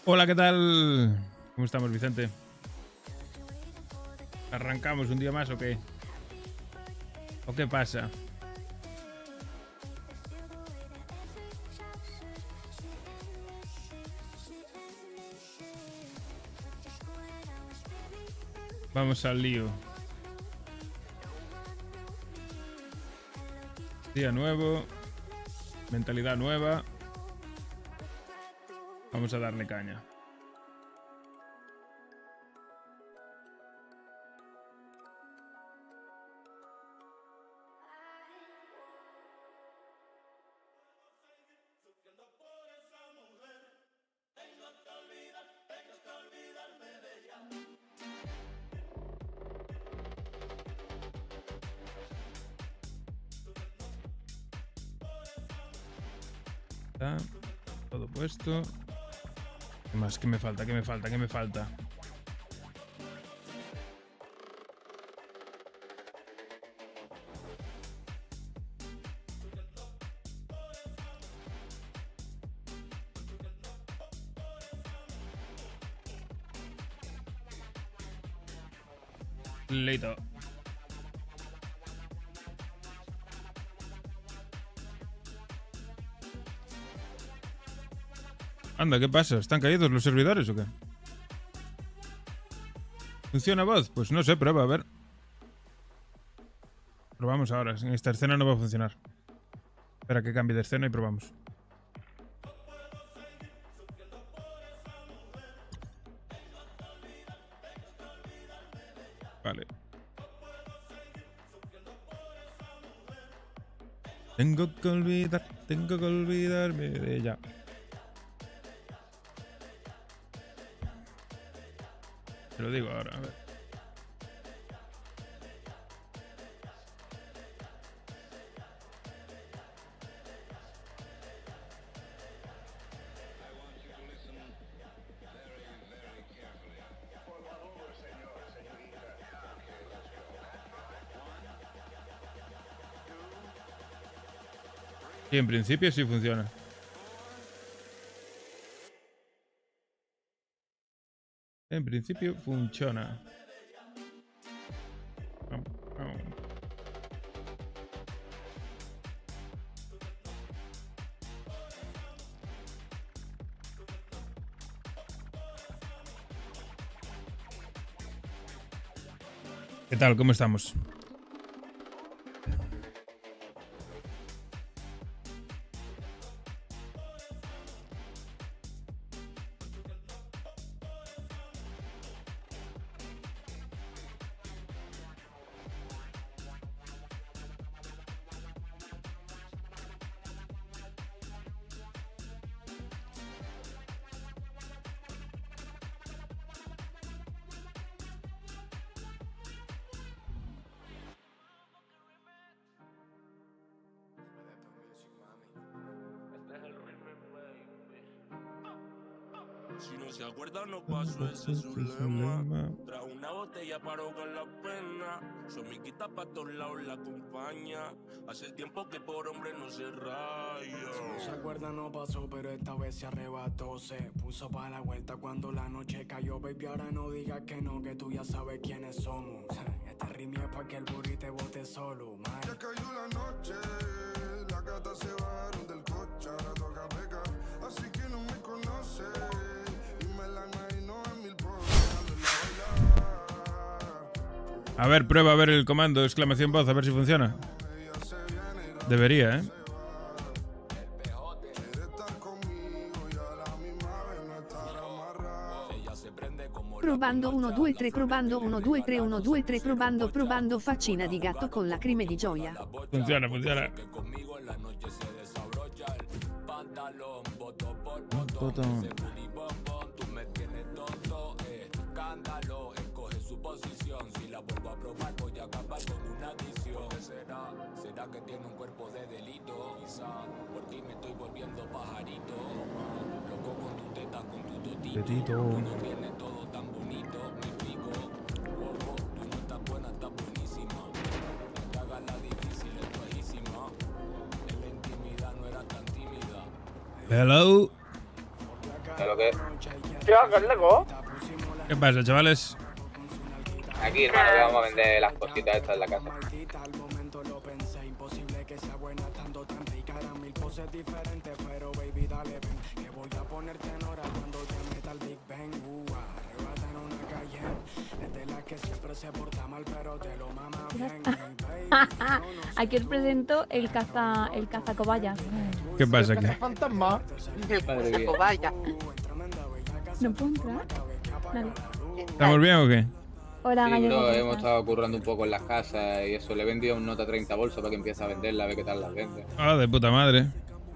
Hola, ¿qué tal? ¿Cómo estamos, Vicente? ¿Arrancamos un día más o qué? ¿O qué pasa? Vamos al lío. Día nuevo. Mentalidad nueva. Vamos a darle caña. Está todo puesto. ¿Qué más? ¿Qué me falta? ¿Qué me falta? ¿Qué me falta? Listo. Anda, ¿qué pasa? ¿Están caídos los servidores o qué? ¿Funciona voz? Pues no sé, prueba, a ver. Probamos ahora. En esta escena no va a funcionar. Espera que cambie de escena y probamos. Vale. Tengo que olvidarme de ella. Te lo digo ahora, a ver. Sí, en principio sí funciona. En principio funciona. ¿Qué tal? ¿Cómo estamos? Si no se acuerda no pasó, ese es su lema. Trajo una botella para ahogar la pena. Su amiguita pa' todos lados la acompaña. Hace tiempo que por hombre no se raya. Si no se acuerda no pasó, pero esta vez se arrebató. Se puso para la vuelta cuando la noche cayó. Baby, ahora no digas que no, que tú ya sabes quiénes somos. Este ritmo es pa' que el burrito te bote solo, man. Ya cayó la noche, las gatas se bajaron del coche, ahora toca pecar, así que no me conoce. A ver, prueba a ver el comando, exclamación voz, a ver si funciona. Debería, ¿eh? Probando 1, 2, 3, probando 1, 2, 3, 1, 2, 3, probando, faccina di gatto con lacrime di gioia. Funciona, funciona. Botón. Si la vuelvo a probar voy a acabar con una adicción. ¿Será que tiene un cuerpo de delito? Quizá por ti me estoy volviendo pajarito. Loco con tu teta, con tu totito. Tú no tienes todo tan bonito, mi pico. Wow, tú no estás buena, estás buenísima. Que hagas la difícil, es buenísima. En la intimidad no era tan tímida. Hello. ¿Sabes lo que? Hostia, qué loco. ¿Qué pasa, chavales? Aquí, hermano, que vamos a vender las cositas estas en la casa. Al momento lo pensé, imposible que sea buena estando tan rica. Eran mil poses diferentes, pero baby, dale ven, que voy a ponerte en hora cuando te meta el Big Bang. Arrebata en una calle, es de la que siempre se porta mal, pero te lo mama bien. Aquí os presento el cazacobayas. ¿Qué pasa aquí? Fantasma. Madre mía. Vaya. ¿No puedo entrar? Vale. ¿Estamos bien o qué? Hola, Sí, gallego. bro, hemos estado currando un poco en las casas y eso. Le he vendido un nota 30 bolsas para que empiece a venderla, a ver qué tal las vende. Ah, de puta madre.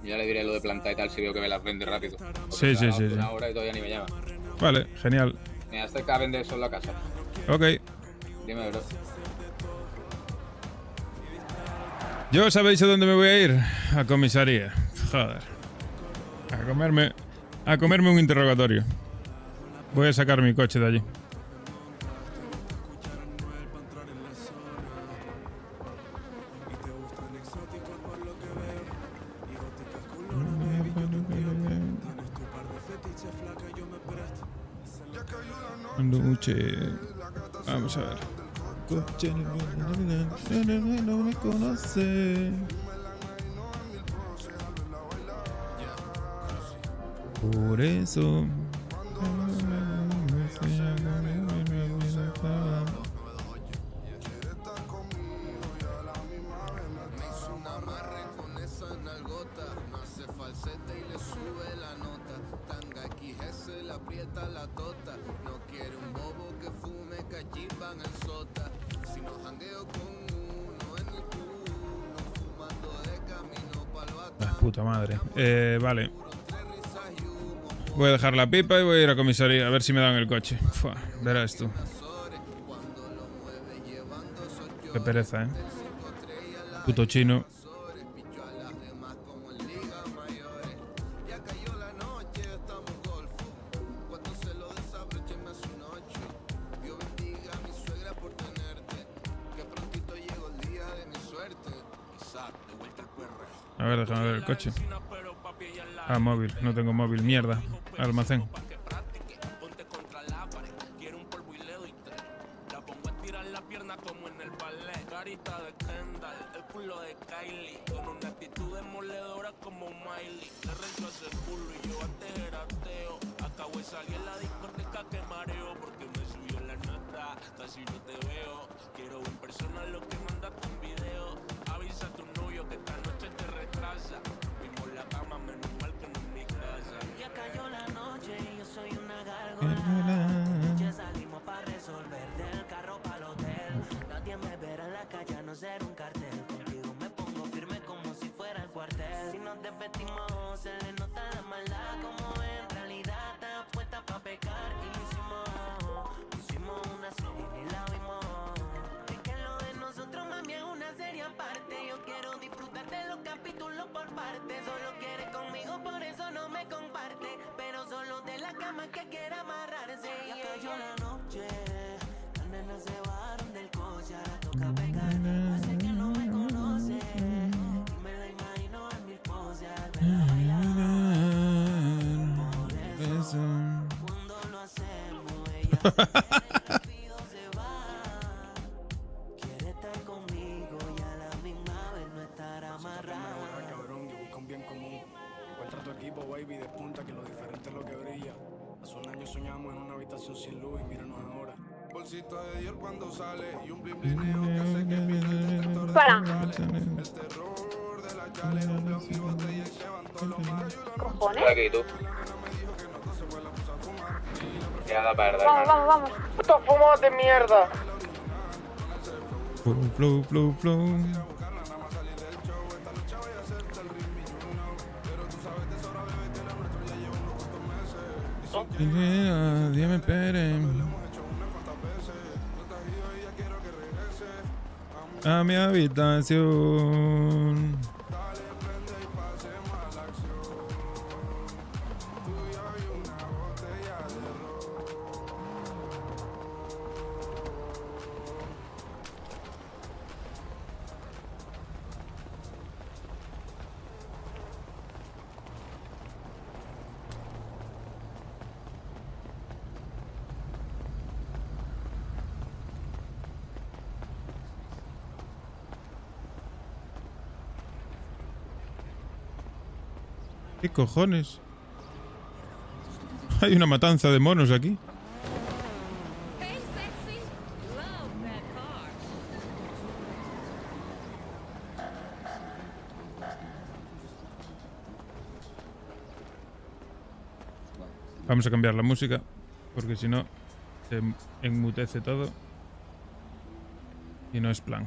Ya le diré lo de plantar y tal si veo que me las vende rápido. Sí, sí, sí. Una hora y todavía ni me llama. Vale, genial. Me acerca a vender eso en la casa. Ok. Dime, bro. ¿Yo sabéis a dónde me voy a ir? A comisaría. Joder. A comerme un interrogatorio. Voy a sacar mi coche de allí. Luche. Vamos a ver. Coche no me conoce. Por eso. Ah, puta madre. Vale. Voy a dejar la pipa y voy a ir a comisaría a ver si me dan el coche. Fua, verás tú. Qué pereza, Puto chino. A ver, déjame ver el coche. Ah, móvil. No tengo móvil. Mierda. Almacén. Cabrón, yo busco un bien común. Encuentra tu equipo, baby, de punta, que lo diferente es lo que brilla. Hace un año soñamos en una habitación sin luz y míranos ahora. Bolsito de Dior cuando sale y un blimblineo que hace que pierda el detector de Para. metales. El terror de la chale, un blon y botella y se van todos los malos. ¿Cojones? Por aquí, tú. Ya da para Vamos, vamos, vamos. Puto fumo de mierda. Flow, flow, flow. Nadie me espere. A mi habitación. ¿Qué cojones? Hay una matanza de monos aquí. Vamos a cambiar la música, porque si no se enmutece todo. Y no es plan.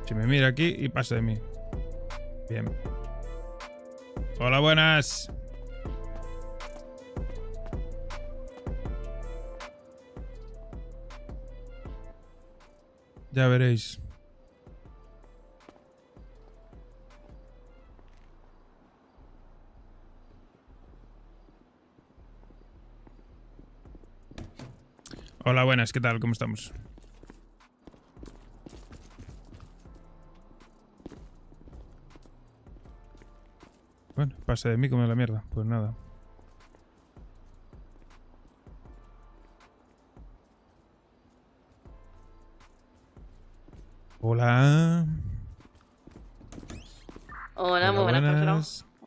Se me mira aquí y pasa de mí. Bien. Hola, buenas. Ya veréis. Hola, buenas. ¿Qué tal? ¿Cómo estamos? Bueno, pasa de mí como de la mierda. Pues nada. Hola. Hola, muy buenas, caballero.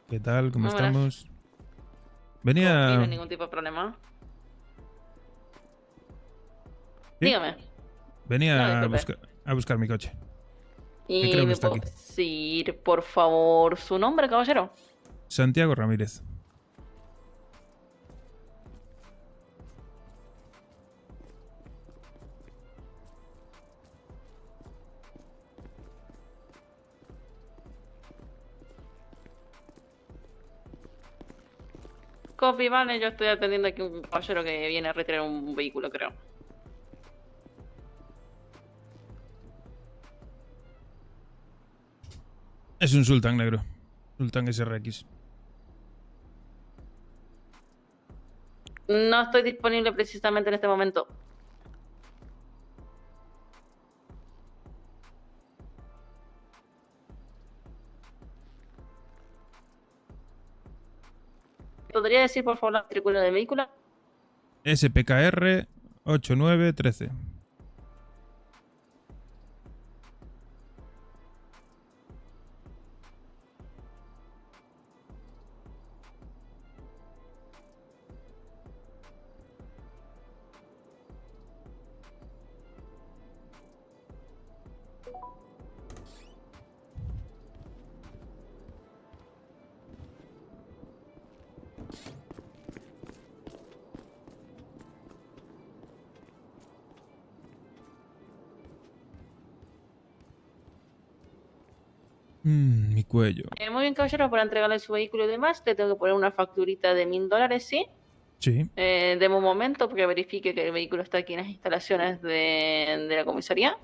¿Qué tal? ¿Cómo Muy buenas. estamos? No Venía... hay ningún tipo de problema. ¿Sí? Dígame. Venía No, a, disculpe. a buscar mi coche. ¿Y creo que me está puedo aquí. decir, por favor, su nombre, caballero? Santiago Ramírez. Copy, vale, yo estoy atendiendo aquí a un caballero que viene a retirar un vehículo, creo. Es un Sultan negro. Sultan SRX. No estoy disponible precisamente en este momento. ¿Podría decir, por favor, la matrícula del vehículo? SPKR 8913. Mi cuello. Muy bien, caballero, para entregarle su vehículo y demás, le tengo que poner una facturita de $1000, ¿sí? Sí. Deme un momento porque verifique que el vehículo está aquí en las instalaciones de la comisaría.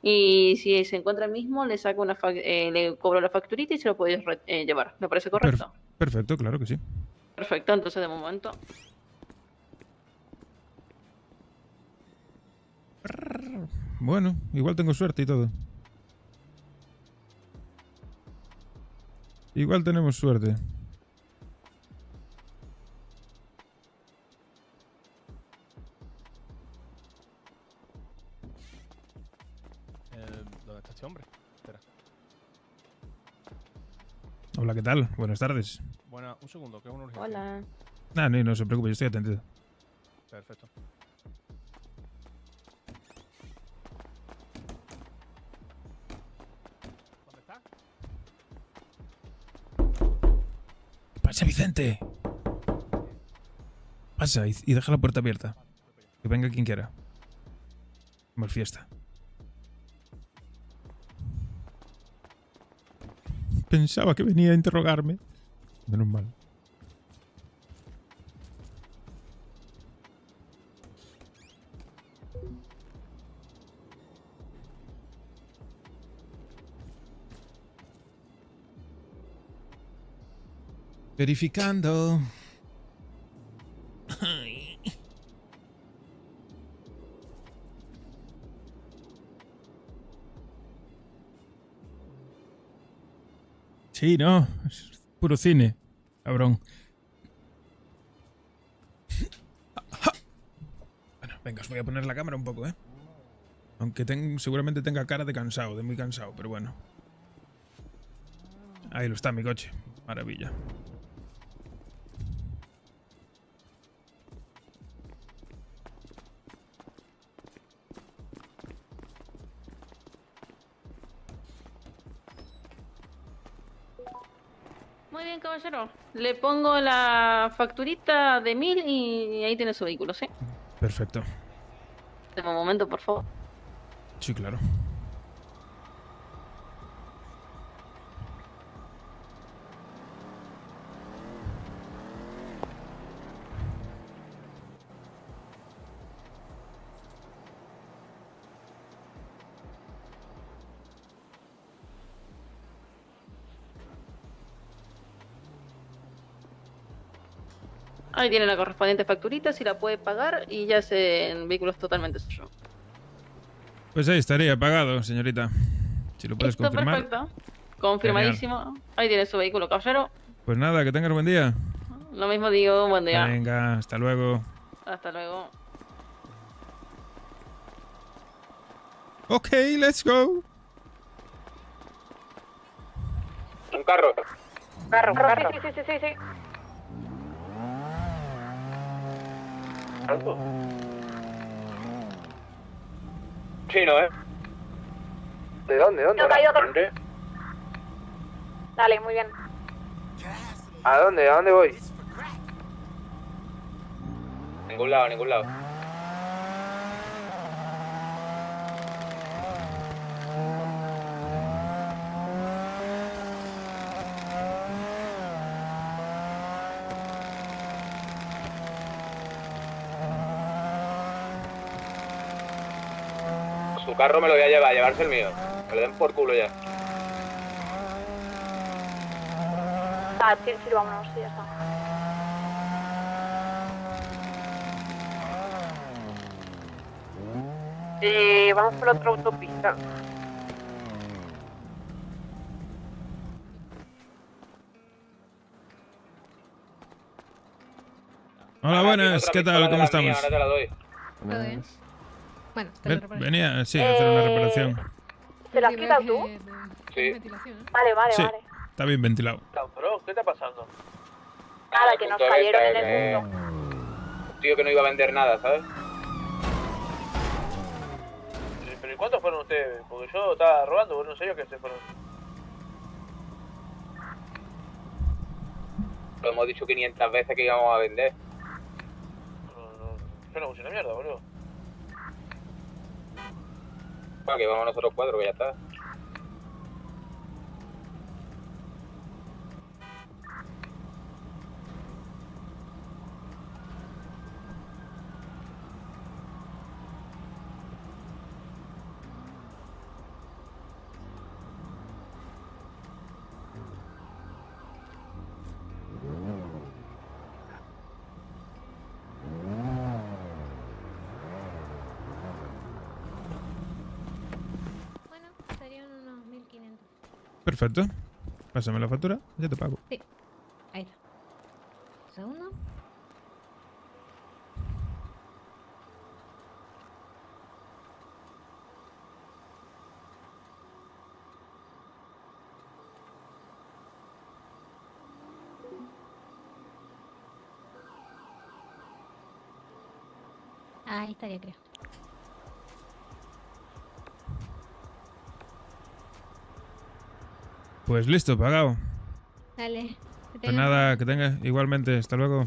Y si se encuentra el mismo, le saco le cobro la facturita y se lo podéis llevar. ¿Me parece correcto? Perfecto, claro que sí. Perfecto, entonces de momento. Bueno, igual tengo suerte y todo. Igual tenemos suerte. ¿Dónde está este hombre? Espera. Hola, ¿qué tal? Buenas tardes. Bueno, un segundo, que es una urgencia. Hola. Nah, no se preocupe, yo estoy atendido. Perfecto. ¿Dónde está? ¡Pasa, Vicente! Pasa y deja la puerta abierta. Que venga quien quiera. Vamos, fiesta. Pensaba que venía a interrogarme. Menos mal. Verificando. Sí, no. Es puro cine. Cabrón. Bueno, venga, os voy a poner la cámara un poco, ¿eh? Aunque seguramente tenga cara de cansado, de muy cansado, pero bueno. Ahí lo está mi coche. Maravilla. Muy bien, caballero. Le pongo la facturita de 1000 y ahí tiene su vehículo, ¿sí? Perfecto. Deme un momento, por favor. Sí, claro. Ahí tiene la correspondiente facturita, si la puede pagar y ya el vehículo es totalmente suyo. Pues ahí estaría pagado, señorita. Si lo puedes Listo, confirmar. perfecto. Confirmadísimo. Ahí tiene su vehículo, caballero. Pues nada, que tengas buen día. Lo mismo digo, buen día. Venga, hasta luego. Hasta luego. Ok, let's go. Un carro. Carro. Sí. Chino, ¿eh? ¿De dónde? ¿Dónde? Dale, muy bien. ¿A dónde? ¿A dónde voy? Ningún lado, ningún lado. Su carro me lo voy a llevar, llevarse el mío. Me lo den por culo ya. Ah, sí, vámonos, sí, ya está. Vamos por otra autopista. Hola, buenas. ¿Qué tal? ¿Cómo estamos? Ahora te la doy. ¿Todo bien? Bueno, Venía, sí, a hacer una reparación. ¿te la has quitado tú? Sí. Vale, Sí, está bien ventilado. Bro, ¿qué está pasando? Nada, que nos Punto de cayeron venta, en el mundo. Un tío que no iba a vender nada, ¿sabes? ¿Pero y cuántos fueron ustedes? Porque yo estaba robando, vos no sabía que se fueron. Lo hemos dicho 500 veces que íbamos a vender. Yo no puse una mierda, boludo. Bueno, que vamos nosotros 4, que ya está. Bueno, serían unos 1500. Perfecto. Pásame la factura, ya te pago. Sí, ahí está. Segundo. Ahí estaría, creo. Pues listo, pagado. Dale. Pues nada, que tenga igualmente. Hasta luego.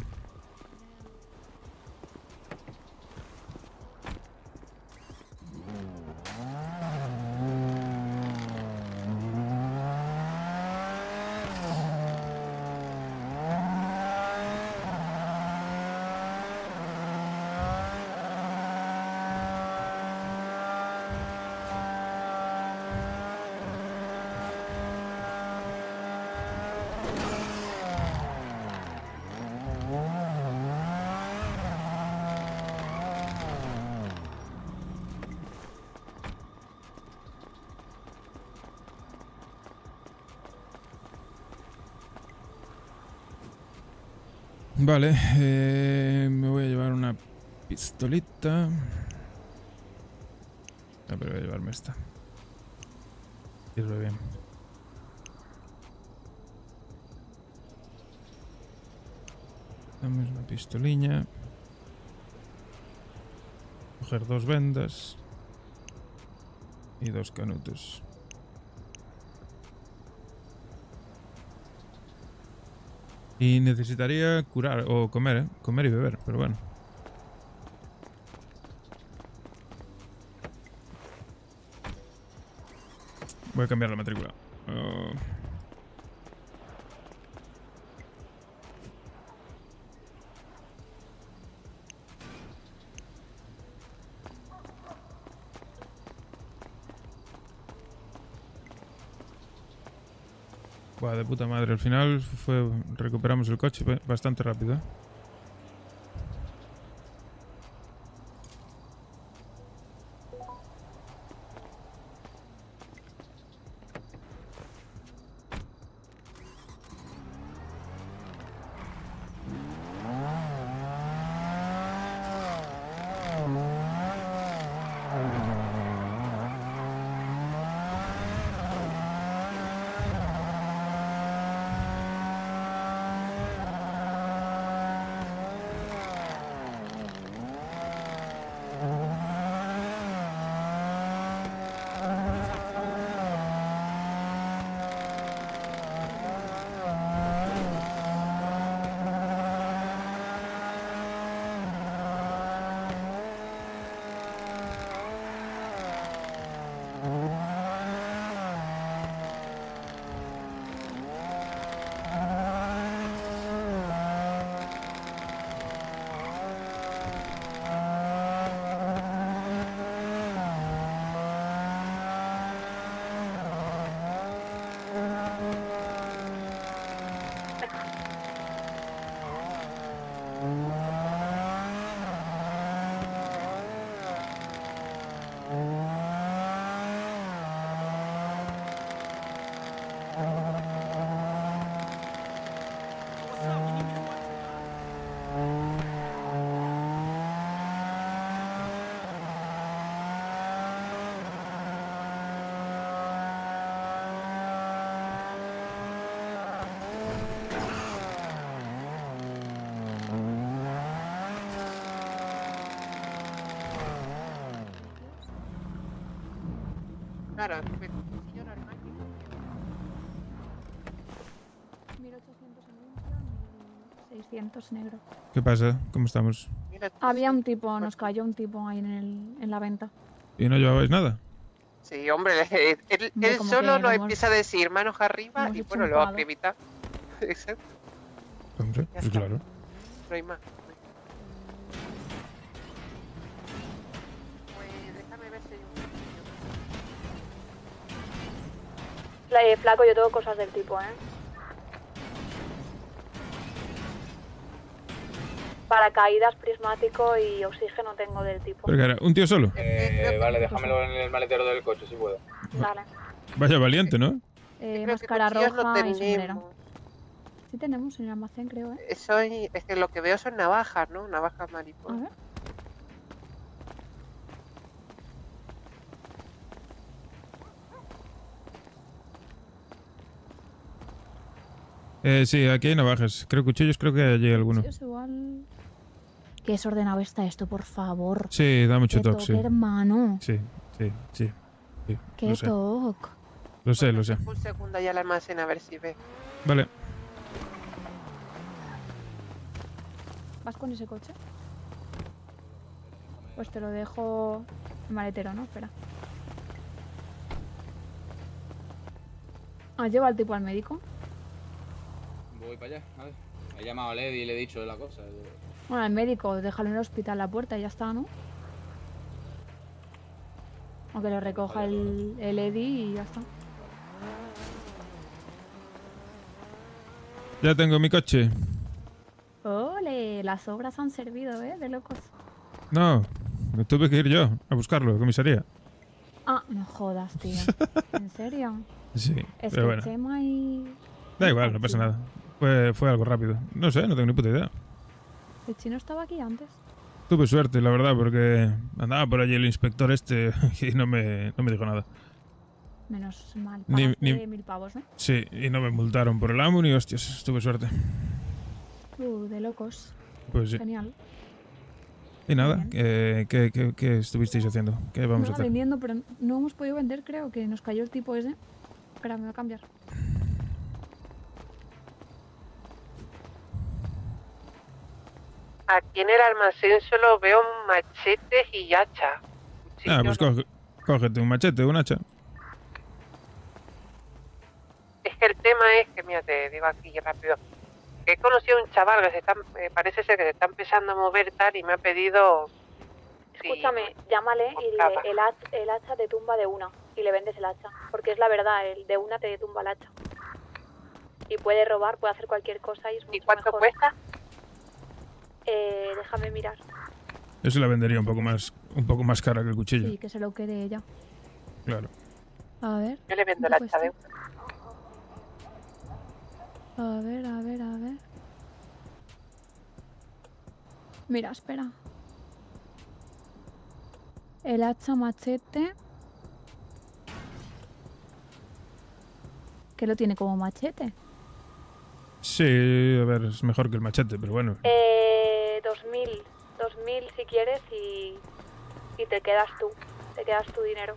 Vale, me voy a llevar una pistolita. No, pero voy a llevarme esta. Sirve bien. Dame una pistoliña. Coger 2 vendas. Y 2 canutos. Y necesitaría curar o comer, ¿eh? Comer y beber, pero bueno. Voy a cambiar la matrícula. Buah, de puta madre. Al final recuperamos el coche bastante rápido, ¿eh? Claro, $1,800 en 600 negro. ¿Qué pasa? ¿Cómo estamos? Había un tipo, nos cayó un tipo ahí en la venta. ¿Y no llevabais nada? sí, hombre, él como solo que nos hemos- empieza a decir manos arriba hemos y hecho bueno, un lo va a palo. primitar. Exacto, Hombre, Ya pues está. claro. no hay más. Pues déjame ver si hay un... Flaco, yo tengo cosas del tipo, ¿eh? Paracaídas, prismático y oxígeno tengo del tipo. ¿Pero qué era? ¿Un tío solo? Vale, déjamelo en el maletero del coche si puedo. Dale. Vaya valiente, ¿no? Máscara cuchillos roja no y sombrero. tenemos. Sí tenemos en el almacén, creo, ¿eh? Es que lo que veo son navajas, ¿no? Navajas A mariposa. ver. Sí, aquí hay navajas. Creo cuchillos, creo que allí hay alguno. Sí, es igual. Qué desordenado está esto, por favor. Sí, da mucho Qué toque, sí. hermano. Sí. Sí, Qué lo sé. toque. Lo sé, lo sé. Un segundo ya al almacén a ver si ve. Vale. ¿Vas con ese coche? Pues te lo dejo en maletero, ¿no? Espera. ¿Has llevado al tipo al médico? Voy para allá, a ver. He llamado a Lady y le he dicho la cosa. Bueno, al médico, déjalo en el hospital la puerta y ya está, ¿no? Aunque lo recoja el Eddie y ya está. Ya tengo mi coche. ¡Ole! Las obras han servido, ¿eh? De locos. No, me tuve que ir yo a buscarlo, comisaría. Ah, no jodas, tío. ¿En serio? Sí, Es pero que bueno. Chema y... Da igual, no pasa nada. Fue algo rápido. No sé, no tengo ni puta idea. El chino estaba aquí antes. Tuve suerte, la verdad, porque andaba por allí el inspector este y no me dijo nada. Menos mal. Ni- Pagaste ni- 1000 pavos, ¿no? Sí, y no me multaron por el amo ni hostias. Tuve suerte. De locos. Pues sí. Genial. Y nada, Muy ¿qué estuvisteis haciendo? ¿Qué vamos a Nada, hacer? vendiendo, pero no hemos podido vender, creo que nos cayó el tipo ese. Espera, me voy a cambiar. Aquí en el almacén solo veo machetes y hacha. Ah, pues cógete un machete, un hacha. Es que el tema es que, mira, te digo aquí rápido. He conocido a un chaval que parece ser que se está empezando a mover tal y me ha pedido... Escúchame, llámale y dile, el hacha te tumba de una y le vendes el hacha. Porque es la verdad, el de una te tumba el hacha. Y puede robar, puede hacer cualquier cosa y es mucho cuánto mejor. cuesta? Déjame mirar. Eso la vendería un poco más cara que el cuchillo. Sí, que se lo quede ella. Claro. A ver. Yo le vendo el hacha de una. A ver. Mira, espera. El hacha machete. Que lo tiene como machete. Sí, a ver, es mejor que el machete, pero bueno. 2000 si quieres y te quedas tú. Te quedas tu dinero.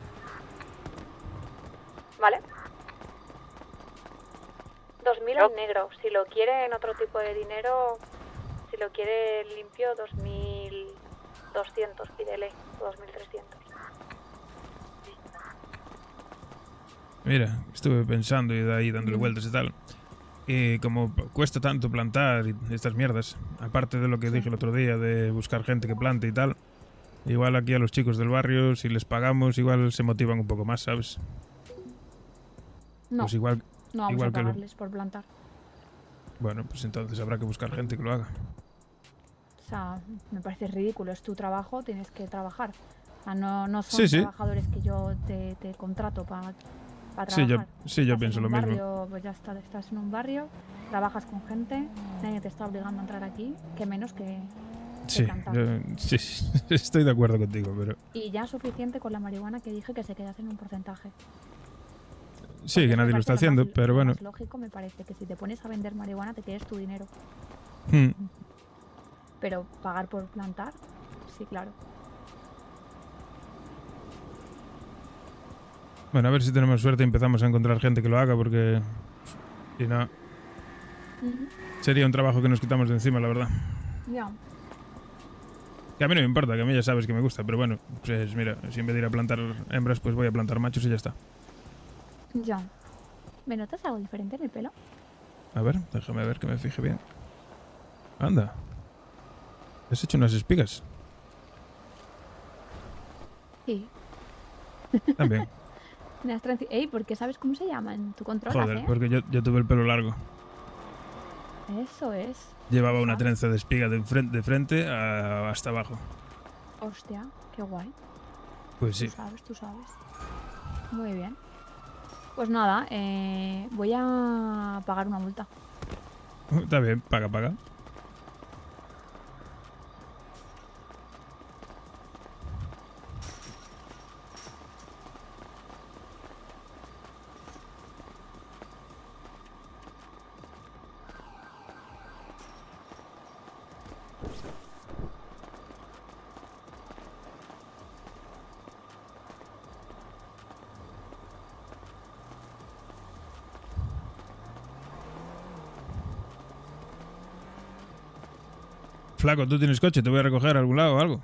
¿Vale? 2000 en negro. Si lo quiere en otro tipo de dinero, si lo quiere limpio, 2200, pídele. 2300. Mira, estuve pensando y de ahí dándole vueltas y tal. Y como cuesta tanto plantar y estas mierdas, aparte de lo que dije el otro día de buscar gente que plante y tal, igual aquí a los chicos del barrio, si les pagamos, igual se motivan un poco más, ¿sabes? No, Pues igual, no vamos igual a que lo- pagarles por plantar. Bueno, pues entonces habrá que buscar gente que lo haga. O sea, me parece ridículo. Es tu trabajo, tienes que trabajar. O sea, no son Sí, sí. trabajadores que yo te contrato para Sí, trabajar. yo Estás pienso en lo un mismo. barrio, pues ya está, estás en un barrio, trabajas con gente, nadie te está obligando a entrar aquí, que menos que Sí, cantar. sí, estoy de acuerdo contigo, pero... Y ya es suficiente con la marihuana que dije que se quedase en un porcentaje. Sí, Porque que eso nadie me lo está parece haciendo, más- pero lo bueno. más lógico me parece que si te pones a vender marihuana te quedes tu dinero. Hmm. Pero pagar por plantar, sí, claro. Bueno, a ver si tenemos suerte y empezamos a encontrar gente que lo haga, porque... Si no, sería un trabajo que nos quitamos de encima, la verdad. Ya. Que a mí no me importa, que a mí ya sabes que me gusta, pero bueno, pues mira, si en vez de ir a plantar hembras, pues voy a plantar machos y ya está. Ya. ¿Me notas algo diferente en el pelo? A ver, déjame ver que me fije bien. Anda. ¿Has hecho unas espigas? Sí. También. Me has Ey, ¿por qué sabes cómo se llaman? Tú controlas, Joder, ¿eh? porque yo tuve el pelo largo. Eso es. Llevaba una trenza de espiga de frente hasta abajo. Hostia, qué guay. Pues sí. Tú sabes. Muy bien. Pues nada, voy a pagar una multa. Está bien, paga. Flaco, ¿tú tienes coche? ¿Te voy a recoger a algún lado o algo?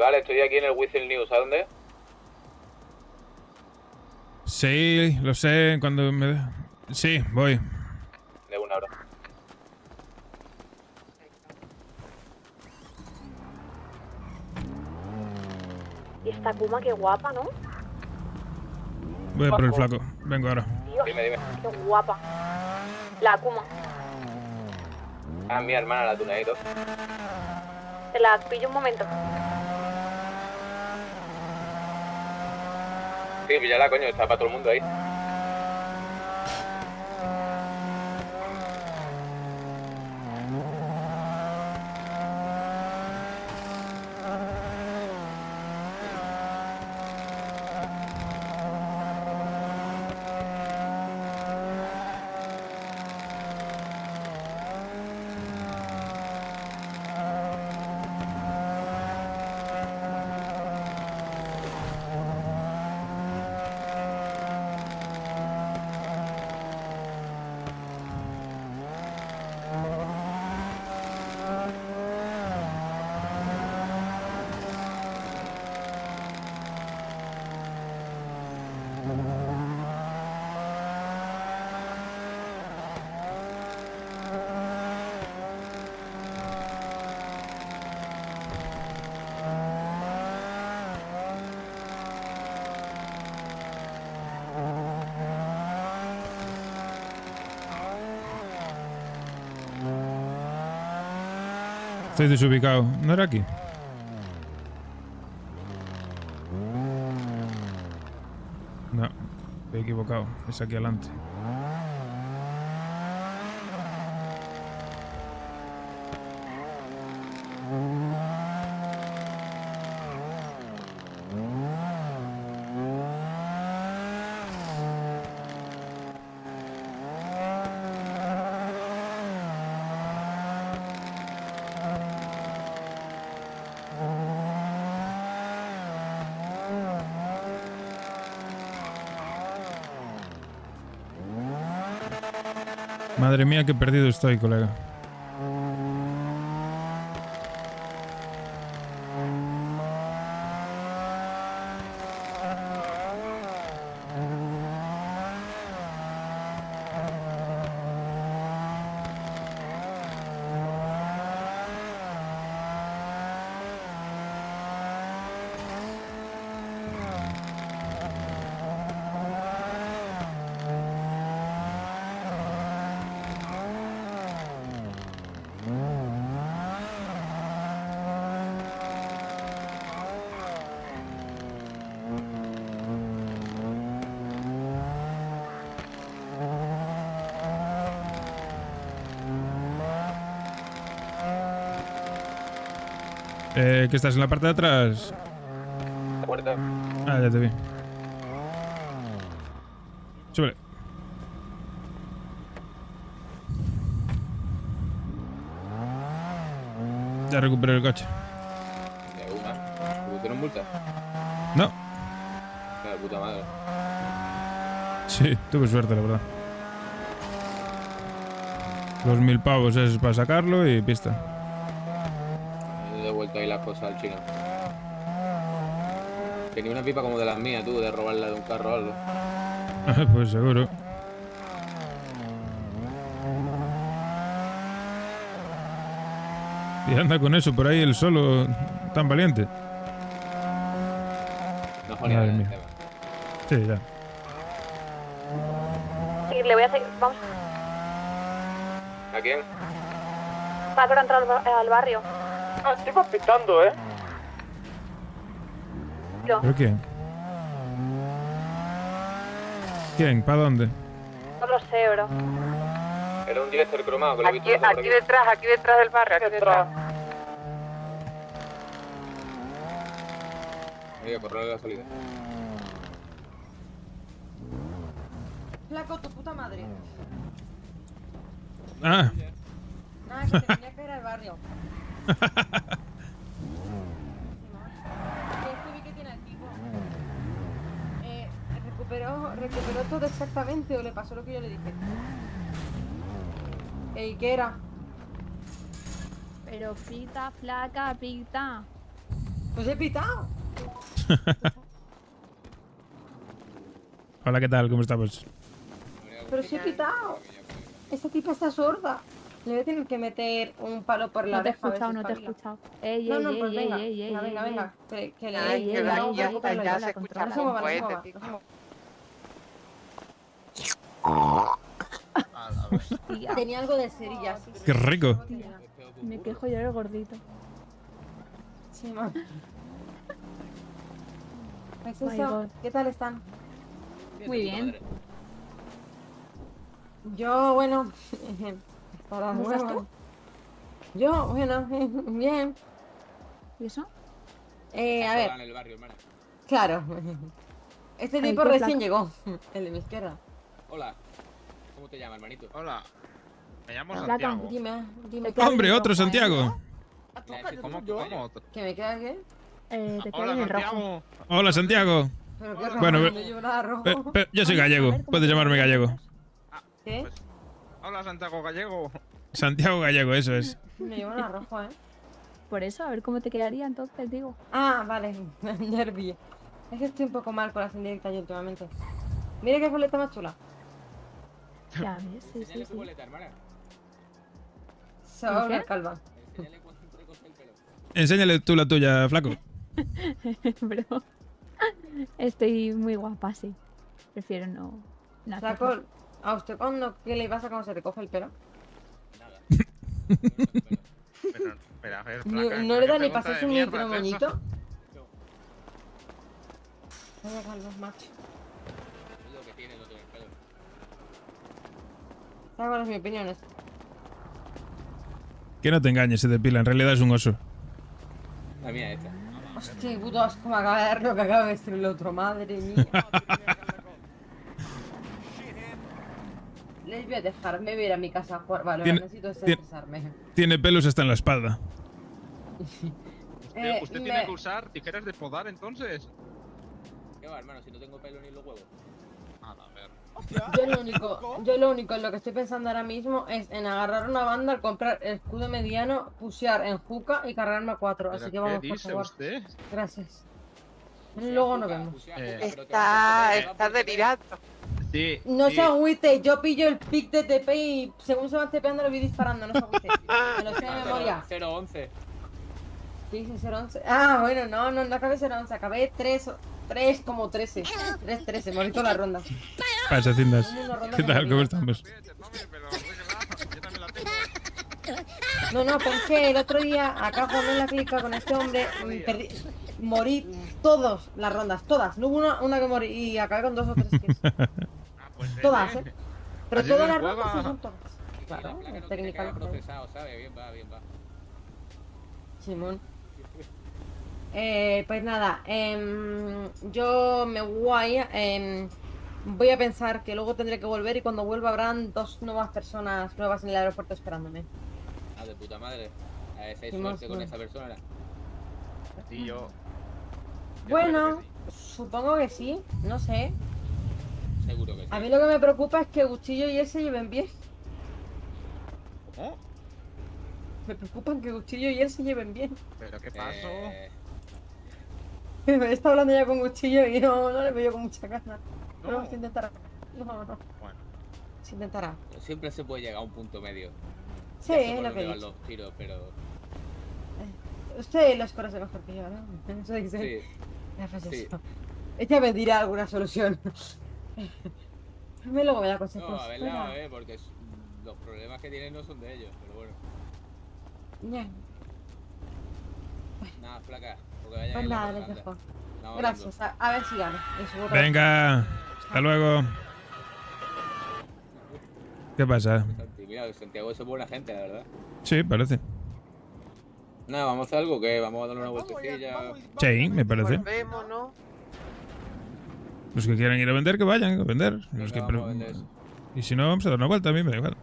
Vale, estoy aquí en el Whistle News. ¿A dónde? Sí, lo sé, cuando me... Sí, voy. De una hora. Y esta Kuma, qué guapa, ¿no? Voy a por el flaco. Vengo ahora. Dios, Dime. qué guapa. La Kuma. Ah, mi hermana, la Tuneito. Te la pillo un momento. Sí, píllala, coño, está para todo el mundo ahí. Estoy desubicado. ¿No era aquí? No, estoy equivocado. Es aquí adelante. Madre mía, qué perdido estoy, colega. ¿Que estás en la parte de atrás? Puerta. Ah, ya te vi. Súbele. Ya recuperé el coche. De una. ¿Tú tienes multa? No. De puta madre. Sí, tuve suerte, la verdad. Los 1000 pavos es para sacarlo y pista. He devuelto ahí las cosas al chino. Tenía una pipa como de las mías, tú, de robarla de un carro o algo. Pues seguro. Y anda con eso por ahí el solo, tan valiente. No ponía Madre nada mía. el tema. Sí, ya. Sí, le voy a hacer... Vamos. ¿A quién? Para que entrar al barrio. Ah, estoy palpitando, Yo. ¿Pero quién? ¿Quién? ¿Para dónde? No lo sé, bro. Era un Jester cromado que lo he visto Aquí, pasar por aquí detrás del barrio, aquí detrás. Voy a correr la salida. Flaco, tu puta madre. Ah. Nada, que te tenía que ir al barrio. Que vi que tiene el tipo. ¿Recuperó todo exactamente o le pasó lo que yo le dije? ¿Y qué era? Pero pita, flaca, pita. Pues he pitado. Hola, ¿qué tal? ¿Cómo estamos? Pero sí he pitado. Esta tipa está sorda. Le voy a tener que meter un palo por la No te he oreja. a ver escuchado, si no te he espabila. escuchado. Ey, No, ey, no, pues ey, venga. ey, ey, Venga, ey, venga. Que le Ay, que da un ya poco por la ya oreja. se escucha No se mueva, no se fuerte, mueva. tío. No se mueva. Tía, Tenía algo de cerillas. ¡Qué rico! tía. Me quejo yo del gordito. Sí, man. ¿Es My eso? God. ¿Qué tal están? Muy bien. Yo, bueno, para ¿Cómo estás nuevo. Yo, bueno, bien. ¿Y eso? A ver, En el barrio, hermana. claro. Este Ay, tipo qué recién flaco. llegó, el de mi izquierda. Hola. ¿Cómo te llamas, hermanito? Hola. Me llamo Flaca. Santiago. Dime. Hombre, otro Santiago. ¿Cómo? ¿Que me queda qué? Te queda Hola, en el rojo. Santiago. Hola, Santiago. Pero qué rojo, Bueno, no llevo nada rojo. Yo soy gallego. Puedes llamarme gallego. ¿Qué? Hola, Santiago Gallego. Santiago Gallego, eso es. Me llevo nada rojo, Por eso, a ver cómo te quedaría entonces, digo. Ah, vale, ya lo pillé. Es que estoy un poco mal con las indirectas yo últimamente. Mira qué boleta más chula. Ya ves, sí, sí, sí. Sobre qué? calva. Enséñale tú la tuya, flaco. Bro. Estoy muy guapa, sí. Prefiero no hacerlo. Saco, ¿a usted cuando qué le pasa cuando se te coge el pelo? Pero, a ver, ¿No, flaca, no ¿qué le da ni pregunta para de hacerse un mierda micro es esa? moñito? Vaya calvos, macho. Es lo que tiene, no tiene pelo. ¿Sabes cuál es mi opinión? Que no te engañes, se depila. En realidad es un oso. La mía esta. Hostia, puto asco me acaba de dar lo que acaba de decir el otro, madre mía. Les voy a dejarme ir a mi casa a jugar valor, necesito estresarme. Tiene pelos hasta en la espalda. Usted tiene que usar tijeras de podar entonces. ¿Qué va, hermano? Si no tengo pelo ni los huevos. A ver. Yo lo único en lo que estoy pensando ahora mismo es en agarrar una banda, comprar el escudo mediano, pushear en juca y cargarme a 4. Así que vamos, ¿Qué por dice favor. usted? Gracias. Luego nos vemos. Está delirando. Sí. No sí. se agüite, yo pillo el pick de TP y según se van tepeando lo voy disparando, no se agüite. Me lo sé de memoria. 0-11. ¿Qué dice 0-11? Ah, bueno, no acabé 0-11, acabé 3 como 13. 3-13, morito la ronda. Pasa, Cindas. Una ronda ¿Qué que tal? me ¿Cómo diga. estamos? No, porque el otro día acá jugando en la clica con este hombre morí todas las rondas, todas. No hubo una que morí y acabé con 2 o 3 kills. Todas, Pero Así todas se las juega. rondas sí son todas. La Claro, placa no tiene que técnica. haber procesado, ¿sabes? Bien va, bien va. Simón. Pues nada, yo me voy voy a pensar que luego tendré que volver y cuando vuelva habrán 2 nuevas personas nuevas en el aeropuerto esperándome. Ah, de puta madre. A ver si hay Sí, suerte más, con no. esa persona. Sí, yo. Bueno, supongo que sí, no sé. Seguro que sí. A mí lo que me preocupa es que Gustillo y él se lleven bien. ¿Cómo? Me preocupa que Gustillo y él se lleven bien. ¿Pero qué pasó? He estado hablando ya con Gustillo y no le veo con mucha gana. Pero No. se intentará. No. Bueno. Se intentará. Siempre se puede llegar a un punto medio. Sí, Ya sé es por lo que dónde he van dicho. los tiros, pero... Usted los conoce mejor que yo, ¿no? Eso dice. Sí. Ya, pues Sí. eso. Ella me dirá alguna solución. Luego me da consejos. No, a ver, Fuera. a ver, porque los problemas que tienen no son de ellos, pero bueno. Ya. Nada, flaca. Porque vayan Pues en la nada, les propaganda. dejo. Estamos Gracias. A ver si gano. Y seguro- Venga, hasta luego. ¿Qué pasa? hablando. Mira, Santiago es buena gente, la verdad. Sí, parece. Nada, vamos a hacer algo, que vamos a darle una vueltecilla. Sí, me parece. Volvemos, ¿no? Los que quieran ir a vender, que vayan a vender. Los que vamos a vender. Y si no, vamos a dar una vuelta, a mí me da igual.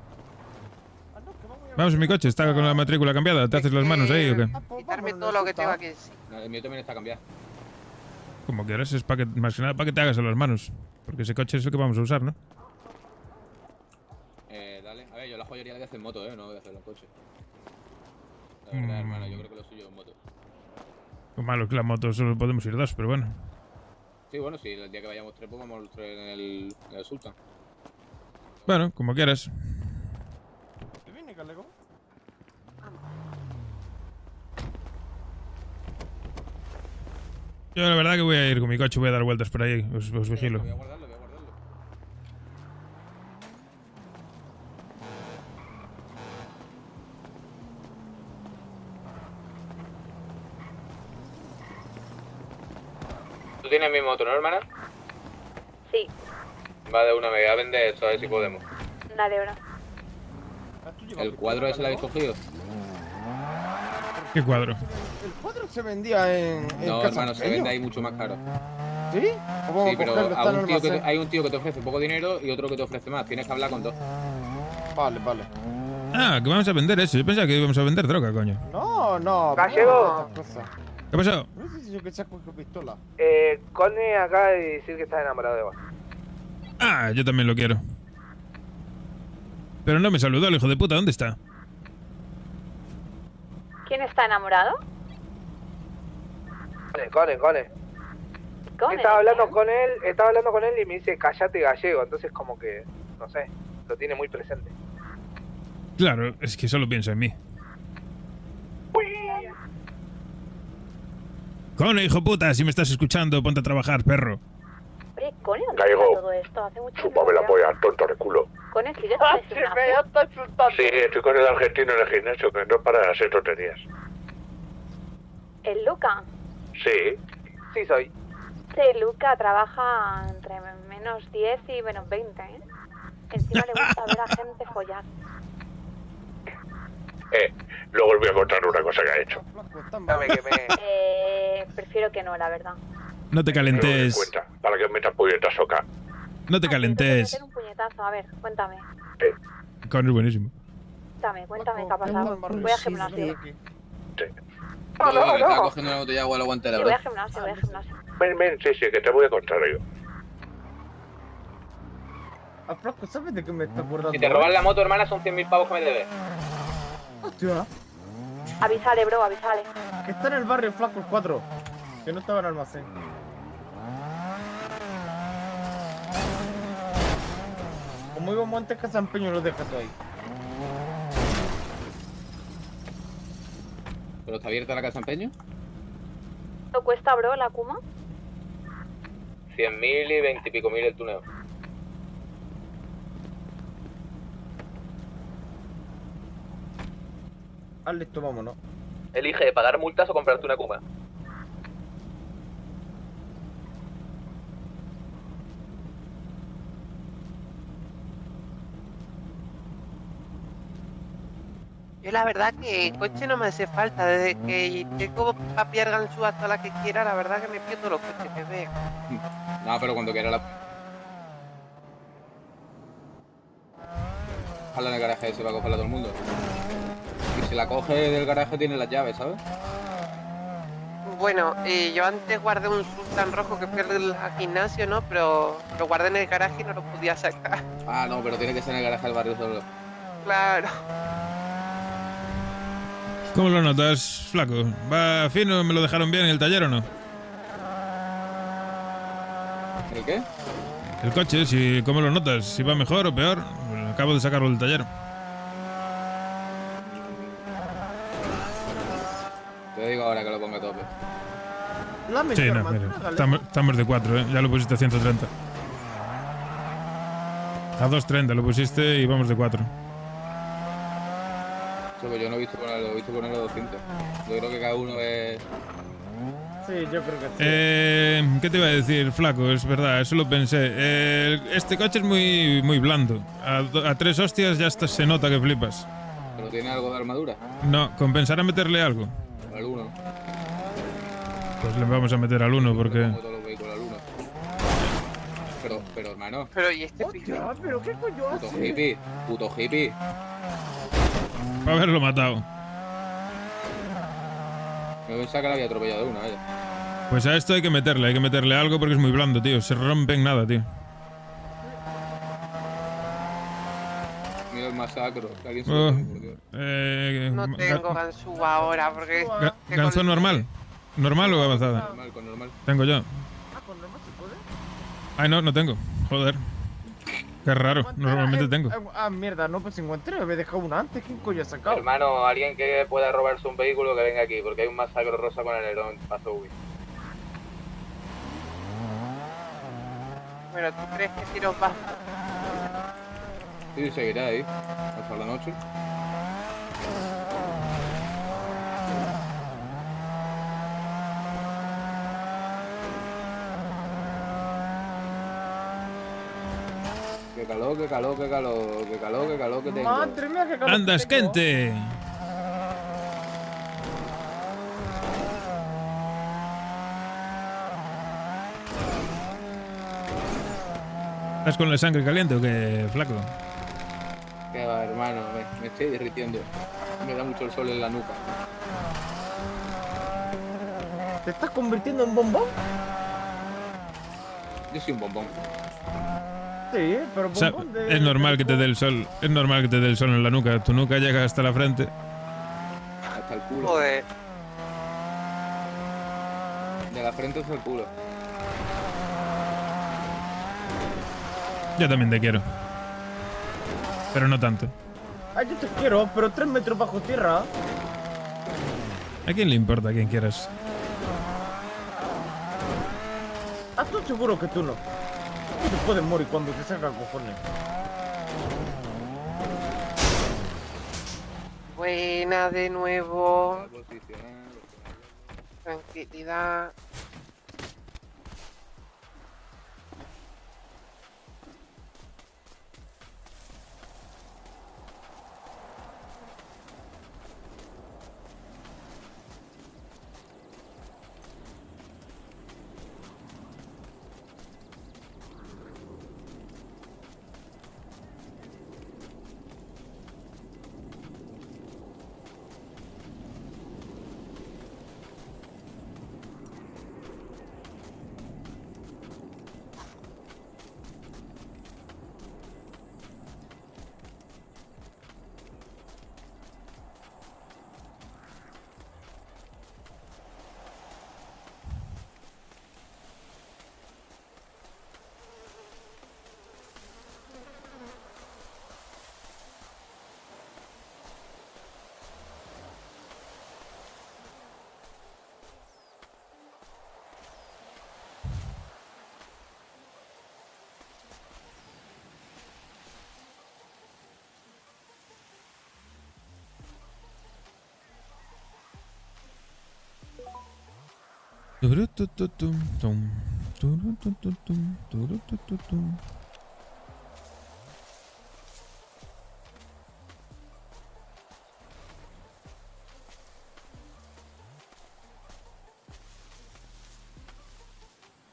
Vamos en mi coche, está con la matrícula cambiada. ¿Te haces las manos ahí o qué? Quitarme todo lo que tengo aquí encima. No, el mío también está cambiado. Como quieras, es para que, más que nada para que te hagas a las manos. Porque ese coche es el que vamos a usar, ¿no? Dale. A ver, yo la joyería la voy a hacer en moto, no voy a hacerlo en coche. La verdad, hermano, yo creo que lo suyo es en moto. Lo malo es que la moto solo podemos ir 2, pero bueno. Sí, bueno, sí, el día que vayamos 3, pues vamos los 3 en el Sultan. Bueno, como quieras. Yo la verdad que voy a ir con mi coche, voy a dar vueltas por ahí, os vigilo. Voy a guardarlo, voy a guardarlo. ¿Tú tienes mi moto, no, hermana? Sí, Va de una, me voy a vender eso, a ver si podemos. dale, bro. ¿El cuadro ese lo habéis cogido? ¿Qué cuadro? El cuadro se vendía en No, Casa hermano, se Empeño. vende ahí mucho más caro. ¿Sí? ¿O vamos Sí, a pero cogerlo? a Está en un el tío que almacén. hay un tío que te ofrece poco dinero y otro que te ofrece más. Tienes que hablar con dos. Vale, vale. Ah, que vamos a vender eso. Yo pensaba que íbamos a vender droga, coño. No, no. Gallego. no, cosa. ¿Qué pasó? No sé si yo que saco con pistola. Cone acaba de decir que está enamorado de vos. Ah, yo también lo quiero. Pero no me saludó el hijo de puta. ¿Dónde está? ¿Quién está enamorado? Cone. Estaba hablando con él y me dice cállate gallego, entonces como que, no sé, lo tiene muy presente. Claro, es que solo piensa en mí. Cone, hijo puta, si me estás escuchando, ponte a trabajar, perro. Oye, Cone, ¿dónde Gallego, está todo esto? Hace mucho que no chúpame la veo. polla, tonto de culo. Cone, ¿sigues en el gimnasio? Sí, estoy con el argentino en el gimnasio que no para de hacer tonterías. ¿El Luca? Sí. Sí, soy. Sí, Luca trabaja entre menos 10 y menos 20, ¿eh? Encima le gusta ver a gente follar. Luego os voy a contar una cosa que ha hecho. Dame que me... Prefiero que no, la verdad. No te Luego os calentes. cuenta, para que metas puñetazo acá. No te calentes. Meter un puñetazo, a ver, cuéntame. Cone es buenísimo. Cuéntame qué ha pasado. Voy a gimnasio. No, estaba cogiendo una botella de agua a la guantera, Sí, voy a bro. gimnasio. Ven, sí, que te voy a contar yo. Ah, Flaco, ¿sabes de qué me está acordando? Si te roban la moto, hermana, son 100.000 pavos que me debes. Hostia. Avísale, bro, avísale. Que está en el barrio Flaco el 4. Que no estaba en el almacén. Como íbamos antes, Casa Empeño lo dejas tú ahí. ¿Pero está abierta la casa empeño? ¿Cuánto cuesta, bro, la Kuma? 100.000 y 20 y pico mil el tuneo. Ah, listo, vámonos. Elige pagar multas o comprarte una Kuma. Yo la verdad que coche no me hace falta. Desde que tengo para pillar ganzúas todas las que quiera, la verdad que me pierdo los coches que veo. No, pero cuando quiera la... Ojalá en el garaje se va a cogerla todo el mundo. Y si la coge del garaje tiene las llaves, ¿sabes? Bueno, yo antes guardé un Sultan rojo que fue al gimnasio, ¿no? Pero lo guardé en el garaje y no lo podía sacar. Ah, no, pero tiene que ser en el garaje del barrio solo. Claro. ¿Cómo lo notas, flaco? ¿Va fino? ¿Me lo dejaron bien en el taller o no? ¿El qué? El coche, si, ¿cómo lo notas? ¿Si va mejor o peor? Bueno, acabo de sacarlo del taller. Te digo ahora que lo ponga a tope. Sí, no, mira, estamos de 4, ¿eh? Ya lo pusiste a 130. A 230 lo pusiste y vamos de 4. Solo yo no he visto ponerlo, he visto ponerlo a 200. Yo creo que cada uno es... Sí, yo creo que sí. ¿Qué te iba a decir, flaco? Es verdad, eso lo pensé. Este coche es muy blando. A 3 hostias ya se nota que flipas. ¿Pero tiene algo de armadura? No, ¿compensará meterle algo? Al 1. Pues le vamos a meter al 1 porque... Todos los vehículos al 1. Pero hermano. Pero ¿y este Hostia, pero qué coño Puto hace. hippie. Puto hippie. Va a haberlo matado. Me pensaba que la había atropellado una, vaya. Pues a esto hay que meterle algo porque es muy blando, tío. Se rompe en nada, tío. Mira el masacro. Que alguien se Oh, lo tome, por Dios. No tengo ganzúa ahora porque... ¿Ganzúa normal? ¿Normal o avanzada? Normal, con normal. Tengo yo. Ah, con normal se puede. Ay, no tengo. Joder. Qué raro. Normalmente tengo. Ah, mierda, no, pues encontré. Me había dejado una antes. ¿Quién coño ha sacado? Hermano, alguien que pueda robarse un vehículo que venga aquí, porque hay un masacro rosa con el Aeron Paso Ubi. Bueno, ¿tú crees que si nos va? Sí, seguirá ahí. Hasta la noche. Qué calor, qué calor, qué calor, qué calor, qué calor que tengo. Madre mía, qué calor. ¡Andas, que tengo. gente! ¿Estás con la sangre caliente o qué, flaco? Qué va, hermano, me estoy derritiendo. Me da mucho el sol en la nuca. ¿Te estás convirtiendo en bombón? Yo soy un bombón. Sí, pero O sea, bombón de... es normal que te dé el sol. Es normal que te dé el sol en la nuca. Tu nuca llega hasta la frente. Hasta el culo. Joder. De la frente hasta el culo. Yo también te quiero. Pero no tanto. Ay, yo te quiero, pero 3 metros bajo tierra. ¿A quién le importa a quien quieras? Ah, tú seguro que tú no. Tú te puedes morir cuando te saca cojones. Buena de nuevo. Tranquilidad. Turutututum, tum, turutututum, turutututum.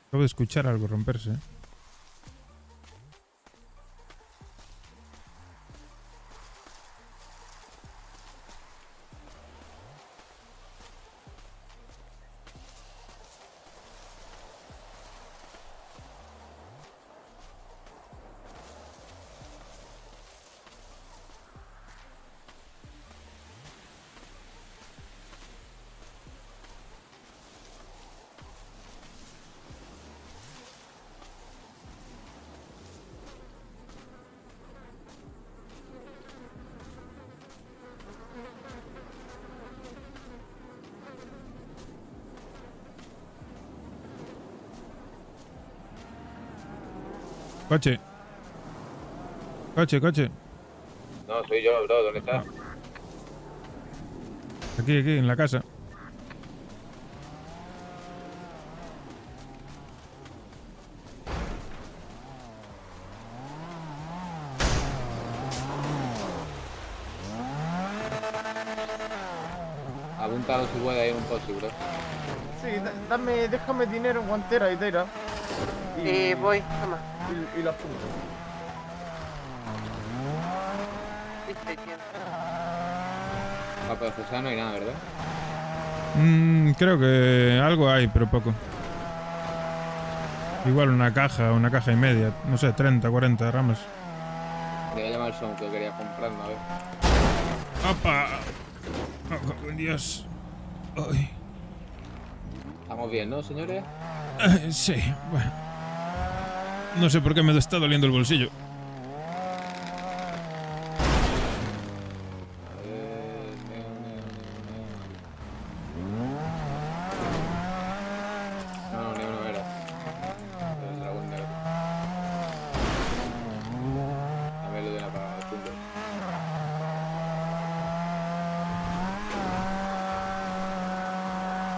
Acabo de escuchar algo romperse. Coche. Coche, coche. No, soy yo, bro. ¿Dónde estás? Aquí, aquí, en la casa. Apúntalo si puede ahí en un poste, bro. Sí, déjame dinero en guantera y deira. Voy, toma. Y la apunto. Viste, tío. Papá de José no hay nada, ¿verdad? Creo que algo hay, pero poco. Igual una caja y media. No sé, 30, 40 ramas. Le voy a llamar al son que quería comprarlo, a ver. ¡Opa! ¡Oh, con Dios! Ay. Estamos bien, ¿no, señores? Sí, bueno. No sé por qué me está doliendo el bolsillo. No, no era. El dragón negro. Dame lo de la parada de puntos.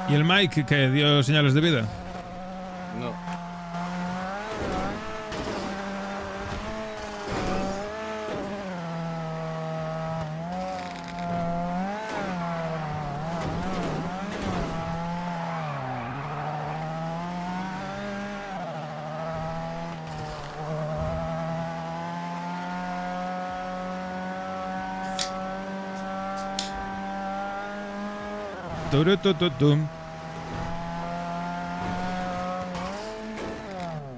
¿Y el Mike que dio señales de vida? No. Turutututum.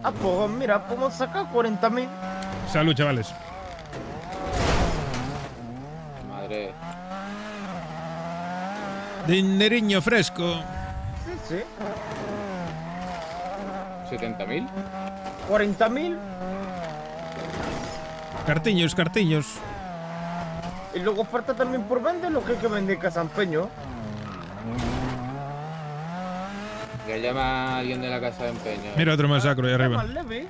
Ah, pues mira, podemos sacar 40.000. Salud, chavales. Madre. Dineriño fresco. Sí. 70.000. 40.000. Cartiños, cartiños. Y luego falta también por vender lo que hay que vender Casa Empeño. Que llama a alguien de la casa de empeño. Mira otro masacro ahí arriba. Más leve.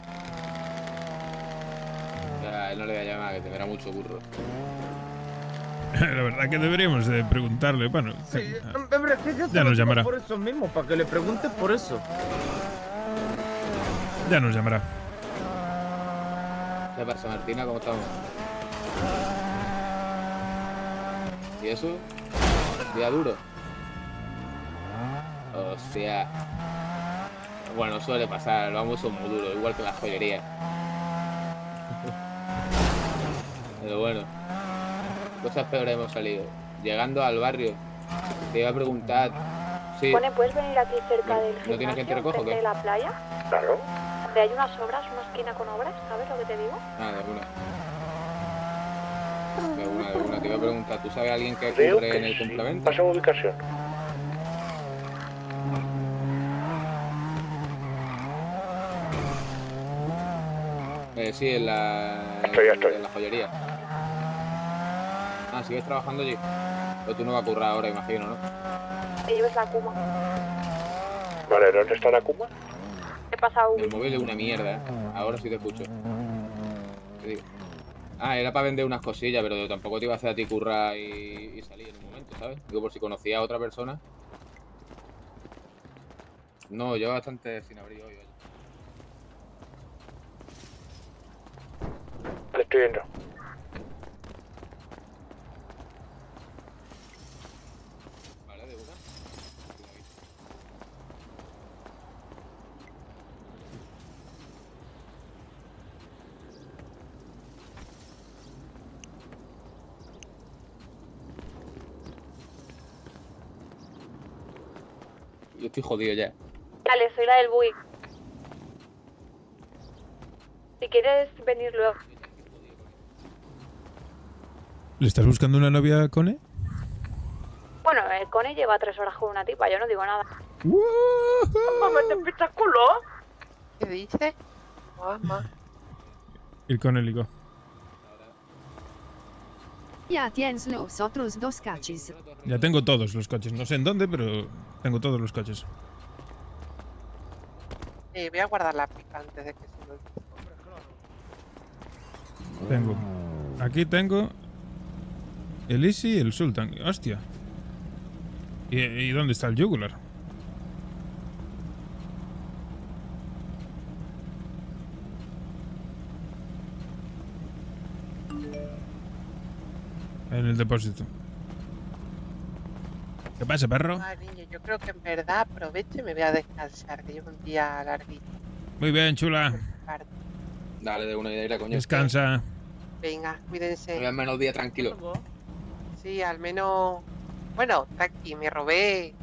Ya, él no le voy a llamar, que tendrá mucho curro. La verdad que deberíamos de preguntarle. Bueno, Sí, hombre, es que yo te ya lo nos digo llamará. por eso mismo, para que le pregunte por eso. Ya nos llamará. ¿Qué pasa, Martina? ¿Cómo estamos? ¿Y eso? ¿Día duro? Hostia. Bueno, suele pasar, vamos, son muy duros, igual que las joyerías. Pero bueno, cosas peores hemos salido. Llegando al barrio, te iba a preguntar. Sí. Pone, ¿puedes venir aquí cerca del ¿No tienes quien te recoja o frente qué? de la playa? Claro. Donde hay unas obras, una esquina con obras, ¿sabes lo que te digo? Ah, de una. Te iba a preguntar, ¿tú sabes a alguien que Creo ocurre que en el sí. complemento? Pasa ubicación. Sí, en la... Estoy. En la joyería. Ah, ¿sigues trabajando allí? Pero tú no vas a currar ahora, imagino, ¿no? Ellos la Kuma. Vale, ¿dónde está la Kuma? ¿Qué pasa, Hugo? El móvil es una mierda, ¿eh? Ahora sí te escucho. Te digo. Ah, era para vender unas cosillas, pero yo tampoco te iba a hacer a ti currar y salir en un momento, ¿sabes? Digo, por si conocía a otra persona. No, yo bastante sin abrir hoy. Le estoy viendo. Vale, de una. Yo estoy jodido ya. Dale, soy la del Bui. Si quieres venir luego. ¿Le estás buscando una novia a Cone? Bueno, el Cone lleva 3 horas con una tipa, yo no digo nada. ¡Mamá, este espectáculo! ¿Qué dice? Mamá. El Conélico. Ya tienes los otros 2 cachis. Ya tengo todos los coches. No sé en dónde, pero tengo todos los coches. Voy a guardar la pica antes de que se me olvide. Tengo. Aquí tengo el Easy y el Sultan. Hostia. ¿Y dónde está el Jugular? En el depósito. ¿Qué pasa, perro? Ah, niño, yo creo que en verdad aprovecho y me voy a descansar, que llevo un día larguito. Muy bien, chula. Dale, de una idea, coño. Descansa. Venga, cuídense. Al menos día tranquilo. Sí, al menos... Bueno, tranqui, me robé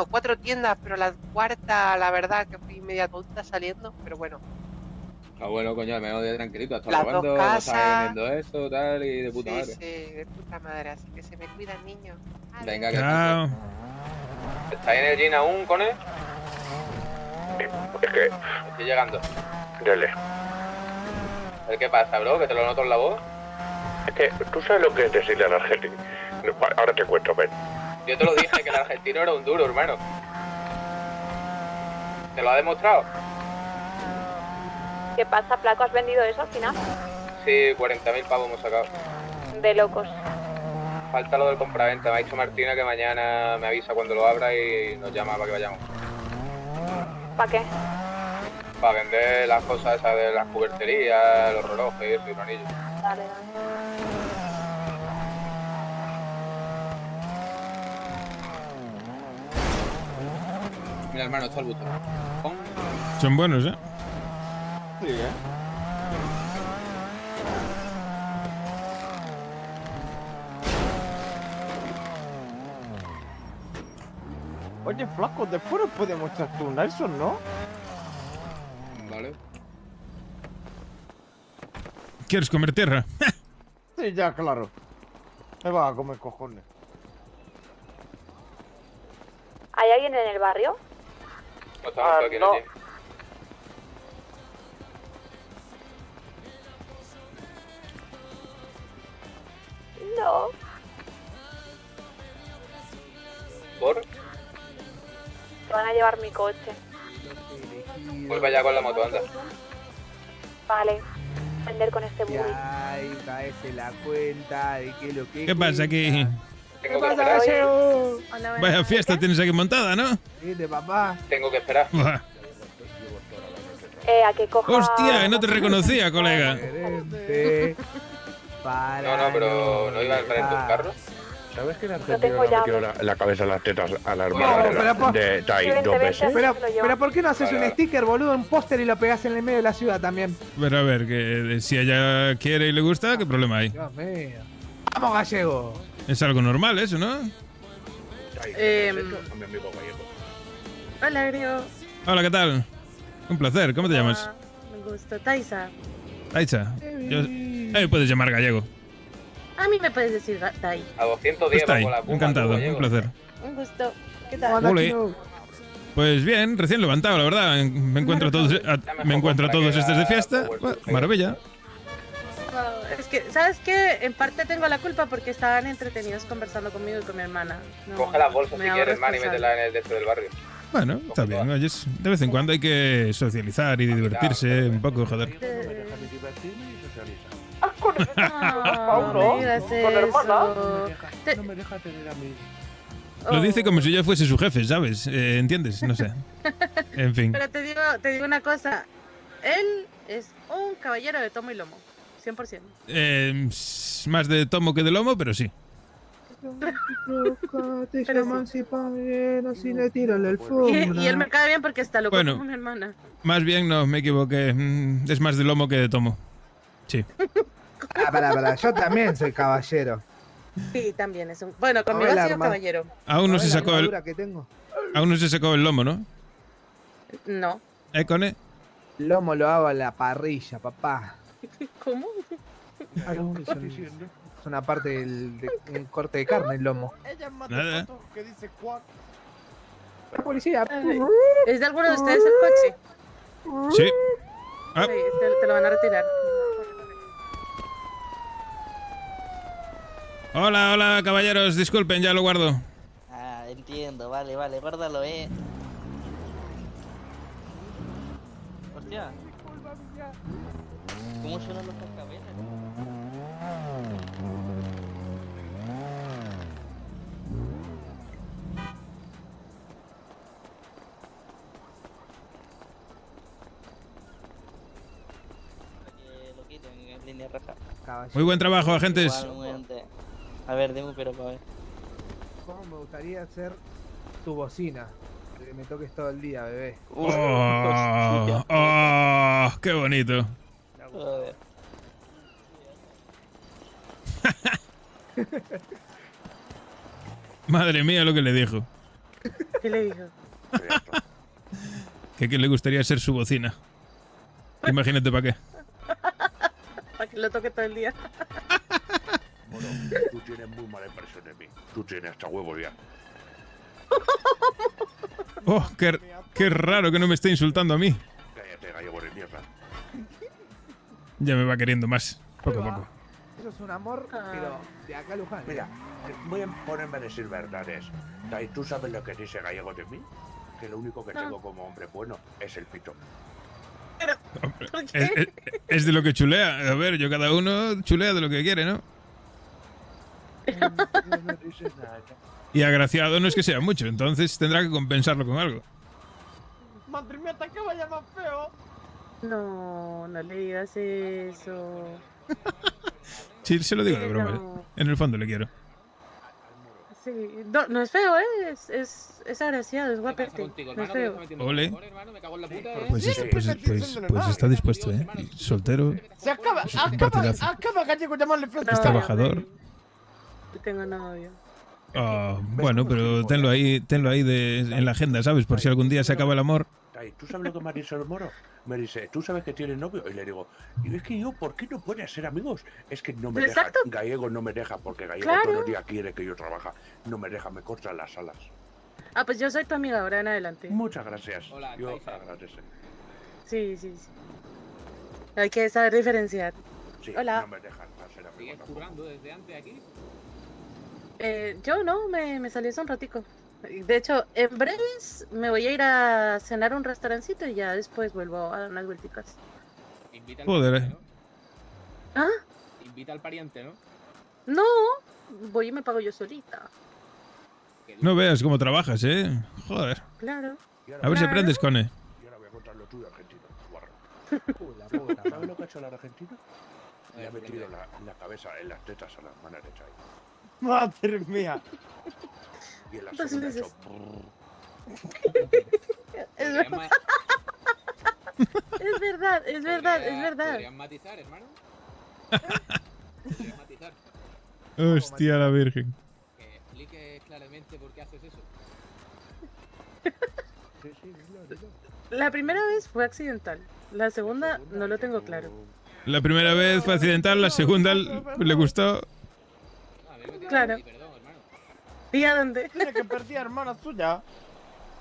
4 tiendas, pero la cuarta, la verdad, que fui media tonta saliendo, pero bueno. Ah, bueno, coño, al menos día tranquilito. Hasta Las cuando dos no casas. estás vendiendo eso, tal, y de puta Sí, madre. sí, de puta madre, así que se me cuidan, niños. Venga, que Chao. ¿Está en el gym aún, Cone? Es que... Estoy llegando. Dale. ¿Qué pasa, bro? ¿Que te lo noto en la voz? Es que tú sabes lo que es decirle al argentino. No, vale, ahora te cuento, ven. Yo te lo dije, que el argentino era un duro, hermano. ¿Te lo ha demostrado? ¿Qué pasa, Flaco? ¿Has vendido eso al final? Sí, 40.000 pavos hemos sacado. De locos. Falta lo del compraventa. Me ha dicho Martina que mañana me avisa cuando lo abra y nos llama para que vayamos. ¿Para qué? Para vender las cosas esas de las cuberterías, los relojes y eso, y los anillos. Dale, dale. Mira, hermano, está el busto. Son buenos, ¿eh? Sí, ¿eh? Oye, flaco, después nos puede mostrar tu Nelson, ¿no? Vale. ¿Quieres comer tierra? Sí, ya, claro. Me va a comer cojones. ¿Hay alguien en el barrio? No. No. ¿Por? Se van a llevar mi coche. Pues vaya con la moto, anda. Vale. Vender con este burri. Ay, caese la cuenta de que lo que... ¿Qué pasa aquí? Tengo ¿Qué que pasa, esperar. Gallego? Vaya fiesta tienes aquí montada, ¿no? Sí, de papá. Tengo que esperar. Buah. A que coja... Hostia, no te reconocía, colega. No, pero no iba a entrar en tus carros. ¿Sabes que el tengo argentino le metió llave. la cabeza en las tetas a la hermana de Tai dos veces? Pero ¿por qué no haces un sticker, boludo, un póster y lo pegas en el medio de la ciudad también? Pero a ver, que si ella quiere y le gusta, ¿qué problema hay? Dios mío. Vamos, Gallego. Es algo normal eso, ¿no? A mi amigo gallego. Hola, Griego. Hola, ¿qué tal? Un placer, ¿cómo te llamas? Me gusta. Taisa. Aicha. Me puedes llamar gallego. A mí me puedes decir Tai. A 210 Pues Tai, bajo la puma. encantado, un placer. Un gusto. ¿Qué tal? Ole. Pues bien, recién levantado, la verdad. Me encuentro a todos estos de fiesta. Maravilla. Es que, ¿sabes qué? En parte tengo la culpa porque estaban entretenidos conversando conmigo y con mi hermana. No, Coge las bolsas me si hago quieres, man, y responsable. métela en el dentro del barrio. Bueno, está bien. Oye, de vez en cuando hay que socializar y divertirse un poco, joder. No, no me digas eso. No me deja tener a mí. Lo dice como si yo fuese su jefe, ¿sabes? ¿Entiendes? No sé. En fin. Pero te digo una cosa. Él es un caballero de tomo y lomo. 100%. Más de tomo que de lomo, pero sí. Te llaman si así le tiran el fuego. Y él me cae bien porque está loco Bueno. como mi hermana. Más bien, no, me equivoqué. Es más de lomo que de tomo. Sí. Para, yo también soy caballero. Sí, también es un... Bueno, conmigo Hola, ha sido hermano. caballero. Aún no ¿Sabes se la sacó el... armadura que tengo? Aún no se sacó el lomo, ¿no? No. Cone? Lomo lo hago a la parrilla, papá. ¿Cómo? Es una parte de un corte de carne, el lomo. Nada. ¿Qué dice Juan? La policía. ¿Es de alguno de ustedes el coche? Sí. Ah. Sí, te lo van a retirar. Hola, hola, caballeros. Disculpen, ya lo guardo. Ah, entiendo, vale, guárdalo, Hostia. ¿Cómo suenan los cascabeles? Que lo quiten en línea roja. Muy buen trabajo, agentes. Igualmente. A ver, dime, pero para ver. ¿Cómo me gustaría ser tu bocina? Que me toques todo el día, bebé. Oh, qué bonito. Joder. Madre mía lo que le dijo. ¿Qué le dijo? Que le gustaría ser su bocina. Imagínate para qué. Para que lo toque todo el día. Bueno, tú tienes muy mala impresión de mí. Tú tienes hasta huevos ya. Oh, qué raro que no me esté insultando a mí. Cállate, gallego de mierda. Ya me va queriendo más, poco a poco. Eso es un amor, pero de acá a Luján. Mira, voy a ponerme a decir verdades. Tai, ¿tú sabes lo que dice gallego de mí? Que lo único que tengo como hombre bueno es el pito. Es de lo que chulea. A ver, yo cada uno chulea de lo que quiere, ¿no? No dices nada. Y agraciado no es que sea mucho, entonces tendrá que compensarlo con algo. Madre mía, que vaya más feo. No, no le digas eso. Sí, se lo digo de broma. No. En el fondo le quiero. Sí, no es feo, ¿eh? Es agraciado, es guapete. No es feo. Ole. Pues está dispuesto, ¿eh? Soltero, Se acaba, Es un partidazo. acaba gallego llamarle feo. es trabajador. Yo tengo novio. Bueno, pero tenlo ahí en la agenda, ¿sabes? Por si algún día se acaba el amor. Ay, ¿tú sabes lo que me ha dicho el moro? Me dice, ¿tú sabes que tienes novio? Y le digo, y es que yo, ¿por qué no puede ser amigos? Es que no me deja, Exacto. Gallego no me deja, porque Gallego Claro. todos los días quiere que yo trabaje. No me deja, me cortan las alas. Ah, pues yo soy tu amiga ahora en adelante. Muchas gracias. Hola, Yo Taisa. agradezco. Sí. Hay que saber diferenciar. Sí, Hola. no me dejan ser amigos. ¿Sigues currando desde antes aquí? Yo no, me salió hace un ratico. De hecho, en breves me voy a ir a cenar a un restaurancito y ya después vuelvo a dar unas vuelticas. Invita al Joder, pariente, ¿no? ¿Ah? Invita al pariente, ¿no? No, voy y me pago yo solita. No veas cómo trabajas, ¿eh? Joder. Claro. A ver si aprendes, Cone. Y ahora voy a contar lo tuyo, Argentina. Guarro. ¿Sabes lo que ha hecho el argentino? Le ha metido la cabeza en las tetas a la mano derecha. Madre mía. Y en la Dos segunda ha veces. hecho... Es verdad. Es verdad. ¿Podrían matizar, hermano? ¿Podrían matizar? Hostia, la virgen. Que explique claramente por qué haces eso. La primera vez fue accidental. La segunda no lo tengo claro. La primera vez fue accidental, la segunda le gustó. Claro. ¿Y a dónde? Tiene que perdía hermana suya.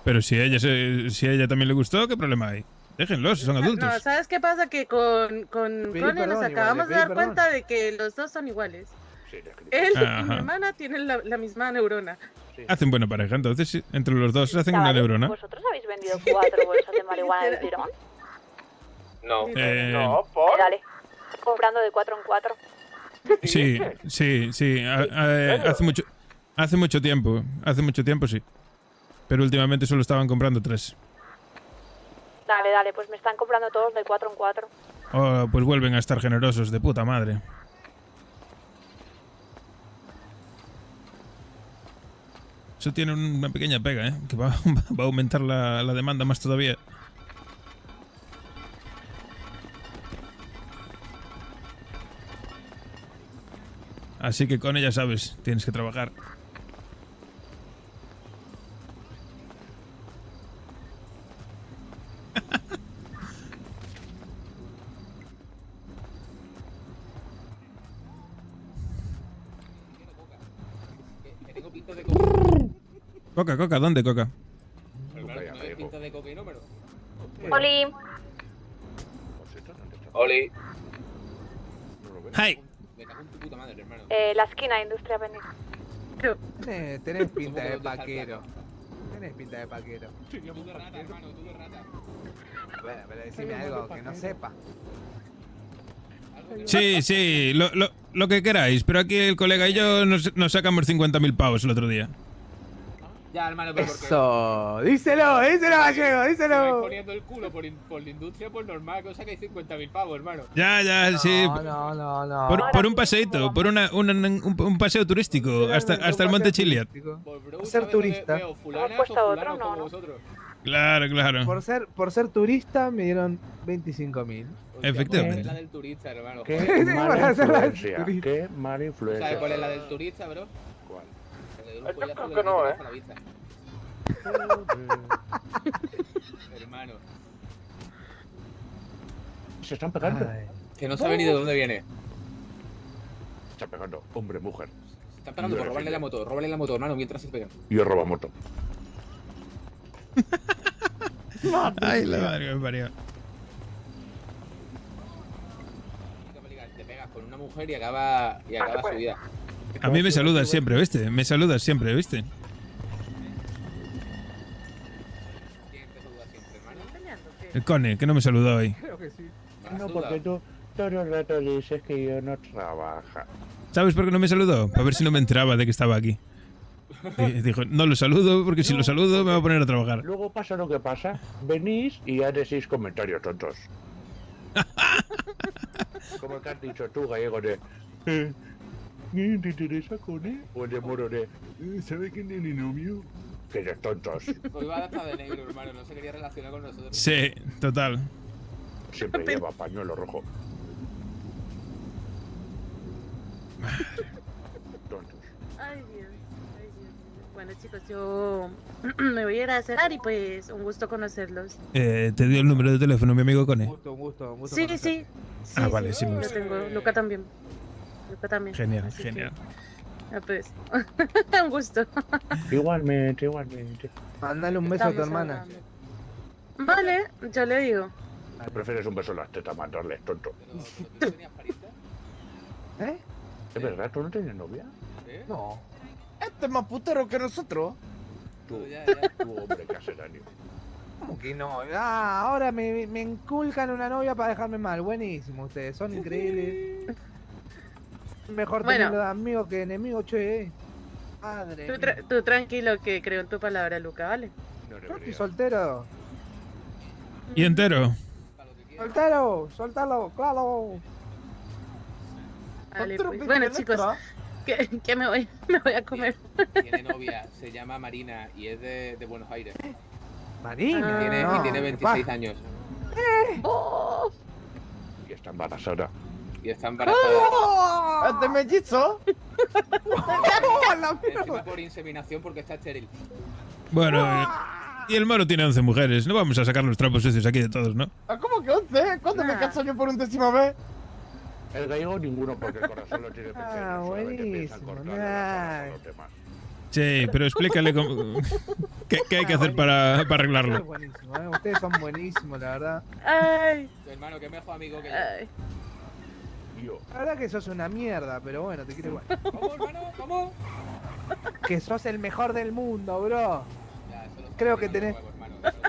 Pero si a ella también le gustó, ¿qué problema hay? Déjenlos, son adultos. No, ¿sabes qué pasa? Que con Connie nos perdón, acabamos igual, de dar pedí perdón. cuenta de que los dos son iguales. Él y Ajá. mi hermana tienen la misma neurona. Hacen buena pareja, entonces sí, entre los dos hacen una Chavales, neurona. ¿Vosotros habéis vendido 4 bolsas de marihuana del tirón? No. Dale, comprando de 4 en 4. Sí. Hace mucho tiempo sí. Pero últimamente solo estaban comprando 3. Dale, pues me están comprando todos de 4 en 4. Oh, pues vuelven a estar generosos, de puta madre. Eso tiene una pequeña pega, ¿eh? Que va a aumentar la demanda más todavía. Así que con ella sabes, tienes que trabajar. Que tengo pinta de coca. Coca, ¿dónde Coca? Hermano, ¿no es pinta de cocainómero? Oli. Oli. ¡Hi! Me cago en tu puta madre, hermano. La esquina, Industria Avenida. Tenés pinta de paquero. Tenés pinta de paquero. Tú de rata, hermano, tú de rata. Bueno, pero decime algo que no sepa. Sí, lo que queráis, pero aquí el colega y yo nos sacamos 50.000 pavos el otro día. Ya, hermano, pero porque... Eso, díselo, Gallego, Si vais díselo. poniendo el culo por la industria, pues normal, cosa que hay 50.000 pavos, hermano. Ya, sí. No. Por un paseíto, por un paseo turístico hasta el Monte Chiliad. Ser turista. Veo fulanas o fulanos como vosotros. Claro. Por ser turista me dieron 25.000. Efectivamente. Es la del turista, hermano. Qué joder. mala influencia. Qué mala influencia. ¿Sabes cuál es la del turista, bro? ¿Cuál? Yo creo que no, La vista. Hermano. Se están pegando. Que no sabe ni de dónde viene. Se están pegando, hombre, mujer. Se están pegando por robarle la moto, hermano, mientras se pegan. Yo robo moto. Ay, la madre que me parió. Te pegas con una mujer y acaba su vida. A mí me saludas siempre, ¿viste? El Cone, que no me saludó hoy. Creo que sí. No, porque tú todo el rato dices que yo no trabajo. ¿Sabes por qué no me saludó? Para ver si no me enteraba de que estaba aquí. Dijo, no lo saludo porque si lo saludo me va a poner a trabajar. Luego pasa lo que pasa, venís y ya decís comentarios tontos. Como el que has dicho tú, Gallego, de... ¿Te interesa con él? O el de Moro de... ¿Sabe quién es mi novio? Que eres tontos. Pues iba a estar de negro, hermano, no se quería relacionar con nosotros. Sí, total. Siempre lleva pañuelo rojo. Ay, Dios. Bueno, chicos, yo me voy a ir a cenar y pues un gusto conocerlos. Te dio el número de teléfono mi amigo Cone. Un gusto Sí, sí. Ah, vale, sí me Lo gusta. tengo. Luca también. Luca también. Genial, Así que, genial. pues, un gusto. Igualmente, igualmente. Mándale un beso a tu Estamos hermana. hablando. Vale, yo le digo. Prefieres un beso en las tetas, mandarle, tonto. ¿Eh? ¿Es verdad? ¿Tú no tienes novia? No. Este es más putero que nosotros. Tú, hombre, caseráneo. ¿Cómo que no? Ah, ahora me inculcan una novia para dejarme mal. Buenísimo, ustedes son increíbles. Mejor Bueno. tenerlo de amigo que enemigo, che. Madre. Tú tranquilo que creo en tu palabra, Luca, ¿vale? Yo estoy soltero. ¿Y entero? Soltero, suéltalo, claro. Vale, Otro pues, pique bueno, de chicos, letra. que me voy a comer. Tiene novia, se llama Marina y es de Buenos Aires. Marina. Y tiene 26 años. Oh. Y está embarazada. Y está embarazada. ¿Este mellizo? Encima por inseminación porque está estéril. Bueno, y el Moro tiene 11 mujeres. No vamos a sacar los trapos sucios aquí de todos, ¿no? Ah, ¿cómo que 11? ¿Cuándo me caso yo por 11ª vez? El gallego ninguno porque el corazón lo tiene pequeño. Ah, solamente piensa en buenísimo. cortarle los demás. Sí, pero explícale qué hay que hacer para arreglarlo. Ustedes buenísimo, ustedes son buenísimos, la verdad. Ay. Tu hermano, que mejor amigo que yo. Ay. La verdad que sos una mierda, pero bueno, te quiero igual. ¿Cómo, hermano? ¿Cómo? Que sos el mejor del mundo, bro. Creo que tenés.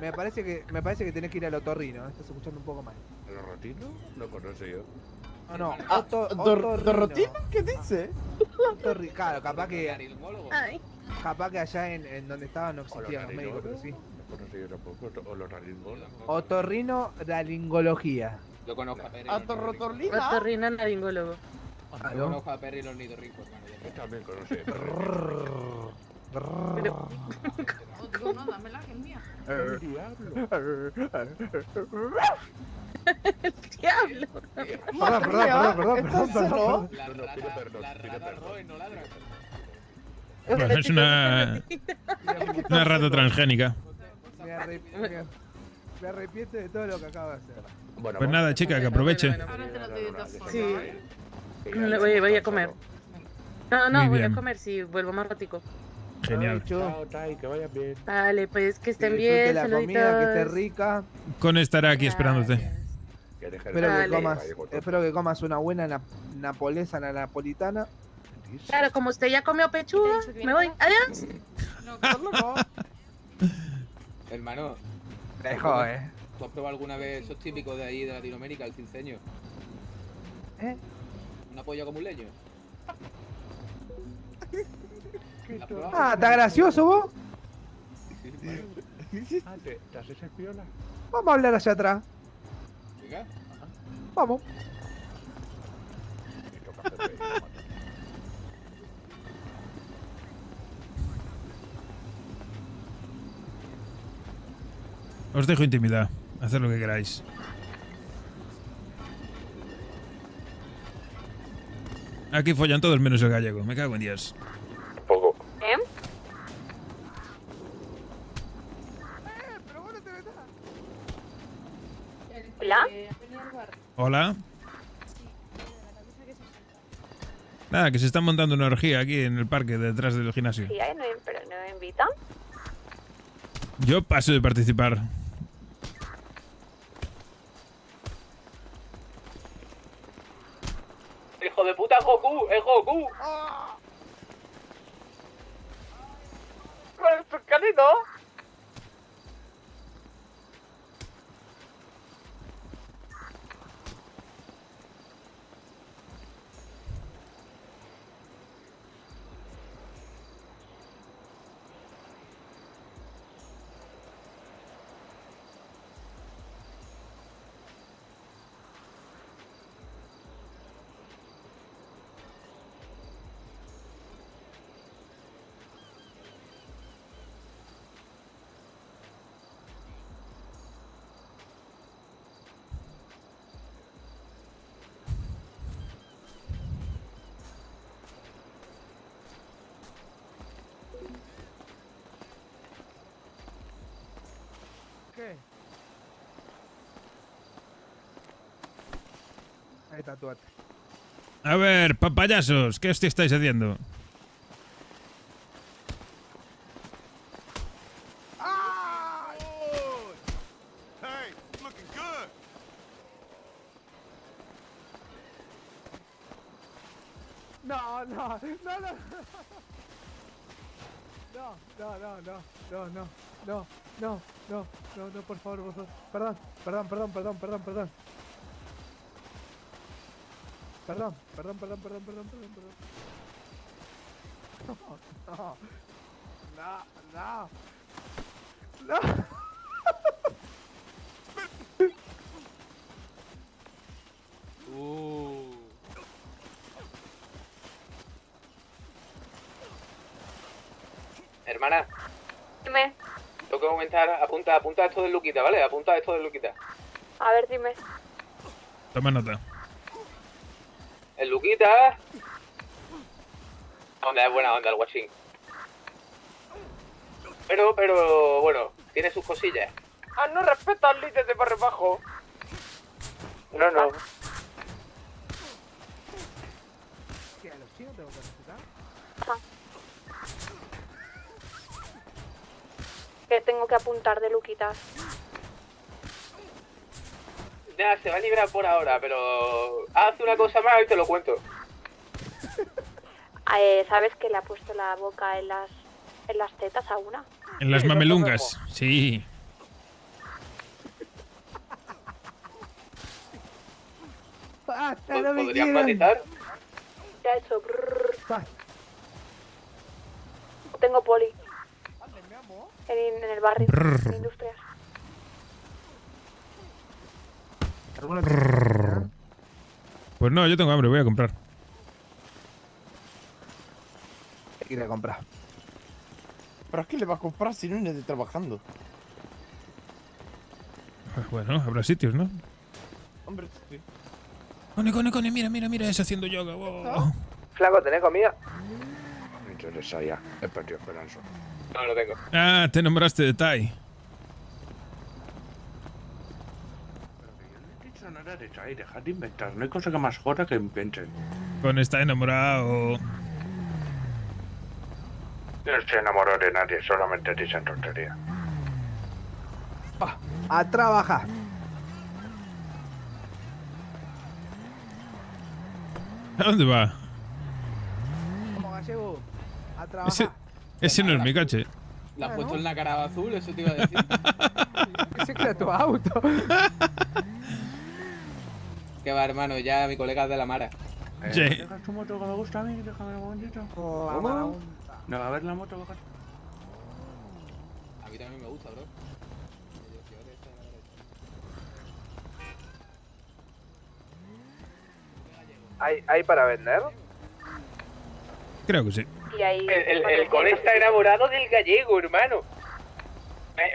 Me parece que tenés que ir al otorrino. Estás escuchando un poco mal. ¿El rotino? Lo conozco yo. No, Ah, otorrino. ¿Dorrotino? ¿Qué dice? Claro, capaz que Ay. allá en donde estaba no existían los médicos, pero sí. No conozco yo tampoco. O los naringos. Otorrino laringología. Yo conozco a Perry. Otorrino naringólogo. Yo conozco a Perry y los nidorricos, hermano. Yo también conocí. No, dame la mía. El diablo. El diablo. Perdón. La rata Roy no ladra. Bueno, es una rata transgénica. Me arrepiento de todo lo que acabo de hacer. Bueno, Pues nada, chica, que aproveche. Sí. Voy a comer. No, Muy voy bien. a comer si vuelvo más ratico. Genial. Chao, Tai, que vayas bien. Vale, pues que estén Disfrute bien, la saluditos. comida, que esté rica. Con estará aquí esperándote. Espero que comas una buena napolesa, la napolitana. Claro, como usted ya comió pechuga, me voy. Adiós. Hermano. Dejo, ¿Tú has probado alguna vez esos típicos de ahí de Latinoamérica, el cinceño? ¿Eh? ¿Una polla como un leño? ¿La has probado? Ah, ¿está gracioso vos? Ah, ¿te haces el piola? Vamos a hablar allá atrás. Venga. Vamos. Os dejo intimidad. Haced lo que queráis. Aquí follan todos menos el gallego. Me cago en Dios. Poco. ¿Hola? Hola. Nada, que se está montando una orgía aquí en el parque detrás del gimnasio. Sí, pero no me invitan. Yo paso de participar. ¡Hijo de puta, Goku! ¡Es Goku! ¡Con el pescadito! Ahí está, tú. A ver, papayasos, ¿qué hostia estáis haciendo? Hey, looking good. No, no, no, no. No, no, no, no, no, no, no, no, no, no, no, por favor, por favor. Perdón, perdón, perdón, perdón, perdón, perdón. Perdón, perdón, perdón, perdón, perdón, perdón, perdón. No, no, no, no. Hermana, Dime. tengo que comentar, apunta esto de Luquita, ¿vale? Apunta esto de Luquita. A ver, dime. Toma nota. El Luquita... Onda, es buena onda el guachín. Pero, bueno, tiene sus cosillas. Ah, no respeta al líder de barrio bajo. No, no. ¿Qué? ¿A los chinos tengo que respetar? Que tengo que apuntar de Luquitas. Ya, se va a librar por ahora, pero... Haz una cosa más y te lo cuento. ¿Sabes que le ha puesto la boca en las tetas a una? En las mamelungas, sí. ¿Podrías matizar? ¿Qué ha hecho? Brrr. Tengo poli. En el barrio, en Industrias. Pues no, yo tengo hambre, voy a comprar. ¿Qué quiere comprar? ¿Para qué le va a comprar si no viene trabajando? Bueno, habrá sitios, ¿no? Hombre, sí. Cone, mira, es haciendo yoga. Wow. Flaco, ¿tenés comida? Me interesa ya. He perdido esperanza. No lo tengo. Ah, te enamoraste de Tai. No he dicho nada de Chai, dejad de inventar. No hay cosa que más joda que inventen. Con está enamorado. Yo no estoy enamorado de nadie, solamente dicen tonterías. A trabajar. ¿A dónde va? Como gallego. A trabajar. Ese no es mi coche. ¿La has puesto en la cara azul? Eso te iba a decir. Ese que era tu auto. ¿Qué va, hermano? Ya mi colega es de la Mara. Sí. Deja tu moto que me gusta a mí, déjame un momentito. ¿Cómo? No, a ver la moto, bájate. A mí también me gusta, bro. ¿Hay para vender? Creo que sí. Y ahí... El cole está enamorado del gallego, hermano.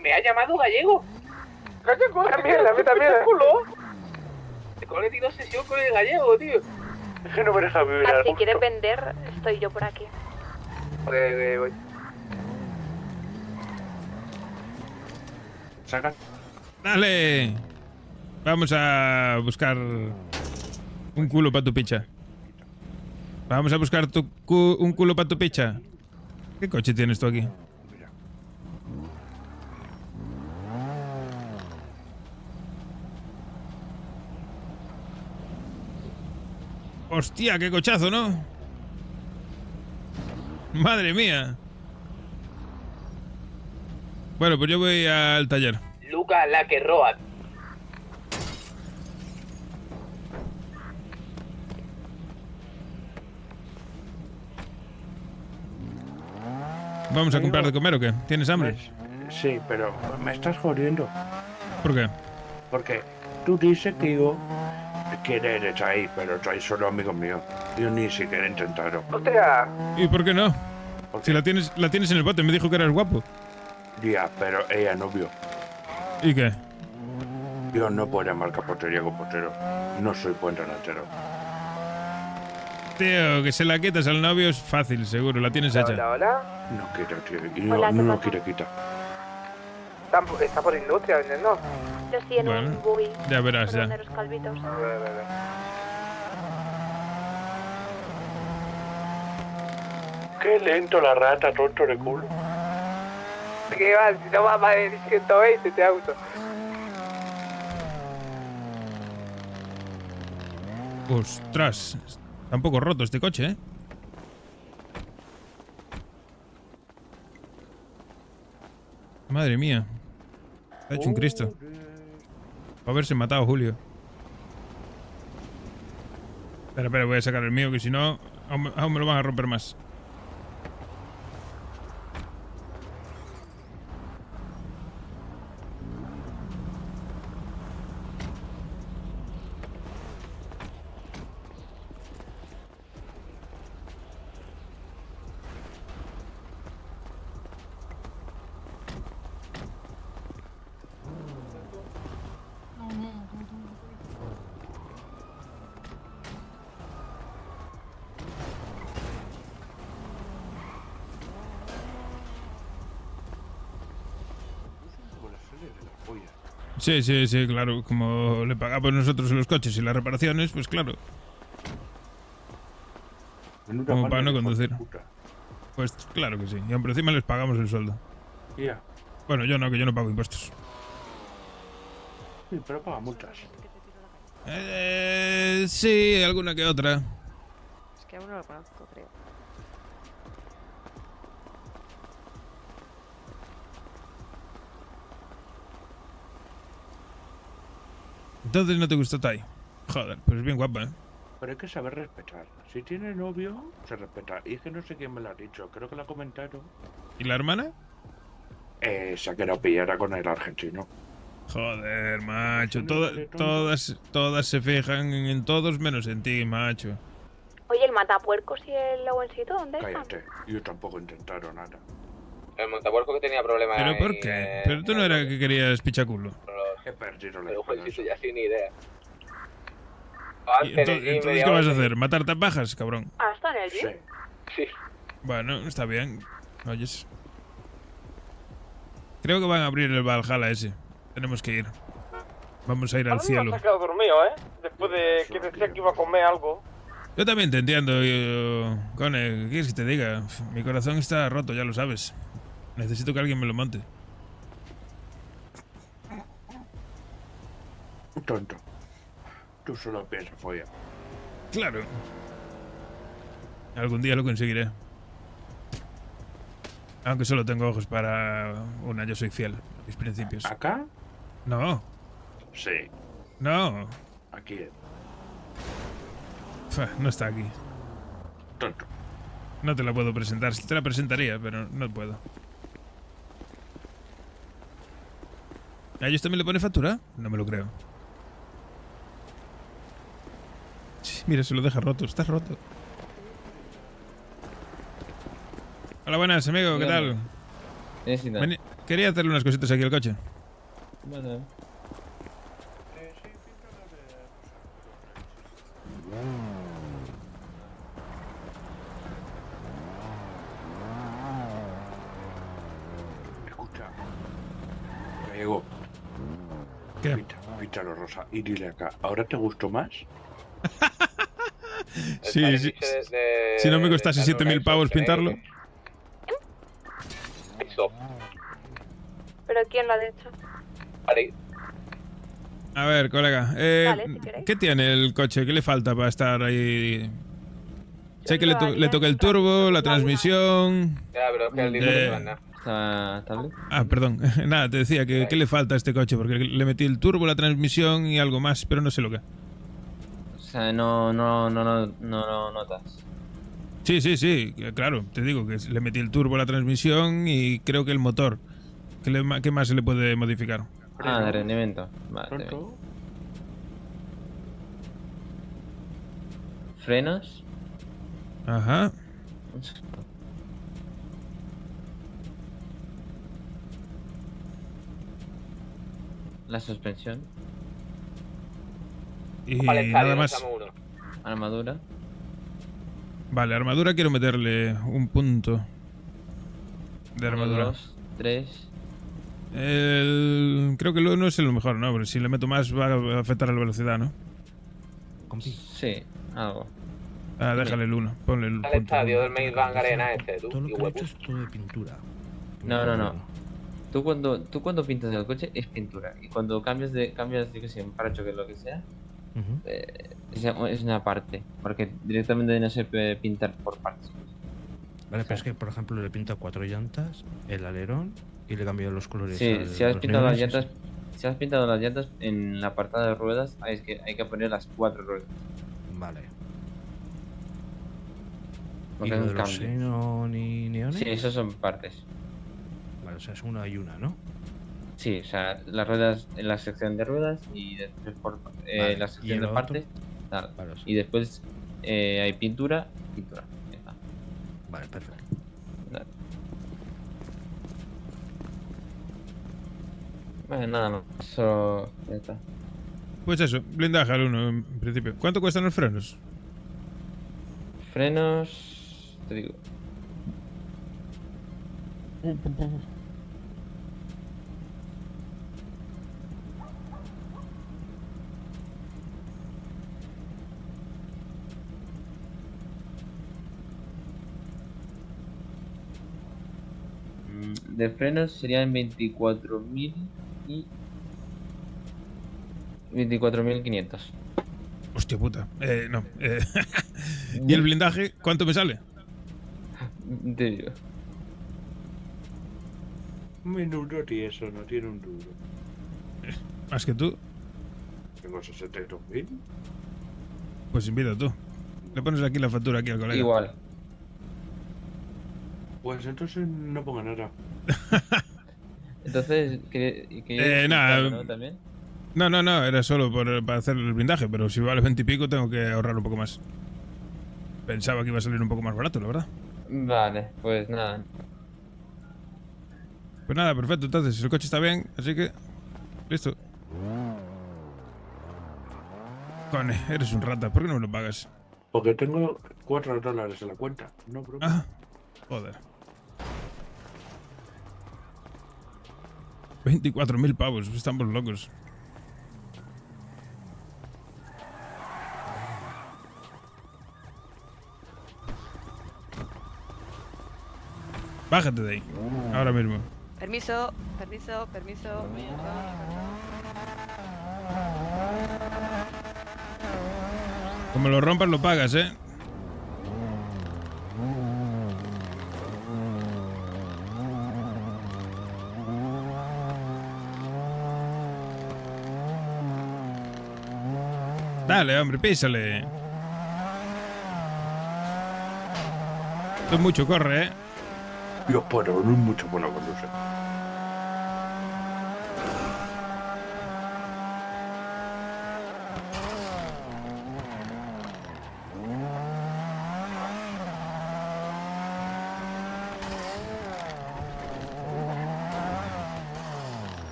Me ha llamado gallego. ¡Gallego! También, a mí también. El cole tiene obsesión con el gallego, tío. Es que no me deja vivir Si quieres vender, estoy yo por aquí. Voy. Saca. Dale. Vamos a buscar un culo para tu picha. Vamos a buscar un culo para tu picha. ¿Qué coche tienes tú aquí? Hostia, qué cochazo, ¿no? Madre mía. Bueno, pues yo voy al taller. Luca, la que roa. ¿Vamos a comprar de comer o qué? ¿Tienes hambre? Sí, pero me estás jodiendo. ¿Por qué? Porque tú dices que yo quiere de Chai, pero Chai solo amigo mío. Yo ni siquiera he intentado. ¡Hostia! ¿Y por qué no? Si la tienes en el bote, me dijo que eras guapo. Ya, pero ella no vio. ¿Y qué? Yo no puedo marcar portería con portero. No soy buen delantero. Tío, que se la quitas al novio es fácil, seguro, la tienes hecha. Hola. No quiero, tío. Hola, No ¿qué lo pasa? quiere quitar. ¿Está por industria vendiendo? Yo estoy en Bueno, un buggy. ya verás, Por ya. donde los calvitos. Qué lento la rata, tonto de culo. ¿Qué va? Si no va más de 120 este auto. Ostras, está un poco roto este coche, ¿eh? Madre mía. Está hecho un Cristo. Va a haberse matado Julio. Espera, voy a sacar el mío, que si no, aún me lo van a romper más. Sí, claro. Como le pagamos nosotros los coches y las reparaciones, pues claro. Como para no conducir. Pues claro que sí. Y por encima les pagamos el sueldo. Ya. Bueno, yo no, que yo no pago impuestos. Sí, pero paga multas. Sí, alguna que otra. Es que aún no lo conozco, creo. Entonces no te gustó Tai. Joder, pues es bien guapa, ¿eh? Pero hay que saber respetar. Si tiene novio, se respeta. Y es que no sé quién me lo ha dicho. Creo que lo comentaron. ¿Y la hermana? Se ha quedado pillada con el argentino. Joder, macho. Todas se fijan en todos menos en ti, macho. Oye, el matapuercos y el loboncito, ¿dónde están? Cállate. Yo tampoco intentaron nada. El montapuerco que tenía problemas. ¿Pero por qué? ¿Pero tú no era que querías pichaculo? He perdido la Pero esperanza. ya sin idea. Entonces, ¿qué vas a hacer? ¿Matarte a pajas, cabrón? ¿Ah, está en el gym? Sí. Bueno, está bien. Oyes. Creo que van a abrir el Valhalla ese. Tenemos que ir. Vamos a ir al cielo. Me has quedado dormido, ¿eh? Después de que decía que iba a comer algo. Yo también te entiendo, Cone. ¿Qué quieres que te diga? Mi corazón está roto, ya lo sabes. Necesito que alguien me lo monte. Tonto. Tú solo piensas follar. Claro. Algún día lo conseguiré. Aunque solo tengo ojos para una, yo soy fiel a mis principios. ¿Acá? No. Sí. No. Aquí. No está aquí. Tonto. No te la puedo presentar. Te la presentaría, pero no puedo. ¿A ellos también le pone factura? No me lo creo. Sí, mira, se lo deja roto. Estás roto. Hola, buenas, amigo. ¿Qué tal? Quería hacerle unas cositas aquí al coche. Bueno. Escucha. Gallego. ¿Qué? Píntalo rosa y dile acá. ¿Ahora te gustó más? Sí. Si no me costase 7.000 pavos pintarlo. ¿Pero quién lo ha dicho? A ver, colega. Vale, si queréis. ¿Qué tiene el coche? ¿Qué le falta para estar ahí? Sé que le toca el turbo, la transmisión. Ya, pero es que el dijo que no va nada. ¿Está estable? Ah, perdón. Nada, te decía que ¿qué le falta a este coche? Porque le metí el turbo, la transmisión y algo más, pero no sé lo que. O sea, no notas. Sí, claro. Te digo que le metí el turbo, la transmisión y creo que el motor. ¿Qué más se le puede modificar? Ah, de rendimiento. Vale. ¿Frenos? Ajá. La suspensión. Y nada más. Armadura. Vale, armadura quiero meterle un punto de armadura. 2, 3. Creo que el 1 es lo mejor, ¿no? Porque si le meto más va a afectar a la velocidad, ¿no? Sí, algo. Ah, déjale el 1. Ponle el Al punto. estadio del Main Bank Arena este, tú. Todo lo Y que he huevo. hecho es todo de pintura. No. Tú cuando pintas el coche es pintura. Y cuando cambias, yo que sé, un parachoque o lo que sea, es una parte. Porque directamente no se puede pintar por partes. Vale, pero es que, por ejemplo, le pinto 4 llantas, el alerón y le cambio los colores. Sí, si has los pintado las neones, llantas, si has pintado las llantas en la apartado de ruedas, hay que poner las 4 ruedas. Vale. ¿Y Porque lo es de un los cambio. xenon y neones? Sí, esos son partes. Vale, o sea, es una y una, ¿no? Sí, o sea, las ruedas en la sección de ruedas y después Vale, la ¿y sección el de otro? partes. Tal. Vale, sí. Y después hay pintura. Ya está. Vale, perfecto. Vale. Vale, nada más. Solo ya está. Pues eso, blindaje al 1 en principio. ¿Cuánto cuestan los frenos? Frenos. Te digo. De frenos serían 24.000 y 24.500. Hostia puta. No. ¿Y el blindaje cuánto me sale? Te digo. Menudo tieso, no tiene un duro. ¿Más que tú? Tengo 62.000. Pues invita tú. Le pones aquí la factura aquí al colega. Igual. Pues entonces no ponga nada. Entonces, nada. ¿no? También. No, era solo para hacer el blindaje, pero si vale 20 y pico tengo que ahorrar un poco más. Pensaba que iba a salir un poco más barato, la verdad. Vale, pues nada. Pues nada, perfecto, entonces el coche está bien, así que... Listo. Cone, eres un rata, ¿por qué no me lo pagas? Porque tengo $4 en la cuenta. No, bro. Ah, joder. 24.000 pavos, estamos locos. Bájate de ahí, ahora mismo. Permiso. Como lo rompas lo pagas, ¿eh? Dale, hombre, písale. Esto es mucho, corre, ¿eh? Dios, pero no es mucho bueno conducir.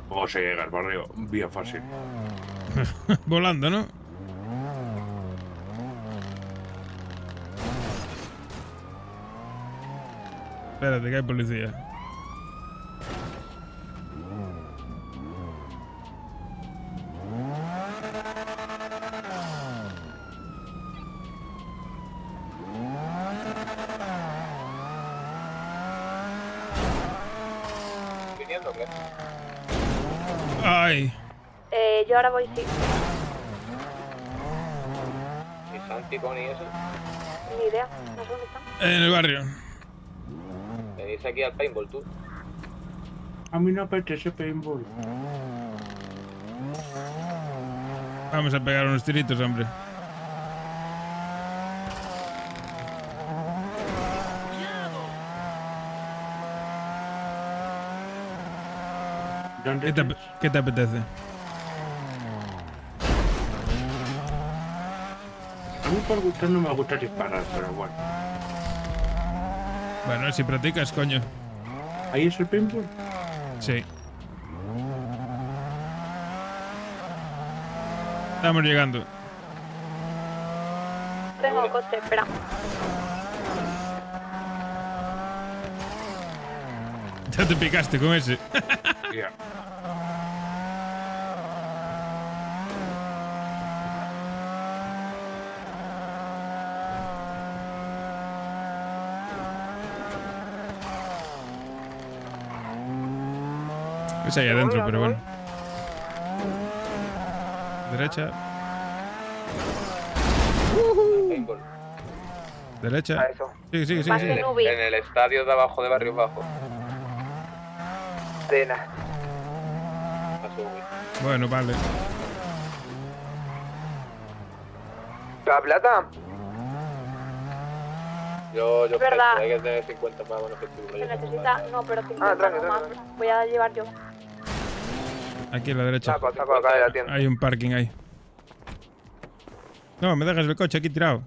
Vamos a llegar al barrio, vía fácil. Volando, ¿no? Espérate, que hay policía. ¿Viniendo o qué? Ay. Yo ahora voy, sí. ¿Y Santi con y eso? Ni idea, no sé dónde están. En el barrio. Venís aquí al paintball, tú. A mí no apetece paintball. Vamos a pegar unos tiritos, hombre. ¿Qué te apetece? A mí por gustar no me gusta disparar, pero bueno. Bueno, si practicas, coño. ¿Ahí es el paintball? Sí. Estamos llegando. Tengo coche, espera. Ya te picaste con ese. Ya. Es ahí adentro, pero bueno. Derecha. Paintball. Derecha. A eso. Sí, sí, sí, sí. En el estadio de abajo de Barrios Bajos. Cena. Bueno, vale. ¿La plata? Yo Es verdad. hay que tener 50 para buenos festivos. Se necesita... No, pero 50 tranqui, no más. tranqui. Voy a llevar yo. Aquí a la derecha. Saco acá de la tienda. Hay un parking ahí. No, me dejas el coche aquí tirado.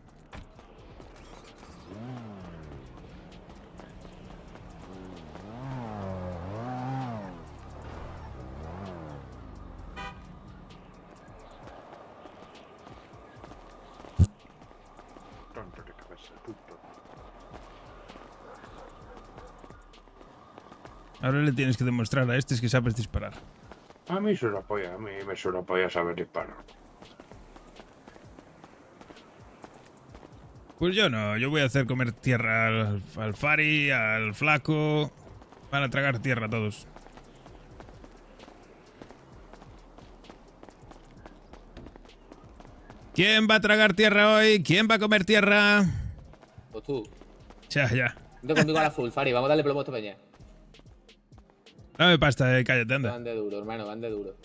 Tonto de cabeza, puto. Ahora le tienes que demostrar a este que sabes disparar. A mí solo apoya, a mí me solo apoya saber disparar. Pues yo no, yo voy a hacer comer tierra al Fari, al Flaco. Van a tragar tierra todos. ¿Quién va a tragar tierra hoy? ¿Quién va a comer tierra? Pues tú. Ya. Vente conmigo a la full, Fari. Vamos a darle plomo a esta peña. Dame pasta, cállate, anda. Van de duro, hermano, van de duro.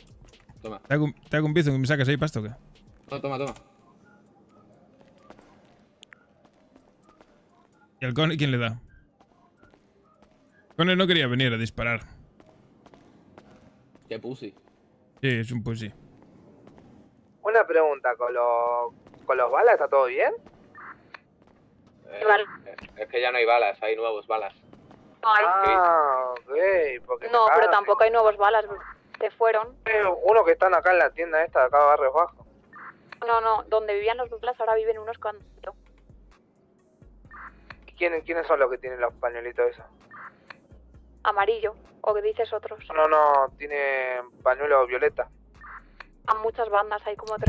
Toma. ¿Te hago un piso y me sacas ahí pasta o qué? No, toma. ¿Y al Cone quién le da? Cone no quería venir a disparar. Qué pussy. Sí, es un pussy. Una pregunta, ¿con los balas está todo bien? Es que ya no hay balas, hay nuevos balas. Ok, porque No, acá pero tampoco hay nuevos balas. Se fueron. uno que están acá en la tienda esta de acá de Barrios Bajos. No, donde vivían los balas ahora viven unos cuantos. ¿Quiénes son los que tienen los pañuelitos esos? Amarillo, o que dices otros. No, tiene pañuelo violeta. A muchas bandas, hay como 3.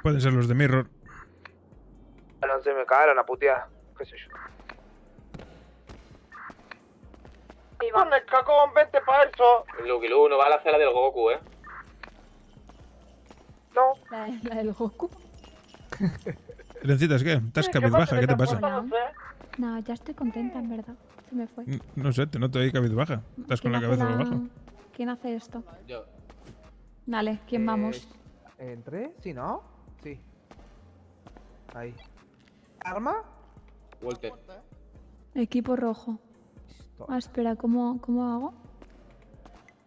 Pueden ser los de Mirror. No sé, me cagaron a putear. ¿Qué sé yo? Con el cacón, vente para eso. Lucky Lu, no va a la cela del Goku, No. La del Goku. Elencitas, ¿qué? ¿Estás cabizbaja? ¿Qué te pasa? No, ya estoy contenta, en verdad. Se me fue. No sé, te noto ahí cabizbaja. Estás con la cabeza abajo. ¿Quién hace esto? Yo. Dale, ¿quién vamos? ¿Entré? ¿Sí, no? Sí. Ahí. ¿Arma? Walter. Equipo rojo. Ah, espera, ¿cómo hago?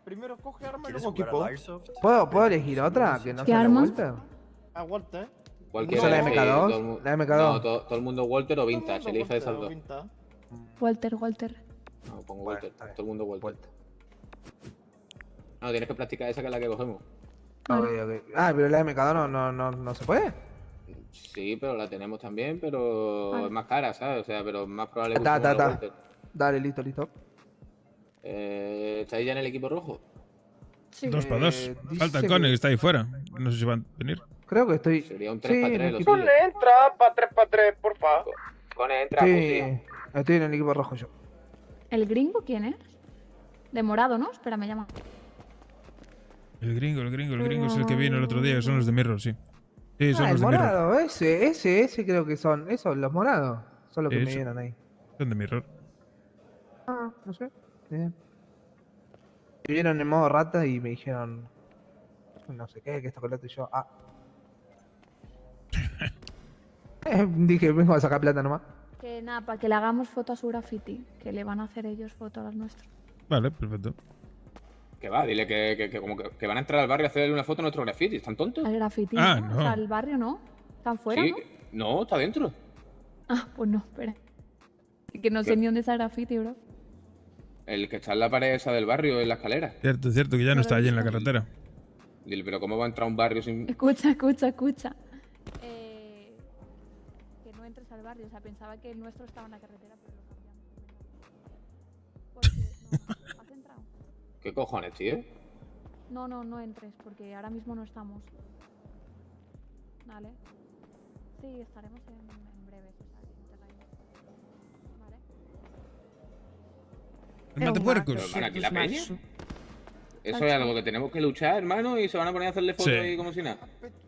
Primero coge arma y luego equipo. ¿Puedo elegir otra? Que no ¿Qué sea la arma? Walter. A Walter. Cualquiera. ¿Usa la sí, MK2? todo el mu- La MK2. No, todo el mundo Walter o Vintage. Elige de esas dos. Walter. No, pongo Walter. Todo el mundo Walter. No, tienes que practicar esa que es la que cogemos. Ok. Ah, pero la MK2 no se puede. Sí, pero la tenemos también, pero Vale. es más cara, ¿sabes? O sea, pero es más probable que Ta. usemos la Walter. Dale, listo. ¿Estáis ya en el equipo rojo? 2 para 2. Falta el dice Cone, que- que está ahí fuera. No sé si van a venir. Creo que estoy... Sería un Sí, 3 para en 3, el lo equipo- suyo. Entra para 3, porfa. Cone, entra, Sí, pussy. estoy en el equipo rojo yo. ¿El gringo quién es? De morado, ¿no? Espera, me llama. El gringo es el que vino el otro día, que son los de Mirror, sí. Sí, son Ah, el los de Mirror. morado, ese creo que son. Esos, los morados. Son los que me Eso. vieron ahí. Son de Mirror. Ah, no sé. Bien. Me vieron en modo rata y me dijeron... No sé qué, que esto con lo otro, y yo... Ah. Dije, vengo a sacar plata nomás. Que nada, para que le hagamos foto a su graffiti. Que le van a hacer ellos foto a las nuestras. Vale, perfecto. Que va, dile que van a entrar al barrio a hacerle una foto a nuestro graffiti. ¿Están tontos? Al graffiti. Ah, ¿no? no. O sea, al barrio no. Están fuera, Sí, ¿no? no, está dentro. Ah, pues no, espera. Que no sé ni dónde está el graffiti, bro. El que está en la pared esa del barrio, en la escalera. Cierto, que ya no está allí en la carretera. Dile, pero ¿cómo va a entrar a un barrio sin...? Escucha. Que no entres al barrio. O sea, pensaba que el nuestro estaba en la carretera, pero lo cambiamos. Porque no. ¿Has entrado? ¿Qué cojones, tío? No entres, porque ahora mismo no estamos. Vale. Sí, estaremos en breves, o sea, que no te rayes. Vale. El matapuercos. Pero, hermano, aquí la peña. Eso es algo que tenemos que luchar, hermano, y se van a poner a hacerle fotos ahí como si nada.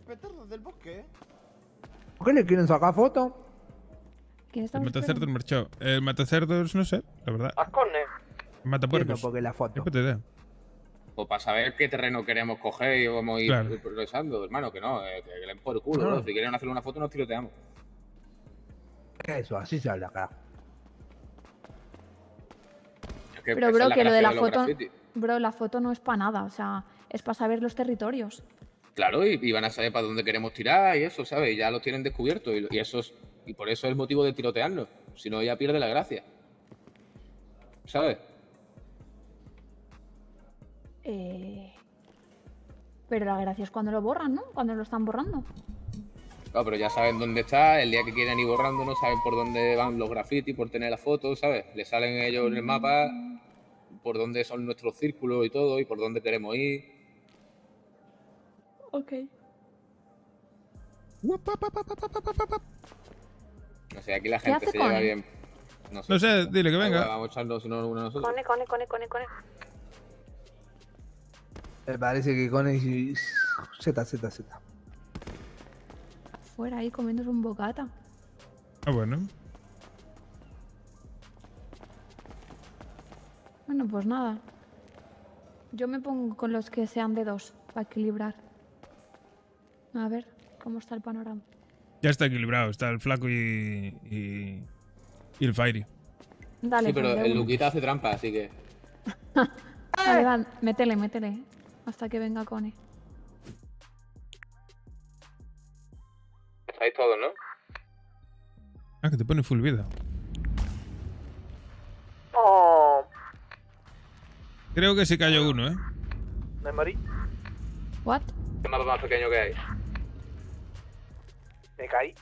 Petardos del bosque. ¿Por qué le quieren sacar foto? ¿Quién está El matacerdos marchó. El matacerdos, no sé, la verdad. Ascone. El matapuercos. Porque la foto. Qué puta idea. O para saber qué terreno queremos coger y vamos a ir Claro. progresando, hermano, que no, que le den por culo, No. ¿no? Si quieren hacer una foto, nos tiroteamos. Eso, así se habla acá. Es que Pero, esa bro, es la que lo de la gracia los foto. graffiti. Bro, la foto no es para nada, o sea, es para saber los territorios. Claro, y van a saber para dónde queremos tirar y eso, ¿sabes? Y ya los tienen descubiertos y eso es, y por eso es el motivo de tirotearnos. Si no, ya pierde la gracia. ¿Sabes? Pero la gracia es cuando lo borran, ¿no? Cuando lo están borrando. Claro, pero ya saben dónde está, el día que quieren ir borrando no saben por dónde van los grafitis, por tener las fotos, ¿sabes? Le salen ellos en el mapa por dónde son nuestros círculos y todo, y por dónde queremos ir. Ok. No sé, aquí la ¿Qué gente hace se lleva Cone? bien. No sé, dile que venga. Vamos a echarnos uno a nosotros. Cone. Me parece que con el... Z. Fuera ahí comiéndose un bocata. Ah, bueno. Bueno, pues nada. Yo me pongo con los que sean de 2 para equilibrar. A ver cómo está el panorama. Ya está equilibrado. Está el flaco y el Fairy. Dale, Sí, pero pues, de el uno. Luquita hace trampa, así que... Vale, va, métele. Hasta que venga Cone. Estáis todos, ¿no? Ah, que te pone full vida. Oh, Creo que sí cayó uno, ¿eh? me morí. ¿What? El mapa más pequeño que hay. Me caí.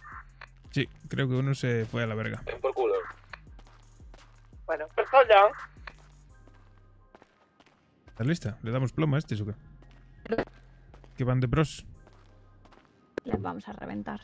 Sí, creo que uno se fue a la verga. Ven por culo. Bueno, pues ya. ¿Estás lista? ¿Le damos plomo a este o qué? Que van de pros. Les vamos a reventar.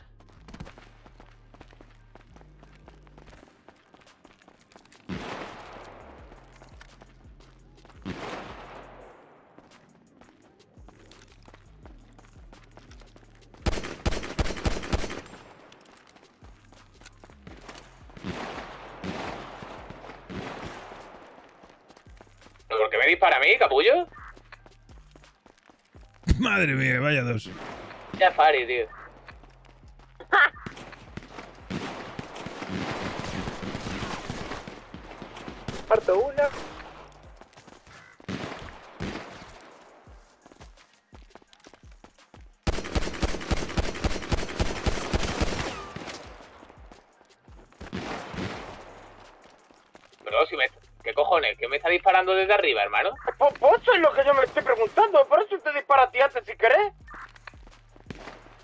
¿Pero por qué me dispara a mí, capullo? Madre mía, vaya dos. Ya Fari, tío. Parto una. Pero si me... ¿Qué cojones? ¿Qué me está disparando desde arriba, hermano? Pues eso es lo que yo me estoy preguntando. Por eso te dispara a ti antes si querés.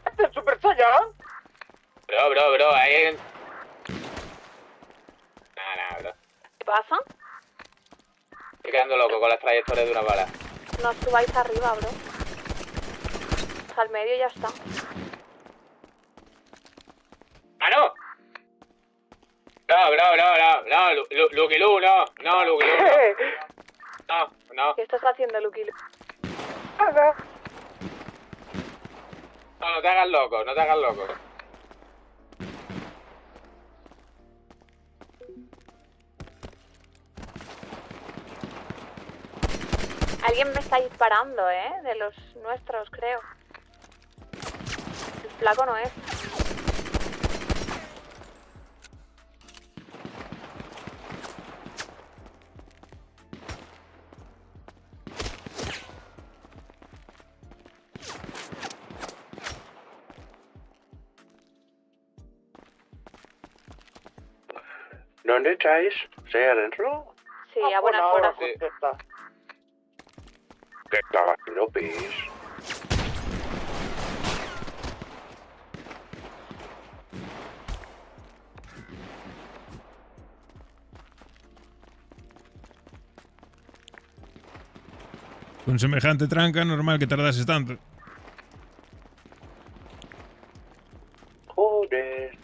Este es Super Saiyan. Bro, ahí... Nah, bro. ¿Qué pasa? Estoy quedando loco con las trayectorias de una bala. No subáis arriba, bro. Al medio y ya está. ¡Ah, no! No, Lucky Lu, no, Lucky Lu, no. ¿Qué estás haciendo, Lucky? No te hagas loco, Alguien me está disparando, de los nuestros, creo. El flaco no es. ¿Dónde estáis? ¿Sí, adentro? Sí, a buenas horas. ¿Qué estaba haciendo, pis? Con semejante tranca, normal que tardases tanto. Joder.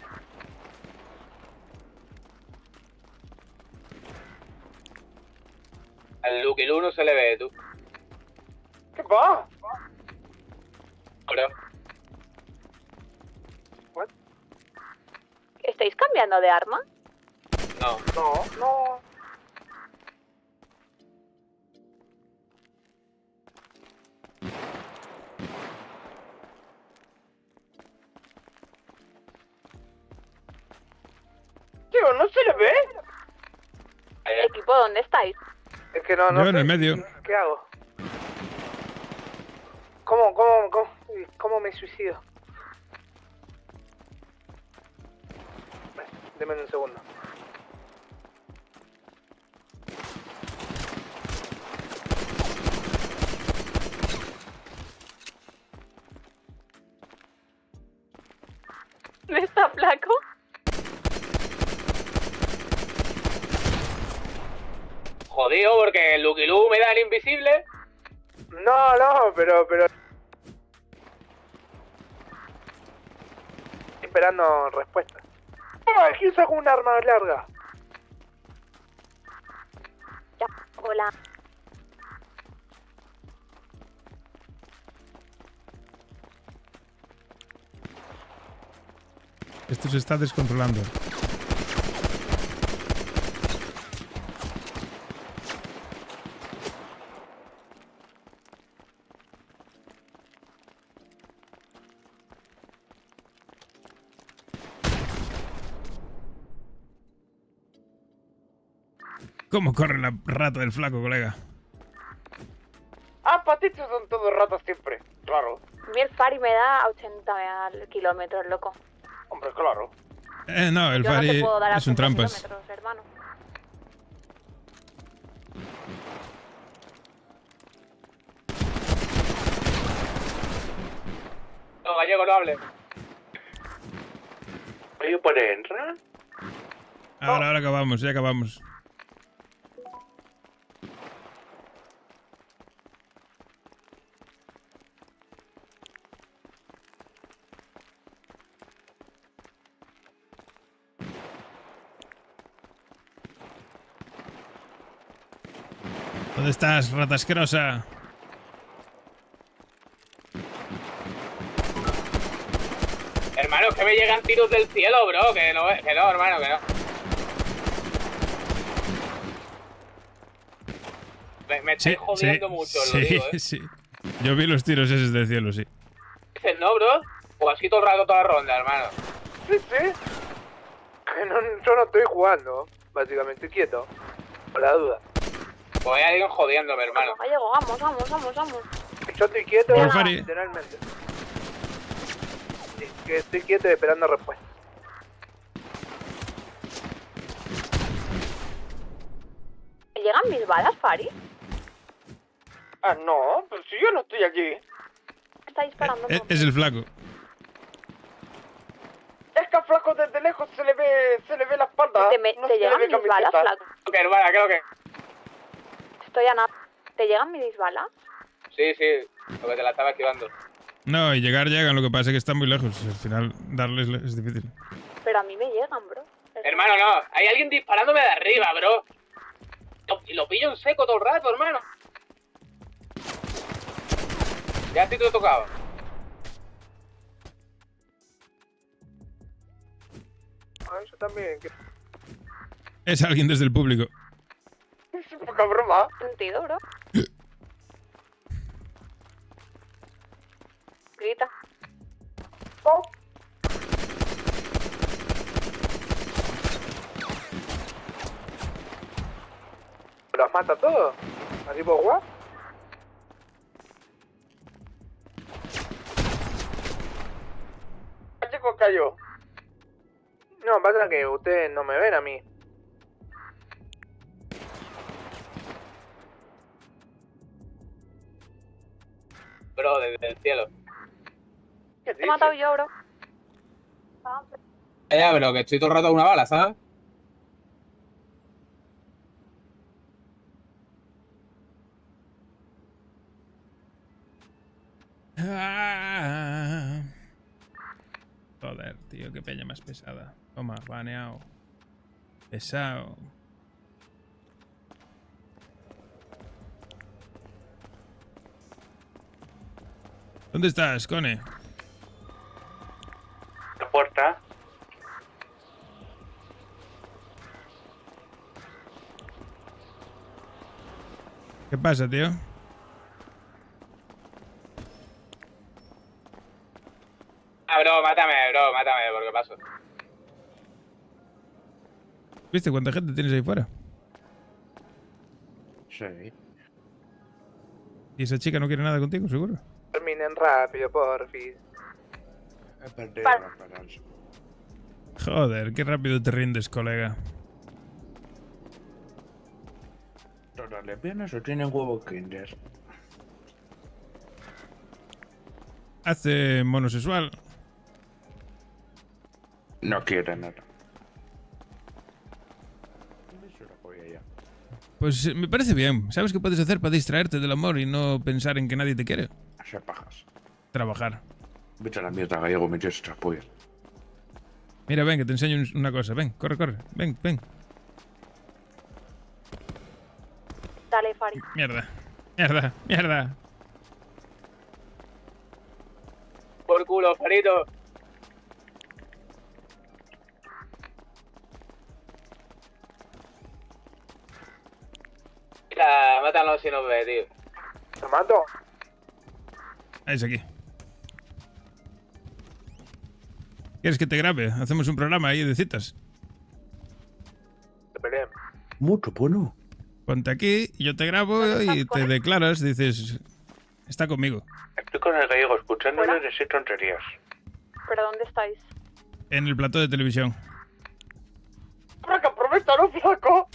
Al Lucky Lu no se le ve, tú. ¿Qué va? Creo. ¿Estáis cambiando de arma? No. No. Tío, ¿no se le ve? Equipo, ¿dónde estáis? Es que no Yo en sé. el medio. ¿Qué hago? ¿Cómo me suicido? Deme un segundo. ¿No está flaco? Jodido, porque el Lucky Lu me da el invisible. No, pero... Estoy esperando respuesta. ¿Quién sacó un arma larga? Ya, hola. Esto se está descontrolando. ¿Cómo corre la rata del flaco, colega? Patitos son todos ratas siempre. Claro. Mi el Fari me da a 80 kilómetros, loco. Hombre, claro. No, el Yo no te Fari puedo dar a es un 80 trampas. kilómetros, hermano. No, gallego, no hable. ¿Oye, puede entrar? Ahora acabamos, ya acabamos. ¿Dónde estás, rata asquerosa? Hermano, es que me llegan tiros del cielo, bro. Que no, hermano, que no. Me estáis jodiendo mucho, lo digo, Sí. Yo vi los tiros esos del cielo, sí. Dices, no, bro. Pues así todo el rato, toda la ronda, hermano. Sí. Que no, yo no estoy jugando, básicamente, quieto. Por la duda. Pues hay alguien jodiéndome, hermano. Gallego, vamos. Yo estoy quieto, Por Fari. literalmente. Sí, que estoy quieto y esperando respuesta. ¿Me llegan mis balas, Fari? No, pero si yo no estoy aquí. Está disparando. Es el flaco. Es que al flaco desde lejos se le ve la espalda. ¿Te llegan mis balas, flaco? Ok, hermana, creo que... Estoy a nada. ¿Te llegan mis balas? Sí, lo que te la estaba esquivando. No, y llegan, lo que pasa es que están muy lejos. Al final, darles es difícil. Pero a mí me llegan, bro. Hermano, no. Hay alguien disparándome de arriba, bro. Y lo pillo en seco todo el rato, hermano. Ya a ti te lo tocaba. Yo también. Es alguien desde el público. Es un poca broma. Sentido, bro. Grita. Oh. ¿Los mata todos? ¿Así puedo jugar? Chico, cayó. No, pasa que ustedes no me ven a mí. Bro, desde el cielo. Te he matado yo, bro. Ya, pero que estoy todo el rato a una bala, ¿sabes? Ah. Joder, tío, qué peña más pesada. Toma, baneado. Pesado. ¿Dónde estás, Cone? La puerta. ¿Qué pasa, tío? Bro, mátame, porque paso. ¿Viste cuánta gente tienes ahí fuera? Sí. ¿Y esa chica no quiere nada contigo, seguro? Terminen rápido, porfis. Joder, qué rápido te rindes, colega. ¿Todas lesbianas o tienen huevo kinder? Hace monosexual. No quiere nada. Pues me parece bien. ¿Sabes qué puedes hacer para distraerte del amor y no pensar en que nadie te quiere? Hacer pajas. Trabajar. Vete a la mierda, gallego, me tienes estas pollas. Mira, ven, que te enseño una cosa. Ven, corre, corre. Ven, ven. Dale, Fari. Mierda. Mierda, mierda. Por culo, Farito. Mira, mátalo si nos ve, tío. ¿Lo mato? Ahí es aquí. ¿Quieres que te grabe? Hacemos un programa ahí de citas. Mucho bueno. Ponte aquí, yo te grabo y te declaras, dices, está conmigo. Estoy con el gallego escuchando y decir tonterías. ¿Pero dónde estáis? En el plató de televisión. ¡Para que aprovecha, no, flaco!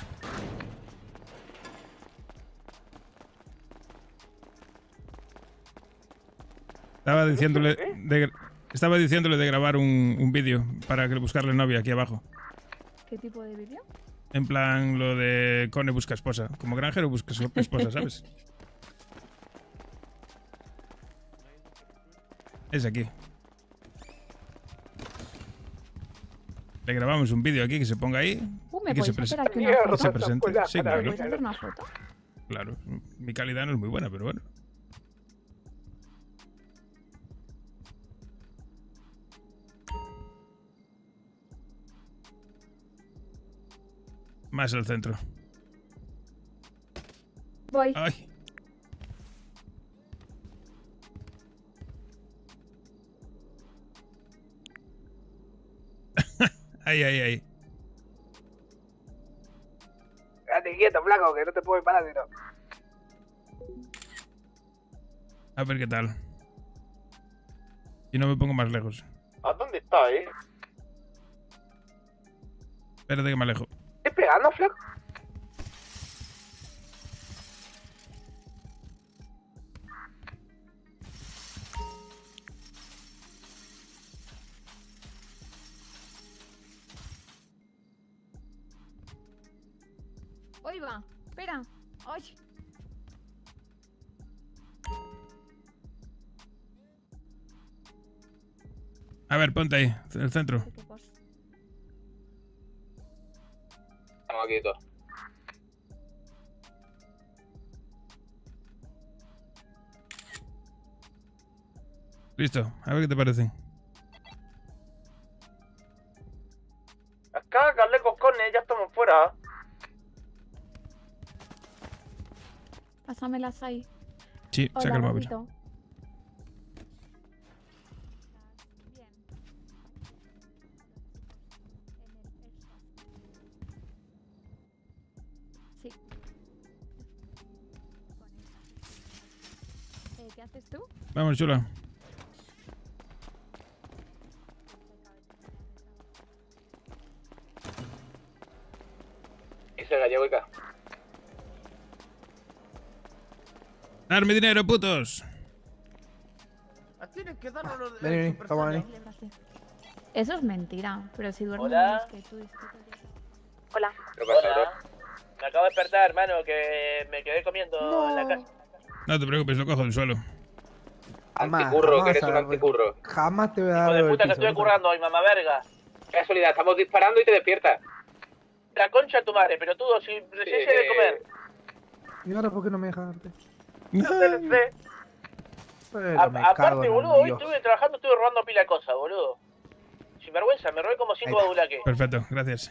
Estaba diciéndole de grabar un vídeo para que buscarle novia aquí abajo. ¿Qué tipo de vídeo? En plan lo de Cone busca esposa. Como granjero busca esposa, ¿sabes? Es aquí. Le grabamos un vídeo aquí que se ponga ahí. ¿Me y que podéis hacer aquí y una foto? se presente. Sí, claro. ¿Podéis hacer una foto? Claro. Mi calidad no es muy buena, pero bueno. Más al centro. Voy. Ay. Ahí, ahí, ahí. Quédate quieto, flaco, que no te puedo ir para adentro. A ver qué tal. Y no me pongo más lejos. ¿A dónde está, Espérate que me alejo. ¿Estás pegando, flaco? Hoy va. Espera. Ay. A ver, ponte ahí, en el centro. Estamos aquí todos. Listo, a ver qué te parecen. Acá, Carle Coscones, ya estamos fuera. Pásamelas ahí. Sí, Hola, saca el móvil. gordito. Sí. ¿Qué haces tú? Vamos, chula. Dice gallego y acá. ¡Darme dinero, putos! Tienes que darnos lo de Vení, Super toma, Saiyan. vení. Eso es mentira, pero si duermes Hola. menos que tú. Hola. Hola. Me acabo de despertar, hermano, que me quedé comiendo en la casa. No te preocupes, lo cojo del suelo. Anticurro, que eres un anticurro. Jamás te voy a dar Hijo de lo del puta, que piso, estoy ¿no? currando hoy, mamá verga. Qué casualidad, estamos disparando y te despiertas. La concha de tu madre, pero tú, si recién se de comer. ¿Y ahora por qué no me dejas darte? Pero me cago Aparte, en boludo, hoy Dios. estuve trabajando, estuve robando pila de cosas, boludo. Sin vergüenza, me robé como 5 badulaques. Perfecto, gracias.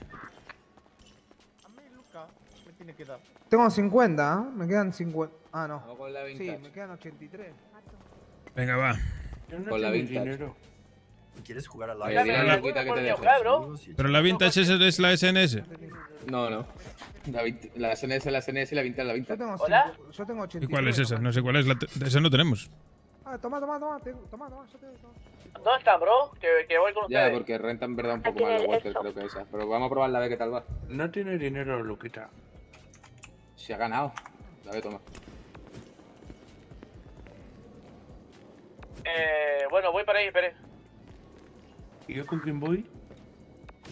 Me tiene que dar. Tengo 50, ¿eh? Me quedan 50. Ah, no. Vamos con la Sí, vintage. me quedan 83. Venga, va. Con la vintage. ¿Quieres jugar al Oye, dile a la loquita que te deje. Pero la vintage es la SNS. No, no. La SNS, la SNS y la vintage, la Yo vintage. tengo, yo tengo 83. ¿Y cuál es esa? No sé cuál es. Esa no tenemos. Ah, toma, yo te toma. ¿Dónde están, bro? Que voy con Ya, ustedes. porque renta en verdad un poco Aquí más en la el Walter, Airsoft. creo que esa. Pero vamos a probarla a ver qué tal va. No tiene dinero, Luquita. Si ha ganado. Dale, toma. Bueno, voy para ahí, espere. ¿Y yo con quién voy?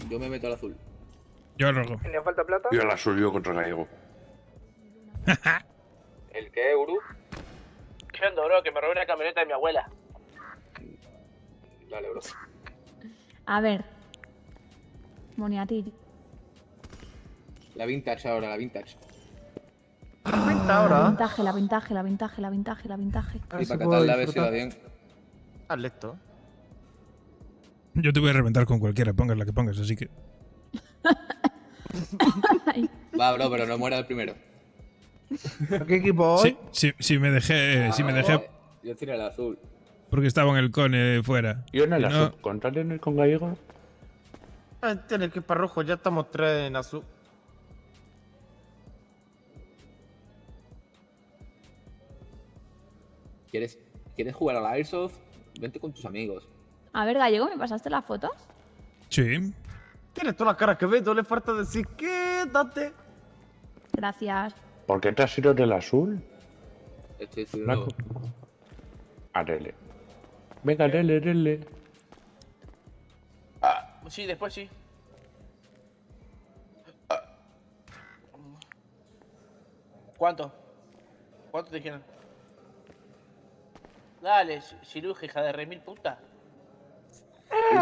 Yo me meto al azul. Yo al rojo. ¿Le falta plata? Yo al azul, yo contra Gallego. ¿El qué, Uru? Yendo, bro, que me robé una camioneta de mi abuela. Dale, bro. A ver. Moniatir. La vintage ahora, la vintage. La vintage. Y para catarla a ver si va bien. Hazle esto. Yo te voy a reventar con cualquiera, pongas la que pongas, así que. Va, bro, pero no muera el primero. ¿Qué equipo hoy? Si me dejé. Yo tiré el azul. Porque estaba en el cone fuera. Yo en el Y no- azul. ¿Contarle en el con Gallego? Tiene que ir para rojo, ya estamos 3 en azul. ¿Quieres jugar a la Airsoft? Vente con tus amigos. A ver, Gallego, ¿me pasaste las fotos? Sí. Tienes todas las caras que ves, no le falta decir quédate. Gracias. ¿Por qué te has ido del azul? Estoy Blanco. Arele. Venga, dele. Sí, después sí. ¿Cuánto? ¿Cuánto te dijeron? Dale, ciruja, hija de remil puta.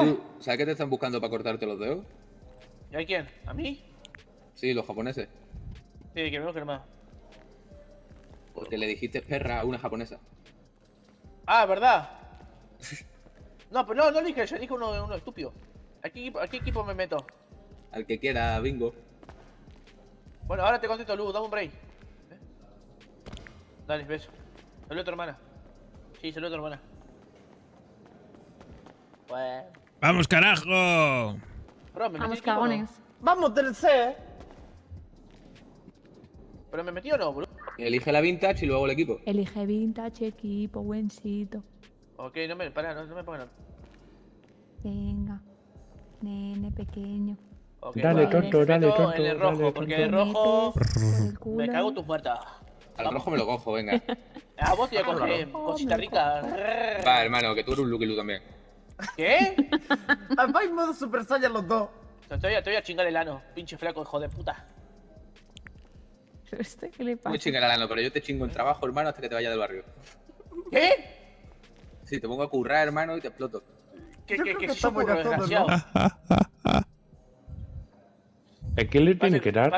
Uru, ¿sabes que te están buscando para cortarte los dedos? ¿Y a quién? ¿A mí? Sí, los japoneses. Sí, que me busquen más. Porque le dijiste perra a una japonesa. Ah, ¿verdad? No, pero no dije yo, dije uno estúpido. ¿A qué equipo me meto? Al que quiera, bingo. Bueno, ahora te contesto, Lu, dame un break. Dale, beso. Saluda a tu hermana. Sí, saluda a tu hermana. Bueno. ¡Vamos, carajo! Bro, ¿me metí Vamos, equipo, cagones. Vamos del C. ¿Pero me metí o no, bro? Elige la vintage y luego el equipo. Elige vintage, equipo, buencito. Ok, no me pongan. Venga. Nene pequeño. Okay, Dale, bueno, tonto, me dale, meto tonto, en el rojo, dale, porque tonto. el rojo el culo. me cago en tus muertas. Al rojo me lo cojo, venga. A vos te voy a coger, rojo, cosita me rica. Va, hermano, que tú eres un Lucky Lu también. ¿Qué? Vais modo Super Saiyan los dos. Te voy a chingar el ano, pinche flaco, hijo de puta. ¿Este qué le Muy pasa? chingar al ano, pero yo te chingo en trabajo, hermano, hasta que te vaya del barrio. ¿Qué? Sí, te pongo a currar, hermano, y te exploto. ¿Qué creo que se estamos ocurre, ya todos, desgraciado? ¿A quién le tiene que dar?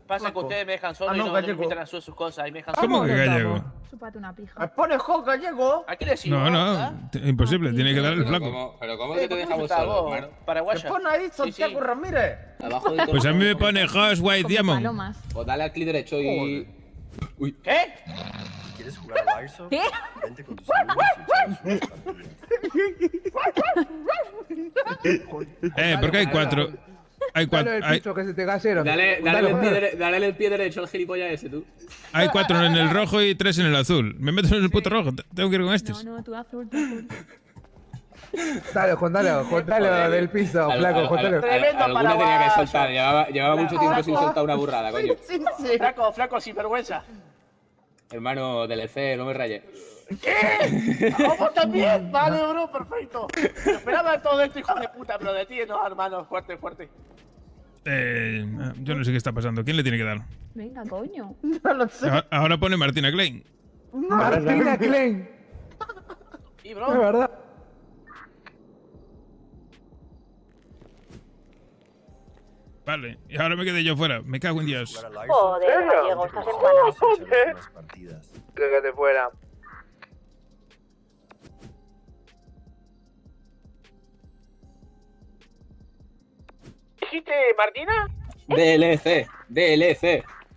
Pasa que ustedes me dejan solo y no, no me Gallego. invitan a sus cosas y me dejan ¿Cómo solo. que gallego? Chúpate una pija. Me pone jo Gallego. ¿A qué le decimos? No, imposible, tiene que dar el flaco. Pero ¿cómo que te dejamos está solo, vos, hermano? Me paraguaya? pone ahí Santiago Ramírez. Abajo de todo. Pues a mí me pone Josh White Como Diamond. palomas. O dale al clic derecho y... Uy. ¿Qué? ¿Quieres jugar al Airsoft? ¿Qué? Vente con tus amigos y echamos una partida. Porque hay cuatro. Hay Dale el cuatro. piso que se te cayeron. Dale el pie derecho al gilipollas ese, tú. Hay 4 en el rojo y 3 en el azul. Me meto en el puto rojo. Tengo que ir con estos. No, tú azul, tú azul. Dale, juntalo del piso, flaco, juntalo. Alguna tenía que soltar. Llevaba mucho tiempo sin soltar una burrada, coño. Flaco, sin vergüenza. Hermano del EC, no me rayes. ¿Qué? ¿Cómo también? Vale, bro, perfecto. Me esperaba de todo esto, hijo de puta, pero de ti no, hermano. Fuerte, fuerte. Yo no sé qué está pasando. ¿Quién le tiene que dar? Venga, coño. No lo sé. Ahora pone Martina Klein. Martina Klein. Y bro. Es verdad. Vale, y ahora me quedé yo fuera. Me cago en Dios. Joder, Gallego, estás en Que te fuera. ¿Dijiste Martina? DLC.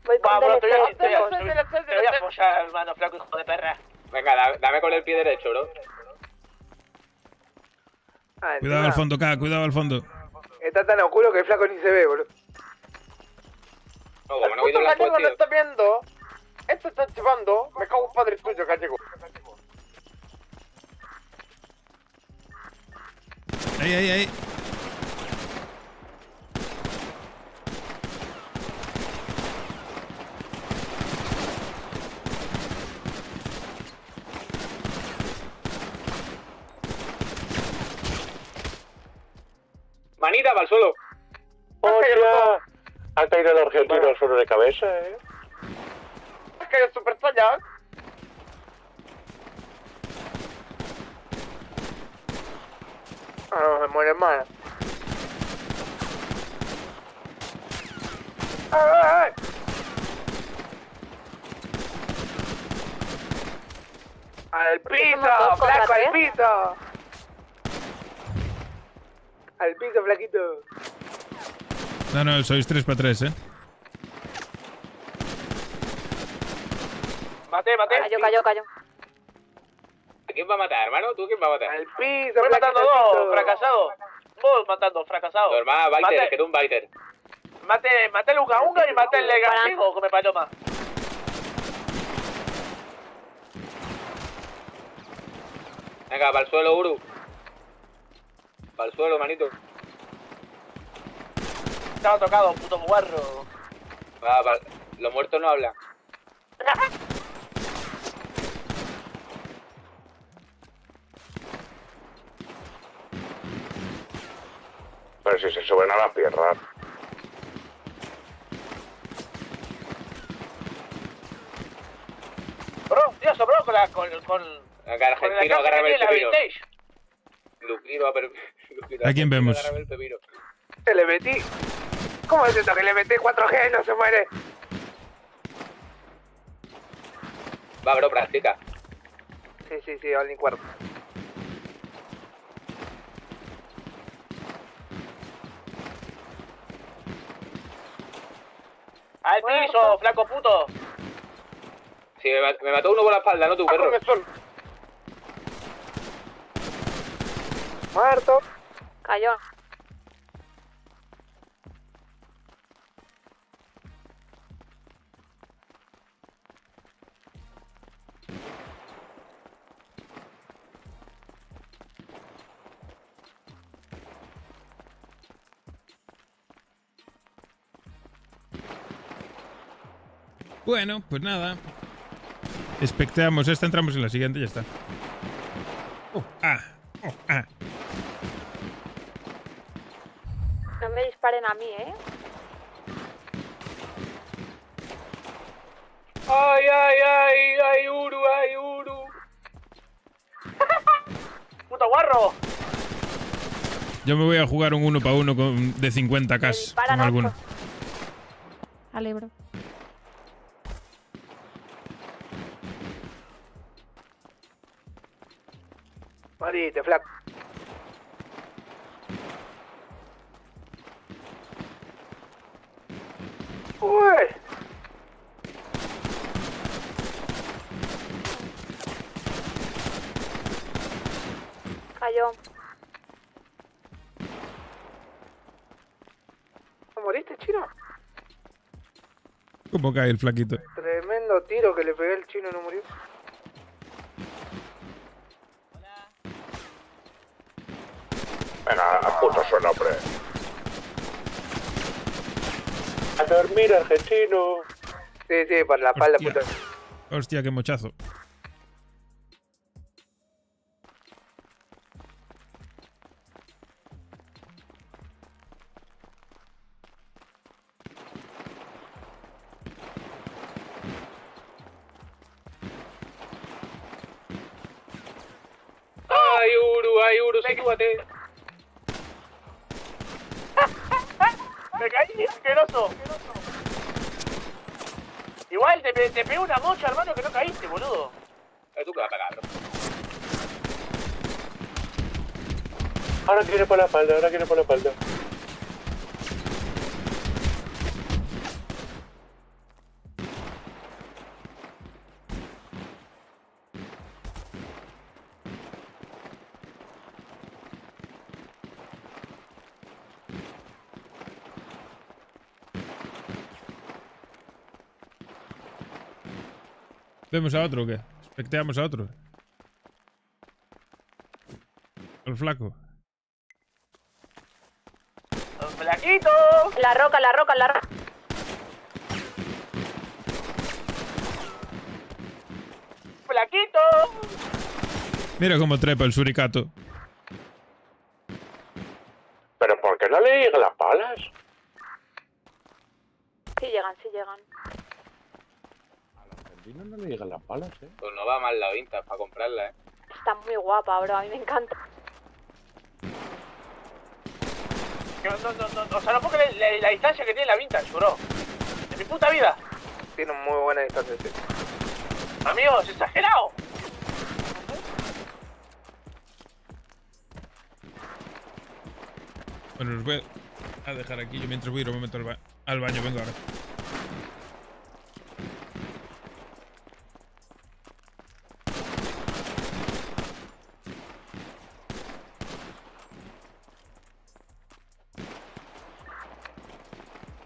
Voy con Va, bro, te voy a DLC. apoyar, hermano, flaco hijo de perra. Venga, dame con el pie derecho, bro. Cuidado al fondo, K, cuidado al fondo. Está tan oscuro que el flaco ni se ve, boludo. No, como no he oído la Gallego voz, no tío. está viendo. Esto está chivando. Me cago en padre tuyo, Gallego. Ahí. Manita, para el suelo. ¡Hostia! Ha caído el argentino al suelo de cabeza, Es que es Super Saiyan. Ah, no, se muere más. ¡Ay! ¡Al piso, flaco, al piso! Al piso, flaquito. No, sois 3 para 3, Maté. Cayó. ¿A quién va a matar, hermano? ¿Tú quién va a matar? Al piso, Estoy matando flaquito. dos, fracasado. Vos matando, fracasado. Tu hermana, Biter, Maté. que tú un Biter. Maté el Unga Unga y maté el Legacigo, que me paloma. Venga, para el suelo, Uru. Para el suelo, manito. Estaba tocado, puto guarro. Los muertos no hablan. Pero si se suben a la pierna. Bro, tío, sobró con la... Venga, argentino, agárrame el pepino. ¿A quién vemos? Agárrame el pepino. Se le metí. ¿Cómo es esto que le metí 4G y no se muere? Va, bro, practica. Sí, all in cuerpo. ¡Al piso, flaco puto! Sí, me mató uno por la espalda, no tu perro. Muerto. Cayó. Bueno, pues nada. Especteamos esta, entramos en la siguiente y ya está. No me disparen a mí, ¿eh? ¡Ay, Uru! ¡Puto guarro! Yo me voy a jugar un 1 para 1 de 50k con alguno. Alebro. Morite, flaco. Uy. Cayó. ¿No moriste, chino? ¿Cómo cae el flaquito? Tremendo tiro que le pegué al chino y no murió. Venga, a puto su nombre. A dormir, argentino. Sí, por la espalda, puto. Hostia, qué mochazo. Ay, Uru, sitúate. Me caí, asqueroso. Igual te pegó una mocha, hermano, que no caíste, boludo. ¿Tú qué vas a pegar, bro? Ahora quiere por la espalda, ahora quiere por la espalda. ¿Vemos a otro o qué? ¿Especteamos a otro? ¿Al flaco? ¡Flaquito! La roca. ¡Flaquito! Mira cómo trepa el suricato. ¿Pero por qué no le llegan las palas? Sí llegan. No le llegan las palas, Pues no va mal la Vintage para comprarla, Está muy guapa, bro. A mí me encanta. No, o sea, no porque la distancia que tiene la Vintage, bro. De mi puta vida. Tiene muy buena distancia, sí. Amigos, exagerado. Bueno, los voy a dejar aquí. Yo mientras voy a ir un momento al baño. Vengo ahora.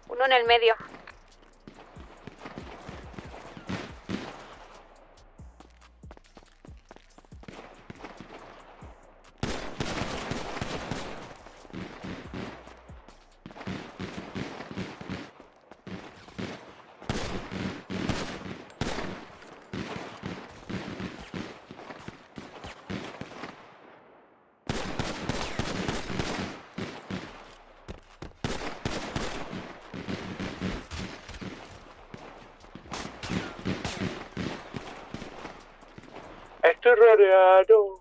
Uno en el medio. Estoy rodeado.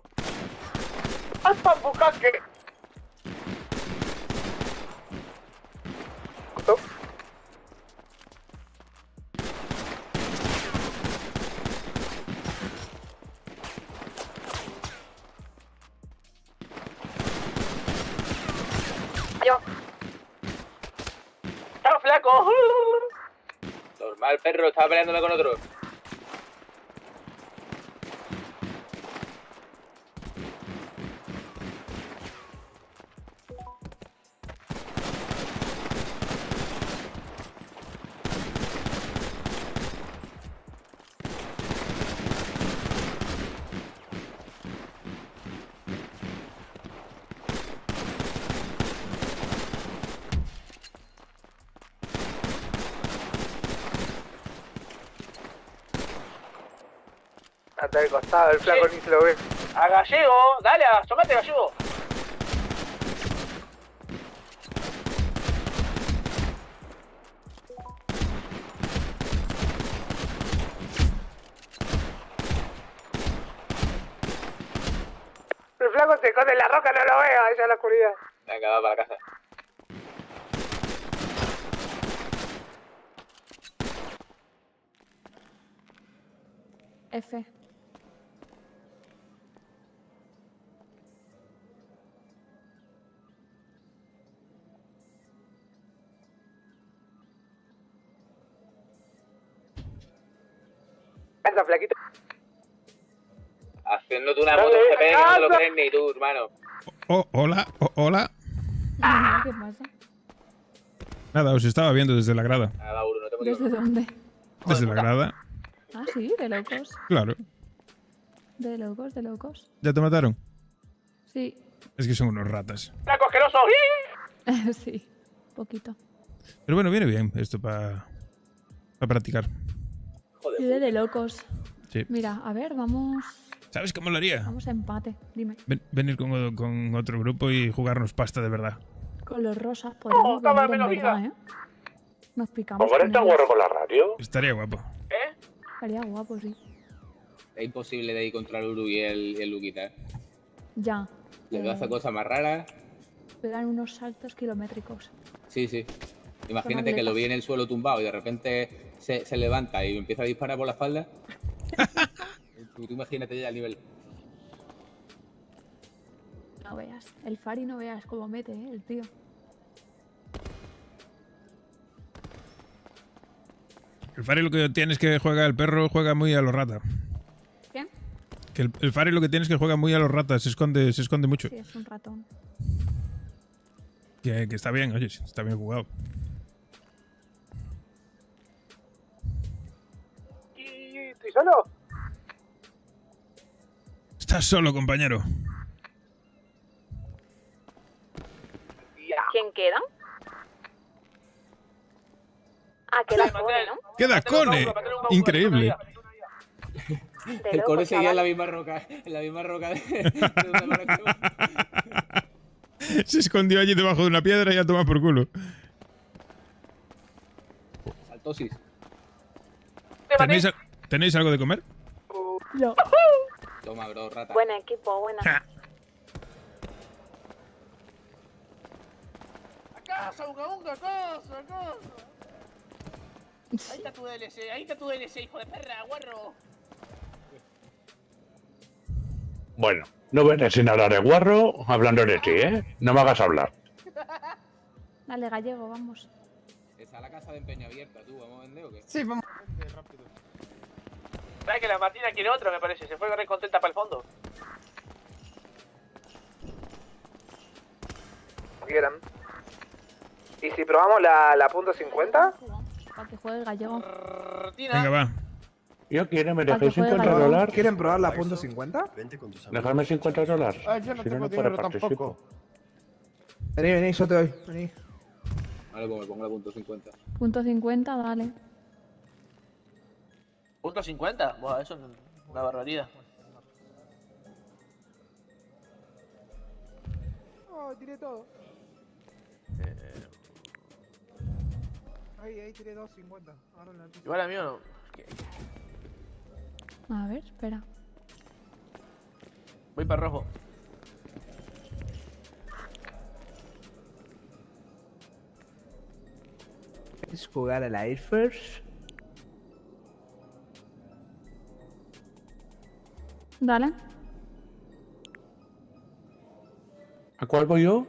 ¡Hasta bucaque! Yo. ¡Chao, flaco! Normal, perro, estaba peleándome con otro. Anda de costado, el flaco ni se lo ve. A Gallego, dale, asomate, Gallego. El flaco se esconde en la roca, no lo veo, allá en la oscuridad. Venga, va para casa. F. Anda, flaquito. Haciéndote una moto GP que no te lo crees ni tú, hermano. Hola, hola. ¿Qué pasa? Nada, os estaba viendo desde la grada. Nada, Uru, no te ¿Desde dónde? Desde la grada. Ah, sí, de locos. Claro. De locos. ¿Ya te mataron? Sí. Es que son unos ratas. ¡Flaco asqueroso! Sí, poquito. Pero bueno, viene bien esto para practicar. Joder. Vive de locos. Sí. Mira, a ver, vamos. ¿Sabes cómo lo haría? Vamos a empate. Dime. Venir con otro grupo y jugarnos pasta de verdad. Con los rosas podemos venir en verdad, ¿eh? Nos picamos. ¿Pongo esta guarro con la radio? Estaría guapo. Estaría guapo, sí. Es imposible de ir contra el Uru y el Luquita. Ya. Le veo hacer cosas más raras. Pegan unos saltos kilométricos. Sí, sí. Imagínate que lo vi en el suelo tumbado y de repente se levanta y empieza a disparar por la espalda. Tú imagínate ya el nivel. No veas. El Fari no veas cómo mete, el tío. El Fari lo que tiene es que juega el perro, juega muy a los rata. ¿Qué? Que el Fari lo que tiene es que juega muy a los ratas, se esconde mucho. Sí, es un ratón. Que está bien, oye, está bien jugado. ¿Y estoy solo? Estás solo, compañero. ¿Quién queda? Ah, queda Cone, ¿no? ¡Queda Cone! Increíble. El Cone seguía en la misma roca. En la misma roca de donde apareció. Se escondió allí debajo de una piedra y a tomar por culo. Saltosis. ¿Tenéis algo de comer? No. Toma, bro, rata. Buen equipo, buena. ¡A casa, unga, a casa, a casa! Ahí está tu DLC, hijo de perra, guarro. Bueno, no voy a sin hablar de guarro hablando de ti, ¿eh? No me hagas hablar. Dale, gallego, vamos. Está la casa de empeño abierta, tú, ¿vamos a vender o qué? Sí, vamos a vender rápido. ¿Sabes que la Martina quiere otro, me parece? Se fue re contenta para el fondo. Quieran. ¿Y si probamos la punto .50? Para que juegue el gallego. Venga, va. Yo quiero, ¿me ¿Para dejáis qué juega 50 Galán? dólares? ¿Quieren probar la punto .50? Vente con tus amigos. Dejadme 50 dólares. Ah, yo no Si tengo no, para dinero participo. tampoco. Vení, yo te doy. Vení. Vale, pues me pongo la punto 50. Punto 50, dale. ¿Punto 50? Buah, eso es una barbaridad. Oh, tiré todo. Ahí tiré 2.50. Ahora la Igual a mí no. A ver, espera. Voy para rojo. ¿Quieres jugar a la Air Force? Dale. ¿A cuál voy yo?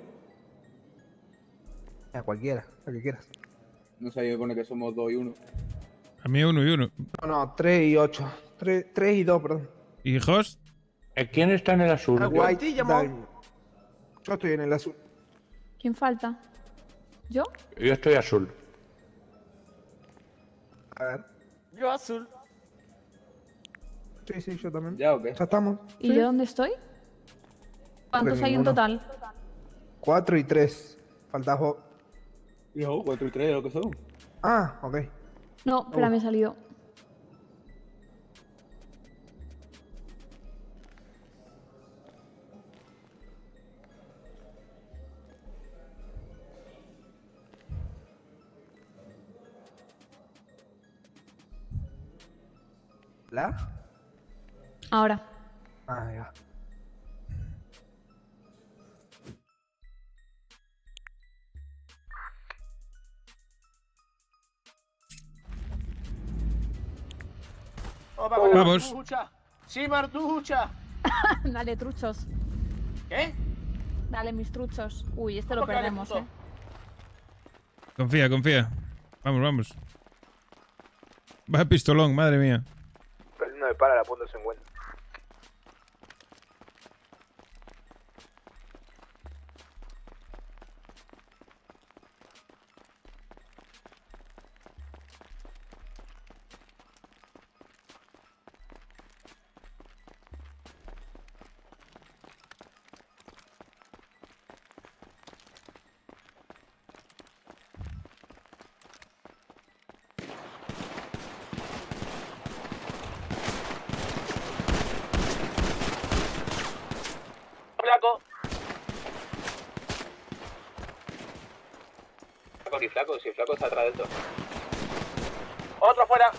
A cualquiera, a que quieras. No sé, yo pone que somos 2 y 1. A mí 1 y 1. No, 3 y 8. 3 y 2, perdón. ¿Y Host? ¿Quién está en el azul? White, yo estoy en el azul. ¿Quién falta? ¿Yo? Yo estoy azul. A ver. Yo azul. Sí, yo también. ¿Ya o qué? Ya estamos. ¿Y Sí. yo dónde estoy? ¿Cuántos hay en ninguno. total? 4 y 3. Falta vos. Yo, 4 y 3, lo que son. Ah, ok. No, espera, me salió. ¿La? Ahora. Ah, ya. Opa, Vamos. Martucha. Sí, Martucha. Dale, truchos. ¿Qué? Dale, mis truchos. Uy, este lo ¿Cómo que dale, perdemos, puto? Confía, confía. Vamos. Va pistolón, madre mía. No me para la punto 50. flaco. Flaco, si flaco está atrás de esto. Otro fuera.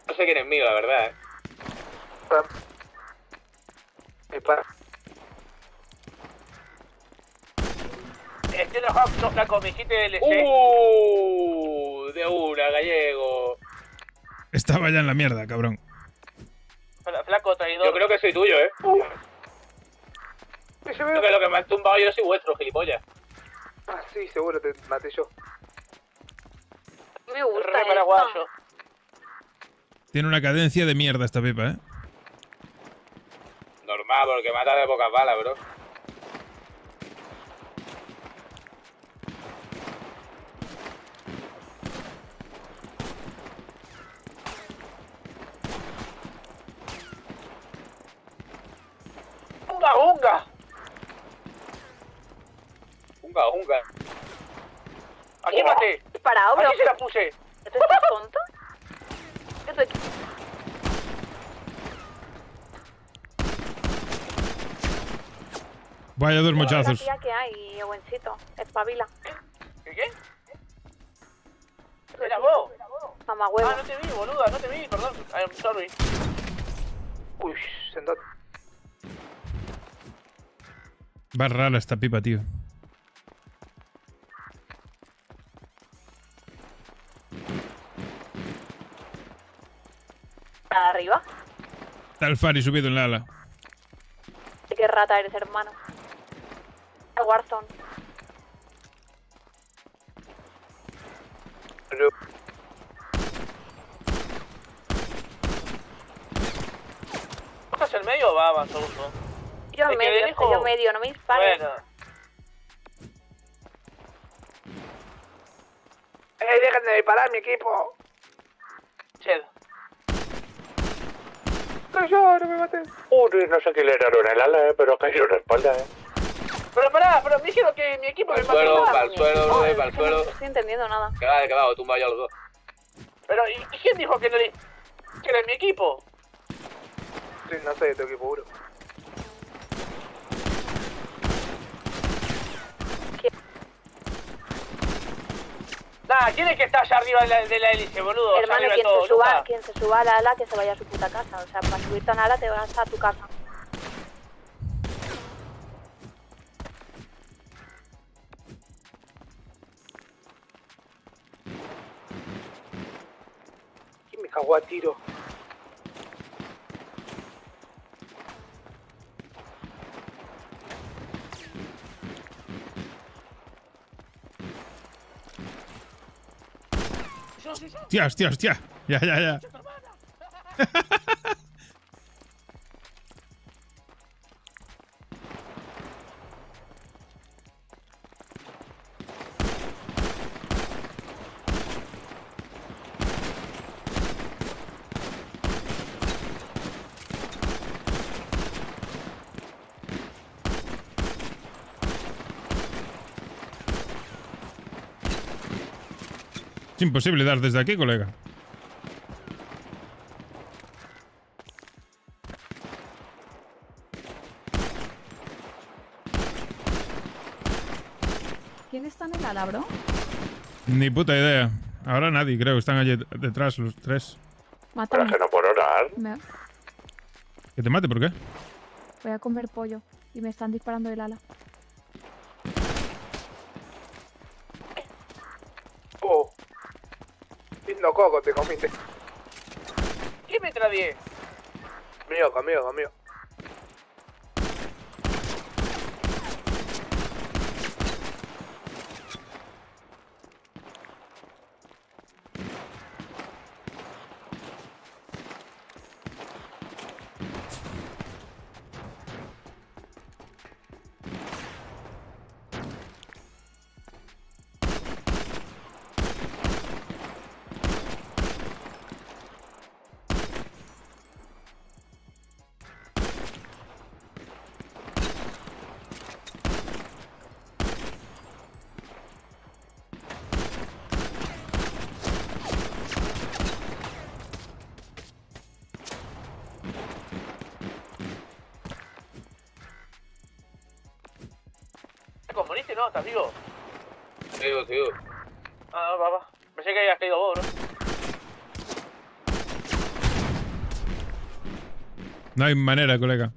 No sé quién es mío, la verdad, Dispara. Estoy enojado, no, flaco, me hiciste DLC. De una, gallego. Estaba ya en la mierda, cabrón. Flaco, traidor. Yo creo que soy tuyo, Creo que lo que me han tumbado yo soy vuestro, gilipollas. Ah, sí, seguro te maté yo. Me gusta Re esto. paraguayo. Tiene una cadencia de mierda esta pipa, ¿eh? Normal, porque mata de pocas balas, bro. ¡Unga! Unga. Aquí maté. Disparado, bro. Aquí se la puse. ¿Esto estás tonto? Esto aquí. Vaya dos La mochazos. tía que hay, buencito. Espabila. ¿Qué? Era vos. Mamá huevo. Ah, no te vi, boluda, no te vi, perdón. I'm sorry. Uy, sentate. Va rara esta pipa, tío. Arriba. Está el Fari subido en la ala. Qué rata eres, hermano. El Warzone. ¿Estás en medio o va avanzando? Yo en medio, yo medio, no me dispares. Bueno. Dejen de disparar mi equipo. Ched. No me maté. No sé qué le dieron el ala, pero ha caído en la espalda, Pero pará, pero me dijeron que mi equipo me mató. Para el suelo, bro, para el suelo. No estoy entendiendo nada. Que va, tumba ya los dos. Pero, ¿y quién dijo que no que era mi equipo? Sí, no sé de tu equipo, bro. Nah, ¿quién es que está allá arriba de la hélice, boludo? Hermano, Allá arriba de todo, Luca. quien se suba a la ala, que se vaya a su puta casa. O sea, para subirte a una ala te vas a tu casa. ¿Quién me cagó a tiro? Hostia. Ya. Es imposible dar desde aquí, colega. ¿Quién está en el ala, bro? Ni puta idea. Ahora nadie, creo. Están allí detrás los tres. Mátame. no por orar. ¿Que te mate? ¿Por qué? Voy a comer pollo y me están disparando del ala. Oh. Lindo coco te comiste. ¿Quién me trae? Conmigo. ¿no? ¿Estás vivo? Sigo. Ah, va. Pensé que habías caído vos, bro. No hay manera, colega.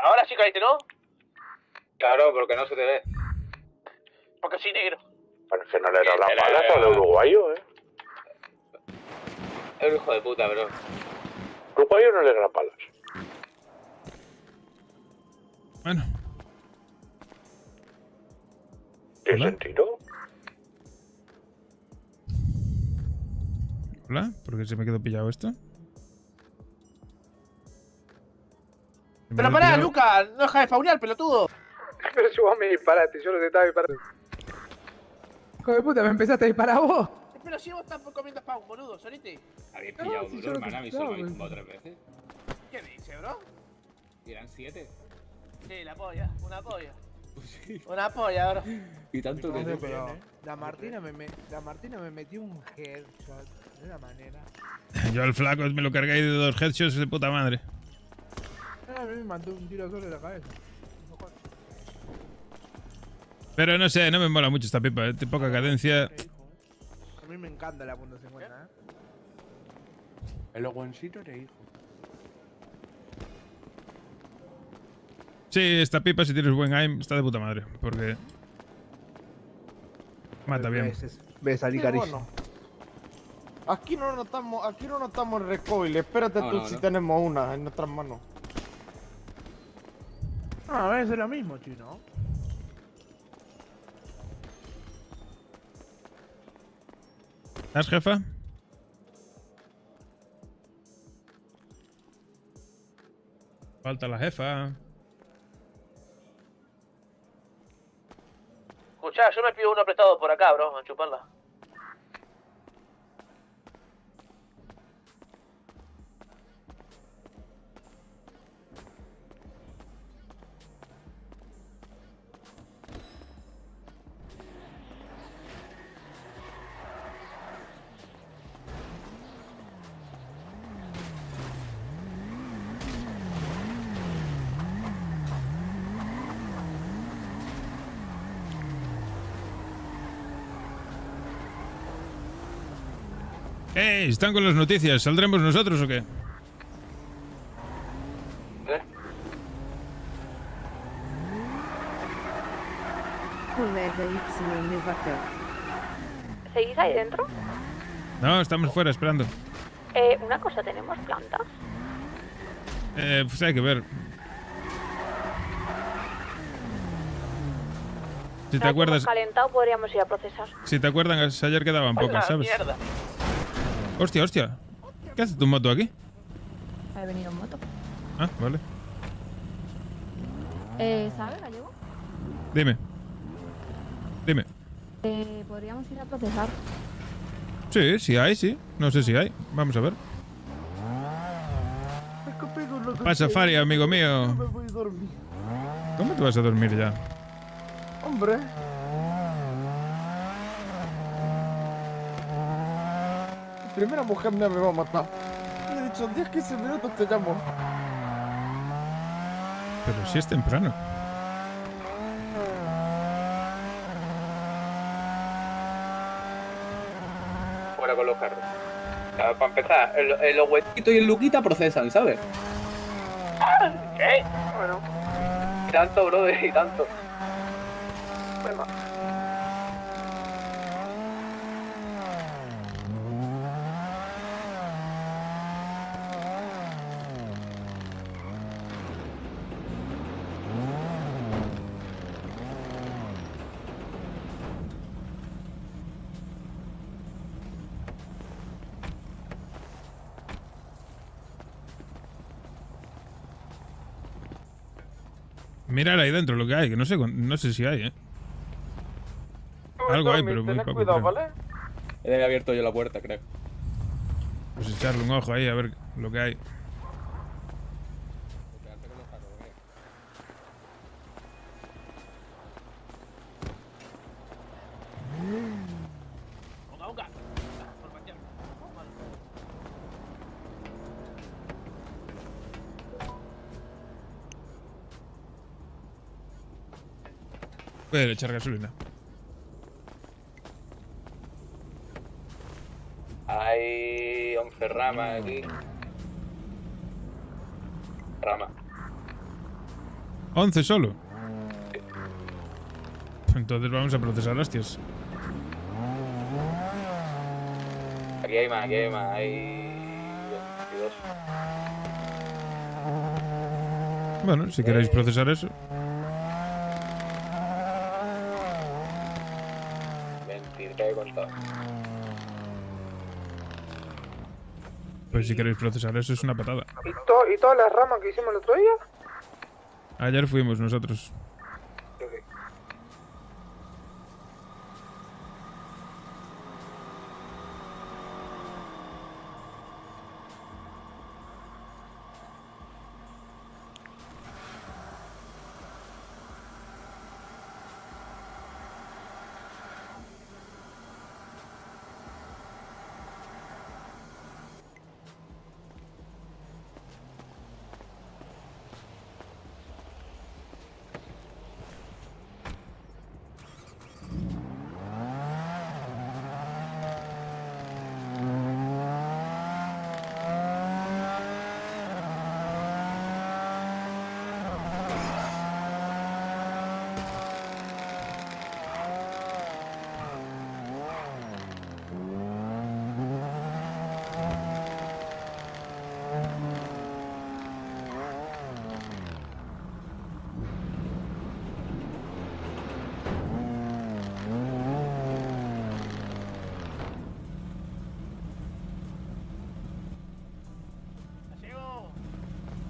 Ahora sí caíste, ¿no? Claro, porque no se te ve. Porque soy negro. Pero es que no le era las balas al uruguayo, Es un hijo de puta, bro. Uruguayo no le era las balas. Bueno. ¿Qué ¿Hola? sentido? ¿Hola? ¿Por qué se me quedó pillado esto? Se me Pero quedó pará, pillado. Luca, no deja de spawnear, pelotudo. Pero si vos me disparaste, yo no te estaba disparando. Hijo de puta, me empezaste a disparar vos. Pero si vos estás comiendo spawn, boludo, solite. Habéis pillado si duro, yo no hermana. A mí te solo me estaba, habéis tumbado 3 veces. ¿Qué dice, bro? Y eran 7. Sí, la polla, una polla. Una polla, bro. Y tanto que Pero te la Martina me metió un headshot de una manera. Yo al flaco me lo cargué de 2 headshots de puta madre. A mí me mandó un tiro solo en la cabeza. Pero no sé, no me mola mucho esta pipa, de poca cadencia. A mí me encanta la punta 50, El buencito de hijo. Sí, esta pipa, si tienes buen aim, está de puta madre. Porque mata bien. Ves, Ali Sí, carísimo. bueno. Aquí no notamos recoil. Espérate No, tú no, si no. tenemos una en nuestras manos. Ah, a ver, es lo mismo, chino. ¿Estás, jefa? Falta la jefa. Escuchá, yo me pido uno prestado por acá, bro, a chuparla. Están con las noticias. ¿Saldremos nosotros o qué? ¿Seguís ahí dentro? No, estamos fuera esperando. Una cosa, ¿tenemos plantas? Pues hay que ver. Si te acuerdas, Calentado podríamos ir a procesar. si te acuerdas, ayer quedaban pocas, ¿sabes? Mierda. Hostia. ¿Qué hace tu moto aquí? He venido en moto. Ah, vale. ¿Sabes, Gallego? Dime. Podríamos ir a procesar. Sí, sí hay, sí. No sé si hay. Vamos a ver. Pasa, Fari, amigo mío. Me voy a dormir. ¿Cómo te vas a dormir ya? Hombre. Primera mujer mía me va a matar. Le he dicho, 10-15 minutos te llamo. Pero si es temprano. Fuera con los carros. Para empezar, los huesitos y el Luquita procesan, ¿sabes? ¿Qué? Bueno. Y tanto, brother, y tanto. Bueno. Mirar ahí dentro lo que hay, que no sé si hay, Algo hay, pero muy Tened poco. cuidado, creo. ¿vale? He abierto yo la puerta, creo. Pues echarle un ojo ahí a ver lo que hay. Voy a echar gasolina. Hay 11 ramas aquí. Rama. 11 solo. Entonces vamos a procesar hostias. Aquí hay más, hay 22. Bueno, si queréis procesar eso. 23 he contado. Pues si queréis procesar eso es una patada. ¿Y todas las ramas que hicimos el otro día? Ayer fuimos nosotros.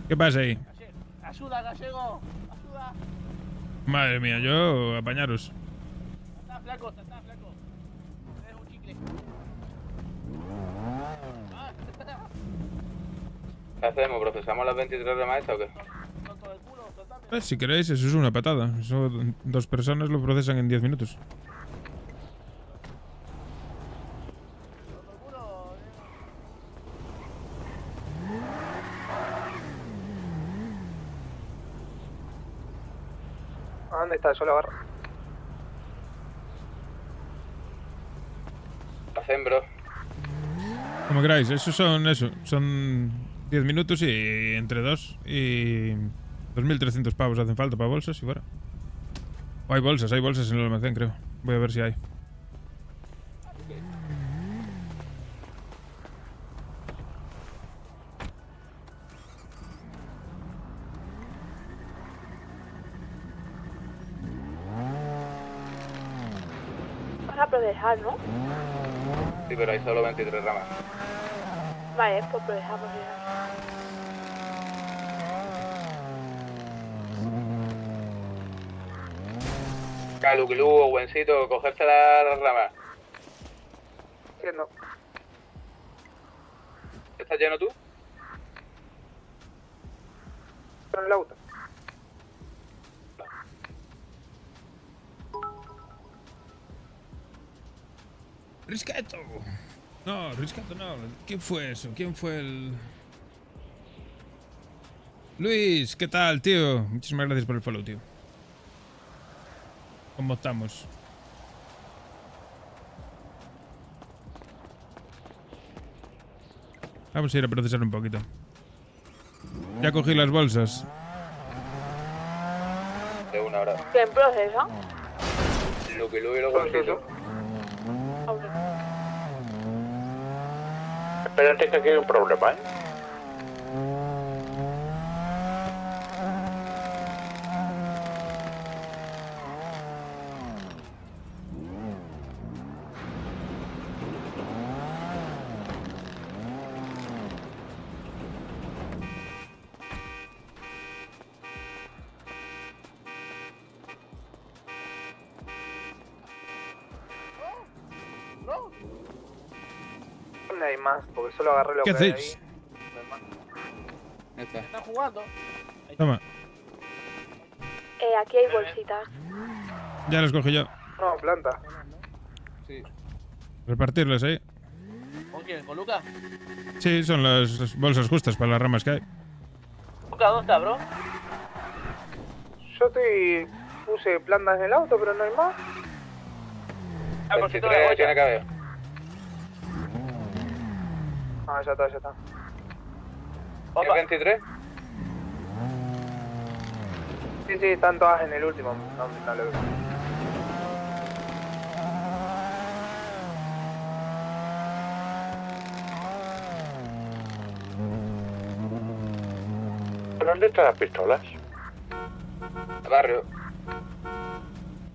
¿Qué pasa ahí? Ayuda, gallego. Ayuda. Madre mía, yo apañaros. Está flaco, está flaco. Es un chicle. ¿Qué hacemos? ¿Procesamos las 23 de maestra o qué? Si queréis, eso es una patada. Eso, 2 personas lo procesan en 10 minutos. ¿Dónde está? Yo lo agarro. Hacen, bro. Como queráis, son 10 minutos y entre 2 y 2.300 pavos hacen falta para bolsas y fuera. O hay bolsas en el almacén, creo. Voy a ver si hay. Vas a progresar, ¿no? Sí, pero hay solo 23 ramas. Vale, pues progresamos. Caluquilú o buencito, cogerse las ramas. Entiendo. ¿Estás lleno tú? Con el auto. ¡Risqueto! No, Risqueto no. ¿Quién fue eso? ¿Quién fue el...? Luis, ¿qué tal, tío? Muchísimas gracias por el follow, tío. ¿Cómo estamos? Vamos a ir a procesar un poquito. Ya cogí las bolsas. De una hora. ¿Quién procesa? Luquilú y los buencitos. Espérate que aquí hay un problema, ¿eh? ¿Dónde hay más? Porque solo agarré lo ¿Qué que hay hacéis? ahí. Están jugando. Toma, Aquí hay bolsitas. ya las cogí yo. No, planta. Sí. Repartirlas ahí. ¿Con quién? ¿Con Luca? Sí, son las bolsas justas para las ramas que hay. Luca, ¿dónde está, bro? Yo estoy Puse plantas en el auto, pero no hay más. 23 tiene que haber. Ah, ya está, ya está. ¿Tiene 23? Sí, sí, están todas en el último. No lo veo. ¿Dónde están las pistolas? Barrio.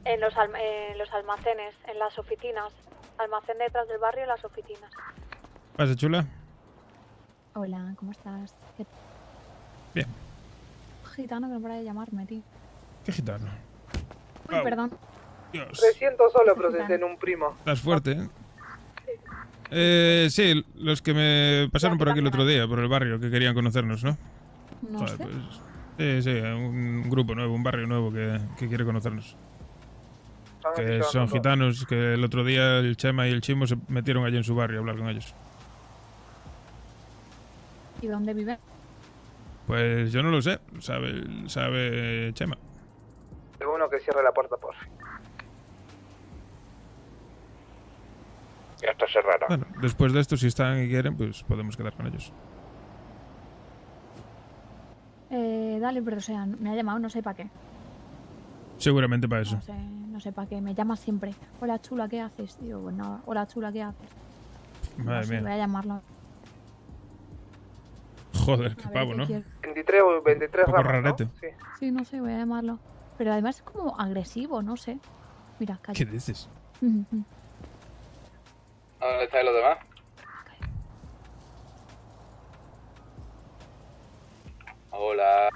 En los almacenes, en las oficinas. Almacén detrás del barrio y las oficinas. ¿Pasa, chula? Hola, ¿cómo estás? Bien. Gitano que no para de llamarme, tío. ¿Qué gitano? Uy, perdón. Dios. 300 solo procesé en un primo. Estás fuerte, ¿eh? Sí, los que me pasaron por aquí el otro día, por el barrio, que querían conocernos, ¿no? No Joder, sé. pues, sí, un grupo nuevo, un barrio nuevo que quiere conocernos. Que son gitanos, que el otro día el Chema y el Chimo se metieron allí en su barrio a hablar con ellos. ¿Y dónde vive? Pues yo no lo sé, sabe Chema. Uno que cierre la puerta, por fin. Ya está cerrada. Bueno, después de esto, si están y quieren, pues podemos quedar con ellos. Dale, pero o sea, me ha llamado, no sé para qué. Seguramente para eso. No sé para qué, me llama siempre. Hola chula, ¿qué haces? Digo, pues nada, hola chula, ¿qué haces? Madre No sé, mía. voy a llamarlo. Joder, qué A ver pavo, qué ¿no? quiere. 23 Un poco ramas, ¿no? rarete. Sí. Sí, no sé, voy a llamarlo. Pero además es como agresivo, no sé. Mira, calla. ¿Qué dices? ¿Dónde estáis los demás? Hola.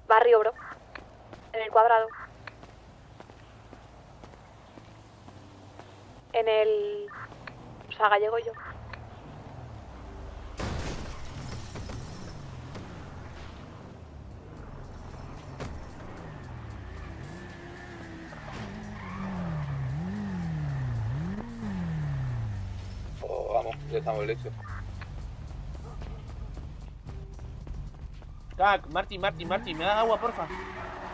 Barrio, bro. En el cuadrado. En el... O sea, gallego yo. Oh, vamos, ya estamos listos. Martín, ¿me das agua, porfa?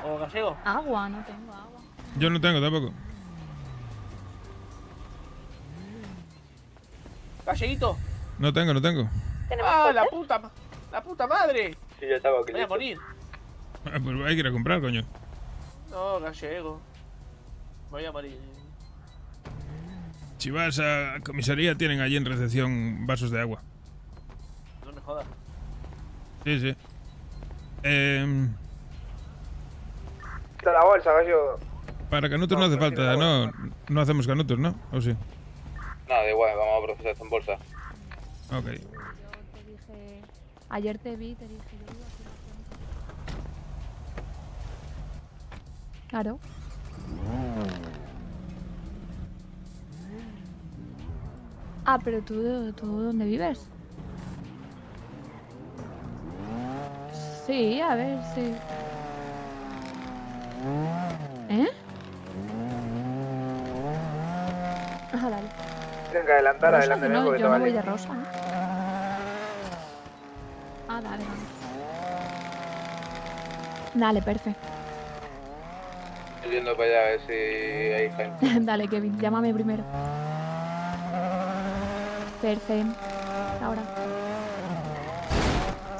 O gallego. Agua, no tengo agua. Yo no tengo tampoco. Galleguito. No tengo. ¡Ah, la puta madre! Sí, ya estaba aquí. Voy a morir. Ah, pues hay que ir a comprar, coño. No, gallego. Voy a morir. Si vas a comisaría, tienen allí en recepción vasos de agua. No me jodas. Sí. Está la bolsa, gallego. Para canutos no hace falta, no hacemos canutos, ¿no? ¿O sí? Nada, igual, vamos a procesar esto en bolsa. Ok. Te dije... Ayer te vi, te dije yo iba a hacer una... Claro. Ah, pero ¿tú dónde vives? Sí, a ver, sí. ¿Eh? Ah, dale. Tienen que adelantar, Rosa, adelante, que no, porque yo te no vale. voy de rosa, ¿no? Ah, dale, dale, perfecto. Estoy yendo para allá a ver si hay gente. Dale, Kevin, llámame primero. Perfecto. Ahora.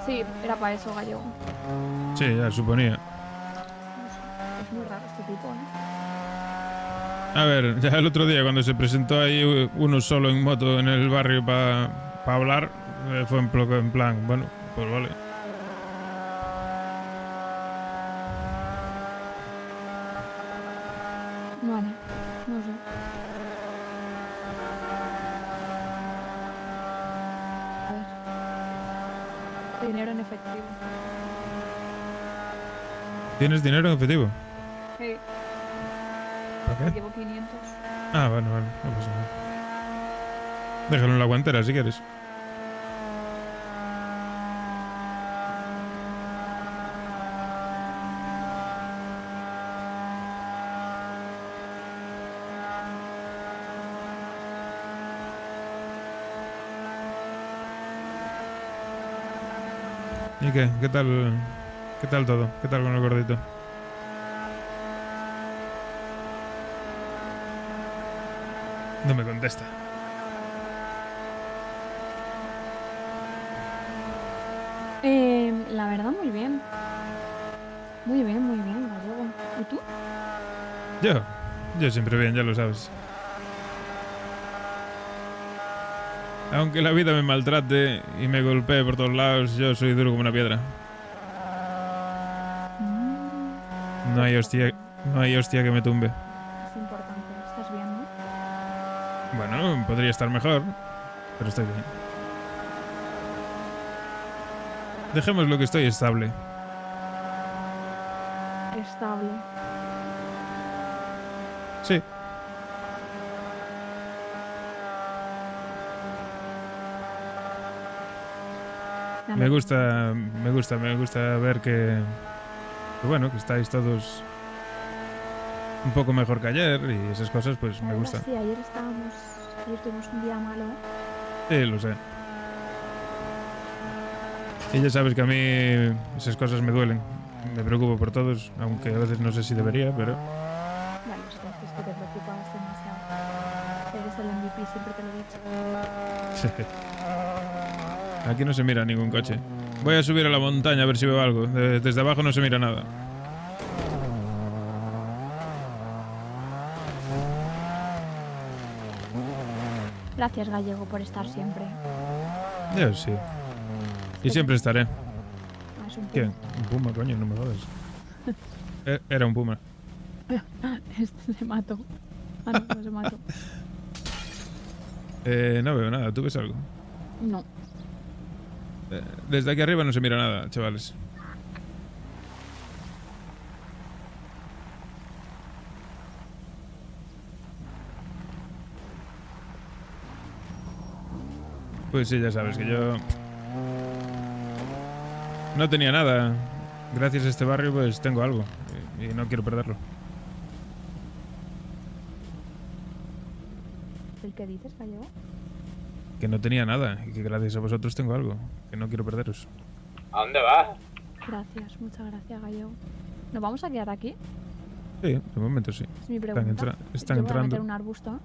Sí, era para eso, gallego. Sí, ya suponía. Es muy raro este tipo, ¿eh? A ver, ya el otro día cuando se presentó ahí uno solo en moto en el barrio para hablar, fue en plan, bueno, pues vale. Vale, no sé. A ver. Dinero en efectivo. ¿Tienes dinero en efectivo? Sí. ¿Para qué? Llevo 500. Ah, vale, no pasa nada. Déjalo en la guantera si quieres. ¿Y qué? ¿Qué tal todo? ¿Qué tal con el gordito? No me contesta. La verdad, muy bien. Muy bien, Gallego. ¿Y tú? Yo siempre bien, ya lo sabes. Aunque la vida me maltrate y me golpee por todos lados, yo soy duro como una piedra. No hay hostia que me tumbe. Es importante. ¿Estás bien, no? Bueno, podría estar mejor, pero estoy bien. Dejemos lo que estoy estable. Estable. Sí. Me gusta ver que bueno, que estáis todos un poco mejor que ayer y esas cosas, pues me gustan. Sí, ayer tuvimos un día malo. Sí, lo sé. Y ya sabes que a mí esas cosas me duelen. Me preocupo por todos, aunque a veces no sé si debería, pero... Vale, es que te preocupas demasiado. Eres el MVP, siempre te lo he dicho. Aquí no se mira ningún coche. Voy a subir a la montaña a ver si veo algo. Desde abajo no se mira nada. Gracias, Gallego, por estar siempre. Yo sí. Y siempre estaré. Es un ¿Qué? Un puma, coño, no me jodas. Era un puma. Este se mató. Ah, no se mató. No veo nada. ¿Tú ves algo? No. Desde aquí arriba no se mira nada, chavales. Pues sí, ya sabes que yo... no tenía nada. Gracias a este barrio pues tengo algo. Y no quiero perderlo. ¿El que dices, Gallego? Que no tenía nada. Y que gracias a vosotros tengo algo. Que no quiero perderos. ¿A dónde vas? Gracias, muchas gracias, Gallego. ¿Nos vamos a quedar aquí? Sí, de momento sí. Es mi pregunta. Están Yo voy a entrando. meter un arbusto.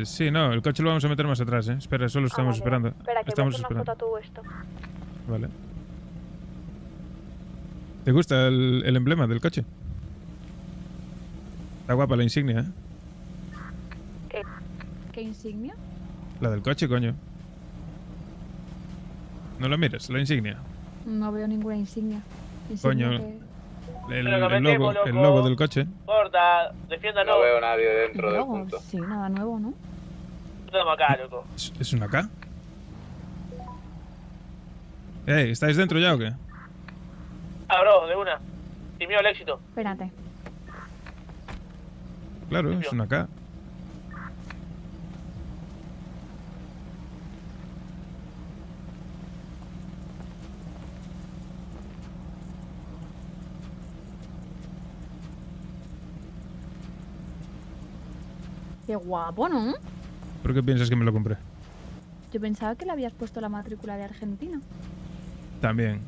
Sí, no, el coche lo vamos a meter más atrás, ¿eh? Espera, solo estamos esperando. Espera, que Estamos voy a hacer una esperando. foto a todo esto. Vale. ¿Te gusta el emblema del coche? Está guapa la insignia, ¿eh? ¿Qué insignia? La del coche, coño. No lo mires, la insignia. No veo ninguna insignia. Coño. que- El logo del coche. Corta, defiéndanos. No veo a nadie dentro del Luego, punto. sí, nada nuevo, ¿no? Estamos acá, loco. ¿Es una K? ¿Estáis dentro ya o qué? Ah, bro, de una. Sin miedo al éxito. Espérate. Claro, es una K. Qué guapo, ¿no? ¿Por qué piensas que me lo compré? Yo pensaba que le habías puesto la matrícula de Argentina. También.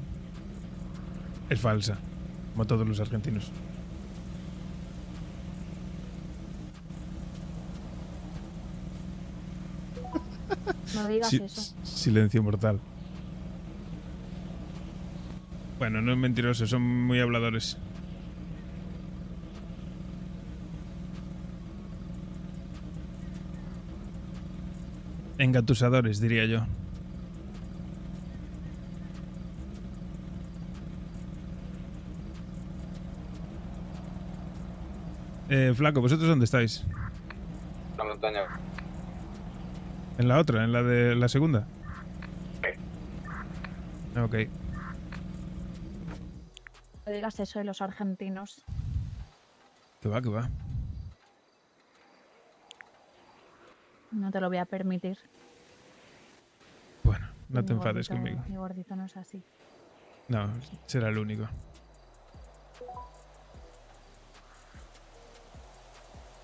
Es falsa. Como todos los argentinos. No digas Sí, eso. silencio mortal. Bueno, no es mentiroso, son muy habladores. Engatusadores, diría yo. Flaco, ¿vosotros dónde estáis? La montaña. ¿En la otra? ¿En la de la segunda? Ok. No digas eso de los argentinos. Que va, que va. No te lo voy a permitir. No te Mi enfades gordito- conmigo. Mi gordito no es así. No, será el único.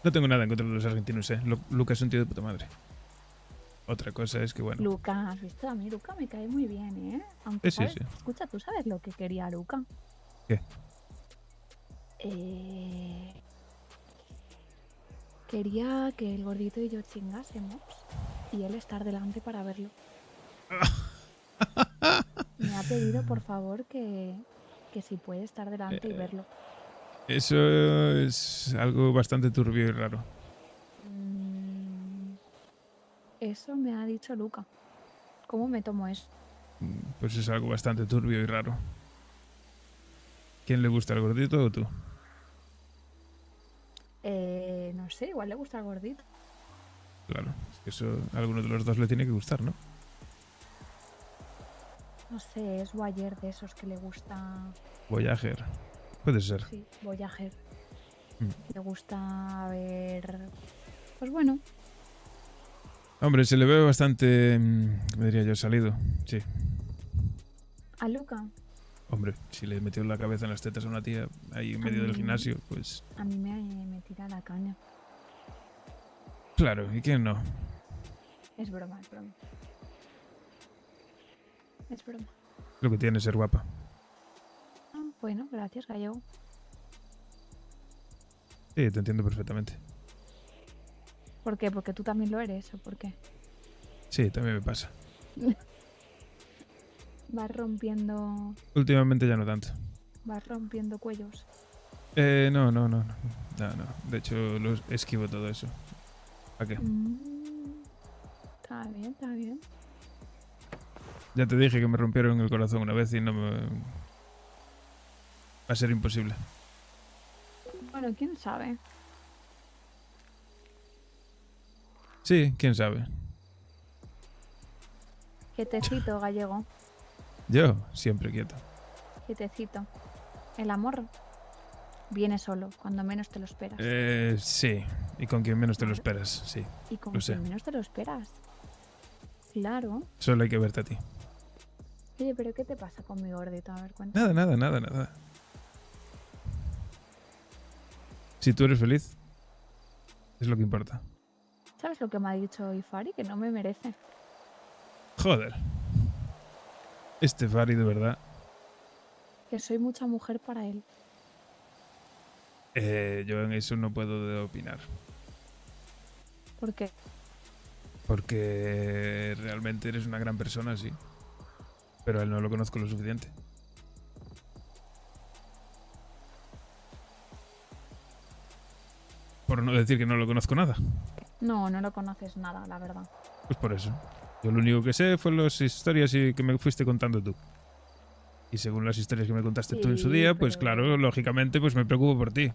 No tengo nada en contra de los argentinos, ¿eh? Lucas es un tío de puta madre. Otra cosa es que, bueno... Luca, ¿has visto? A mí Luca me cae muy bien, ¿eh? Aunque, Sí, ¿sabes? sí. Escucha, ¿tú sabes lo que quería Luca? ¿Qué? Quería que el gordito y yo chingásemos y él estar delante para verlo. Me ha pedido, por favor, que si puede estar delante y verlo. Eso es algo bastante turbio y raro. Eso me ha dicho Luca. ¿Cómo me tomo eso? Pues es algo bastante turbio y raro. ¿Quién le gusta, el gordito o tú? No sé, igual le gusta el gordito. Claro, es que eso a alguno de los dos le tiene que gustar, ¿no? No sé, es Voyager de esos que le gusta... Voyager. Puede ser. Sí, Voyager. Le gusta ver... Pues bueno. Hombre, se le ve bastante, me diría yo, salido. Sí. ¿A Luca? Hombre, si le metió la cabeza en las tetas a una tía ahí en medio del gimnasio, pues... A mí me tira la caña. Claro, ¿y quién no? Es broma, es broma. Es broma. Lo que tiene es ser guapa. Ah, bueno, gracias, Gallego. Sí, te entiendo perfectamente. ¿Por qué? ¿Porque tú también lo eres o por qué? Sí, también me pasa. Vas rompiendo... Últimamente ya no tanto. Vas rompiendo cuellos. No. No. De hecho, esquivo todo eso. ¿Para qué? Está bien, está bien. Ya te dije que me rompieron el corazón una vez y no me... Va a ser imposible. Bueno, quién sabe. Sí, quién sabe. Quietecito, Gallego. Yo, siempre quieto. Quietecito. El amor viene solo, cuando menos te lo esperas. Sí. Y con quien menos te lo esperas, sí. Y con lo sé. quien menos te lo esperas. Claro. Solo hay que verte a ti. Oye, pero ¿qué te pasa con mi gordito? A ver, cuéntame. Nada. Si tú eres feliz, es lo que importa. ¿Sabes lo que me ha dicho Ifari? Que no me merece. Joder. Este Fari, de verdad. Que soy mucha mujer para él. Yo en eso no puedo opinar. ¿Por qué? Porque realmente eres una gran persona, sí. Pero a él no lo conozco lo suficiente. Por no decir que no lo conozco nada. No lo conoces nada, la verdad. Pues por eso. Yo lo único que sé fue las historias que me fuiste contando tú. Y según las historias que me contaste tú en su día, pues claro, lógicamente, pues me preocupo por ti.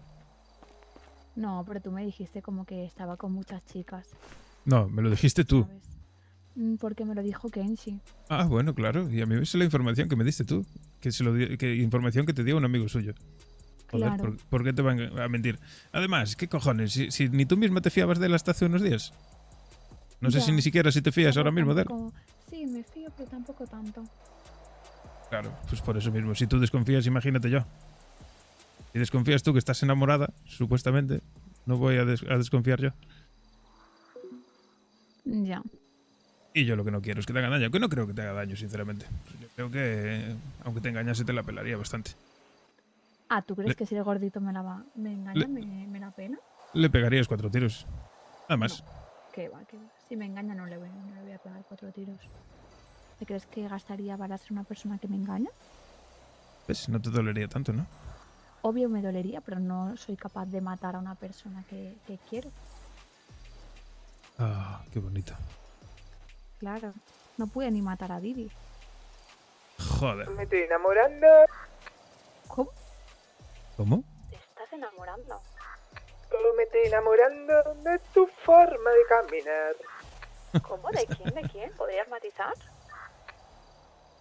No, pero tú me dijiste como que estaba con muchas chicas. No, me lo dijiste tú. Porque me lo dijo Kenshi. Ah, bueno, claro. Y a mí me es la información que me diste tú. Información que te dio un amigo suyo. Joder, Claro. ¿por qué te van a mentir? Además, ¿qué cojones? Si ni tú misma te fiabas de él hasta hace unos días. No sé Ya. si ni siquiera si te fías ahora mismo de él. Sí, me fío, pero tampoco tanto. Claro, pues por eso mismo. Si tú desconfías, imagínate yo. Si desconfías tú que estás enamorada, supuestamente, no voy a desconfiar yo. Ya. Y yo lo que no quiero es que te haga daño. Que no creo que te haga daño, sinceramente. Yo creo que, aunque te engañase, te la pelaría bastante. Ah, ¿tú crees que si el gordito me engaña, me la pena? Le pegarías 4 tiros. Nada más. ¿Qué va? Si me engaña no le voy a pegar 4 tiros. ¿Te crees que gastaría balas en una persona que me engaña? Pues no te dolería tanto, ¿no? Obvio me dolería, pero no soy capaz de matar a una persona que quiero. Ah, qué bonito. Claro. No pude ni matar a Didi. Joder. Me estoy enamorando. ¿Cómo? ¿Cómo? Te estás enamorando. Oh, me estoy enamorando de tu forma de caminar. ¿Cómo? ¿De quién? ¿De quién? ¿Podrías matizar?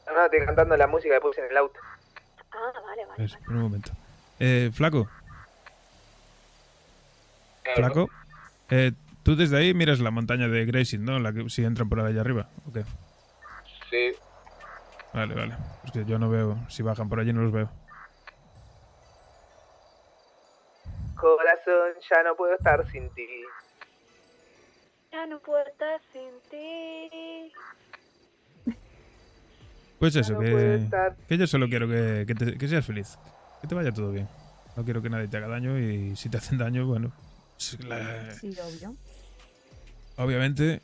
No, estoy cantando la música que puse en el auto. Ah, vale. Espera un momento. Flaco. Flaco. Tú desde ahí miras la montaña de Grayson, ¿no? La que si entran por allá arriba. ¿O qué? Sí. Vale. Es que yo no veo. Si bajan por allí no los veo. Corazón, ya no puedo estar sin ti. Ya no puedo estar sin ti. Pues eso, no puedo estar. que yo solo quiero que seas feliz. Que te vaya todo bien. No quiero que nadie te haga daño y si te hacen daño, bueno, Sí, Sí, obvio. obviamente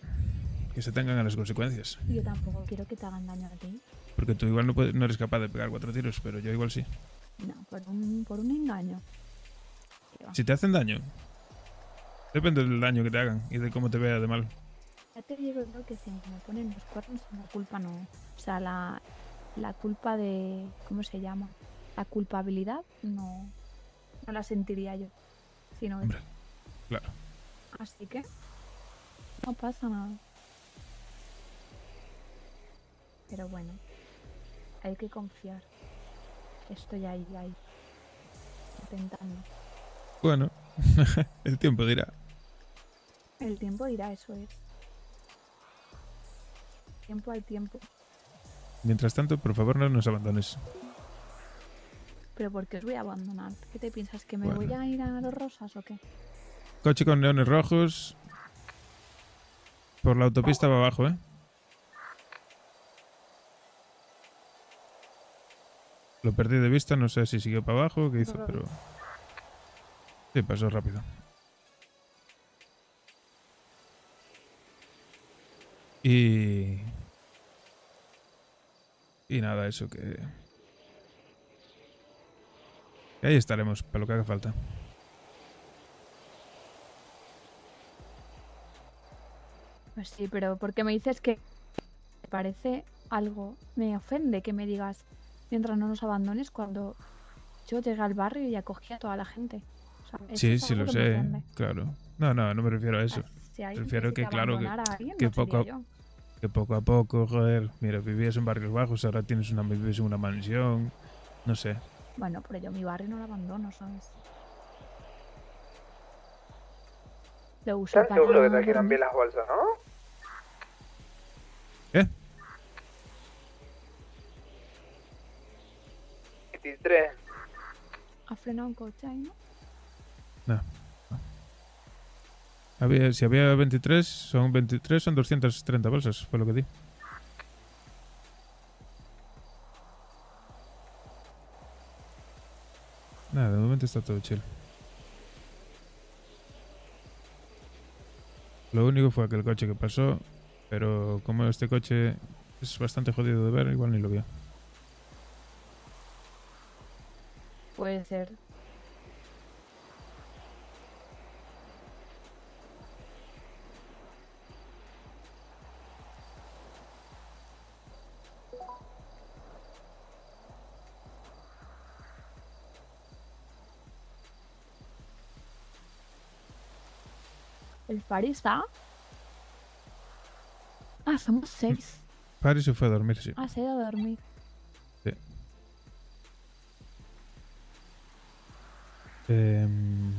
que se tengan a las consecuencias. Yo tampoco quiero que te hagan daño a ti. Porque tú igual no eres capaz de pegar 4 tiros, pero yo igual sí. No, por un engaño. ¿Qué va? Si te hacen daño, depende del daño que te hagan y de cómo te vea de mal. Ya te digo yo que si me ponen los cuernos, la culpa no. O sea, la culpa de. ¿Cómo se llama? La culpabilidad no la sentiría yo. Sino Hombre, claro. Así que no pasa nada. Pero bueno, hay que confiar. Estoy ahí, intentando. Bueno, el tiempo dirá. El tiempo dirá, eso es. Tiempo al tiempo. Mientras tanto, por favor, no nos abandones. Pero ¿por qué os voy a abandonar? ¿Qué te piensas? ¿Que me Bueno. voy a ir a los rosas o qué? Coche con neones rojos. Por la autopista va abajo, ¿eh? Lo perdí de vista, no sé si siguió para abajo o qué hizo, pero... Sí, pasó rápido. Y nada, eso que ahí estaremos, para lo que haga falta. Pues sí, pero ¿por qué me dices que te parece algo? Me ofende que me digas mientras no nos abandones cuando yo llegué al barrio y acogí a toda la gente. O sea, eso Sí, es sí algo lo que me sé, ofende. claro. No me refiero a eso. Si hay Prefiero que, claro, abandonar a alguien, que no sería poco, yo. que poco a poco, joder, mira, vivías en barrios bajos, ahora vives en una mansión, no sé. Bueno, pero yo mi barrio no lo abandono, ¿sabes? Lo uso ¿Estás para seguro que trajeron dormir. bien las bolsas, no? ¿Qué? 23. ¿Ha frenado un coche ahí, no? No. Si había 23, son 230 bolsas, fue lo que di. Nada, de momento está todo chill. Lo único fue aquel coche que pasó, pero como este coche es bastante jodido de ver, igual ni lo vio. Puede ser. ¿El Fari está? Ah, somos 6. Pari se fue a dormir, sí. Ah, se ha ido a dormir. Sí. Em,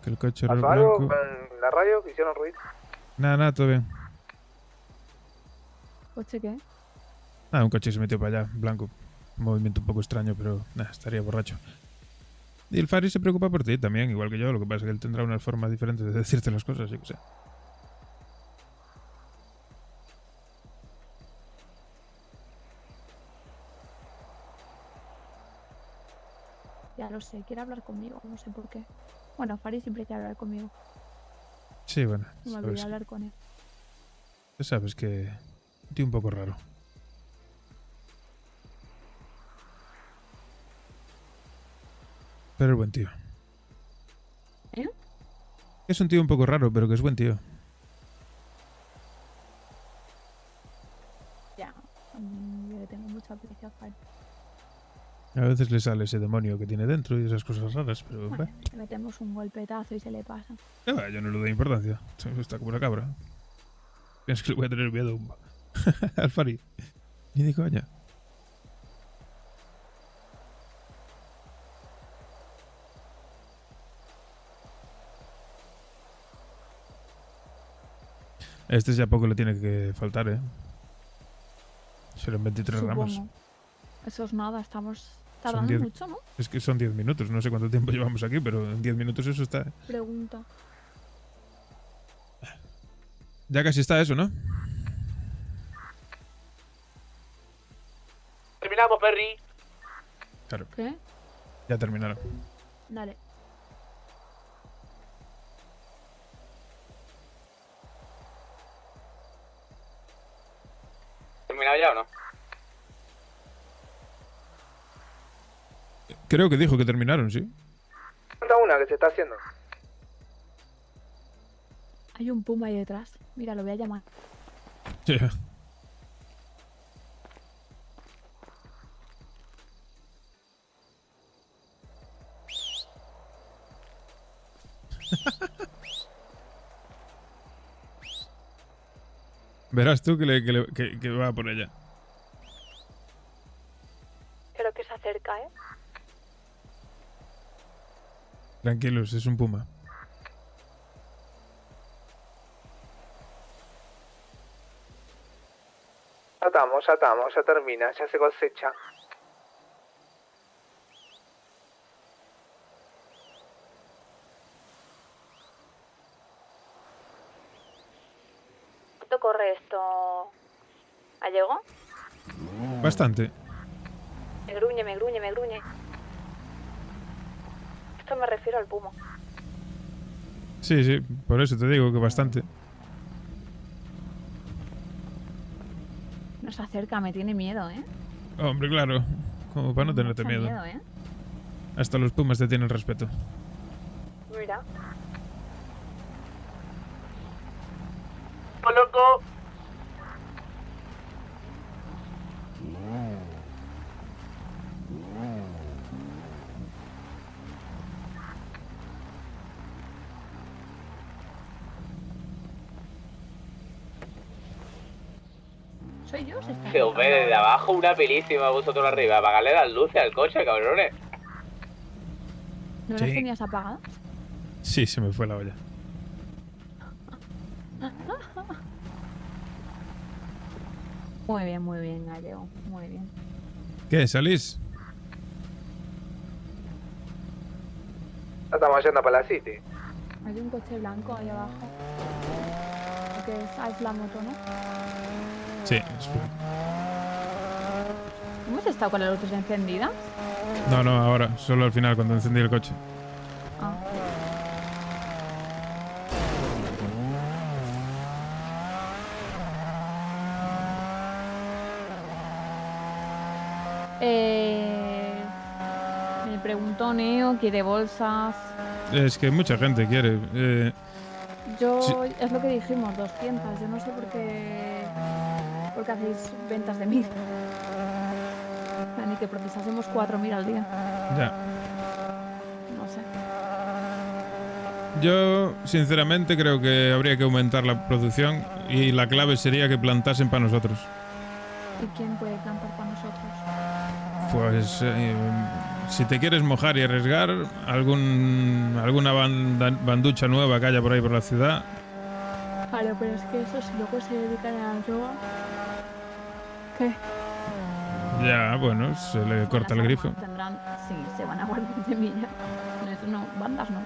que el coche era ¿Pasó algo blanco. con la radio? ¿Que hicieron ruido? Nada, todo bien. ¿Coche qué? Nada, un coche se metió para allá, blanco. Un movimiento un poco extraño, pero nada, estaría borracho. Y el Fari se preocupa por ti también, igual que yo. Lo que pasa es que él tendrá una forma diferente de decirte las cosas, yo que sé. Ya lo sé, quiere hablar conmigo, no sé por qué. Bueno, Fari siempre quiere hablar conmigo. Sí, bueno, No me olvidé hablar con él. ya sabes que... Un tío un poco raro. Pero es buen tío. ¿Eh? Es un tío un poco raro, pero que es buen tío. Ya, yo le tengo mucha aprecio a Fari. A veces le sale ese demonio que tiene dentro y esas cosas raras, pero... Bueno, le metemos un golpetazo y se le pasa. Yo no le doy importancia. Está como una cabra. Piensas que le voy a tener miedo al Fari. Ni de coña. Este ya poco le tiene que faltar, ¿eh? Serán 23 ramos. Supongo. Eso es nada, estamos Son tardando 10 mucho, ¿no? Es que son 10 minutos. No sé cuánto tiempo llevamos aquí, pero en 10 minutos eso está... Pregunta. Ya casi está eso, ¿no? Terminamos, Perry. Claro. ¿Qué? Ya terminaron. Dale. ¿Terminado ya o no? Creo que dijo que terminaron, sí. Falta una que se está haciendo. Hay un puma ahí detrás. Mira, lo voy a llamar. Yeah. Verás tú que va por ella. Creo que se acerca, ¿eh? Tranquilos, es un puma. Atamos, ya termina, ya se cosecha. ¿Cuánto corre esto? ¿Allego? Bastante. Me gruñe. Esto me refiero al puma. Sí, por eso te digo que bastante. No se acerca, me tiene miedo, ¿eh? Hombre, claro. Como para no tenerte Mucho miedo. ¿eh? Hasta los pumas te tienen respeto. Mira. ¡Oh, loco! ¿Soy yo? ¿Se está Que os ve desde abajo una pelísima vosotros arriba. Apagarle las luces al coche, cabrones. ¿No las Sí. tenías apagadas? Sí, se me fue la olla. Muy bien, Gallego. Muy bien. ¿Qué? ¿Salís? Ya estamos yendo para la City. Hay un coche blanco ahí abajo. Que es la moto, ¿no? Sí. ¿Hemos estado con las luces encendidas? No, ahora. Solo al final, cuando encendí el coche. Ah. Me preguntó Neo, quiere bolsas. Es que mucha gente quiere. Yo, Sí. es lo que dijimos, 200. Yo no sé por qué hacéis ventas de 1000. Ni que precisásemos 4000 al día. Ya. No sé. Yo, sinceramente, creo que habría que aumentar la producción y la clave sería que plantasen para nosotros. ¿Y quién puede plantar para nosotros? Pues, si te quieres mojar y arriesgar, alguna banducha nueva que haya por ahí por la ciudad. Claro, pero es que eso, si luego se dedican a la droga. ¿Qué? Ya, bueno, se le corta el grifo. Tendrán, sí, se van a guardar semilla. Eso no, bandas no.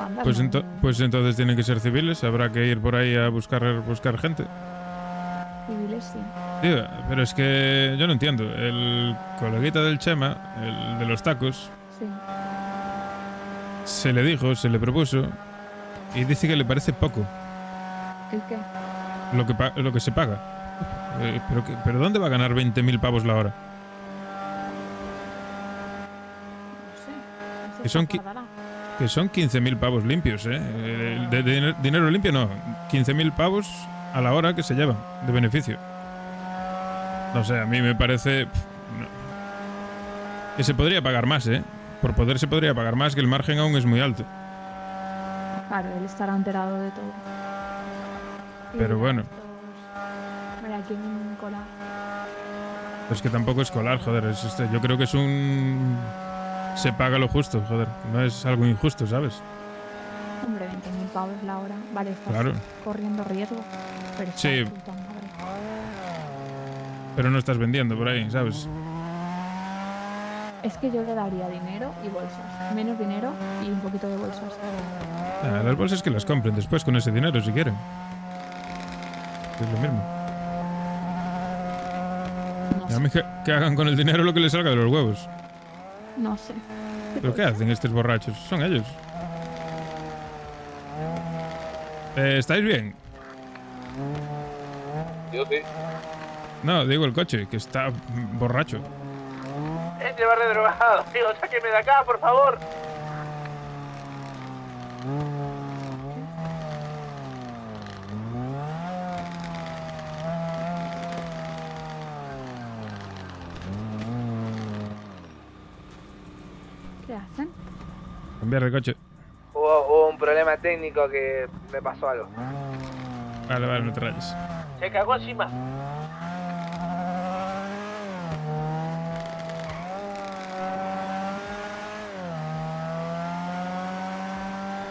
Bandas Pues, no. pues entonces tienen que ser civiles, habrá que ir por ahí a buscar gente. Civiles sí. Tío, pero es que yo no entiendo. El coleguita del Chema, el de los tacos, Sí. se le dijo, se le propuso y dice que le parece poco ¿El qué? lo que se paga. ¿Pero dónde va a ganar 20.000 pavos la hora? No sé. Que son, que son 15.000 pavos limpios, ¿eh? De dinero limpio no. 15.000 pavos a la hora que se llevan de beneficio. No sé, a mí me parece... que se podría pagar más, ¿eh? Por poder se podría pagar más, que el margen aún es muy alto. Claro, él estará enterado de todo. Pero bueno, Mira, aquí un colar. es que tampoco es colar, joder. Yo creo que es un... se paga lo justo, joder. No es algo injusto, ¿sabes? Hombre, 20.000 pavos la hora. Vale, estás Claro. corriendo riesgo. Pero está Sí. de puta madre. Pero no estás vendiendo por ahí, ¿sabes? Es que yo le daría dinero y bolsas. Menos dinero y un poquito de bolsas. Las bolsas que las compren después con ese dinero si quieren. Es lo mismo. No A mí que hagan con el dinero lo que les salga de los huevos. No sé. ¿Pero qué hacen estos borrachos? Son ellos. ¿Estáis bien? Yo sí. No, digo el coche, que está borracho. Este barrio drogado, tío, sáqueme de acá, por favor. ¿Qué hacen? Cambiar el coche. Hubo un problema técnico que me pasó algo. Vale, no te rayes. Se cagó encima.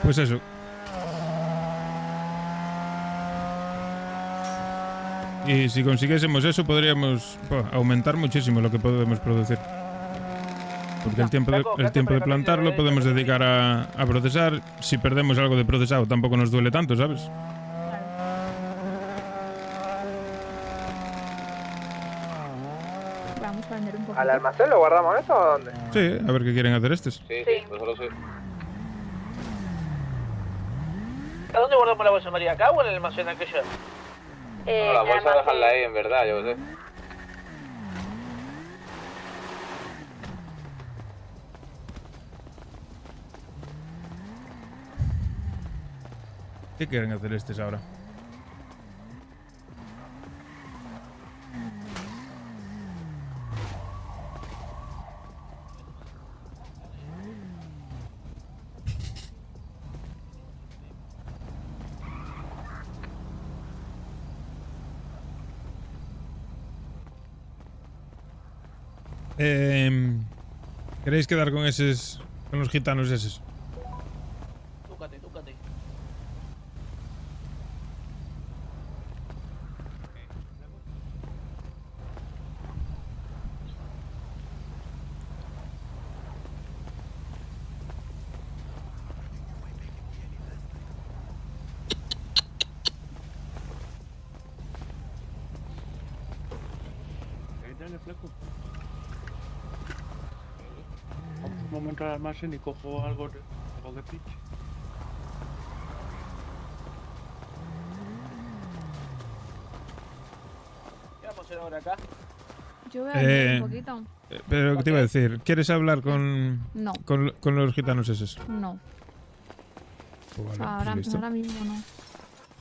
Pues eso. Y si consiguiésemos eso, podríamos aumentar muchísimo lo que podemos producir. Porque el tiempo de plantar lo podemos dedicar a procesar. Si perdemos algo de procesado, tampoco nos duele tanto, ¿sabes? Vamos a vender un poquito. ¿Al almacén lo guardamos eso o dónde? Sí, a ver qué quieren hacer estos. Sí, pues lo sé. ¿A dónde guardamos la bolsa, María? ¿Acá o en el almacén aquello? No, la bolsa dejarla ahí, en verdad, yo sé. ¿Qué quieren hacer estos ahora? ¿Queréis quedar con esos, con los gitanos esos? Túcate. Dale, flaco. Vamos un momento al almacén y cojo algo de pitch. ¿Qué vamos a hacer ahora acá? Yo voy a vender un poquito. Pero, ¿qué te iba a decir? ¿Quieres hablar con, No. con los gitanos esos? No. Pues O sea, vale, pues listo. ahora mismo no.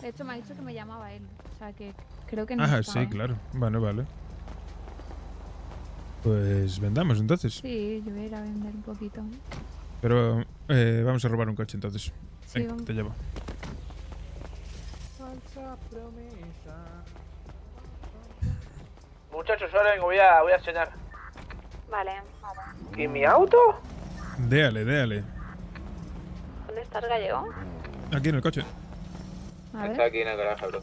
De hecho, me ha dicho que me llamaba él. O sea, que creo que no Ah, está, sí, ¿eh? claro. Vale. Pues vendamos entonces. Sí, yo voy a ir a vender un poquito. Pero vamos a robar un coche entonces. Sí, Venga, vamos. te llevo. Falsa promesa. Muchachos, yo ahora vengo, voy a cenar. Vale. ¿Y mi auto? Déale. ¿Dónde estás, Gallego? Aquí en el coche. A Está aquí en el garaje, bro.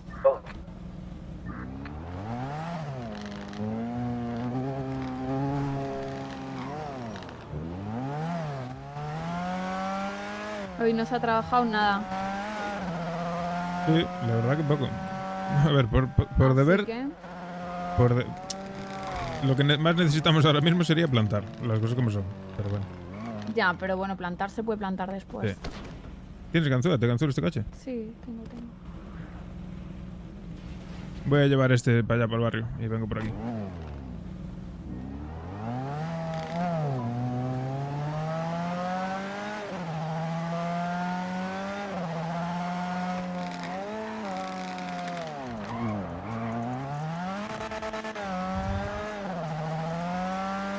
Hoy no se ha trabajado nada. Sí, la verdad que poco. A ver, por deber... Así que, Lo que más necesitamos ahora mismo sería plantar. Las cosas como son. Pero bueno. ya, pero bueno, plantar se puede plantar después. Sí. ¿Tienes ganzúa? ¿Te ganzúa este coche? Sí, tengo. Voy a llevar este para allá, para el barrio. Y vengo por aquí.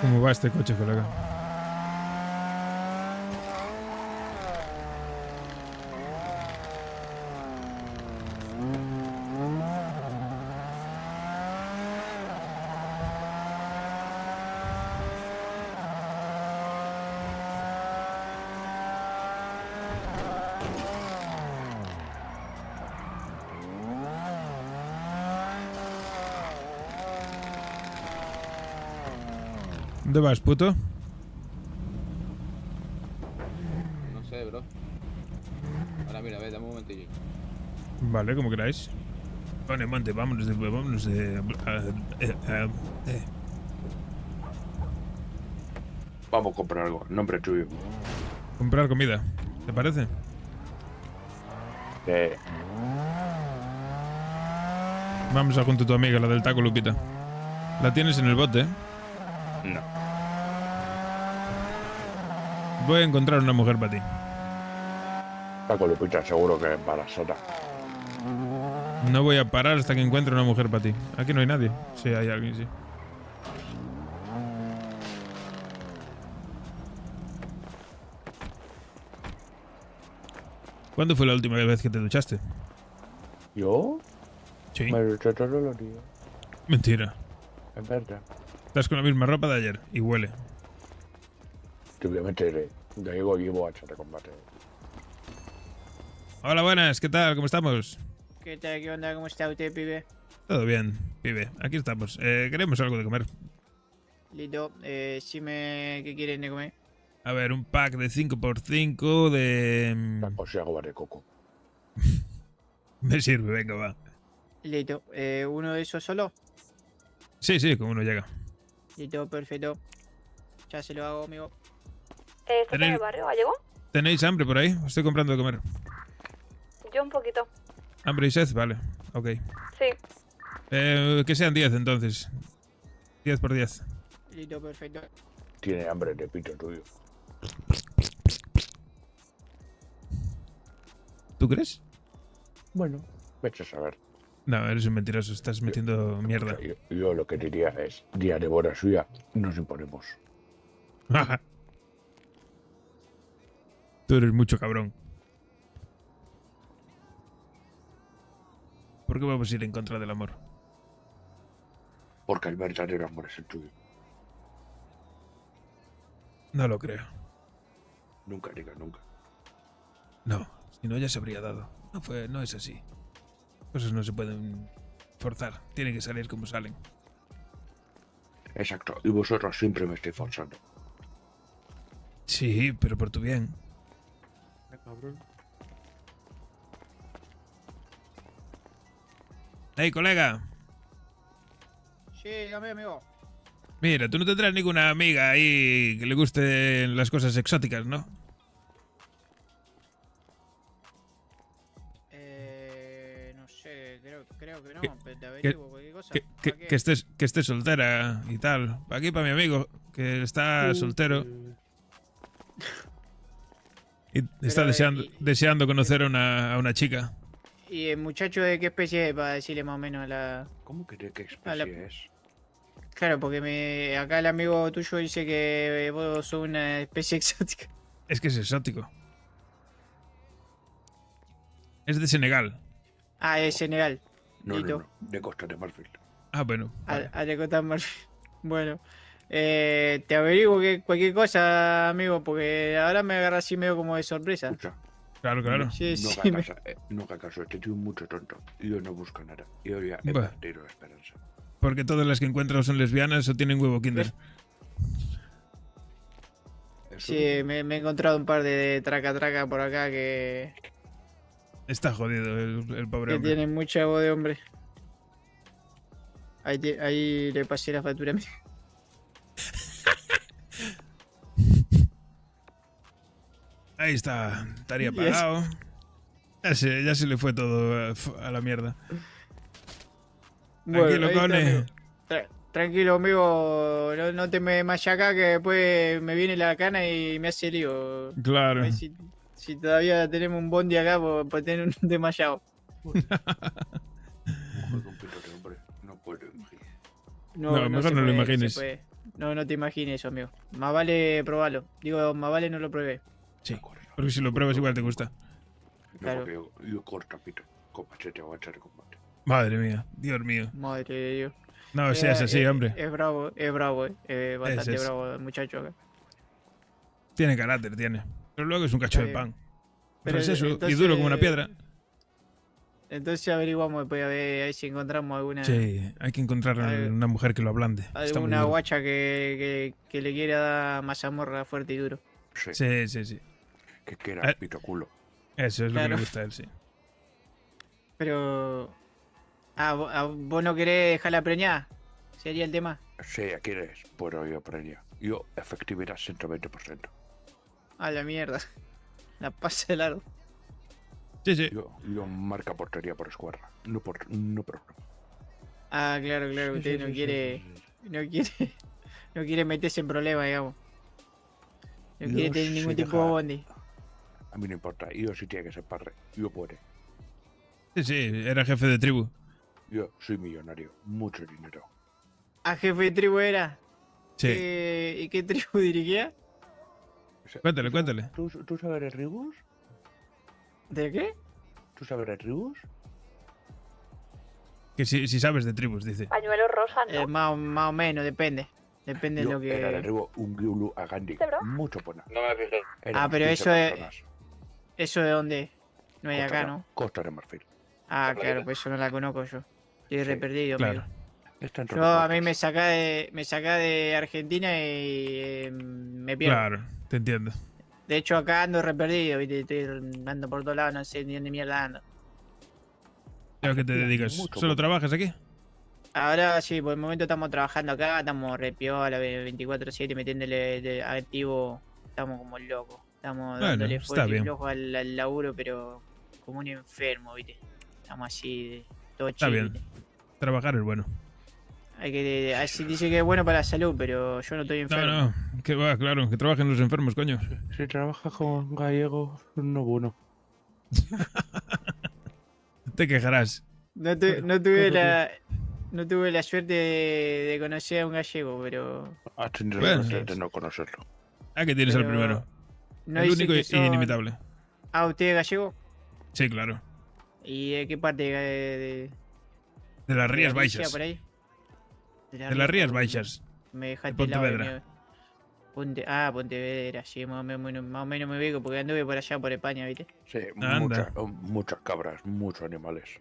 ¿Cómo va este coche, colega? ¿Dónde vas, puto? No sé, bro. Ahora mira, ve, dame un momentillo. Vale, como queráis. Vale, monte, vámonos de... Vamos a comprar algo. Nombre tuyo. Comprar comida. ¿Te parece? Vamos a junto a tu amiga, la del taco, Lupita. ¿La tienes en el bote? No. Voy a encontrar una mujer para ti. Paco Lupita seguro que es embarazada. No voy a parar hasta que encuentre una mujer para ti. Aquí no hay nadie. Sí, hay alguien, sí. ¿Cuándo fue la última vez que te duchaste? ¿Yo? Sí. Me ducho todos los días. Mentira. Es verdad. Estás con la misma ropa de ayer y huele. Te voy a meter, Gallego llevo hacha de combate. Hola, buenas. ¿Qué tal? ¿Cómo estamos? ¿Qué tal? ¿Qué onda? ¿Cómo está usted, pibe? Todo bien, pibe. Aquí estamos. Queremos algo de comer. Listo. ¿Qué quieren de comer? A ver, un pack de 5x5 de... O sea, agua de coco. Me sirve, venga, va. Listo. ¿Uno de esos solo? Sí, como uno llega. Listo, perfecto. Ya se lo hago, amigo. ¿Estás en el barrio, Gallego? ¿Tenéis hambre por ahí? Os estoy comprando de comer. Yo un poquito. ¿Hambre y sed? Vale, ok. Sí. Que sean 10 entonces. 10 por 10. Listo, perfecto. Tiene hambre de pito tuyo. ¿Tú crees? Bueno, vete a saber. No, eres un mentiroso. Estás metiendo mierda. Yo lo que diría es, día de boda suya, nos imponemos. Tú eres mucho cabrón. ¿Por qué vamos a ir en contra del amor? Porque el verdadero amor es el tuyo. No lo creo. Nunca diga nunca. No, si no ya se habría dado. No es así. Cosas no se pueden forzar. Tienen que salir como salen. Exacto. Y vosotros siempre me estáis forzando. Sí, pero por tu bien. Cabrón. Hey, colega. Sí, dígame, amigo. Mira, tú no tendrás ninguna amiga ahí que le gusten las cosas exóticas, ¿no? No sé, creo que no, pero te averiguo cualquier cosa. Que estés soltera y tal. Aquí para mi amigo, que está soltero. Y está deseando conocer a una chica. ¿Y el muchacho de qué especie es? Para decirle más o menos a la... ¿Cómo que de qué especie es? Claro, porque acá el amigo tuyo dice que vos sos una especie exótica. Es que es exótico. Es de Senegal. Ah, es Senegal. No, de Costa de Marfil. Ah, bueno. Vale. De Costa de Marfil. Bueno. Te averiguo cualquier cosa, amigo, porque ahora me agarra así medio como de sorpresa. Escucha. Claro. Sí, no haga caso, este tío es mucho tonto. Y yo no busco nada. Y yo ya he perdido la esperanza. Porque todas las que encuentro son lesbianas o tienen huevo kinder. Sí, me he encontrado un par de traca por acá que... Está jodido el pobre hombre. Que tienen mucha voz de hombre. Ahí le pasé la factura a mí. Ahí está, estaría pagado. Ya se le fue todo a la mierda. Tranquilo, Cone. Tranquilo, amigo. No te me machaca que después me viene la cana y me hace lío. Claro. Si todavía tenemos un bondi acá por tener un desmayado. No puedo imaginar. No, mejor no lo imagines. No te imagines eso, amigo. Más vale probarlo. Digo, más vale no lo pruebe. Sí, porque si lo pruebas igual te gusta. Claro. Yo corto pito con machete o hacha de combate. Madre mía, Dios mío. Madre de Dios. No, sí, es así, hombre. Es bravo, bastante bravo el muchacho acá. Tiene carácter, tiene. Pero luego es un cacho de pan. Pero es eso, y duro como una piedra. Entonces averiguamos después a ver si encontramos alguna... Sí, hay que encontrar una mujer que lo ablande. Alguna guacha que le quiera dar mazamorra fuerte y duro. Sí. Que quiera pito culo. Eso es lo que le gusta a él, sí. Pero... ¿vos no querés dejarla preñada? ¿Sería el tema? Sí, quieres, pero yo preña. Yo, efectividad 120%. A la mierda. La pasa de largo. Sí, sí. Yo marca portería por escuadra, no por Ah, claro, Sí, usted sí, no sí, quiere. sí, No quiere meterse en problemas, digamos. No quiere Yo tener ningún sí tipo de deja- bondi. A mí no importa, yo sí tiene que ser padre, yo puedo. Sí, era jefe de tribu. Yo soy millonario, mucho dinero. ¿A jefe de tribu era? Sí. ¿Y qué tribu dirigía? Cuéntale. ¿Tú sabes de tribus? ¿De qué? ¿Tú sabes de tribus? Que si sabes de tribus, dice. Pañuelo rosa, ¿no? Más o menos, depende. Depende de Yo lo que. era de tribu Ungulu Agandi, mucho pona. No me fijé. Ah, pero eso es. ¿Eso de dónde? No hay acá, ¿no? Costa de Marfil. Ah, claro, pues eso no la conozco yo. Estoy re perdido, claro. amigo. Está en Yo todas a mí me saca de Argentina y me pierdo. Claro, te entiendo. De hecho, acá ando re perdido, ¿viste? Estoy andando por todos lados, no sé ni dónde mierda ando. ¿A qué te dedicas? ¿Solo trabajas aquí? Ahora sí, por el momento estamos trabajando acá, estamos re piola, 24/7, metiéndole activo, estamos como locos. Estamos Bueno, dándole está fuerte y bien. flojo al laburo, pero como un enfermo, ¿viste? Estamos así, todo Está chill, bien. ¿viste? Trabajar es bueno. Así dice que es bueno para la salud, pero yo no estoy enfermo. No, que va, claro, que trabajen los enfermos, coño. Si trabajas con gallegos, no bueno. Te quejarás. No tuve la suerte de conocer a un gallego, pero... Has tenido Bueno. la suerte de no conocerlo. Ah, que tienes al Pero primero. no El dicen único que y son- inimitable. Ah, ¿usted es gallego? Sí, claro. ¿Y de qué parte de De las Rías Galicia, Baixas. por ahí? De las Rías Baixas. Me dejaste De helado, Pontevedra. Pontevedra, sí, más o menos me ubico, porque anduve por allá, por España, ¿viste? Sí, Anda. muchas cabras, muchos animales.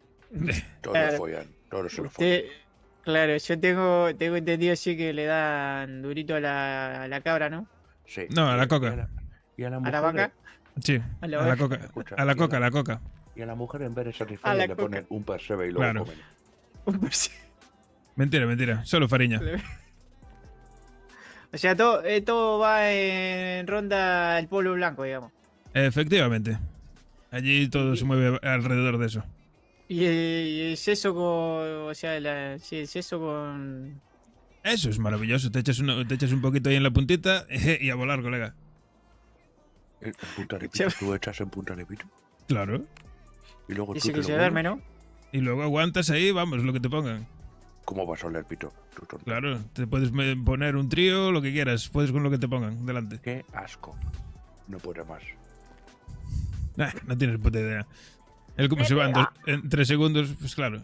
Todos Claro. follan, todos se lo follan. Claro, yo tengo entendido sí que le dan durito a la cabra, ¿no? Sí. No, a la coca. Y a la ¿A mujer. la vaca? Sí, A a la la oveja. coca. Escucha, A la y coca, a la coca. Y a la mujer en vez de A satisfacer la le coca. ponen un persebe y luego Claro. comen. Mentira. Solo fariña. O sea, todo va en ronda el pueblo blanco, digamos. Efectivamente. Allí todo se mueve alrededor de eso. Y el seso con... O sea, el seso con... Eso es maravilloso. Te echas un poquito ahí en la puntita y a volar, colega. En punta de pito, tú echas en punta de pito. Claro. Y luego Dice tú te que lo se duerme, vuelves. ¿no? Y luego aguantas ahí, vamos, lo que te pongan. ¿Cómo vas a oler pito? Tú tonto. Claro, te puedes poner un trío, lo que quieras. Puedes con lo que te pongan delante. Qué asco. No puedo más. No tienes puta idea. Él como se va en 3 segundos, pues claro.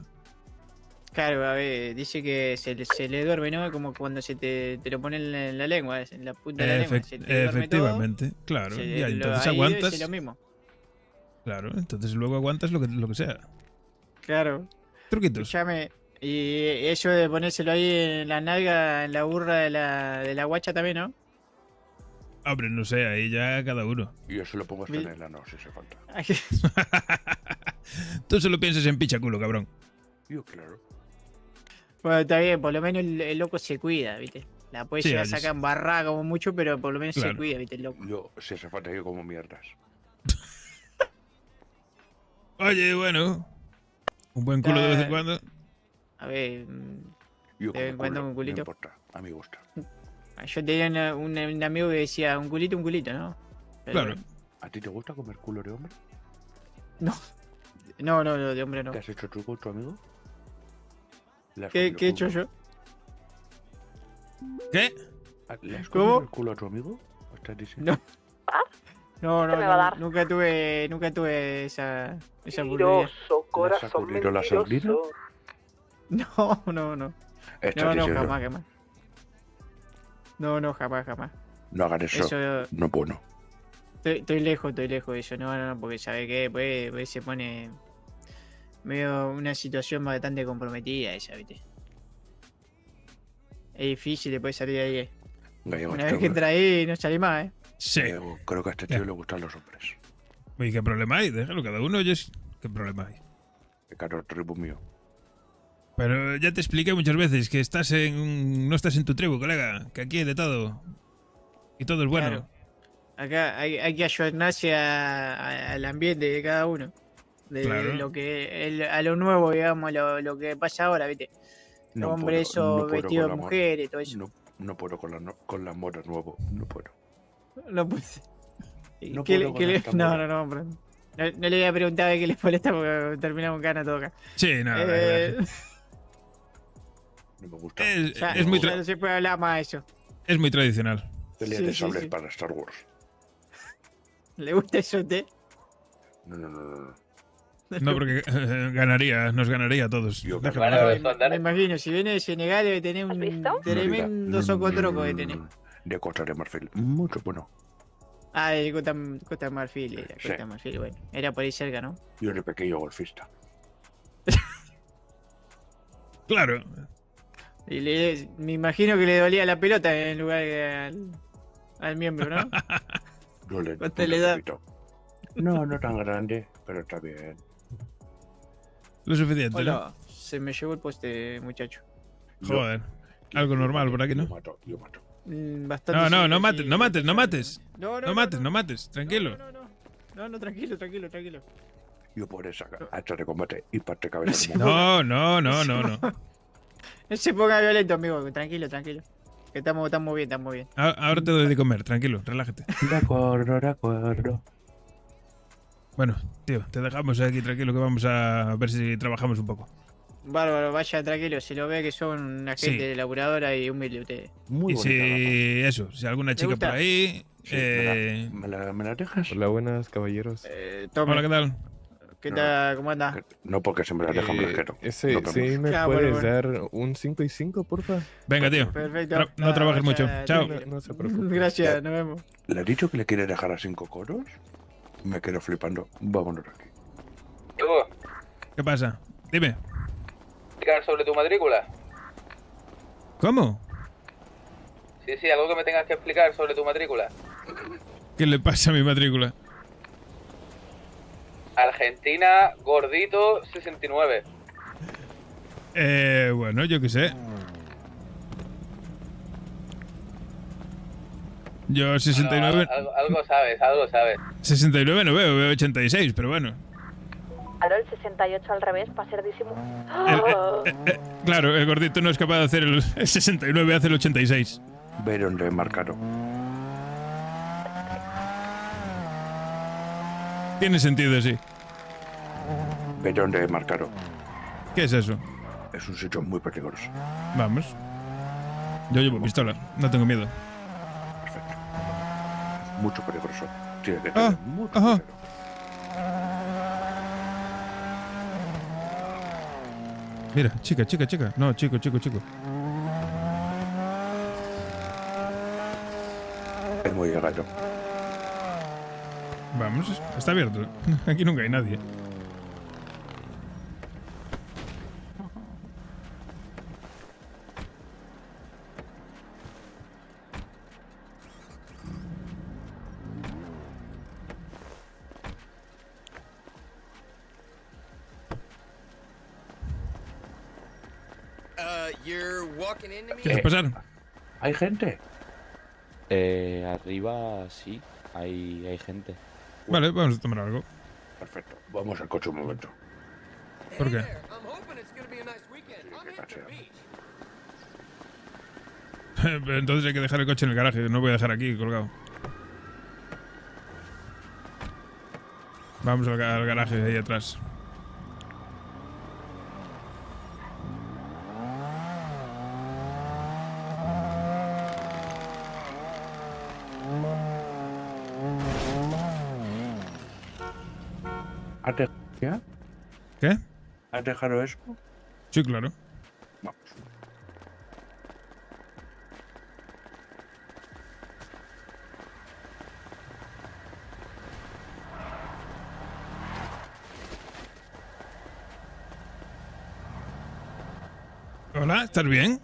Claro, a ver, dice que se le duerme, ¿no? Como cuando se te lo pone en la lengua, en la punta de la lengua. Se te duerme todo, Efectivamente, claro. Y ahí entonces ahí aguantas. es lo mismo. Claro, entonces luego aguantas lo que sea. Claro. Truquitos. Escuchame, y eso de ponérselo ahí en la nalga, en la burra de la guacha también, ¿no? Hombre, no sé, ahí ya cada uno. Y yo se lo pongo hasta en el ano si hace falta. Tú solo piensas en pichaculo, cabrón. Yo, claro. Bueno, está bien, por lo menos el loco se cuida, ¿viste? La puede Sí, llegar a Alice. sacar en barra como mucho, pero por lo menos se Claro. cuida, ¿viste? El loco. Yo, si hace falta, yo como mierdas. Oye, bueno. Un buen culo de vez en cuando. A ver, Yo de vez en como cuando culo, un culito. No importa, a mí gusta. Yo tenía un amigo que decía un culito, ¿no? Pero Claro. bueno. ¿A ti te gusta comer culo de hombre? No, de hombre no. ¿Qué has hecho tú con tu amigo? ¿Le has ¿Qué comido he hecho culo? yo? ¿Qué? ¿Le has ¿Cómo? comido el culo a tu amigo? ¿O estás diciendo? No, ¿Qué me va a dar? nunca tuve esa Mentiroso, corazón sacudido la sardina? No, no. Estás No, diciendo, jamás. No, jamás. no hagan eso. Eso- No es bueno. Estoy lejos de eso, no, porque sabe que pues se pone medio una situación bastante comprometida esa, ¿viste? Es difícil después salir de ahí. Gallego, Una vez que entra ahí no salí más, ¿eh? Sí. Gallego, creo que a este tío le gustan los hombres. Oye, ¿qué problema hay? Déjalo, cada uno oyes. ¿Qué problema hay? Claro, tribu mío. Pero ya te expliqué muchas veces que no estás en tu tribu, colega. Que aquí hay de todo. Y todo es bueno. Claro. Acá hay que ayornarse al ambiente de cada uno. De Claro. lo que a lo nuevo, digamos, lo que pasa ahora, ¿viste? No Hombre, puedo, eso no puedo vestido con de la mujer y todo eso. No puedo con la mora nuevo, no puedo. No puede. No ¿Qué puedo con esta no, mora. no, no, no le voy a preguntar a ver qué les molesta porque terminamos en gana todo acá. Sí, nada. No me gusta. Ya, Es muy ya no se puede hablar más de eso. Es muy tradicional. Pelea Sí, de sí, sables sí. para Star Wars. ¿Le gusta eso a usted? No. No, porque nos ganaría a todos. Me imagino, si viene de Senegal debe tener un tremendo socotroco de tener. De Costa de Marfil. Mucho bueno. Ah, de Costa de Marfil, era Sí. Costa de Marfil, bueno. Era por ahí cerca, ¿no? Yo de pequeño golfista. Claro. Y me imagino que le dolía la pelota en lugar que al miembro, ¿no? No le ¿Cuánto le da? No tan grande, pero está bien. Lo suficiente, Hola, se me llevó el poste, muchacho. ¿no? Joder. Algo normal por aquí, ¿no? Yo mato. Bastante No mates. No, No mates. Tranquilo. No, tranquilo. Yo por esa hacha de combate y parte cabeza. No. No se ponga violento, amigo. Tranquilo. Que estamos bien. Ahora te doy de comer, tranquilo, relájate. De acuerdo. Bueno, tío, te dejamos aquí tranquilo que vamos a ver si trabajamos un poco. Bárbaro, vaya tranquilo. Se lo ve que son una gente laburadora y humilde ustedes. Muy y si alguna chica por ahí... ¿Me la dejas? Hola, buenas, caballeros. Hola, ¿qué tal? ¿Qué tal? ¿Cómo anda? No, porque se me la dejan blanquero. ¿Sí me Ah, puedes bueno. dar un 5 y 5, porfa? Venga, tío. Perfecto. No trabajes mucho. Chao. No se preocupe. Gracias, nos vemos. ¿Le has dicho que le quiere dejar a 5 coros? Me quedo flipando. Vámonos de aquí. ¿Qué pasa? Dime. ¿Explicar sobre tu matrícula? ¿Cómo? Sí, algo que me tengas que explicar sobre tu matrícula. ¿Qué le pasa a mi matrícula? Argentina, gordito, 69. Bueno, yo qué sé. Yo 69... Algo sabes. 69 no veo 86, pero bueno. Claro, el 68 al revés, para ser dísimo. Claro, el gordito no es capaz de hacer el 69, hace el 86. Ve dónde marcaron. Tiene sentido, sí. Ve dónde marcaron. ¿Qué es eso? Es un sitio muy peligroso. Vamos. Yo llevo pistola, no tengo miedo. Mucho peligroso. Tiene que tener mucho Ajá. cuidado. Mira, chica. No, chico. Hemos llegado. Vamos, está abierto. Aquí nunca hay nadie. ¿Quieres pasar? ¿Hay gente? Arriba sí, hay gente. Vale, vamos a tomar algo. Perfecto. Vamos al coche un momento. ¿Por qué? Entonces hay que dejar el coche en el garaje. No voy a dejar aquí colgado. Vamos al garaje ahí atrás. ¿Has dejado ya? ¿Qué? ¿Has dejado eso? Sí, claro. Vamos. Hola, ¿estás bien?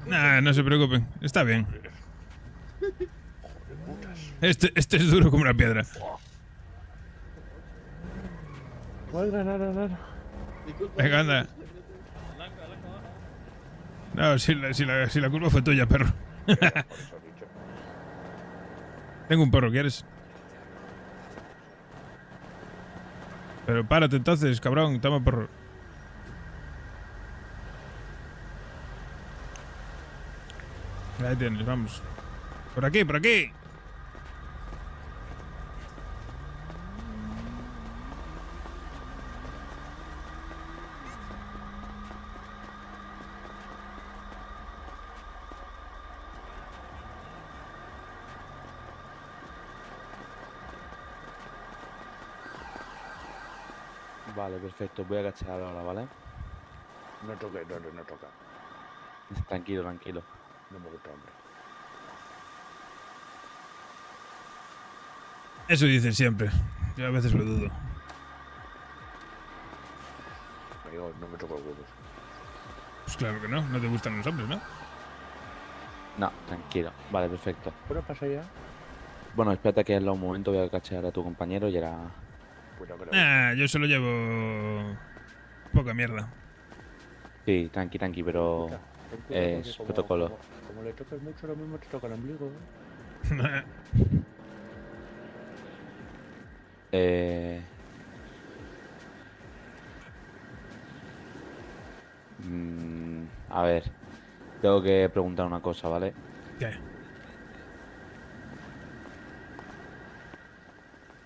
Nah, no se preocupen. Está bien. Este es duro como una piedra. Nada. Venga, anda. No, si la culpa fue tuya, perro. Tengo un perro, ¿quieres? Pero párate entonces, cabrón. Toma perro. Ahí tienes, vamos. Por aquí, por aquí. Vale, perfecto. Voy a agachar ahora, ¿vale? No toque, no toca. Tranquilo, tranquilo. No me gusta, hombre. Eso dicen siempre. Yo a veces lo dudo. Amigo, no me toca huevos. Pues claro que no. No te gustan los hombres, ¿no? No, tranquilo. Vale, perfecto. ¿Puedo pasar ya? Bueno, espérate aquí un momento. Voy a agachar a tu compañero y ahora... Yo solo llevo poca mierda. Sí, tranqui, pero es protocolo. Como le toques mucho, lo mismo te toca el ombligo. A ver, tengo que preguntar una cosa, ¿vale? ¿Qué?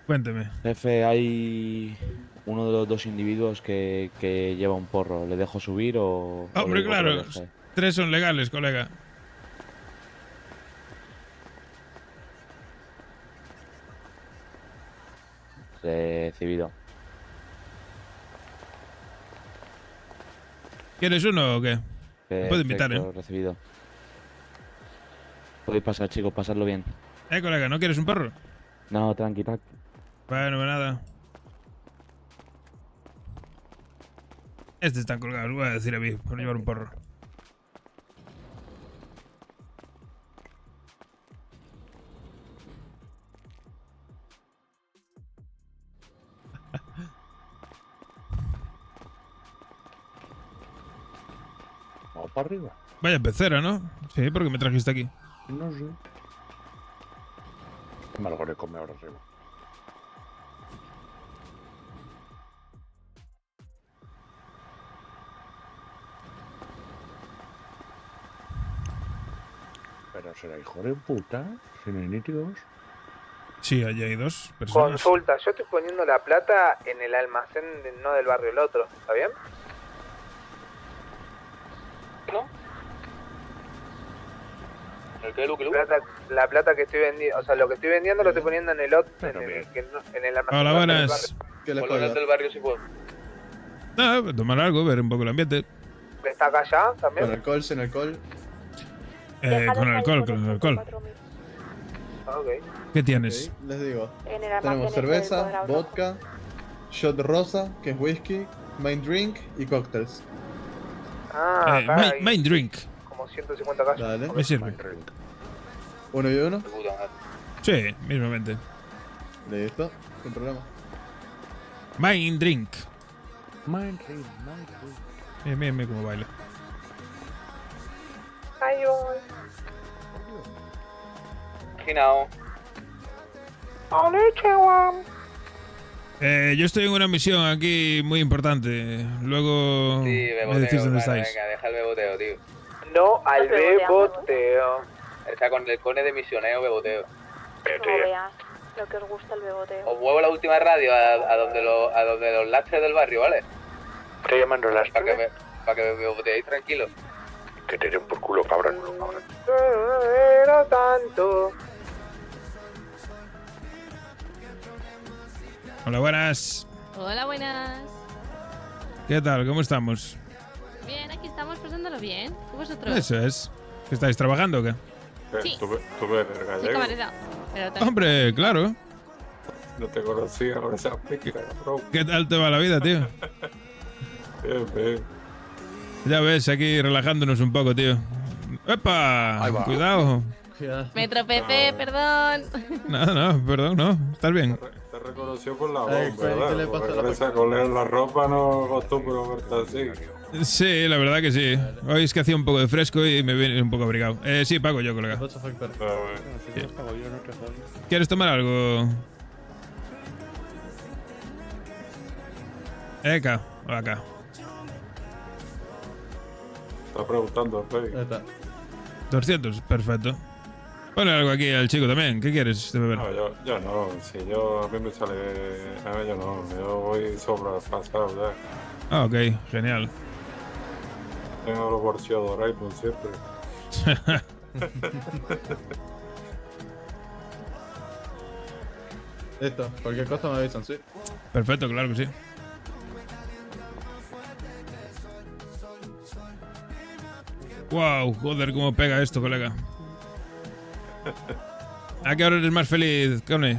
Cuénteme. Jefe, hay uno de los dos individuos que lleva un porro. ¿Le dejo subir o...? Hombre, o que lo claro. deje? 3 son legales, colega. Recibido. ¿Quieres uno o qué? Me puedo invitar, Perfecto, recibido. Podéis pasar, chicos, pasarlo bien. Colega, ¿no quieres un perro? No, tranqui. Bueno, nada. Este está colgado, lo voy a decir a mí, por llevar un porro. Vamos para arriba. Vaya pecera, ¿no? Sí, porque me trajiste aquí. No sé. Me lo haré comer ahora arriba. Pero será hijo de puta, nítidos. Sí, allí hay 2 personas. Consulta, yo estoy poniendo la plata en el almacén, no del barrio, el otro, ¿está bien? ¿No? ¿El qué, Luke? La plata que estoy vendiendo, o sea, lo que estoy vendiendo lo estoy poniendo en el otro, en el almacén. Hola, del buenas. barrio. Por lo del barrio si puedo. No, tomar algo, ver un poco el ambiente. ¿Está acá ya también? Con alcohol, sin alcohol. Con alcohol, con alcohol. Okay. ¿Qué tienes? Ok, les digo. En el almacén Tenemos ese del cerveza, cuadrado vodka, shot rosa, que es whisky, main drink y cócteles. Ah, acá hay Main drink. como 150 casos. Dale. Me sirve. ¿Uno y uno? Sí, mismamente. Listo, sin problema. Main drink. Main drink. Mira cómo baila. Ahí voy. Ginao. Yo estoy en una misión aquí muy importante. Luego Sí, me decís beboteo, dónde hermano, estáis. venga, deja el beboteo, tío. No al beboteo. Está con el cone de misionero beboteo. No veas lo que os gusta el beboteo. Os muevo la última radio a donde los lastres del barrio, ¿vale? Estoy llamando las Para que me beboteéis tranquilo. Que te den por culo, cabrón. Era tanto. Hola, buenas. Hola, buenas. ¿Qué tal? ¿Cómo estamos? Bien, aquí estamos pasándolo bien. ¿Y vosotros? Eso es. ¿Que estáis trabajando o qué? Sí. Tú eres gallego. Sí, camarera. Pero también- Hombre, claro. No te conocía con esa pica, bro. ¿Qué tal te va la vida, tío? Bien, bien. Ya ves, aquí relajándonos un poco, tío. ¡Epa! Ahí va. Cuidado. Me tropecé, perdón. No, perdón, no. Estás bien. Te conoció por la Ay, voz, ¿qué le ¿verdad? pasa a Porque la gracias a coler la ropa no acostumbro verte así. Sí, la verdad que sí. Hoy es que hacía un poco de fresco y me viene un poco abrigado. Sí, pago yo, colega. ¿Quieres tomar algo? Acá o acá. Está preguntando, Rey. 200, perfecto. Ponle algo aquí al chico también. ¿Qué quieres de beber? No, yo no. Si yo, a mí me sale... A mí yo no. Yo voy sobrepasado ya. Ah, ok, genial. Tengo los bolsillos dorados siempre. Listo, cualquier cosa me avisan, sí. Perfecto, claro que sí. Wow, joder, cómo pega esto, colega. ¿A qué hora eres más feliz, Connie?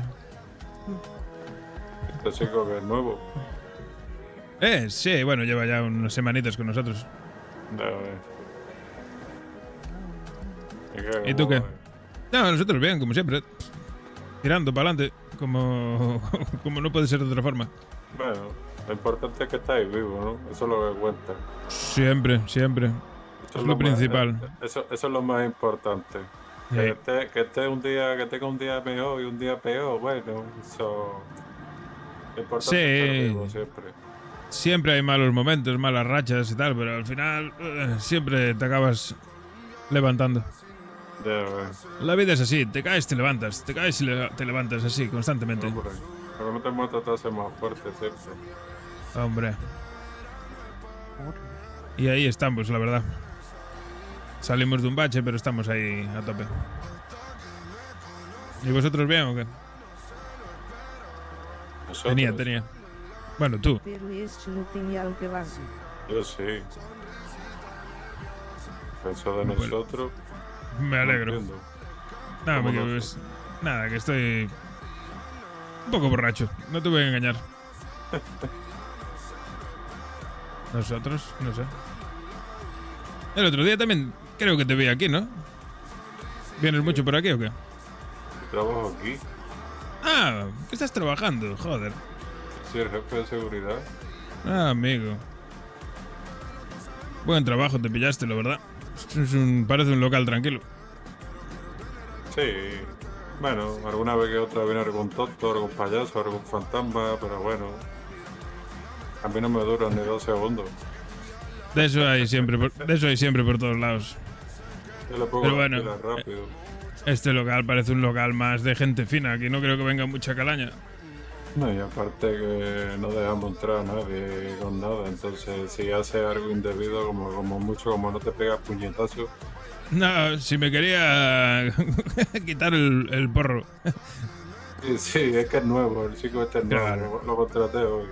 Este chico que es nuevo. Sí, bueno, lleva ya unas semanitas con nosotros. ¿Y tú qué? No, nosotros bien, como siempre. Tirando para adelante, como no puede ser de otra forma. Bueno, lo importante es que estáis vivos, ¿no? Eso es lo que cuenta. Siempre, siempre. Eso es lo principal. Eso es lo más importante. Sí. Que tenga un día mejor y un día peor, bueno, eso es importante estar vivo siempre. Siempre hay malos momentos, malas rachas y tal, pero al final siempre te acabas levantando. Ya ves. La vida es así, te caes, te levantas, te caes y te levantas así constantemente. Pero no te muestras, te hace más fuerte siempre. Hombre. Y ahí estamos, la verdad. Salimos de un bache, pero estamos ahí a tope. ¿Y vosotros bien o qué? ¿Nosotros? Tenía. Bueno, tú. Pero eso no tenía algo que ver. Yo sí. Eso de nosotros. Me alegro. No entiendo. Nada, ¿Cómo porque, no? pues, nada, que estoy un poco borracho. No te voy a engañar. Nosotros, no sé. El otro día también creo que te vi aquí, ¿no? ¿Vienes mucho por aquí o qué? Trabajo aquí. Ah, ¿qué estás trabajando? Joder. Sí, el jefe de seguridad. Ah, amigo. Buen trabajo te pillaste, la verdad. Parece un local tranquilo. Sí. Bueno, alguna vez que otra viene algún tonto, algún payaso, algún fantasma, pero bueno. A mí no me duran ni 2 segundos. De eso hay siempre por todos lados. Yo le pongo Pero las bueno, pilas rápido. este local parece un local más de gente fina. Aquí no creo que venga mucha calaña. No, y aparte que no dejamos entrar a nadie con nada, entonces si hace algo indebido, como mucho, como no te pegas puñetazo. No, si me quería quitar el porro. Sí, es que es nuevo, el chico este es nuevo, Claro. lo contraté hoy.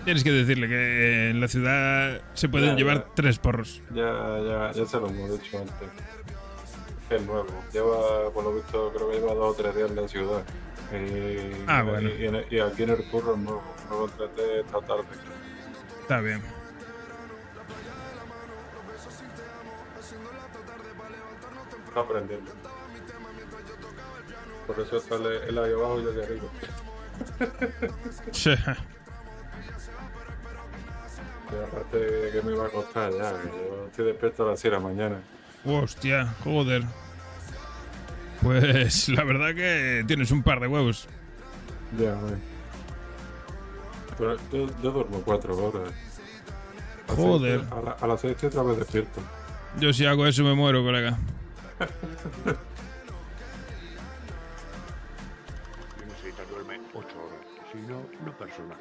Tienes que decirle que en la ciudad se pueden Ya, llevar ya. 3 porros. Ya se lo hemos dicho antes. Es nuevo, lleva, por lo visto, creo que lleva 2 o 3 días en la ciudad. Bueno. Y aquí en el curro es nuevo, lo contraté esta tarde. Está bien. Está aprendiendo. Por eso está él ahí abajo y yo aquí arriba. Y aparte que me iba a costar ya, que yo estoy despierto a las 6 de la mañana. Hostia, joder. Pues la verdad que tienes un par de huevos. Ya, güey. Pero yo duermo 4 horas. Joder. A las 6 estoy otra vez despierto. Yo si hago eso me muero, colega. Yo necesito duerme 8 horas. Si no, no personal.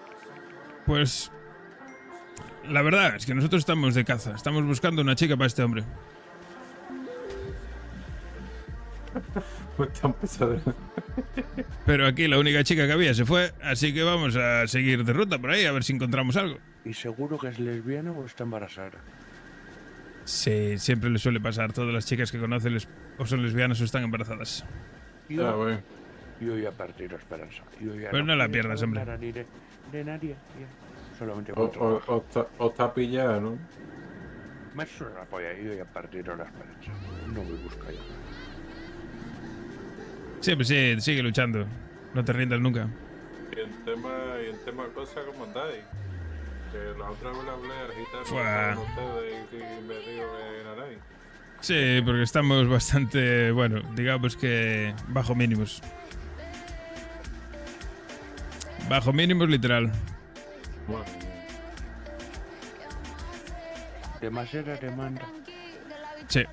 Pues la verdad es que nosotros estamos de caza. Estamos buscando una chica para este hombre. Pues tan pesado. Pero aquí la única chica que había se fue, así que vamos a seguir de ruta por ahí a ver si encontramos algo. ¿Y seguro que es lesbiana o está embarazada? Sí, siempre le suele pasar. Todas las chicas que conocen o son lesbianas o están embarazadas. Yo ya perdí la esperanza. Yo ya Pues no la quiero pierdas, saber hombre. nada ni de nadie. Ya. Solamente O, voy a trabajar. o está pillada, ¿no? Me suena la polla. Yo ya perdí la esperanza. No me busca ya. Sí, pues sí, sigue luchando. No te rindas nunca. Y en tema cosas, ¿cómo andáis? Que la otra vez le hablé al gitano Fua. con ustedes y me dijo que ganaréis. Sí, porque estamos bastante, bueno, digamos que bajo mínimos. Bajo mínimos literal. Bueno, Demasiada demanda. Sí.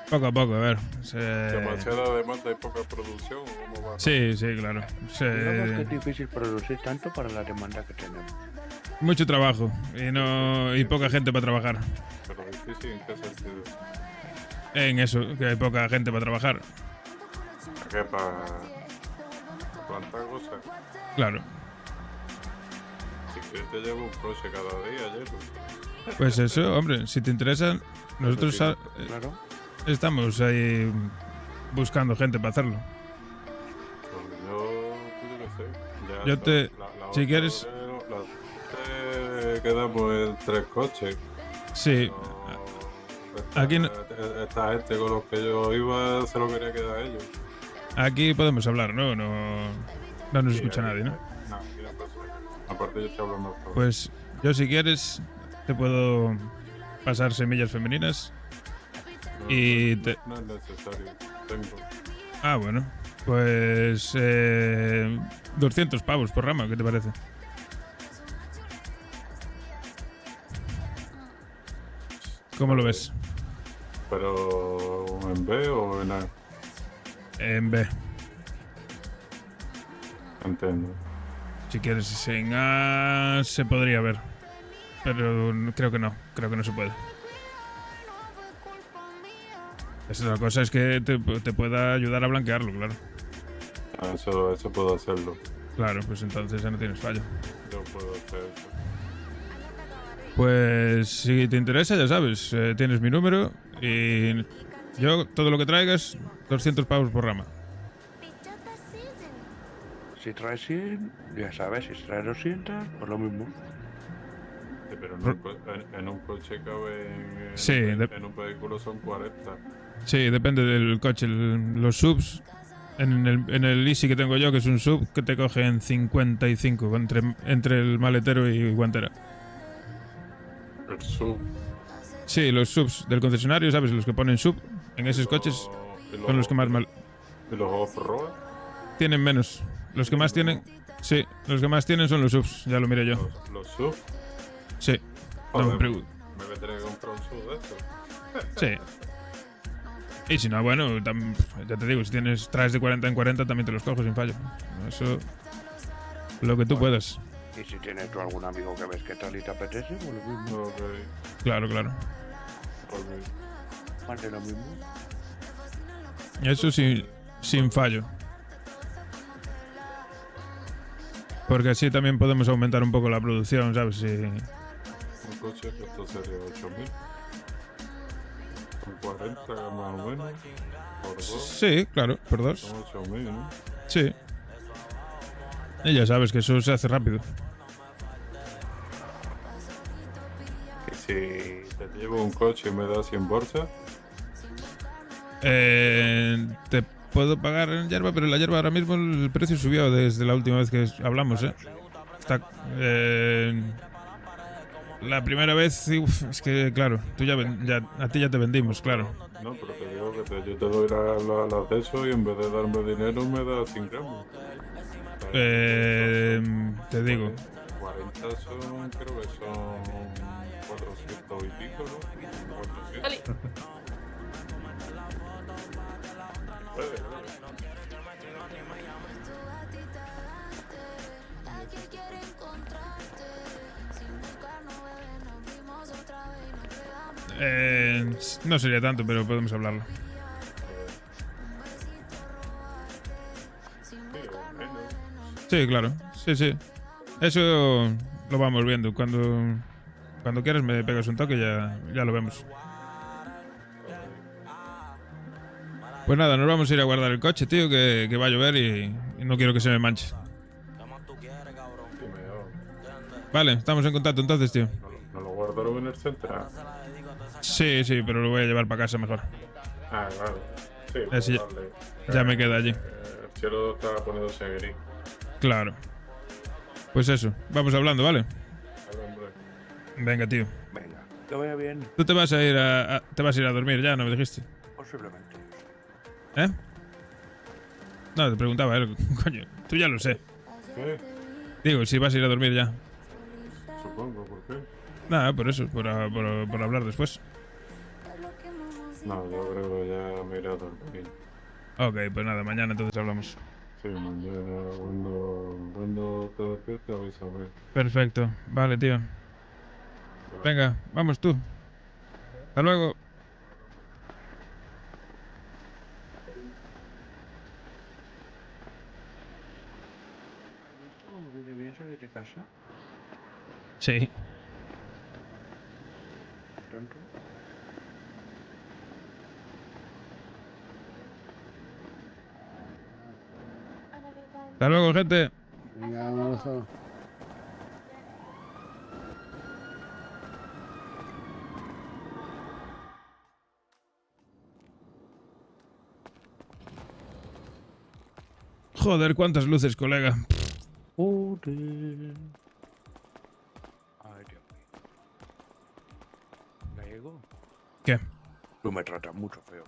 Poco a poco, a ver. demasiada demanda y poca producción. ¿Cómo va? Sí, sí, claro. Digamos que es difícil producir tanto para la demanda que tenemos. Mucho trabajo y poca gente para trabajar. Pero difícil, ¿en qué sentido? En eso, que hay poca gente para trabajar. ¿Qué? ¿Para plantar cosas? Claro. Si quieres te llevo un coche cada día, Jeru. Pues eso, hombre, si te interesa, nosotros Claro. estamos ahí buscando gente para hacerlo. Pues yo qué sé. Ya Yo está. te, La si otra quieres, vez quedamos en 3 coches. sí. Aquí no- Esta gente con los que yo iba se lo quería quedar a ellos. Aquí podemos hablar, ¿no? No nos escucha nadie, ¿no? No, aquí no pasa. Aparte yo estoy hablando por Pues yo si quieres te puedo pasar semillas femeninas y te... No es necesario. Tengo. Ah, bueno. Pues 200 pavos por rama, ¿qué te parece? ¿Cómo lo ves? Pero en B o en A. En B. Entiendo. Si quieres en A se podría ver. Pero creo que no se puede. Esa cosa es que te pueda ayudar a blanquearlo, claro. Ah, eso puedo hacerlo. Claro, pues entonces ya no tienes fallo. Yo puedo hacer eso. Pues si te interesa, ya sabes, tienes mi número y yo todo lo que traigas, 200 pavos por rama. Si traes 100, ya sabes, si traes 200, por lo mismo. Sí, pero en un coche cabe Sí, en un vehículo son 40. Sí, depende del coche. Los subs, en el Easy que tengo yo, que es un sub, que te coge en 55 entre el maletero y guantera. El sub. Sí, los subs del concesionario, ¿sabes? Los que ponen sub en esos coches son los que más mal. ¿Y los off-road? Tienen menos. Los que más tienen. Sí, los que más tienen son los subs, ya lo miré yo. ¿Los sub? Sí. Joder, No, me voy a tener que comprar un sub de estos. sí. Y si no, bueno, ya te digo, si traes de 40 en 40 también te los cojo sin fallo. Eso. Lo que tú puedas. Y si tienes tú algún amigo que ves que tal y te apetece, pues lo mismo. Ok. Claro, claro. Ok. Más de lo mismo. Eso sí, sin fallo. Porque así también podemos aumentar un poco la producción, ¿sabes? Si... Un coche que esto sería 8.000. Con 40 más o menos. Por 2. Sí, claro, por 2. Son 8.000, ¿no? Sí. Y ya sabes que eso se hace rápido. Y si te llevo un coche y me das 100 bolsas, Te puedo pagar en hierba, pero la hierba ahora mismo el precio subió desde la última vez que hablamos, ¿eh? Está, la primera vez, uf, es que claro, a ti ya te vendimos, claro. no, pero te digo que yo te doy la de eso y en vez de darme dinero me das 100 gramos. Te digo. 40 son, creo que son 400 y pico, ¿no? 400. No sería tanto, pero podemos hablarlo. Sí, claro. Sí, sí. Eso lo vamos viendo. Cuando quieras me pegas un toque y ya lo vemos. Pues nada, nos vamos a ir a guardar el coche, tío, que va a llover y no quiero que se me manche. Vale, estamos en contacto entonces, tío. ¿No lo guardaron en el centro? Sí, sí, pero lo voy a llevar para casa mejor. Ah, vale. Sí, Así pues vale. ya me queda allí. cielo está poniéndose gris. Claro. Pues eso, vamos hablando, ¿vale? Vale, hombre. Venga, tío. Venga, que vaya bien. Tú te vas a ir te vas a ir a dormir ya, ¿no me dijiste? Posiblemente. ¿Eh? No, te preguntaba él, coño. Tú ya lo sé. ¿Qué? Digo, si vas a ir a dormir ya. Supongo, ¿por qué? Nada, por eso, por hablar después. No, yo creo que ya me iré a dormir. Ok, pues nada, mañana entonces hablamos. Sí, mañana cuando te despiertes avísame. Perfecto, vale, tío. Venga, vamos tú. Hasta luego. ¿Debías salir de casa? Sí. ¿Tanto? Hasta luego, gente. Venga, vamos a... Joder, cuántas luces, colega. Joder. Ay, Dios mío. ¿Gallego? ¿Qué? Tú me tratas mucho feo.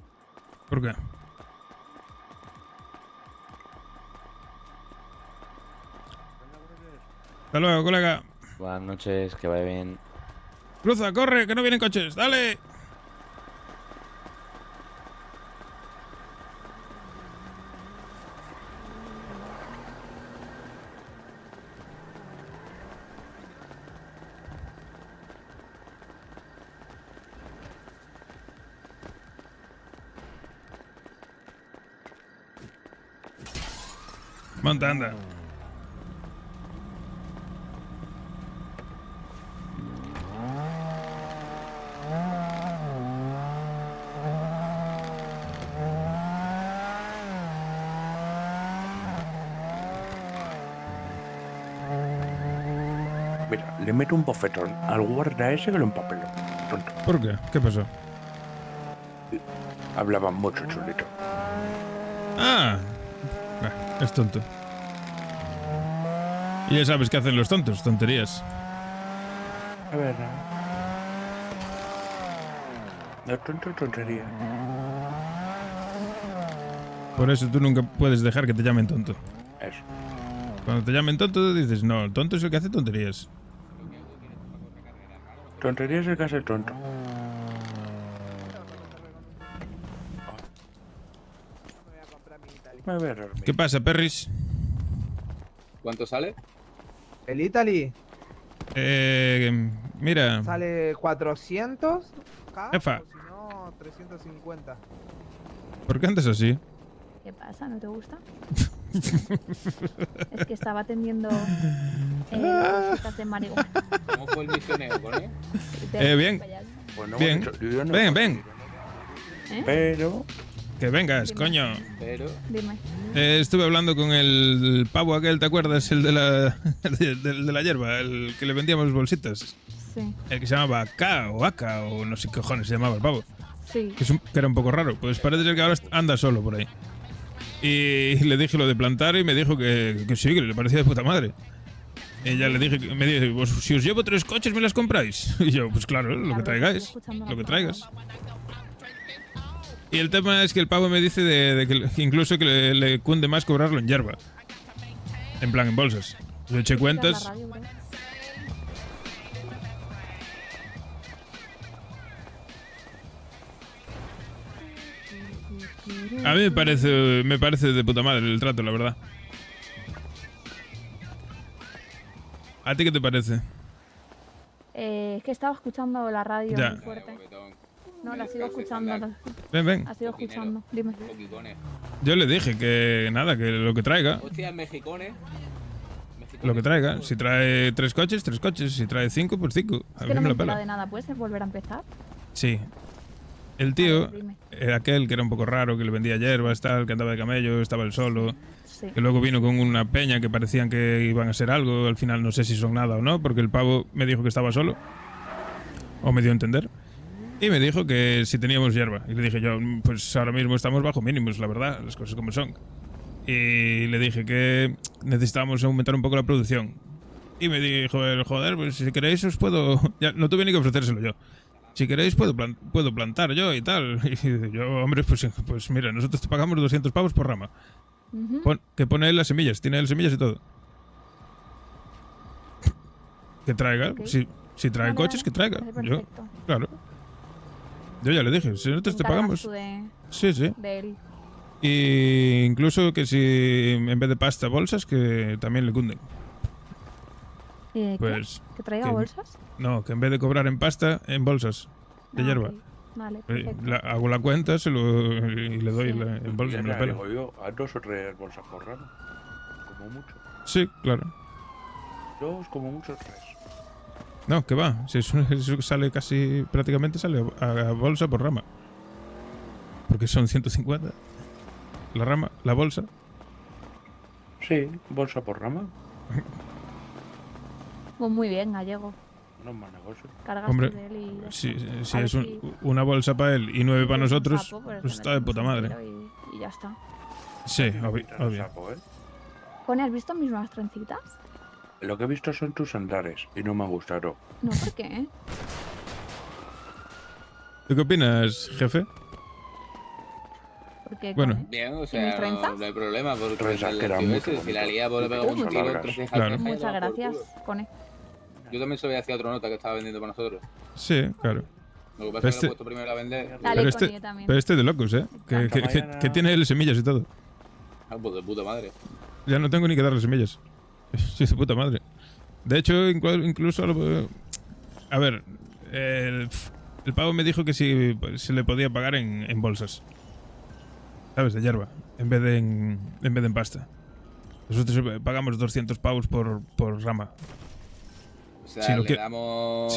¿Por qué? Hasta luego, colega. Buenas noches, que vaya bien. Cruza, corre, que no vienen coches. ¡Dale! Monta, anda. Mira, le meto un bofetón al guarda ese que lo empapeló. Tonto. ¿Por qué? ¿Qué pasó? Hablaban mucho, chulito. Ah, es tonto. Y ya sabes qué hacen los tontos, tonterías. A ver. No tonto, tontería. Por eso tú nunca puedes dejar que te llamen tonto. Eso. Cuando te llamen tonto dices, no, el tonto es el que hace tonterías. Tontería es el que hace el tonto. Me voy a dormir. ¿Qué pasa, Perris? ¿Cuánto sale? El Italy Mira, sale 400. Jefa. O si no, 350. ¿por qué andas así? ¿Qué pasa? ¿No te gusta? Es que estaba atendiendo cositas de marihuana. ¿Cómo fue el misionero, coño? Bien. Bueno, Bien. yo no Ven, ven. ¿Eh? Pero. Que vengas, coño. Pero. Dime. Estuve hablando con el pavo aquel, ¿te acuerdas? El de la, de la hierba, el que le vendíamos bolsitas. Sí. El que se llamaba K o Aka o no sé qué cojones se llamaba el pavo. Sí. Que era un poco raro. Pues parece ser que ahora anda solo por ahí. Y le dije lo de plantar y me dijo que sí, que le parecía de puta madre. Y ya le dije, me dijo, pues, si os llevo 3 coches, ¿me las compráis? Y yo, pues claro, lo que traigáis, lo que traigas. Y el tema es que el pavo me dice de que incluso que le cunde más cobrarlo en hierba. En plan, en bolsas. Yo eché cuentas. A mí me parece de puta madre el trato, la verdad. ¿A ti qué te parece? Es que estaba escuchando la radio Ya. muy fuerte. No, la sigo escuchando. Ven, ven. La sigo escuchando. Dime. Yo le dije que nada, que lo que traiga. Hostias, mexicones. Lo que traiga. Si trae 3 coches, 3 coches. Si trae 5, pues 5. A Es mí que no me me he lo enterado pela. de nada. ¿Puedes volver a empezar? Sí. El tío, dime. era aquel que era un poco raro, que le vendía hierbas, tal, que andaba de camello, estaba él solo. Sí. Que luego vino con una peña que parecían que iban a ser algo. Al final no sé si son nada o no, porque el pavo me dijo que estaba solo. O me dio a entender. Y me dijo que si teníamos hierba. Y le dije yo, pues ahora mismo estamos bajo mínimos, la verdad, las cosas como son. Y le dije que necesitábamos aumentar un poco la producción. Y me dijo el joder, pues si queréis os puedo... Ya no tuve ni que ofrecérselo yo. Si queréis puedo plantar yo y tal. Y yo, hombre, pues mira, nosotros te pagamos 200 pavos por rama. Que pone él las semillas, tiene él semillas y todo. Que traiga, Ok. si trae Vale, coches, vale, que traiga. me parece Yo, perfecto. claro. Yo ya le dije, si nosotros te encargas pagamos... tú de- Sí, sí. de él. Y incluso que si en vez de pasta, bolsas, que también le cunden. ¿Qué? Pues... ¿Que traiga bolsas? No, que en vez de cobrar en pasta, en bolsas de Ah, hierba. ok. Vale, perfecto. Hago la cuenta y le doy en bolsa, me la pela. Digo yo, a 2 o 3 bolsas por rama. Como mucho. Sí, claro. 2, como mucho 3. No, que va. Si eso sale casi, prácticamente sale a bolsa por rama. Porque son 150. La rama, la bolsa. Sí, bolsa por rama. Pues muy bien, gallego. No es mal negocio. Cargas Hombre, tú de él y ya si está. A ver es si- una bolsa para él y 9 para si es un nosotros, sapo, pues pues le está de metemos puta un madre. tiro y ya está. Sí, obvio. Cone, ¿has visto mis nuevas trencitas? Lo que he visto son tus andares y no me han gustado. No, ¿por qué? ¿Tú qué opinas, jefe? Porque, Bueno. Cone, Bien, o ¿y mis sea, trenzas? no hay problema. Porque Trenzas que eran tío muy ese, si la bonitas. lía, pues le pegamos un tiro entre ceja y Claro. ceja y Muchas toma por gracias, culo. Cone. Yo también se lo voy a hacer a otro nota que estaba vendiendo para nosotros. Sí, claro. Lo que pasa Pero es que lo he puesto primero a vender. Dale, pero Connie, yo también. pero este de locos, ¿eh? Que tiene él semillas y todo. Ah, pues de puta madre. Ya no tengo ni que darle semillas. Sí, de puta madre. De hecho, incluso... A ver, el pavo me dijo que si se le podía pagar en bolsas. ¿Sabes? De hierba. En vez de en pasta. Nosotros pagamos 200 pavos por rama. O sea, Si lo le que- damos...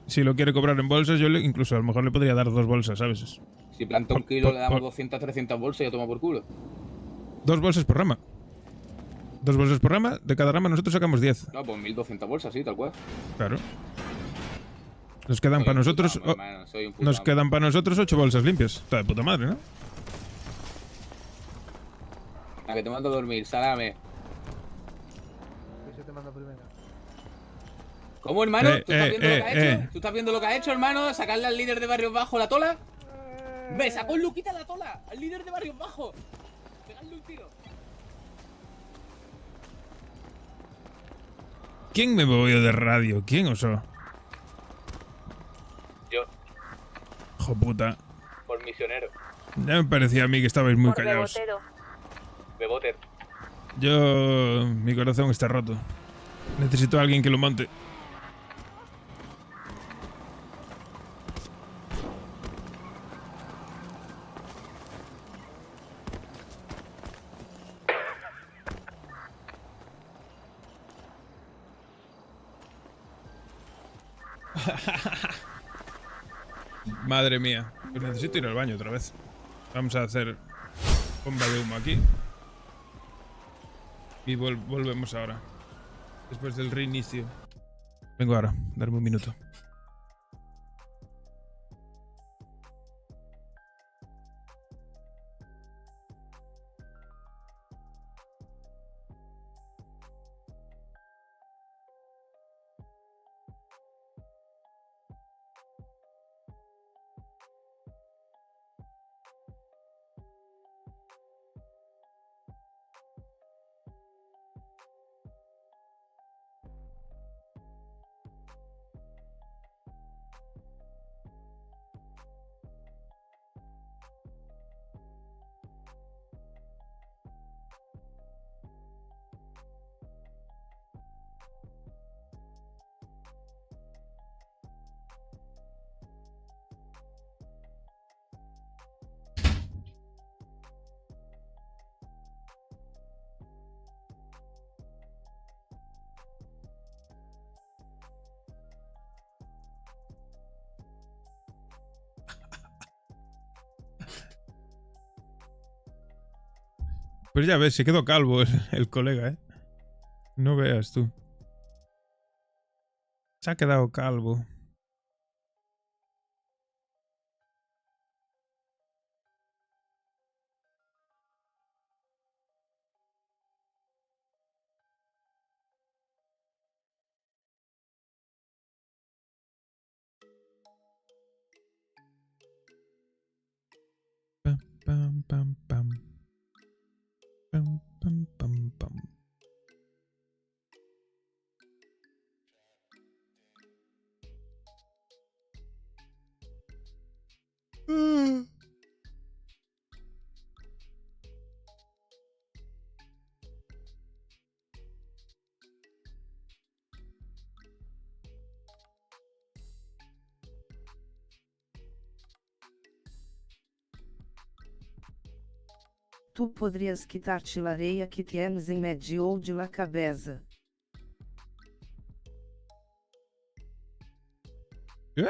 Si lo quiere cobrar en bolsas, yo incluso a lo mejor le podría dar 2 bolsas, ¿sabes? Si planta un kilo, le damos 200, 300 bolsas y ya toma por culo. 2 bolsas por rama. 2 bolsas por rama, de cada rama nosotros sacamos 10. No, pues 1200 bolsas, sí, tal cual. Claro. Nos quedan para nosotros... puto amo, hermano, soy un puto Nos amo. quedan para nosotros 8 bolsas limpias. Está de puta madre, ¿no? A que te mando a dormir, salame. Yo te mando primero. ¿Cómo, hermano? ¿Tú estás viendo lo que ha hecho? eh. ¿Tú estás viendo lo que ha hecho, hermano? ¿Sacarle al líder de Barrios Bajos la tola? ¡Ve, sacó un Luquita la tola! ¡Al líder de Barrios Bajos! ¡Pegadle un tiro! ¿Quién me movió de radio? ¿Quién osó? Yo, Hijo puta. por misionero. Ya me parecía a mí que estabais muy callados. Beboter. Yo... Mi corazón está roto. Necesito a alguien que lo monte. Madre mía. Pues necesito ir al baño otra vez. Vamos a hacer bomba de humo aquí. Y volvemos ahora. Después del reinicio. Vengo ahora. Darme un minuto. Pues ya ves, se quedó calvo el colega, ¿eh? No veas tú. Se ha quedado calvo. pam, pam, pam. Pam, pam, pam, pam. Tu poderias quitar-te a areia que tienes em medio de la cabeza. ¿Qué?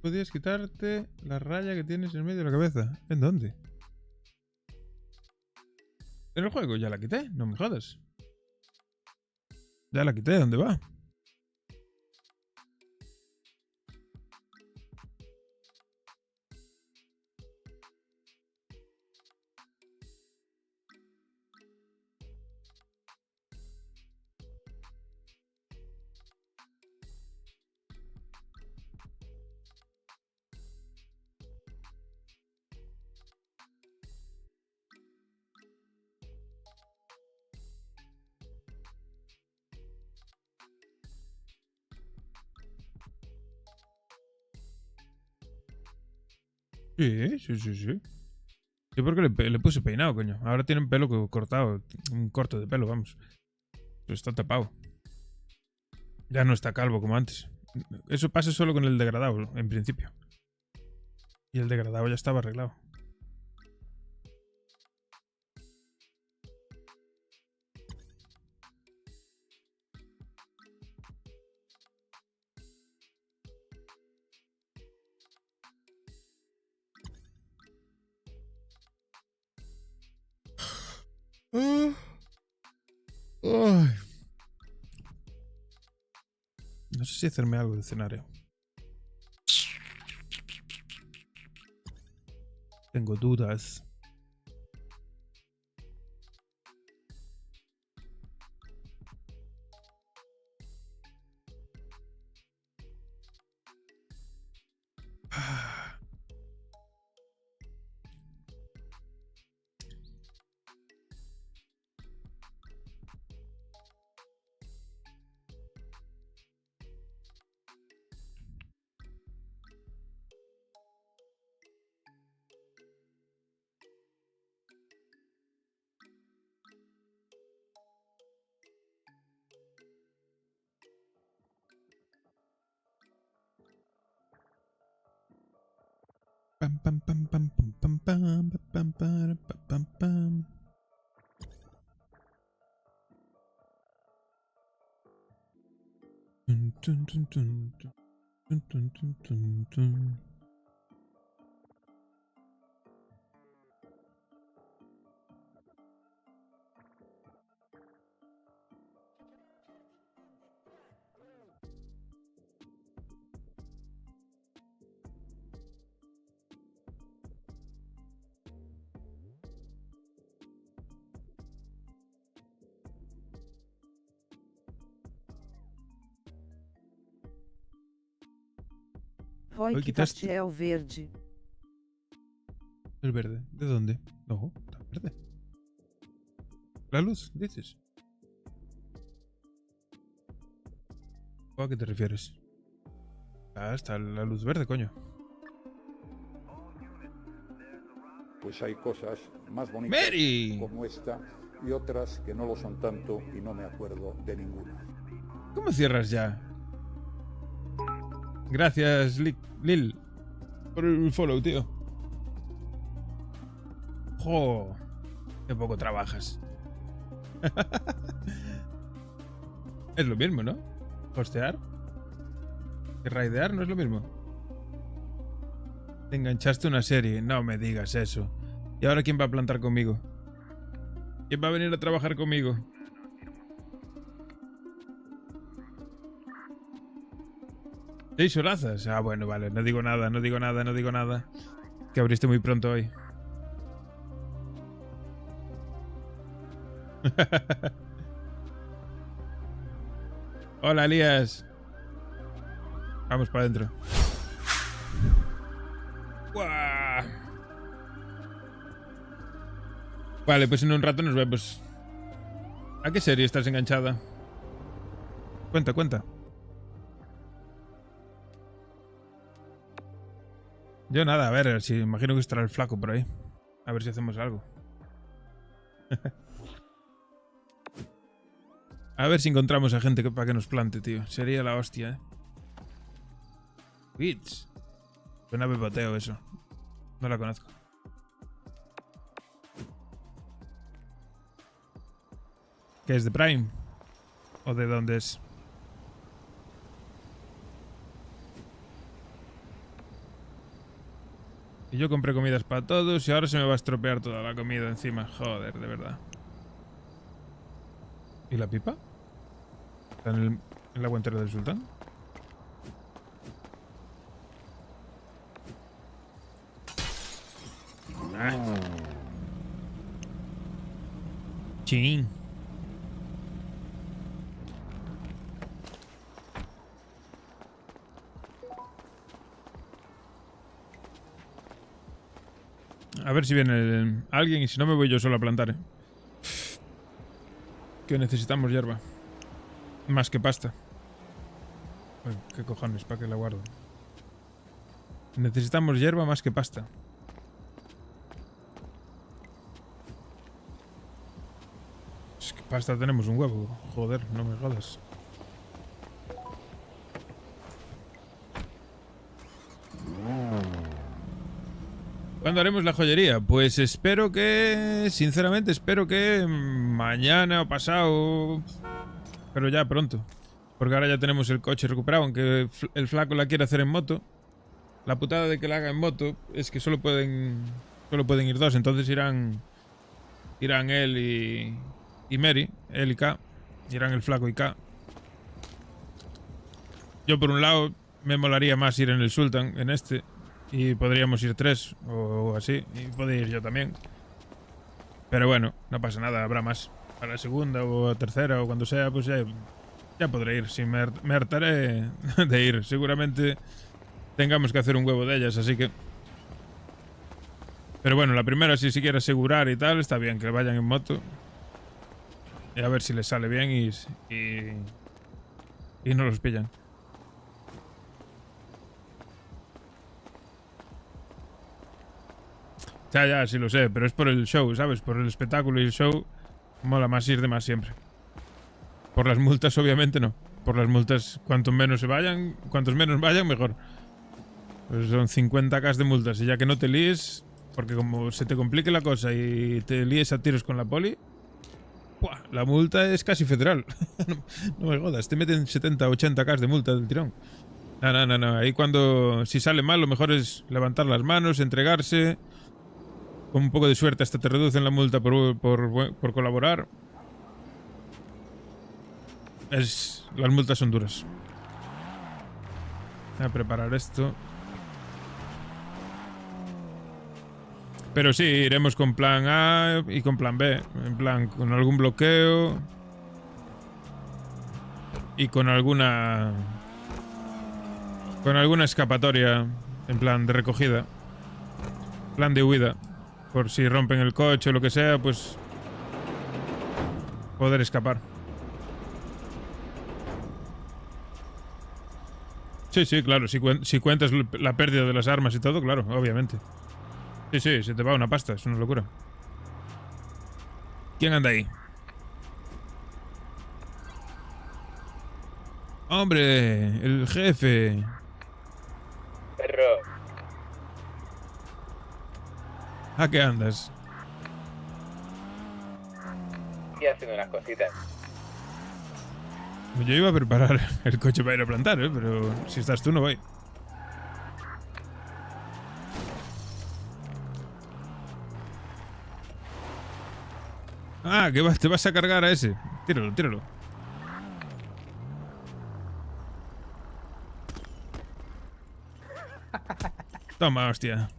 Podías quitarte la raya que tienes en medio de la cabeza. ¿En dónde? En el juego ya la quité, no me jodas. Ya la quité, ¿dónde va? Sí. Sí, porque le puse peinado, coño. Ahora tiene un pelo cortado. Un corte de pelo, vamos. Pero está tapado. Ya no está calvo como antes. Eso pasa solo con el degradado, en principio. Y el degradado ya estaba arreglado. Ay. No sé si hacerme algo de cenar. Tengo dudas. Pam pam pam pam pam pam pam pam pam pam. Tun, tun, tun, tun, tun, tun, tun, tun, tun. Roy, Hoy quitaste quitaste el verde. el verde. ¿De dónde? No, está verde. La luz, dices. ¿A qué te refieres? Ah, está la luz verde, coño. Pues hay cosas más bonitas ¡Mary! como esta y otras que no lo son tanto y no me acuerdo de ninguna. ¿Cómo cierras ya? Gracias, Lil, por el follow, tío. ¡Jo! Qué poco trabajas. Es lo mismo, ¿no? Hostear. Que raidear no es lo mismo. Te enganchaste una serie. No me digas eso. ¿Y ahora quién va a plantar conmigo? ¿Quién va a venir a trabajar conmigo? ¿6 horazas? Ah, bueno, vale. No digo nada, no digo nada, no digo nada. Que abriste muy pronto hoy. Hola, Elías. Vamos para adentro. ¡Guau! Vale, pues en un rato nos vemos. ¿A qué serie estás enganchada? Cuenta, cuenta. Yo nada, a ver, si imagino que estará el flaco por ahí. A ver si hacemos algo. A ver si encontramos a gente para que nos plante, tío. Sería la hostia, Bits. Suena beboteo eso. No la conozco. ¿Qué es de Prime? ¿O de dónde es? Y yo compré comidas para todos y ahora se me va a estropear toda la comida encima. Joder, de verdad. ¿Y la pipa? ¿Está en la guantera del sultán? Ah. Chin. A ver si viene alguien y si no me voy yo solo a plantar, Que necesitamos hierba. Más que pasta. Ay, ¿qué cojones? ¿Para qué la guardo? Necesitamos hierba más que pasta. Es que pasta tenemos un huevo. Joder, no me jodas. ¿Cuándo haremos la joyería? Pues espero que... Sinceramente, espero que mañana o pasado... Pero ya pronto. Porque ahora ya tenemos el coche recuperado, aunque el flaco la quiere hacer en moto. La putada de que la haga en moto es que solo pueden ir dos. Entonces irán él y Mary, él y K. Irán el flaco y K. Yo por un lado me molaría más ir en el Sultan, en este. Y podríamos ir 3 o así. Y podría ir yo también. Pero bueno, no pasa nada, habrá más. A la segunda o a tercera o cuando sea, pues ya podré ir. Si me hartaré de ir. Seguramente tengamos que hacer un huevo de ellas, así que... Pero bueno, la primera, si se quiere asegurar y tal, está bien que vayan en moto. Y a ver si les sale bien y no los pillan. Ya, sí lo sé, pero es por el show, ¿sabes? Por el espectáculo y el show mola más ir de más siempre. Por las multas, obviamente, no. Por las multas, cuantos menos vayan, mejor. Pues son 50k de multas y ya que no te líes, porque como se te complique la cosa y te líes a tiros con la poli, ¡buah! La multa es casi federal. No me jodas, te meten 70, 80k de multa del tirón. No. Ahí si sale mal, lo mejor es levantar las manos, entregarse. Con un poco de suerte hasta te reducen la multa por colaborar. Las multas son duras. Voy a preparar esto. Pero sí, iremos con plan A y con plan B. En plan, con algún bloqueo. Y con alguna escapatoria. En plan de recogida. Plan de huida. Por si rompen el coche o lo que sea, pues... poder escapar. Sí, claro. Si cuentas la pérdida de las armas y todo, claro, obviamente. Sí, se te va una pasta, es una locura. ¿Quién anda ahí? ¡Hombre! ¡El jefe! Perro. ¿A qué andas? Estoy haciendo unas cositas. Yo iba a preparar el coche para ir a plantar, pero si estás tú no voy. Ah, que te vas a cargar a ese. Tíralo. Toma, hostia.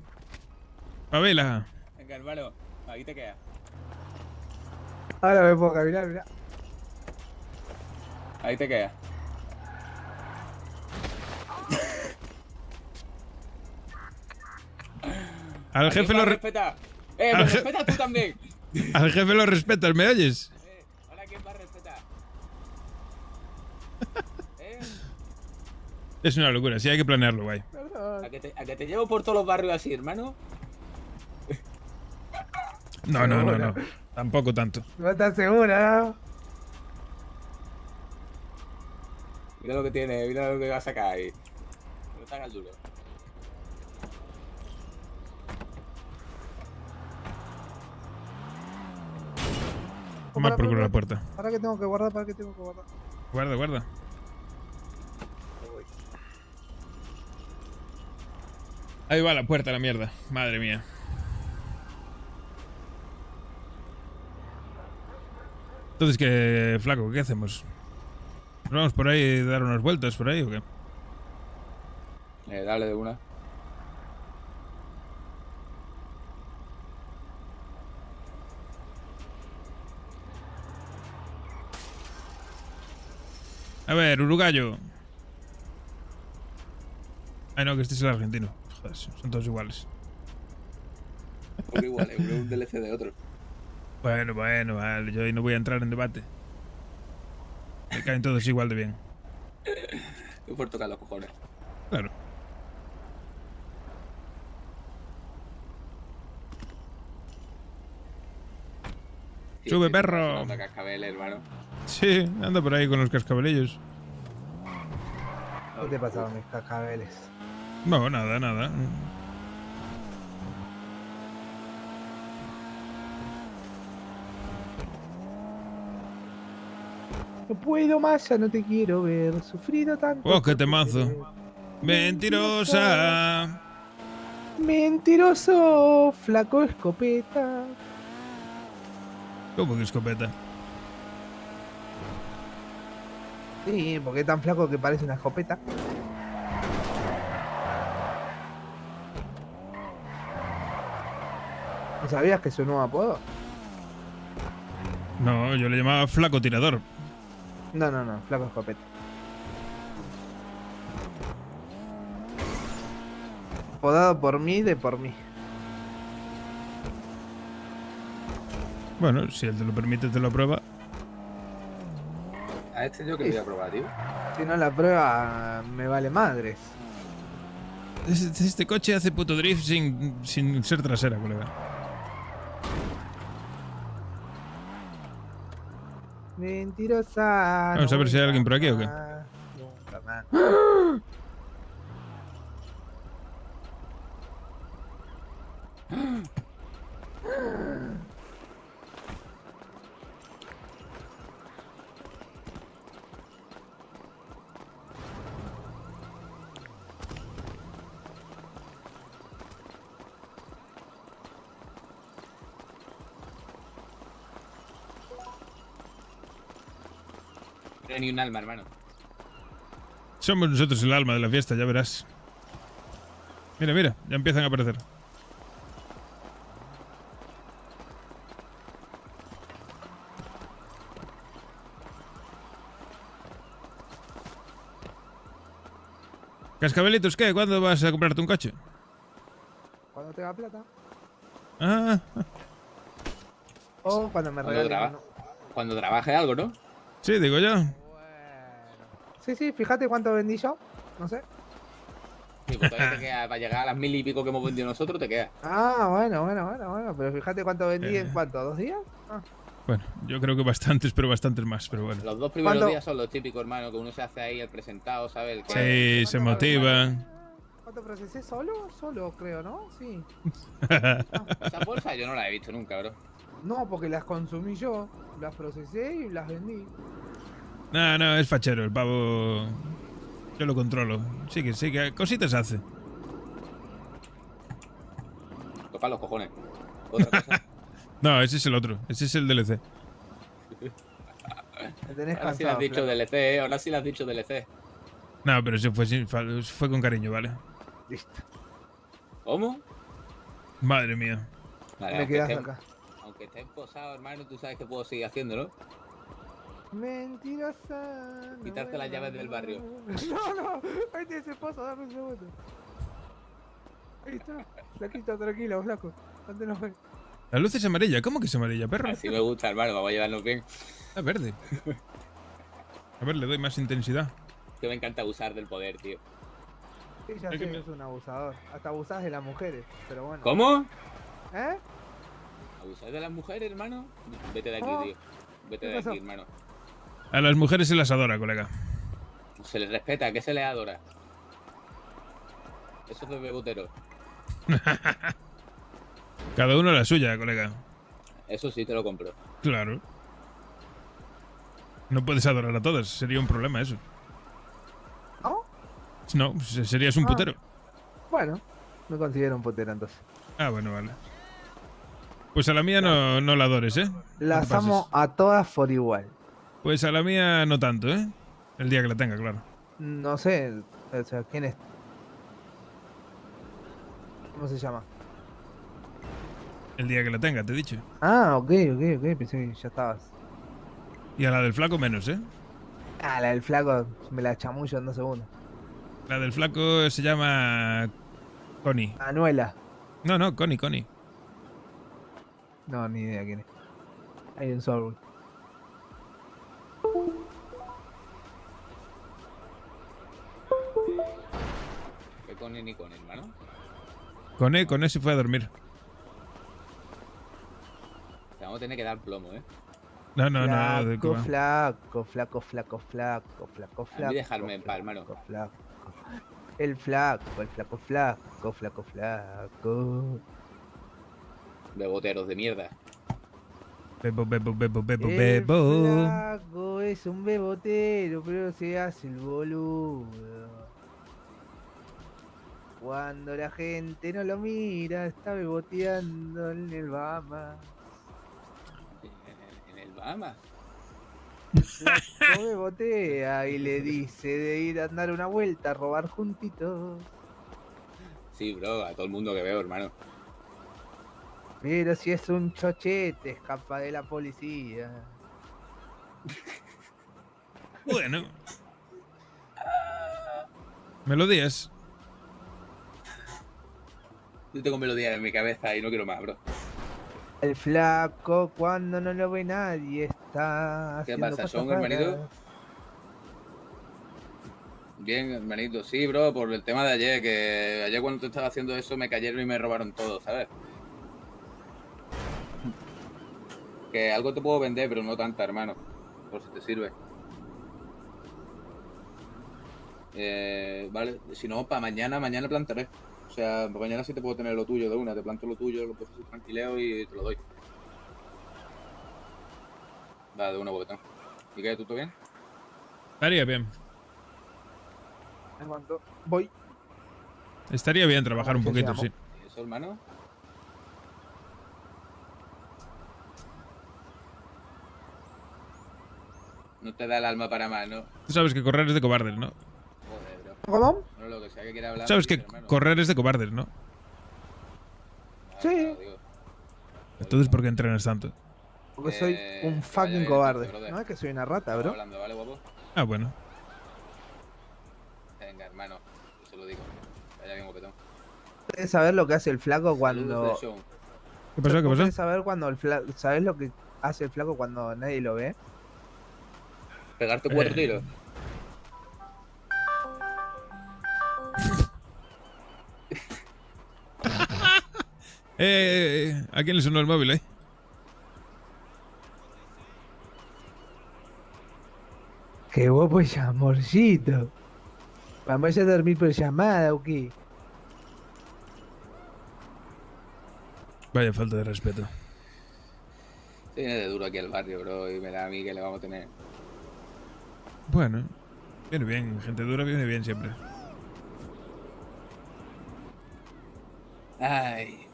Pavela. Venga, hermano, aquí te queda. Ahora me puedo caminar, mira. Ahí te queda. Al jefe lo respeta. Me al je- respetas tú también. Al jefe lo respetas, ¿me oyes? Ahora quién va a respetar. Es una locura, sí hay que planearlo, guay. ¿A que te llevo por todos los barrios así, hermano? No. Tampoco tanto. No estás segura, Mira lo que tiene, mira lo que va a sacar ahí. No te hagas duro. Toma por culo la puerta. ¿Para qué tengo que guardar? ¿Para qué tengo que guardar? Guarda. Ahí va la puerta, la mierda. Madre mía. Entonces, ¿qué, flaco? ¿Qué hacemos? ¿Nos vamos por ahí a dar unas vueltas por ahí o qué? Dale de una. A ver, uruguayo. Ay, no, que este es el argentino. Joder, son todos iguales. Uno igual, uno es un DLC de otro. Bueno, vale, yo ahí no voy a entrar en debate. Me caen todos igual de bien. Yo por tocar los cojones. Claro. Sube, perro. Anda cascabel, hermano. Sí, anda por ahí con los cascabelillos. ¿Qué te pasaba mis cascabeles? No, nada. No puedo más, ya no te quiero ver sufrido tanto. Oh, qué temazo. Mentirosa. Mentiroso, flaco escopeta. ¿Cómo que escopeta? Sí, porque es tan flaco que parece una escopeta. ¿No sabías que es su nuevo apodo? No, yo le llamaba flaco tirador. No, flaco escopeta. Apodado por mí, de por mí. Bueno, si él te lo permite, te lo aprueba. A este yo que voy a probar, tío. Si no la prueba, me vale madres. Este coche hace puto drift sin ser trasera, colega. Mentirosa. Vamos a ver si hay alguien por aquí o qué. Nunca más. No hay ni un alma, hermano. Somos nosotros el alma de la fiesta, ya verás. Mira, ya empiezan a aparecer. Cascabelitos, ¿qué? ¿Cuándo vas a comprarte un coche? Cuando tenga plata. Ah. O cuando me regalen. Cuando trabaje algo, ¿no? Sí, digo yo. Sí, fíjate cuánto vendí yo. No sé. Sí, pues todavía te queda, para llegar a las 1000 y pico que hemos vendido nosotros, te queda. Ah, bueno. Pero fíjate cuánto vendí en cuánto, ¿2 días? Ah. Bueno, yo creo que bastantes, pero bastantes más, pero bueno. Los 2 primeros días son los típicos, hermano, que uno se hace ahí el presentado, ¿sabes? El que... Sí, se motiva. ¿Cuánto procesé? Solo creo, ¿no? Sí. Esa bolsa yo no la he visto nunca, bro. No, porque las consumí yo. Las procesé y las vendí. No, es fachero, el pavo. Yo lo controlo. Sí que cositas hace. Toca los cojones. Otra cosa. No, ese es el otro. Ese es el DLC. Ahora sí le has dicho DLC, ahora sí le has dicho DLC. No, pero eso fue con cariño, ¿vale? Listo. ¿Cómo? Madre mía. Vale, Me quedas acá. Aunque estés posado, hermano, tú sabes que puedo seguir haciéndolo. Mentirosa. Quitarte las llaves del barrio. No. Este es el pozo, dame un segundo. Ahí está. Flaquito, tranquilo, flaco. ¿Dónde nos ven? La luz es amarilla. ¿Cómo que es amarilla, perro? Así me gusta, hermano, vamos a llevarnos bien. Ah, verde. A ver, le doy más intensidad. Que me encanta abusar del poder, tío. Sí, ya sé que es un abusador. Hasta abusás de las mujeres, pero bueno. ¿Cómo? ¿Eh? ¿Abusar de las mujeres, hermano? Vete de aquí, ¿Cómo? tío. Vete ¿Qué de pasó? aquí, hermano. A las mujeres se las adora, colega. Se les respeta, ¿qué se les adora? Eso es de bebotero. Cada uno la suya, colega. Eso sí te lo compro. Claro. No puedes adorar a todas. Sería un problema eso. ¿No? No, serías un putero. Bueno, me considero un putero entonces. Ah, bueno, vale. Pues a la mía no la adores, ¿eh? No te Las pases. amo a todas por igual. Pues a la mía no tanto, ¿eh? El día que la tenga, claro. No sé, o sea, ¿quién es? ¿Cómo se llama? El día que la tenga, te he dicho. Ah, ok, pensé que ya estabas. Y a la del flaco menos, ¿eh? Ah, la del flaco me la chamullo en 2 segundos. La del flaco se llama... Connie. Anuela. No, Connie. No, ni idea quién es. Hay un Soulwood. ¿Qué con ni con hermano? Con E se fue a dormir. Te vamos a tener que dar plomo, ¿eh? No, ¿de qué va? Flaco. A mí dejarme en paz, hermano. El flaco. Beboteros de mierda. Bebo. El flaco es un bebotero, pero se hace el boludo. Cuando la gente no lo mira, está beboteando en el Bahamas. En el Bahamas. Flaco bebotea y le dice de ir a dar una vuelta a robar juntitos. Sí, bro, a todo el mundo que veo, hermano. Pero si es un chochete, escapa de la policía. Bueno. Melodías. Yo tengo melodías en mi cabeza y no quiero más, bro. El flaco cuando no lo ve nadie está ¿Qué haciendo pasa, cosas Son, hermanito? raras. Bien, hermanito. Sí, bro, por el tema de ayer, que ayer cuando te estaba haciendo eso me cayeron y me robaron todo, ¿sabes? Que algo te puedo vender, pero no tanta, hermano. Por si te sirve. Vale, si no, para mañana plantaré. O sea, para mañana sí te puedo tener lo tuyo de una. Te planto lo tuyo, lo puedo tranquileo y te lo doy. Va, de una botón. ¿Y qué? ¿Tú todo bien? Estaría bien. En cuanto voy. Estaría bien trabajar un poquito, sí. ¿Y eso, hermano? No te da el alma para más, ¿no? Tú sabes que correr es de cobardes, ¿no? Joder, bro. ¿Cómo? No, lo que sea que quiera hablar. Sabes que hermano. correr es de cobardes, ¿no? Sí. Entonces, ¿por qué entrenas tanto? Porque soy un fucking cobarde. No es que soy una rata, bro. Hablando, ¿vale, guapo? Ah, bueno. Venga, hermano. Yo se lo digo. Vaya bien, guapetón. ¿Quieres saber lo que hace el flaco cuando... Saludos del show. ¿Qué pasó? ¿Qué pasó? ¿Quieres saber cuando el flaco... ¿Sabes lo que hace el flaco cuando nadie lo ve? Pegarte 4 tiros. ¿A quién le sonó el móvil, Qué guapo ese amorcito. ¿Vamos a dormir por llamada o qué? Vaya falta de respeto. Tiene de duro aquí el barrio, bro. Y me da a mí que le vamos a tener. Bueno, viene bien. Gente dura viene bien siempre. Ay.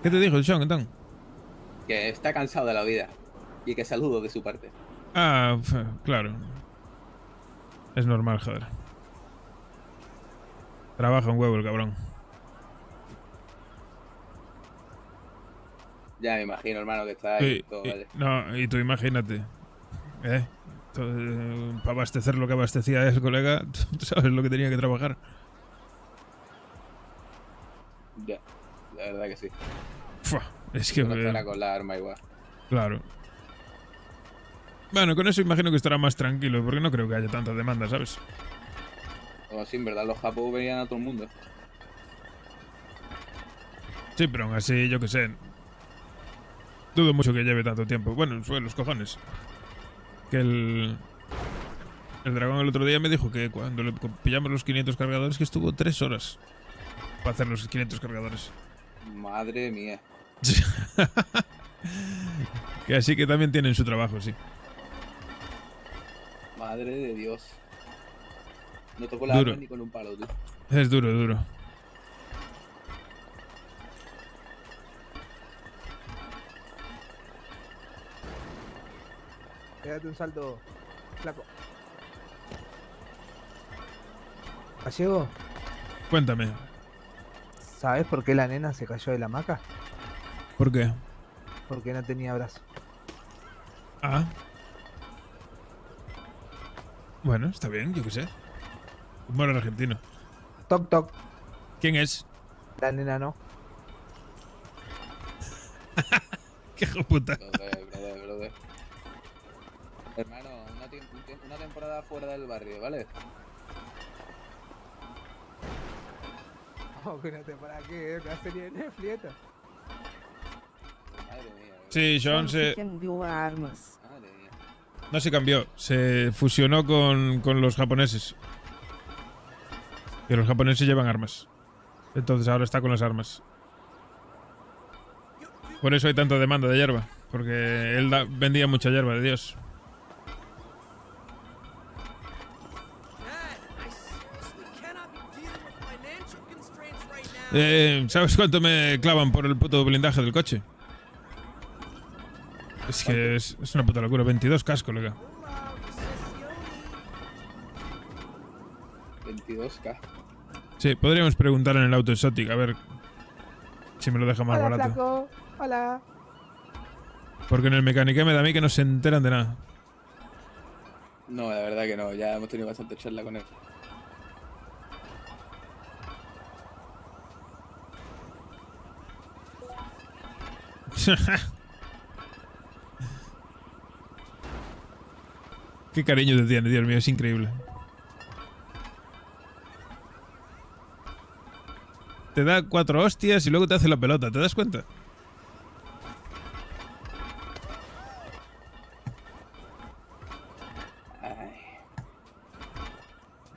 ¿Qué te dijo el Sean, entonces? Que está cansado de la vida. Y que saludo de su parte. Ah, claro. Es normal, joder. Trabaja un huevo el cabrón. Ya me imagino, hermano, que está ahí todo, ¿vale? No, y tú imagínate. Para abastecer lo que abastecía el colega, tú sabes lo que tenía que trabajar. Ya, la verdad que sí. Fua, es que... No estará con la arma igual. Claro. Bueno, con eso imagino que estará más tranquilo, porque no creo que haya tanta demanda, ¿sabes? O así, en verdad, los japos venían a todo el mundo. Sí, pero aún así, yo qué sé. Dudo mucho que lleve tanto tiempo. Bueno, fue los cojones. Que el dragón el otro día me dijo que cuando le pillamos los 500 cargadores, que estuvo 3 horas para hacer los 500 cargadores. Madre mía. Que así que también tienen su trabajo, sí. Madre de Dios. No tocó la Duro. arma ni con un palo, tío. Es duro, duro. Pégate un salto, flaco. Gallego, Cuéntame, ¿sabes por qué la nena se cayó de la hamaca? ¿por qué? Porque no tenía brazo. Ah. Bueno, está bien, yo qué sé. Humor argentino. Toc, toc. ¿Quién es? La nena no. ¡Qué hijo de puta! Brother. Hermano, una temporada fuera del barrio, ¿vale? Oh, que no te para qué, una serie de Netflix esta. Madre mía. Sí, John se... Cambió a armas. Madre mía. No se cambió, se fusionó con los japoneses. Y los japoneses llevan armas. Entonces ahora está con las armas. Por eso hay tanta demanda de hierba. Porque él vendía mucha hierba, de Dios. ¿Sabes cuánto me clavan por el puto blindaje del coche? Es que es una puta locura. 22 cascos, lega. 22K. Sí, podríamos preguntar en el auto exótico, a ver si me lo deja más Hola, barato. flaco. Hola. Porque en el mecánico me da a mí que no se enteran de nada. No, la verdad que no. Ya hemos tenido bastante charla con él. Qué cariño te tiene, Dios mío, es increíble. Te da 4 hostias y luego te hace la pelota, ¿te das cuenta? Ay.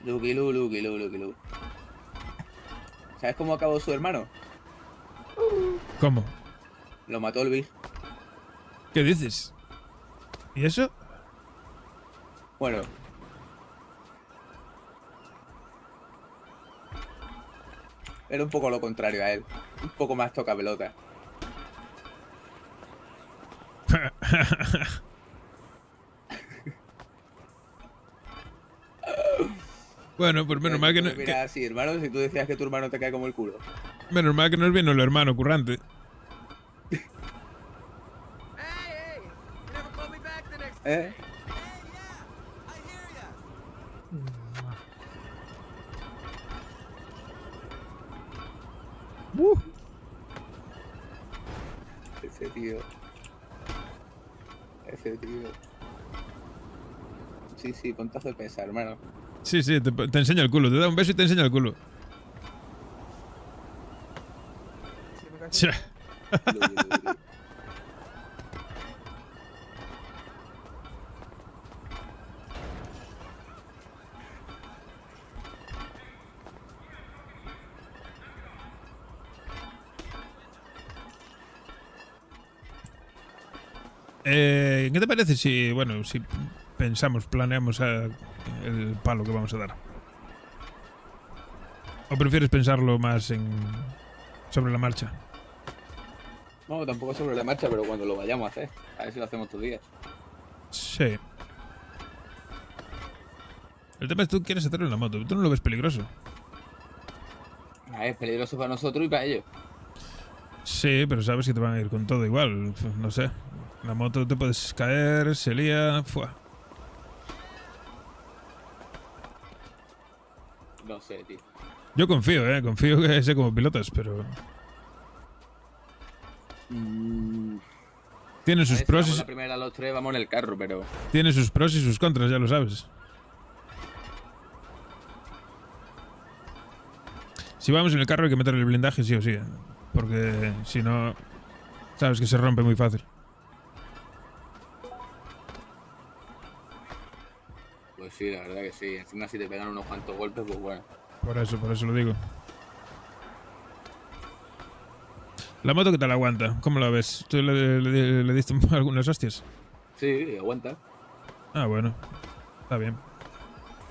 Lucky Lu. ¿Sabes cómo acabó su hermano? ¿Cómo? Lo mató el Big. ¿Qué dices? ¿Y eso? Bueno. Era un poco lo contrario a él. Un poco más toca pelota. Bueno, pues menos mal que no... Mira, sí, hermano, si tú decías que tu hermano te cae como el culo. Menos mal que no es bien el hermano currante. ¿Eh? Ese tío. Sí, pontazo de pesa, hermano. Sí, te enseña el culo, te da un beso y te enseña el culo. Cha. ¿Qué te parece si, bueno, si planeamos el palo que vamos a dar? ¿O prefieres pensarlo más sobre la marcha? No, tampoco sobre la marcha, pero cuando lo vayamos a hacer. A ver si lo hacemos todos los días. Sí. El tema es que tú quieres hacerlo en la moto. ¿Tú no lo ves peligroso? Es peligroso para nosotros y para ellos. Sí, pero sabes que te van a ir con todo igual. No sé. La moto te puedes caer, se lía... ¡Fua! No sé, tío. Yo confío que sé como pilotas, pero... Tiene sus pros y... La primera los tres vamos en el carro, pero... Tiene sus pros y sus contras, ya lo sabes. Si vamos en el carro hay que meter el blindaje sí o sí, porque si no, sabes que se rompe muy fácil. Pues sí, la verdad que sí. Encima si te pegan unos cuantos golpes, pues bueno. Por eso lo digo. ¿La moto qué tal aguanta? ¿Cómo la ves? ¿Tú le diste algunas hostias? Sí, aguanta. Ah, bueno. Está bien.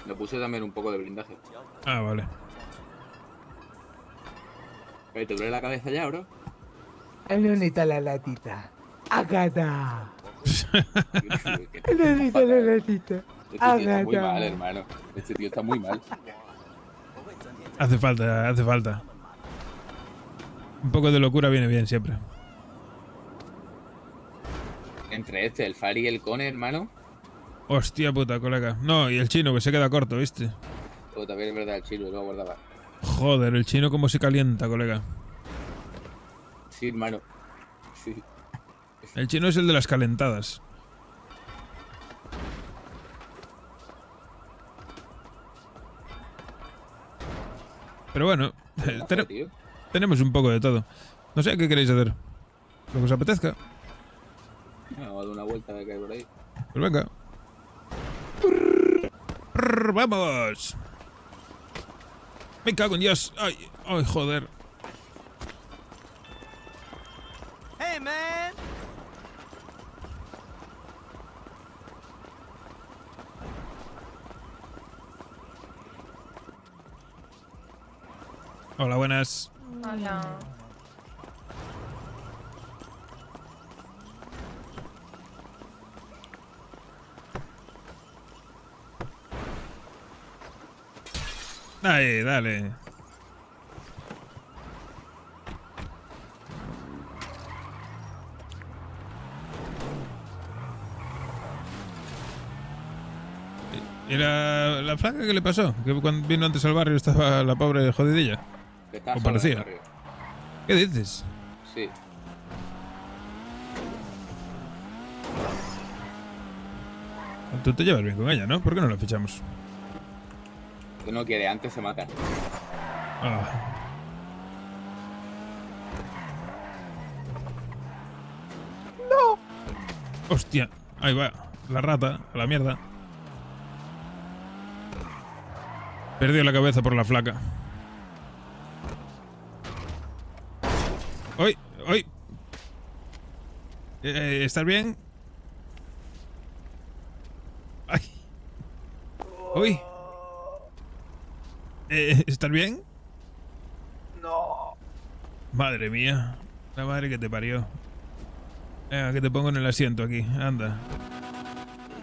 Le puse también un poco de blindaje. Ah, vale. ¿Te duele la cabeza ya, bro? ¿Dónde está la latita? Acá está. ¿Dónde está la latita? Este tío está muy mal, hermano. Este tío está muy mal. Hace falta. Un poco de locura viene bien siempre. Entre el Fari y el Cone, hermano. Hostia puta, colega. No, y el chino que se queda corto, ¿viste? Pues también es verdad, el chino, lo guardaba. Joder, el chino como se calienta, colega. Sí, hermano. Sí. El chino es el de las calentadas. Pero bueno, tenemos un poco de todo. No sé qué queréis hacer. Lo que os apetezca. Vamos a dar una vuelta de que hay por ahí. Pues venga. ¡Vamos! Me cago en Dios. Ay, joder. Hey, man. Hola, buenas. Hola. Ahí, dale. ¿Y la flaca qué le pasó? Que cuando vino antes al barrio estaba la pobre jodidilla. ¿O parecía? ¿Qué dices? Sí. Tú te llevas bien con ella, ¿no? ¿Por qué no la fichamos? Que no quiere, antes se mata. Ah. ¡No! Hostia, ahí va. La rata, a la mierda. Perdió la cabeza por la flaca. ¡Uy! ¡Uy! ¿Estás bien? ¡Ay! ¡Uy! ¿Estás bien? No. Madre mía. La madre que te parió. Venga, que te pongo en el asiento aquí. Anda.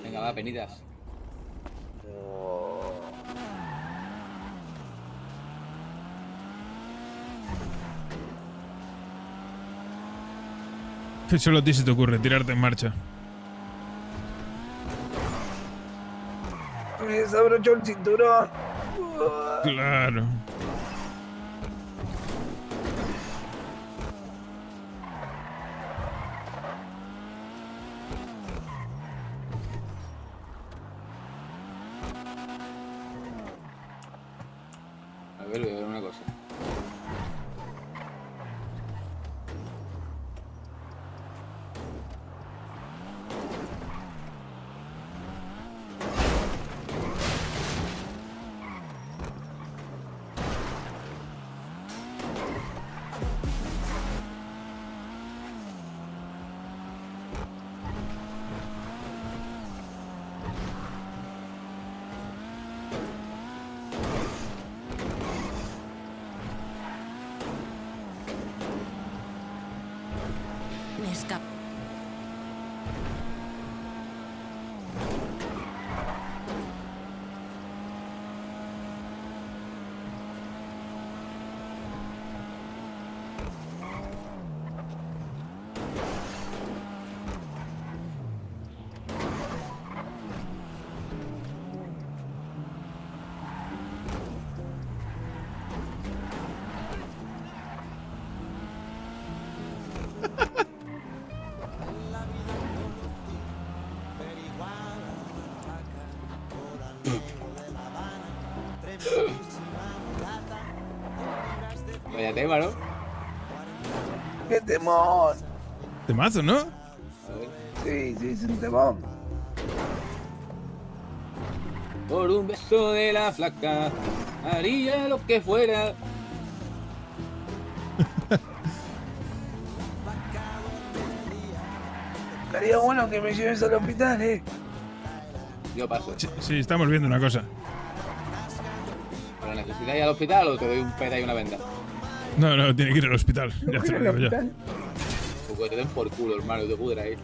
Venga, va, penitas. Solo a ti se te ocurre tirarte en marcha. Me desabrochó el cinturón. Claro. A ver, voy a ver una cosa. Vaya tema, ¿no? ¡Qué temón! Temazo, ¿no? Sí, es un temón. Por un beso de la flaca, haría lo que fuera. Estaría bueno que me lleves al hospital, Yo paso. Sí, estamos viendo una cosa. ¿Pero necesitas ir al hospital o te doy un peta y una venda? No, tiene que ir al hospital. Ya te lo digo yo. Porque te den por culo, hermano, te pudra ahí.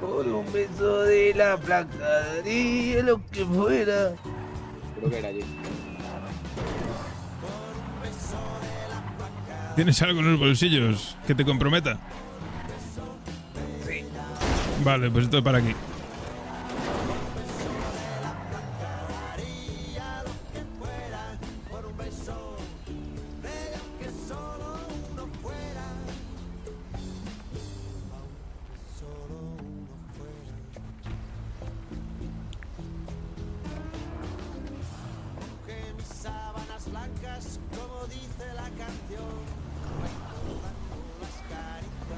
Por un beso de la placa, haría lo que fuera. Creo que era allí. ¿Tienes algo en los bolsillos que te comprometa? Sí. Vale, pues esto para aquí.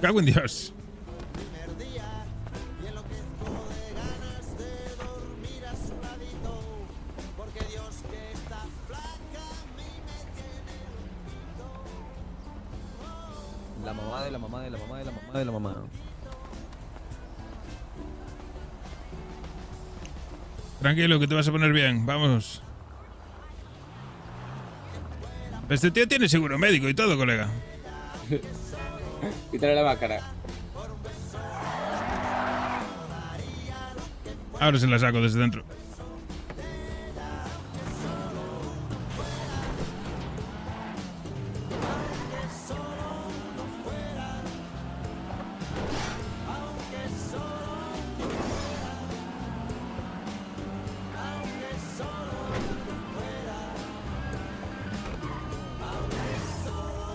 Cago en Dios. La mamá de la mamá de la mamá de la mamá de la mamá. Tranquilo, que te vas a poner bien. Vamos. Este tío tiene seguro médico y todo, colega. Quítale la máscara. Ahora se la saco desde dentro.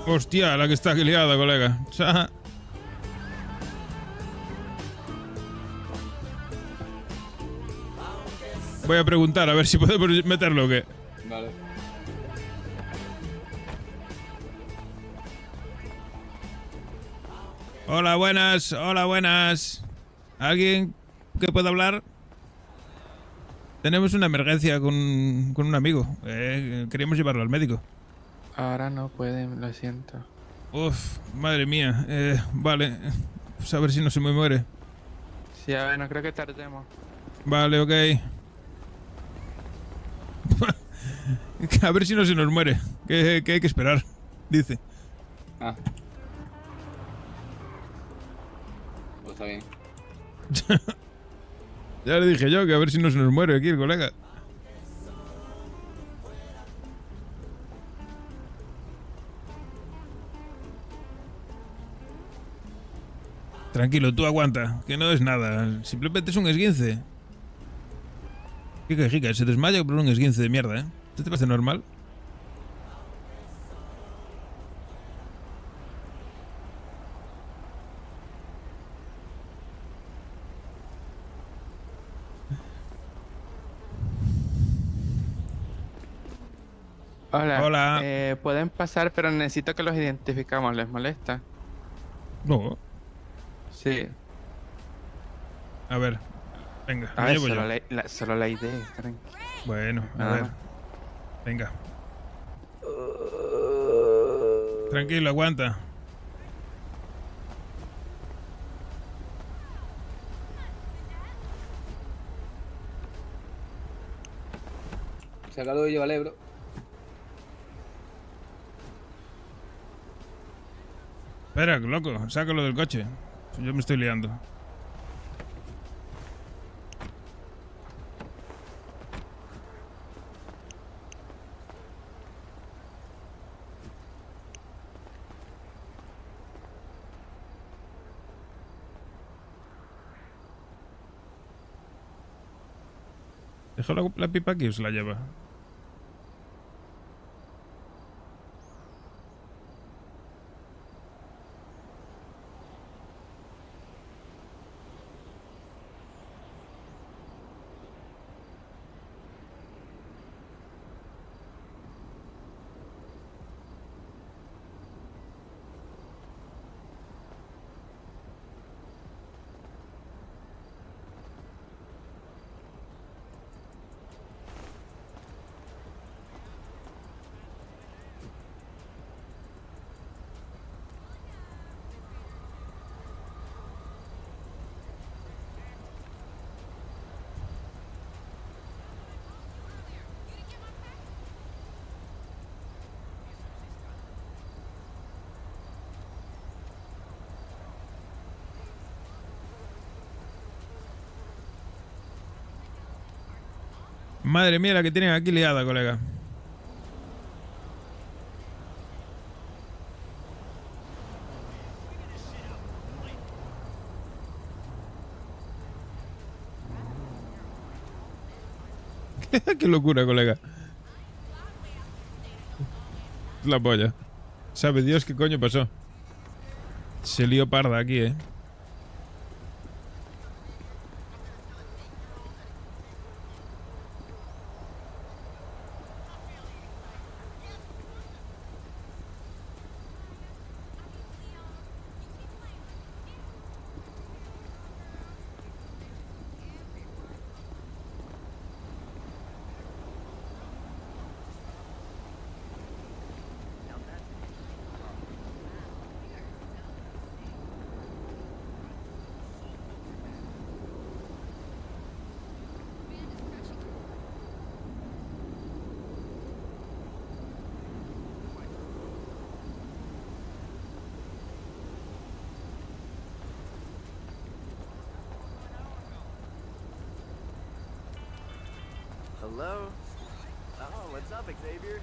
Hostia, la que está aquí liada, colega. Cha. Voy a preguntar a ver si podemos meterlo o qué. Vale. Hola, buenas. Hola, buenas. ¿Alguien que pueda hablar? Tenemos una emergencia con un amigo. Queríamos llevarlo al médico. Ahora no pueden, lo siento. Uf, madre mía. Vale. Pues a ver si no se me muere. Sí, a ver, no creo que tardemos. Vale, ok. A ver si no se nos muere. Que hay que esperar, dice. Ah. Pues está bien. Ya le dije yo que a ver si no se nos muere aquí el colega. Tranquilo, tú aguanta, que no es nada. Simplemente es un esguince. ¿Qué quejica? Se desmaya por un esguince de mierda, ¿eh? ¿Esto te parece normal? Hola. Hola. Pueden pasar, pero necesito que los identificamos. ¿Les molesta? No. Sí. A ver. Venga, A lo ver, llevo yo. solo la idea, tranqui. Bueno, a Nada ver. más. Venga. Tranquilo, aguanta. Sácalo y llévale, bro. Espera, loco, sácalo del coche. Yo me estoy liando. ¿Dejó la pipa aquí o se la lleva? Madre mía, la que tienen aquí liada, colega. Qué locura, colega. La polla. Sabe Dios qué coño pasó. Se lió parda aquí, ¿eh? Hello? Oh, what's up, Xavier?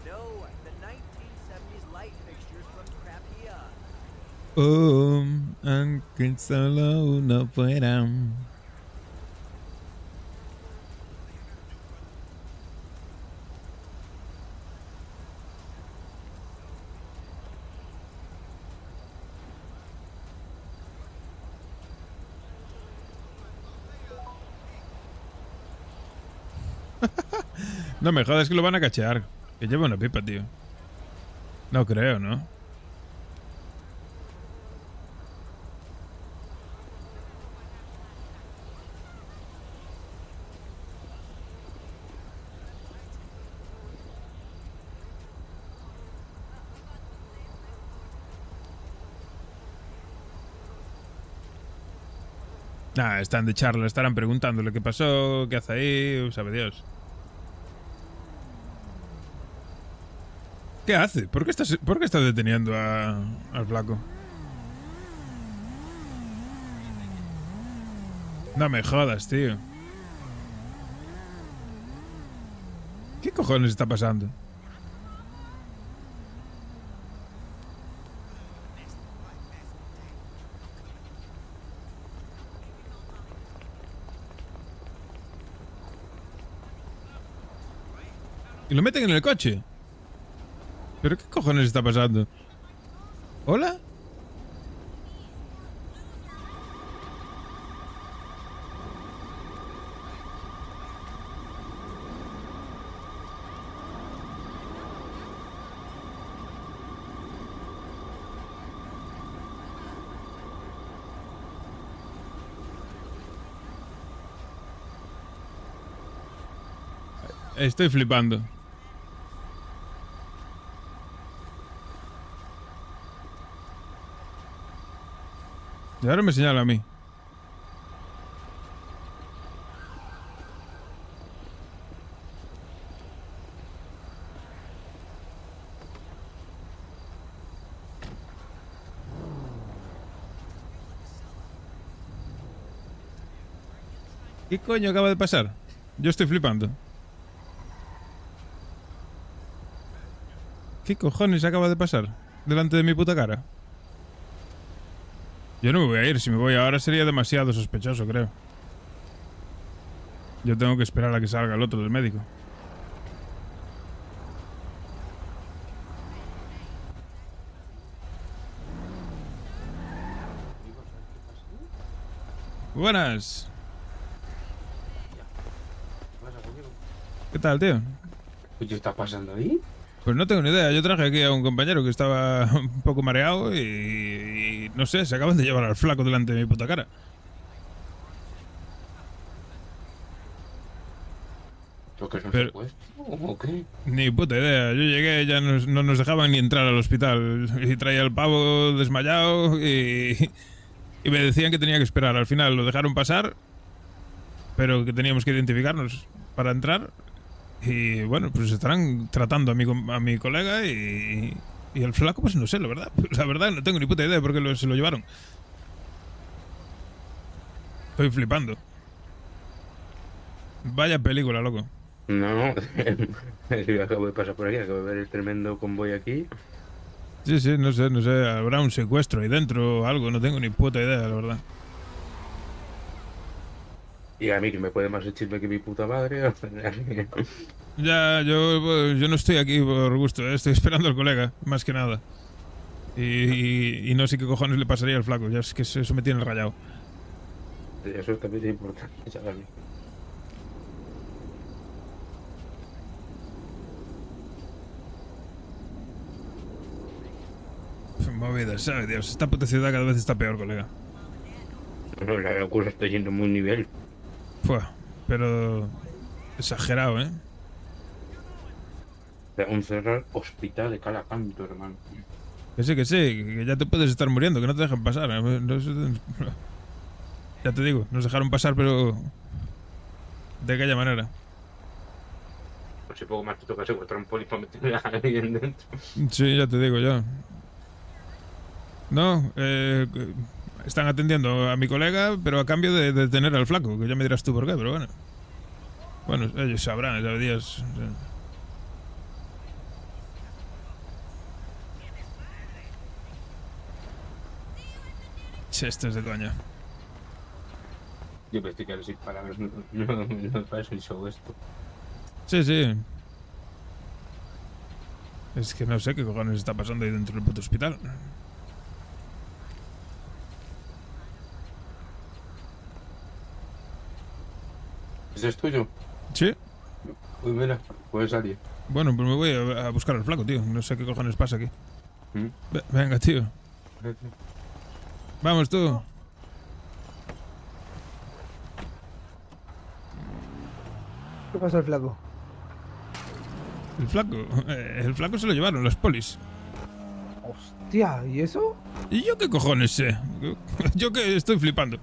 No, the 1970s light fixtures from Crapia. Aunque solo uno fuera. No me jodas, que lo van a cachear. Que lleva una pipa, tío. No creo, ¿no? Nah, están de charla, estarán preguntándole qué pasó, qué hace ahí, sabe Dios. ¿Qué hace? ¿Por qué está deteniendo al flaco? No me jodas, tío. ¿Qué cojones está pasando? Y lo meten en el coche. ¿Pero qué cojones está pasando? ¿Hola? Estoy flipando. Y ahora me señala a mí. ¿Qué coño acaba de pasar? Yo estoy flipando. ¿Qué cojones acaba de pasar delante de mi puta cara? Yo no me voy a ir. Si me voy ahora sería demasiado sospechoso, creo. Yo tengo que esperar a que salga el otro del médico. Buenas. ¿Qué tal, tío? ¿Qué está pasando ahí? Pues no tengo ni idea. Yo traje aquí a un compañero que estaba un poco mareado y no sé, se acaban de llevar al flaco delante de mi puta cara. ¿Lo que es un Pero- secuestro o qué? Ni puta idea. Yo llegué, ya no nos dejaban ni entrar al hospital. Y traía el pavo desmayado y me decían que tenía que esperar. Al final lo dejaron pasar, pero que teníamos que identificarnos para entrar. Y bueno, pues estarán tratando a mi colega y el flaco, pues no sé, la verdad. La verdad no tengo ni puta idea de por qué se lo llevaron. Estoy flipando. Vaya película, loco. No, yo acabo de pasar por aquí, acabo de ver el tremendo convoy aquí. Sí, sí, no sé, habrá un secuestro ahí dentro o algo, no tengo ni puta idea, la verdad. Y a mí que me puede más el chisme que mi puta madre. Ya, yo no estoy aquí por gusto, estoy esperando al colega, más que nada. Y no sé qué cojones le pasaría al flaco, ya es que eso me tiene rayado. Eso también es importante, chaval. Movidas, ¿sabes? Dios, esta puta ciudad cada vez está peor, colega. No, la locura está yendo muy nivel. Pero exagerado, ¿eh? Un cerrar hospital de Calacanto, hermano. Que sí, que ya te puedes estar muriendo, que no te dejan pasar. Ya te digo, nos dejaron pasar, pero de aquella manera. Pues si poco más te toca secuestrar un poli para meterle a alguien dentro. Sí, ya te digo yo. No, están atendiendo a mi colega, pero a cambio de detener al flaco, que ya me dirás tú por qué, pero bueno. Bueno, ellos sabrán, ya días. Esto es de coña. Yo me estoy quedando sin palabras, no parece el show esto. Sí, sí. Es que no sé qué cojones está pasando ahí dentro del puto hospital. ¿Ese es tuyo? Sí. Uy, mira, puedes salir. Bueno, pues me voy a buscar al flaco, tío. No sé qué cojones pasa aquí. Venga, tío. Vamos, tú. ¿Qué pasa al flaco? El flaco se lo llevaron los polis. Hostia, ¿y eso? ¿Y yo qué cojones sé? Yo que estoy flipando.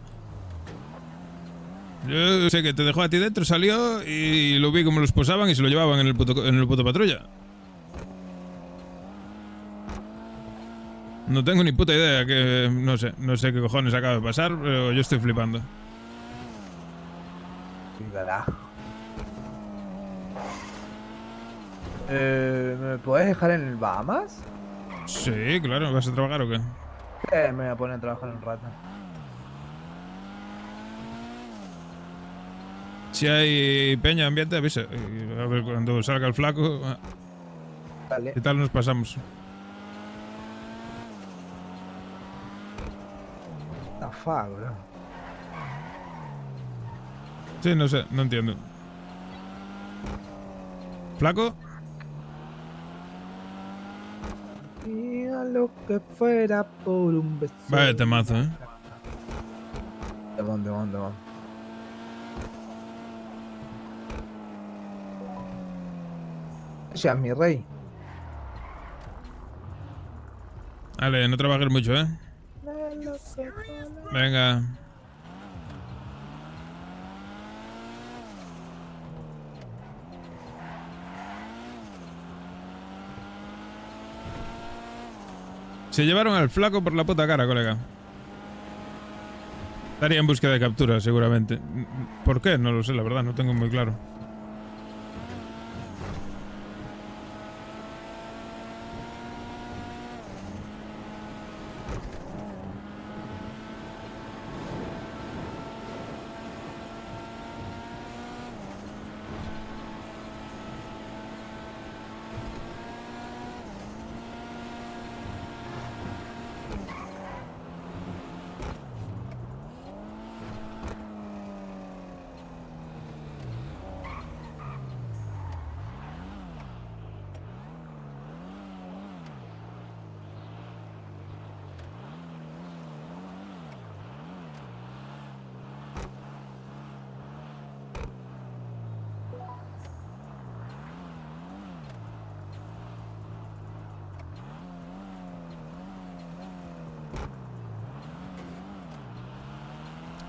Yo sé que te dejó a ti dentro, salió y lo vi como los posaban y se lo llevaban en el puto patrulla. No tengo ni puta idea, que no sé qué cojones acaba de pasar, pero yo estoy flipando. Carajo. ¿Me puedes dejar en el Bahamas? Sí, claro, ¿vas a trabajar o qué? Me voy a poner a trabajar un rato. Si hay peña ambiente, avisa. A ver, cuando salga el flaco, Vale. ¿qué tal nos pasamos? The fuck, bro. Sí, no sé, no entiendo. ¿Flaco? Y a lo que fuera por un beso. Vaya temazo, ¿eh? Demon. Ya, mi rey. Vale, no trabajes mucho, ¿eh? Venga. Se llevaron al flaco por la puta cara, colega. Estaría en búsqueda de captura, seguramente. ¿Por qué? No lo sé, la verdad, no tengo muy claro.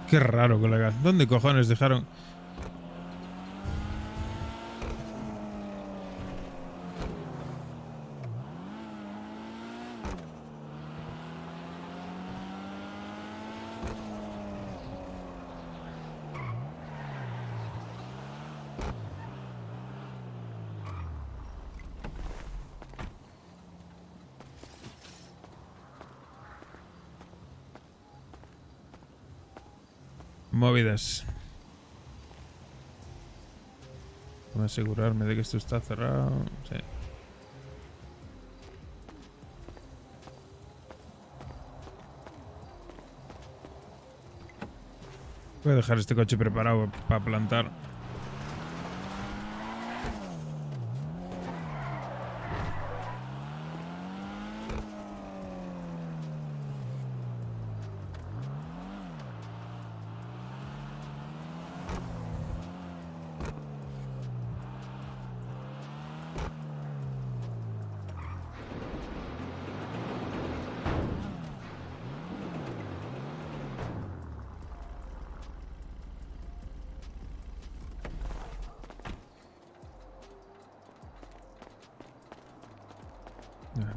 Qué raro, colega. ¿Dónde cojones dejaron? Movidas. Voy a asegurarme de que esto está cerrado. Sí. Voy a dejar este coche preparado para plantar.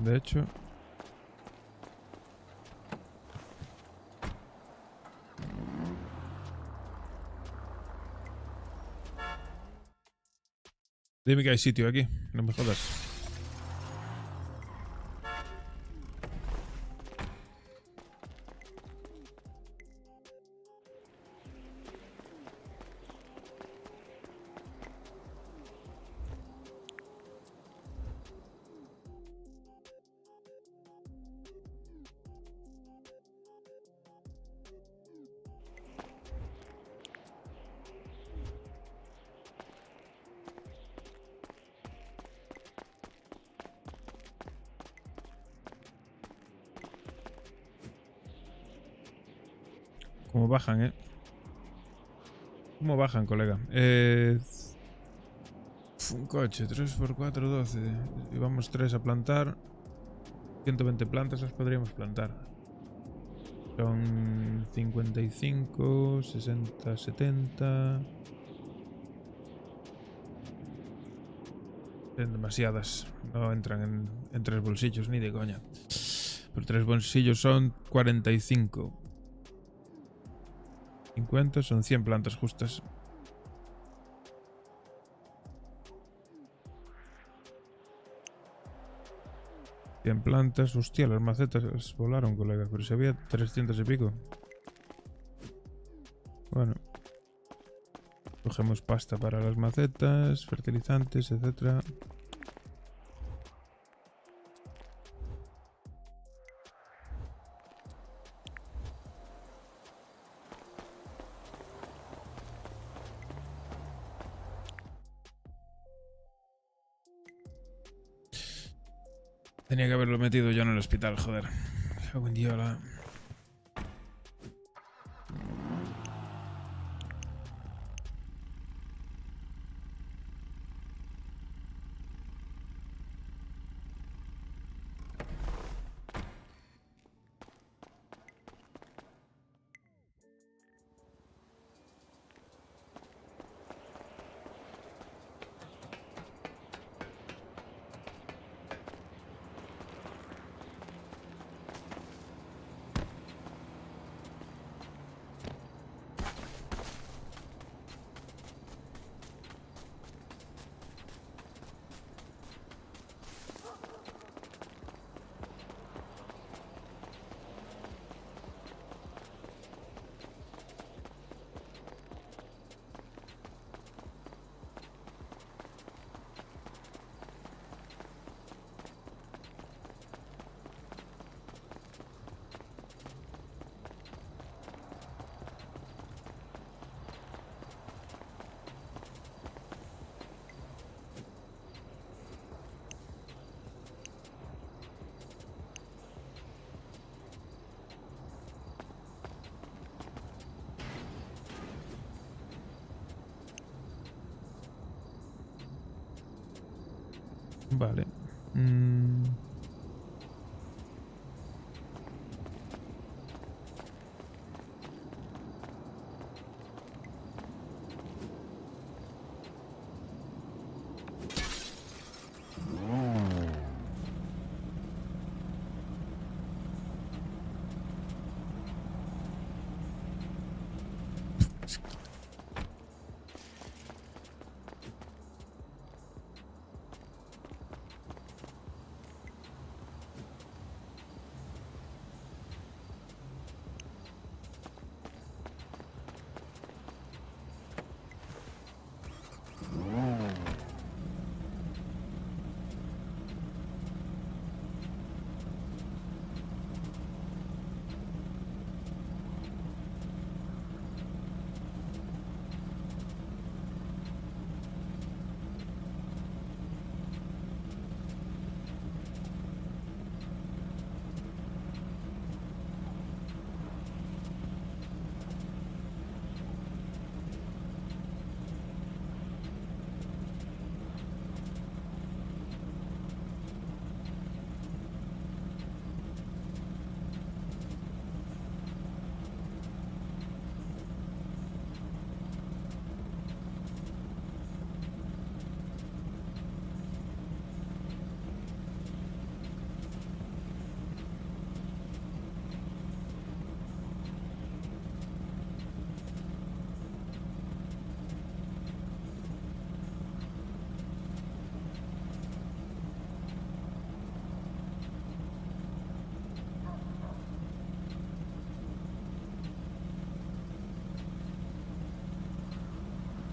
De hecho, dime que hay sitio aquí, no me jodas. ¿Cómo bajan, ¿Cómo bajan, colega? Un coche, 3x4, 12. Y vamos 3 a plantar. 120 plantas las podríamos plantar. Son 55, 60, 70. Son demasiadas. No entran en 3 bolsillos ni de coña. Por 3 bolsillos son 45. 50 son 100 plantas justas. Cien plantas. Hostia, las macetas volaron, colega. Pero si había 300 y pico. Bueno. Cogemos pasta para las macetas, fertilizantes, etcétera. Tenía que haberlo metido yo en el hospital, joder. Cago en Diola. Vale.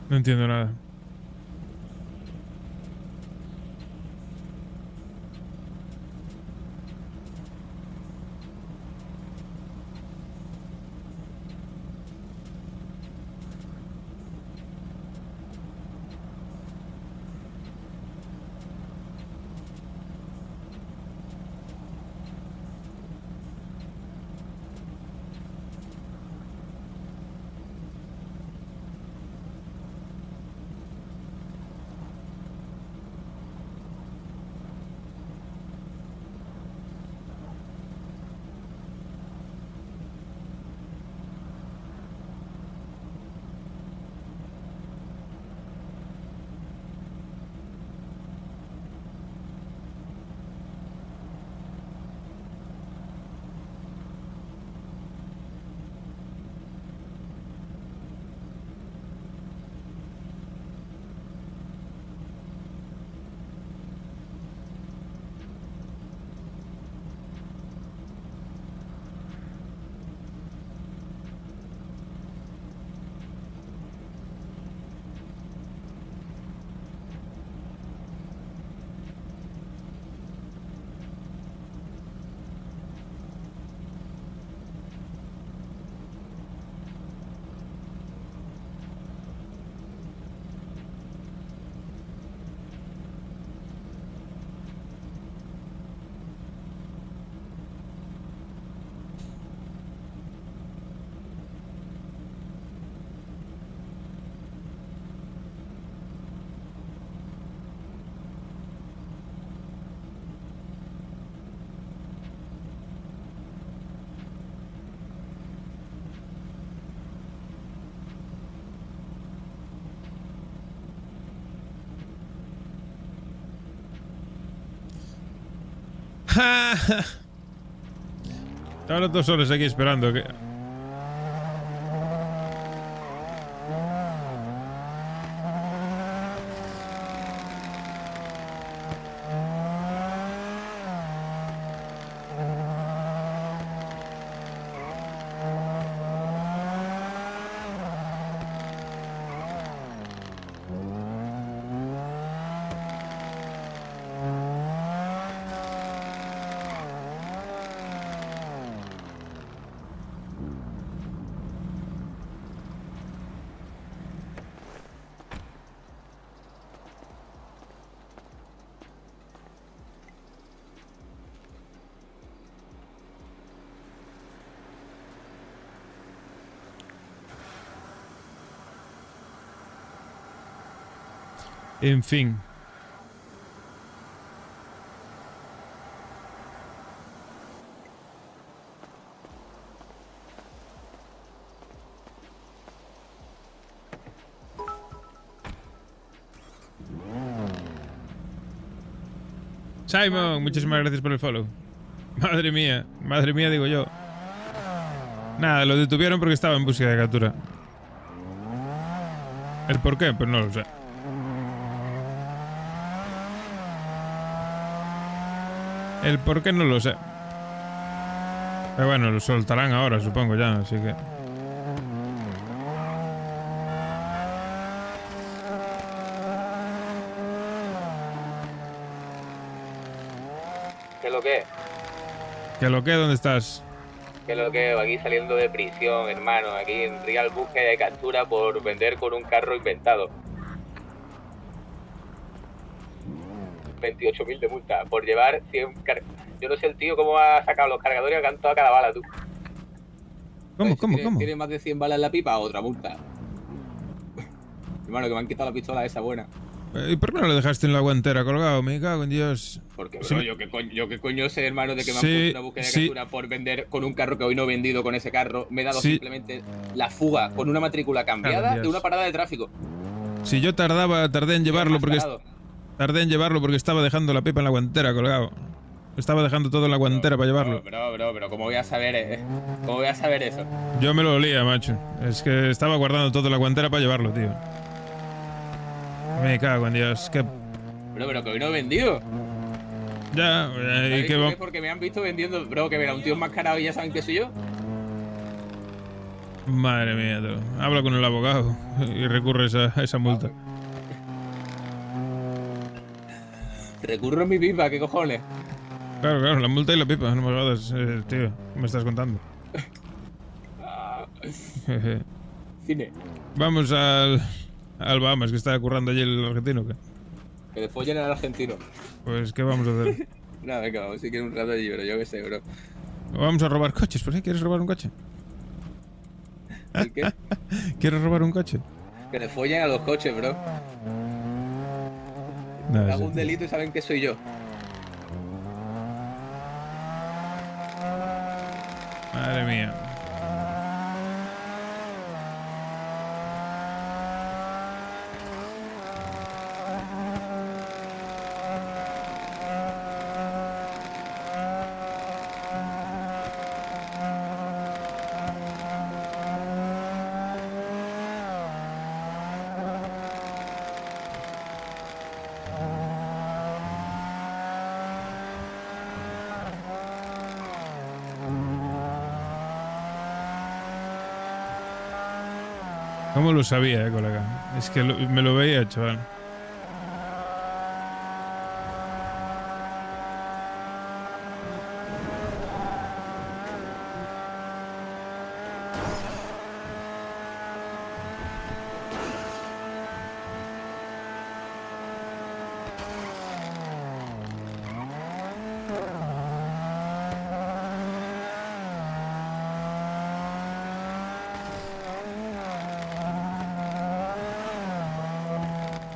No entiendo nada. Estaba los 2 horas aquí esperando que... En fin. Simon, muchísimas gracias por el follow. Madre mía digo yo. Nada, lo detuvieron porque estaba en búsqueda de captura. ¿El por qué? Pues no lo sé. El por qué no lo sé. Pero bueno, lo soltarán ahora, supongo ya, así que... ¿Qué es lo que es? ¿Qué lo que? ¿Dónde estás? ¿Qué es lo que es? Aquí saliendo de prisión, hermano. Aquí en Real búsqueda de captura por vender con un carro inventado. 28.000 de multa por llevar 100 Yo no sé el tío cómo ha sacado los cargadores y ha cantado a cada bala, tú. ¿Cómo? ¿Tiene más de 100 balas en la pipa? Otra multa. Hermano, que me han quitado la pistola esa buena. ¿Y por qué no lo dejaste en la guantera colgado? Me cago en Dios. Porque, Sí. bro, yo qué coño sé, hermano, de que me han Sí, puesto una búsqueda de sí. captura por vender con un carro que hoy no he vendido con ese carro. Me he dado Sí. simplemente la fuga con una matrícula cambiada Claro, de Dios. una parada de tráfico. Si yo tardé en llevarlo porque estaba dejando la pipa en la guantera colgado. Estaba dejando todo en la guantera para llevarlo. Pero ¿cómo voy a saber eso? Yo me lo olía, macho. Es que estaba guardando todo en la guantera para llevarlo, tío. Me cago en Dios. Que Pero que hoy no he vendido. ya, ¿Sabéis y que por va. qué? Porque me han visto vendiendo, bro, que verá un tío enmascarado y ya saben que soy yo. Madre mía, tú. Habla con el abogado y recurres a esa multa. Recurro en mi pipa, ¿qué cojones? Claro, la multa y la pipa, no me jodas, tío. ¿Qué me estás contando? Cine. Vamos al Bahamas, que está currando allí el argentino. ¿Qué? Que le follen al argentino. Pues, ¿qué vamos a hacer? Nada, venga, vamos, si quieres un rato allí, pero yo qué sé, bro. Vamos a robar coches, ¿por qué quieres robar un coche? ¿El qué? ¿Quieres robar un coche? Que le follen a los coches, bro. Nada, Hago sí. un delito y saben que soy yo. Madre mía. ¿Cómo lo sabía, colega? Es que me lo veía, chaval.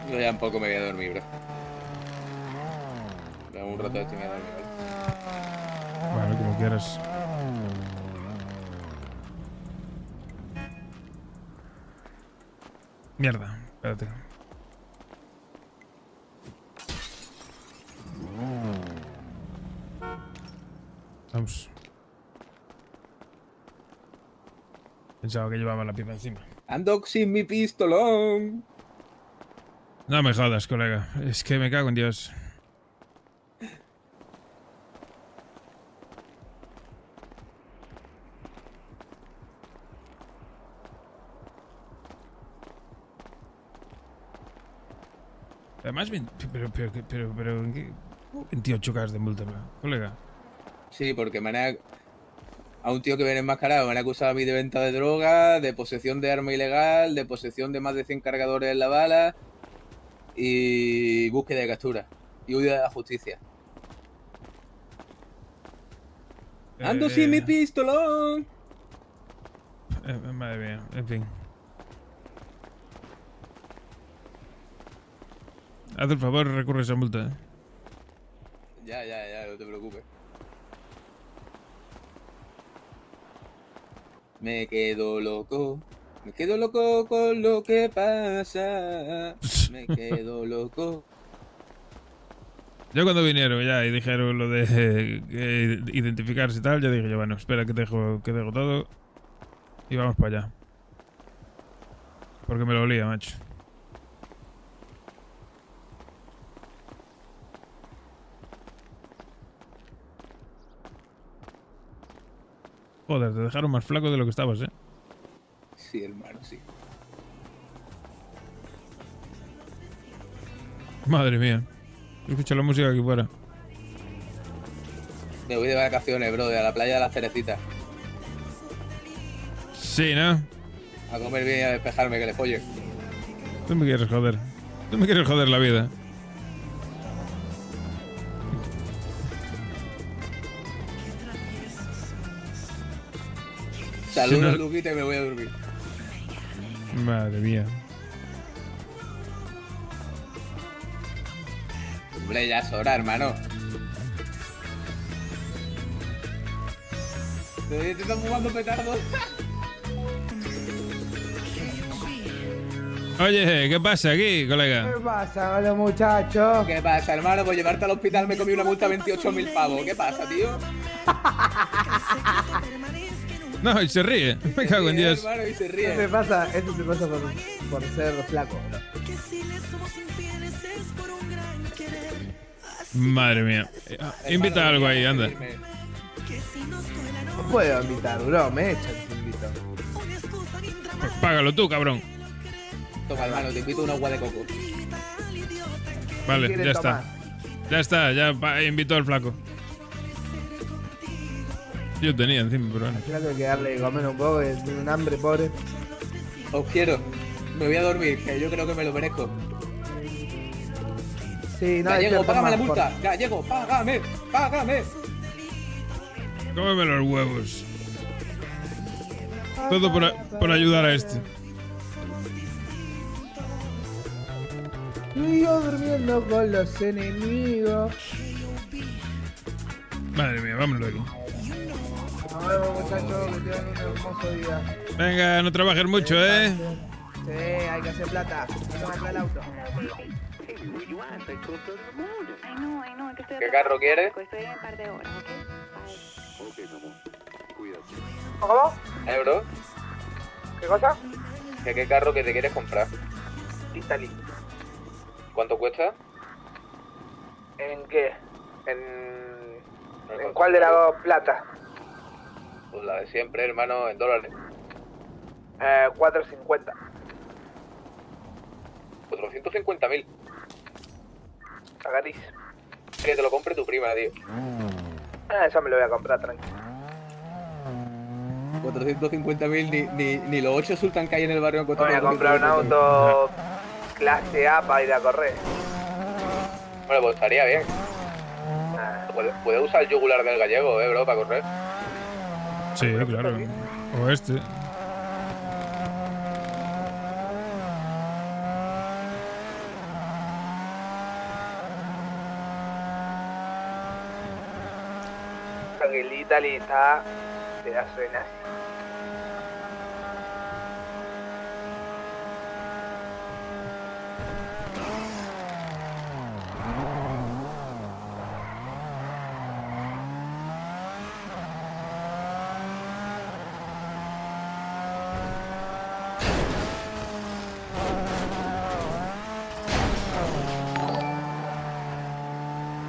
Yo ya un poco me voy a dormir, bro. Dame un rato de esto y me voy a dormir, ¿vale? Bueno, como quieras. Mierda, espérate. Vamos. Pensaba que llevaba la pipa encima. Ando sin mi pistolón. No me jodas, colega. Es que me cago en Dios. Además, pero, ¿en qué? 28K de multa, colega. Sí, porque a un tío que viene enmascarado me han acusado a mí de venta de droga, de posesión de arma ilegal, de posesión de más de 100 cargadores en la bala y búsqueda de captura y huida de la justicia. Ando sin mi pistolón. Madre mía, en fin. Haz el favor, recurre a esa multa. Ya, no te preocupes. Me quedo loco con lo que pasa. Me quedo loco. Yo cuando vinieron ya y dijeron lo de identificarse y tal, ya dije yo, bueno, espera que dejo todo y vamos para allá. Porque me lo olía, macho. Joder, te dejaron más flaco de lo que estabas, ¿eh? Sí, hermano, sí. Madre mía. Escucha la música aquí fuera. Me voy de vacaciones, bro, a la playa de las Cerecitas. Sí, ¿no? A comer bien y a despejarme, que le folle. Tú me quieres joder. Tú me quieres joder la vida. Saludos, Si no- Luquita, y me voy a dormir. Madre mía. Hombre, ya es hora, hermano. Te están fumando petardos. Oye, ¿qué pasa aquí, colega? ¿Qué pasa, hola muchachos? ¿Qué pasa, hermano? Por llevarte al hospital me comí una multa de 28.000 pavos. ¿Qué pasa, tío? No, y se ríe. Me cago en Dios. Hermano, y se Esto ríe. te pasa por ser flaco, bro. Madre mía. Invita algo ahí, anda. No puedo invitar, bro, me echan si invito. Pues págalo tú, cabrón. Toma, hermano, te invito una agua de coco. Vale, ¿Quieres ya está. tomar? Ya está, invitó al flaco. Yo tenía encima, pero bueno. Flaco hay que darle de comer un poco, que tiene un hambre, pobre. Os quiero. Me voy a dormir, que yo creo que me lo merezco. Sí, no, Gallego, despierta págame la más, multa. Gallego, págame. Págame. Cómeme los huevos. Todo por ayudar a este. Y yo durmiendo con los enemigos. Madre mía, vámonos de aquí. Nos vemos, muchachos, que tengan un hermoso día. Venga, no trabajes mucho, ¿eh? Sí, hay que hacer plata. Vamos a comprar el auto. ¿Qué carro quieres? ¿Cómo? Bro? ¿Qué cosa? ¿Qué carro que te quieres comprar? Italy. ¿Cuánto cuesta? ¿En qué? ¿En cuál de las dos plata? Pues la de siempre, hermano, en dólares. 450. 450.000. Pagarís. Que te lo compre tu prima, tío. Eso me lo voy a comprar, tranquilo. 450.000, ni los 8 Sultan que hay en el barrio han costado. Voy a comprar un auto clase A para ir a correr. Bueno, pues estaría bien. Puedes usar el yugular del gallego, bro, para correr. Sí, claro. O este. Que el Italy está pedazo de nazi.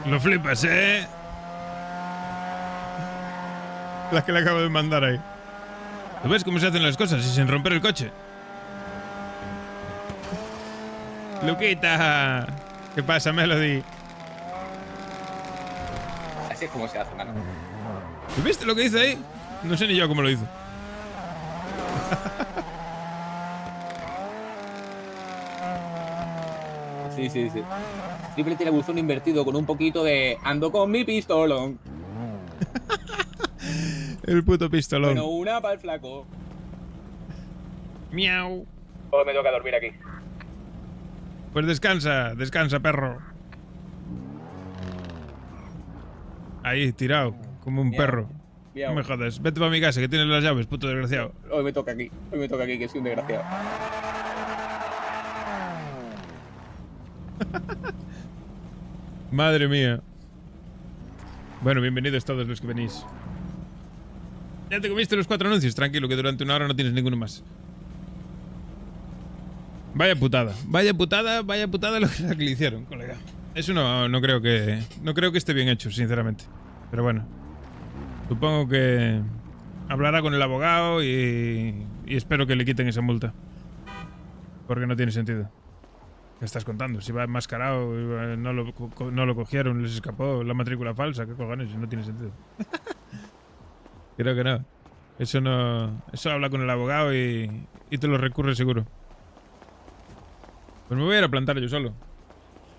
Lo flipas, ¿eh? La que le acabo de mandar ahí. ¿Tú ves cómo se hacen las cosas y sin romper el coche? Luquita. ¿Qué pasa, Melody? Así es como se hace, mano. ¿Tú viste lo que hizo ahí? No sé ni yo cómo lo hizo. Sí. Siempre tiene buzón invertido con un poquito de ando con mi pistolón. El puto pistolón. Bueno, una para el flaco. Miau. Hoy me toca dormir aquí. Pues descansa, perro. Ahí, tirado, como un perro. Miau. No me jodas. Vete para mi casa, que tienes las llaves, puto desgraciado. Hoy me toca aquí, que soy un desgraciado. Madre mía. Bueno, bienvenidos todos los que venís. Ya te comiste los 4 anuncios, tranquilo, que durante una hora no tienes ninguno más. Vaya putada lo que le hicieron, colega. Eso no creo que esté bien hecho, sinceramente. Pero bueno, supongo que hablará con el abogado y espero que le quiten esa multa. Porque no tiene sentido. ¿Qué estás contando? Si va enmascarado, no lo cogieron, les escapó la matrícula falsa. ¿Qué cojones? No tiene sentido. Creo que no. Eso no... Eso habla con el abogado y te lo recurre seguro. Pues me voy a ir a plantar yo solo.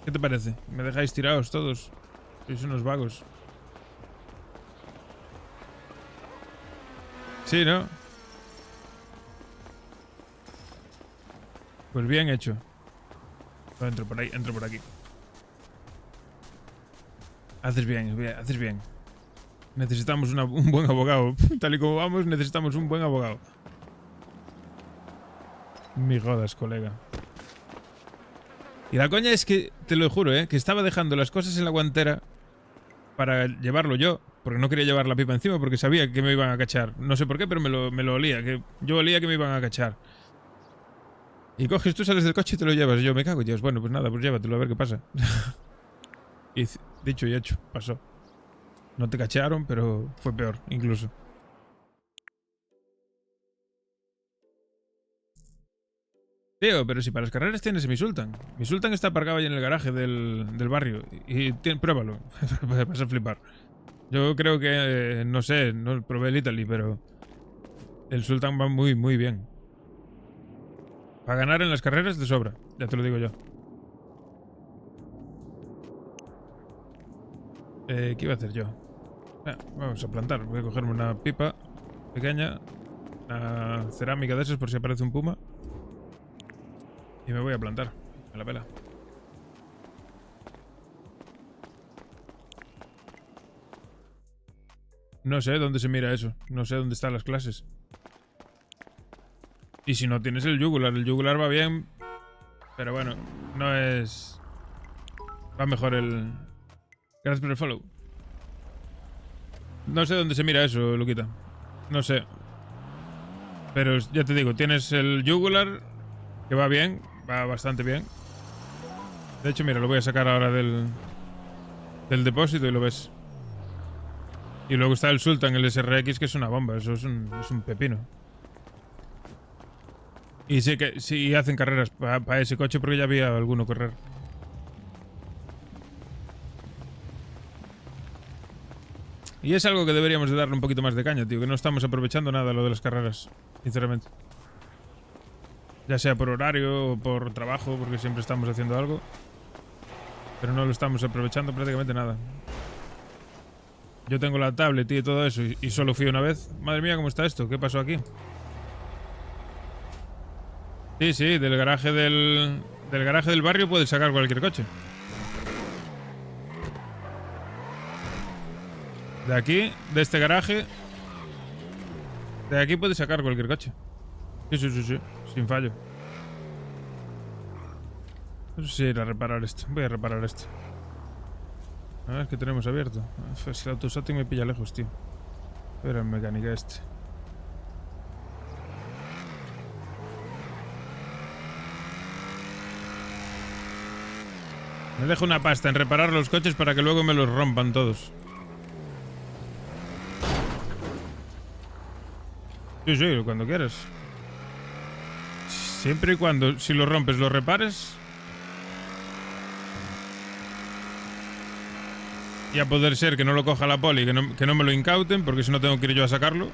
¿Qué te parece? ¿Me dejáis tirados todos? Sois unos vagos. Sí, ¿no? Pues bien hecho. No, entro por ahí, entro por aquí. Haces bien, haces bien. Necesitamos un buen abogado. Tal y como vamos, necesitamos un buen abogado. Mi jodas, colega. Y la coña es que, te lo juro, que estaba dejando las cosas en la guantera para llevarlo yo. Porque no quería llevar la pipa encima porque sabía que me iban a cachar. No sé por qué, pero me lo olía. Que yo olía que me iban a cachar. Y coges, tú sales del coche y te lo llevas. Y yo me cago, Dios. Bueno, pues nada, pues llévatelo a ver qué pasa. Y dicho y hecho, pasó. No te cacharon, pero fue peor, incluso. Tío, pero si para las carreras tienes mi Sultan. Mi Sultan está aparcado ahí en el garaje del barrio. Y pruébalo. Vas a flipar. Yo creo que, no sé, no probé el Italy, pero el Sultan va muy, muy bien. Para ganar en las carreras de sobra, ya te lo digo yo. ¿Qué iba a hacer yo? Vamos a plantar. Voy a cogerme una pipa pequeña, una cerámica de esas por si aparece un puma. Y me voy a plantar. Me la pela. No sé dónde se mira eso. No sé dónde están las clases. Y si no tienes el jugular va bien. Pero bueno, no es... Va mejor el... Gracias por el follow. No sé dónde se mira eso, Luquita. No sé. Pero ya te digo, tienes el jugular, que va bien, va bastante bien. De hecho, mira, lo voy a sacar ahora del depósito y lo ves. Y luego está el Sultan, el SRX, que es una bomba. Eso es un pepino. Y sé que sí hacen carreras para ese coche porque ya había alguno correr. Y es algo que deberíamos de darle un poquito más de caña, tío. Que no estamos aprovechando nada lo de las carreras, sinceramente. Ya sea por horario o por trabajo, porque siempre estamos haciendo algo. Pero no lo estamos aprovechando prácticamente nada. Yo tengo la tablet y todo eso y solo fui una vez. Madre mía, ¿cómo está esto? ¿Qué pasó aquí? Sí, sí, del garaje del barrio puedes sacar cualquier coche. De aquí, de este garaje, de aquí puedes sacar cualquier coche. Sí, sí, sí, sí, sin fallo. No sé si ir a reparar esto. Voy a reparar esto. A ver qué tenemos abierto. Si el autosatting me pilla lejos, tío. Era el mecánica este. Me dejo una pasta en reparar los coches para que luego me los rompan todos. Sí, sí, cuando quieras. Siempre y cuando, si lo rompes, lo repares. Y a poder ser que no lo coja la poli, que no me lo incauten, porque si no tengo que ir yo a sacarlo.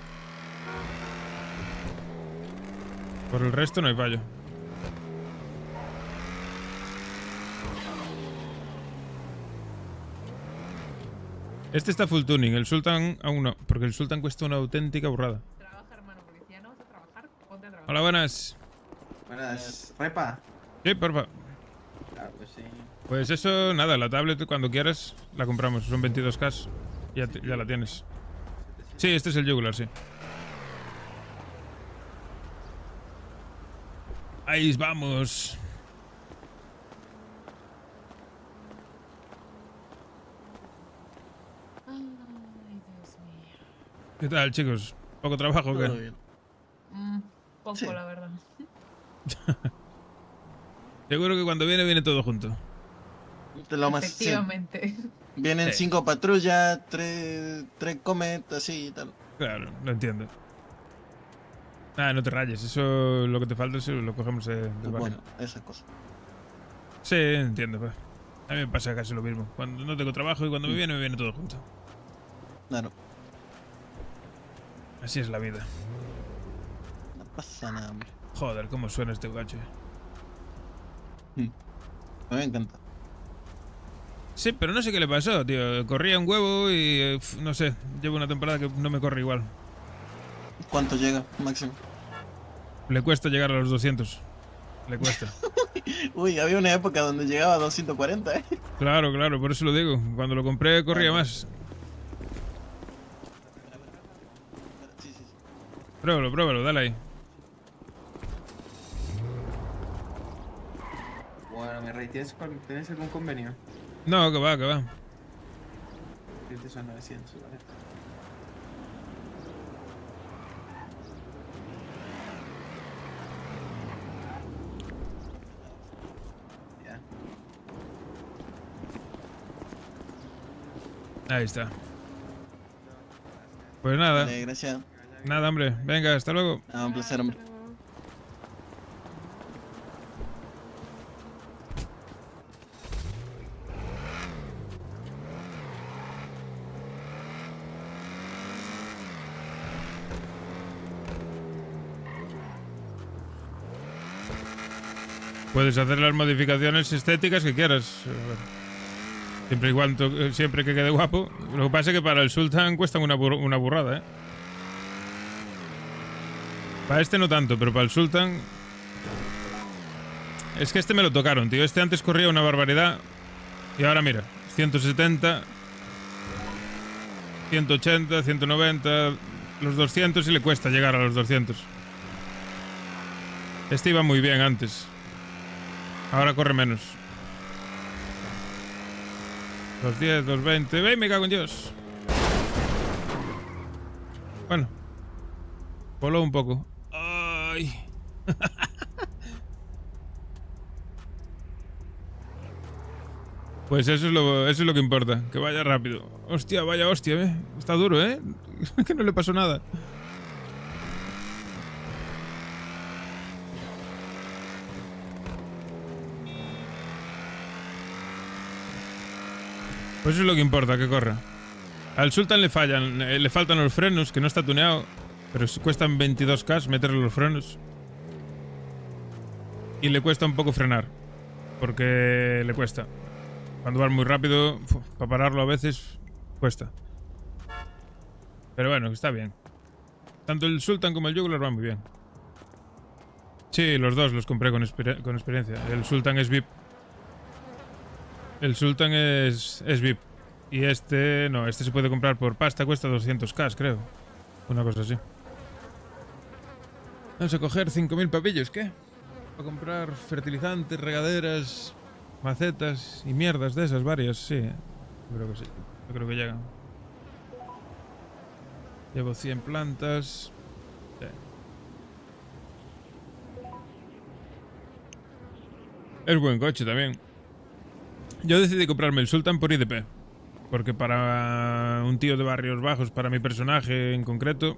Por el resto no hay fallo. Este está full tuning, el Sultan aún no, porque el Sultan cuesta una auténtica burrada. Hola, buenas. Buenas. ¿Repa? Sí, porfa. Claro que sí. Pues eso, nada, la tablet cuando quieras la compramos, son 22K. Ya la tienes. Sí, este es el jugular, sí. Ahí vamos. Ay, Dios mío. ¿Qué tal, chicos? ¿Poco trabajo o qué? Todo bien. Poco, Sí. la verdad. Seguro que cuando viene todo junto. Te lo más, sí. Efectivamente. Vienen Sí. 5 patrullas, 3 Comet, así y tal. Claro, lo entiendo. Nada, no te rayes, eso lo que te falta es lo cogemos del barrio. Bueno, esa cosa. Sí, entiendo, pues. A mí me pasa casi lo mismo. Cuando no tengo trabajo y cuando me viene todo junto. Claro. Así es la vida. No pasa nada, hombre. Joder, cómo suena este gacho. Me encanta. Sí, pero no sé qué le pasó, tío. Corría un huevo y no sé, llevo una temporada que no me corre igual. ¿Cuánto llega máximo? Le cuesta llegar a los 200. Le cuesta. Uy, había una época donde llegaba a 240, ¿eh? Claro, claro, por eso lo digo. Cuando lo compré corría más. Pruébalo, pruébalo, dale ahí. Bueno, mi rey, ¿tienes algún convenio? No, que va, que va. Clientes son 900, ¿vale? Ahí está. Pues nada. Vale, gracias. Nada, hombre. Venga, hasta luego. Ah, un placer, hombre. Puedes hacer las modificaciones estéticas que quieras. Siempre que quede guapo. Lo que pasa es que para el Sultan cuestan una burrada, ¿eh? Para este no tanto, pero para el Sultan... Es que este me lo tocaron, tío. Este antes corría una barbaridad. Y ahora mira, 170, 180, 190, los 200 y le cuesta llegar a los 200. Este iba muy bien antes. Ahora corre menos. 210, 220. ¡Ven, me cago en Dios! Bueno. Voló un poco. ¡Ay! Pues eso es lo que importa. Que vaya rápido. Hostia, vaya hostia, ¿eh? Está duro, ¿eh? Que no le pasó nada. Pues eso es lo que importa, que corra. Al Sultan le faltan los frenos, que no está tuneado, pero cuestan 22k meterle los frenos. Y le cuesta un poco frenar, porque le cuesta. Cuando vas muy rápido, para pararlo a veces, cuesta. Pero bueno, está bien. Tanto el Sultan como el Jugular van muy bien. Sí, los dos los compré con experiencia. El Sultan es VIP. El Sultan es VIP. Y este no, este se puede comprar por pasta, cuesta 200k, creo. Una cosa así. Vamos a coger 5000 papillos, ¿qué? Para comprar fertilizantes, regaderas, macetas y mierdas de esas varias, sí. Yo creo que sí. Yo creo que llegan. Llevo 100 plantas. Sí. Es buen coche también. Yo decidí comprarme el Sultan por IDP. Porque para un tío de barrios bajos, para mi personaje en concreto,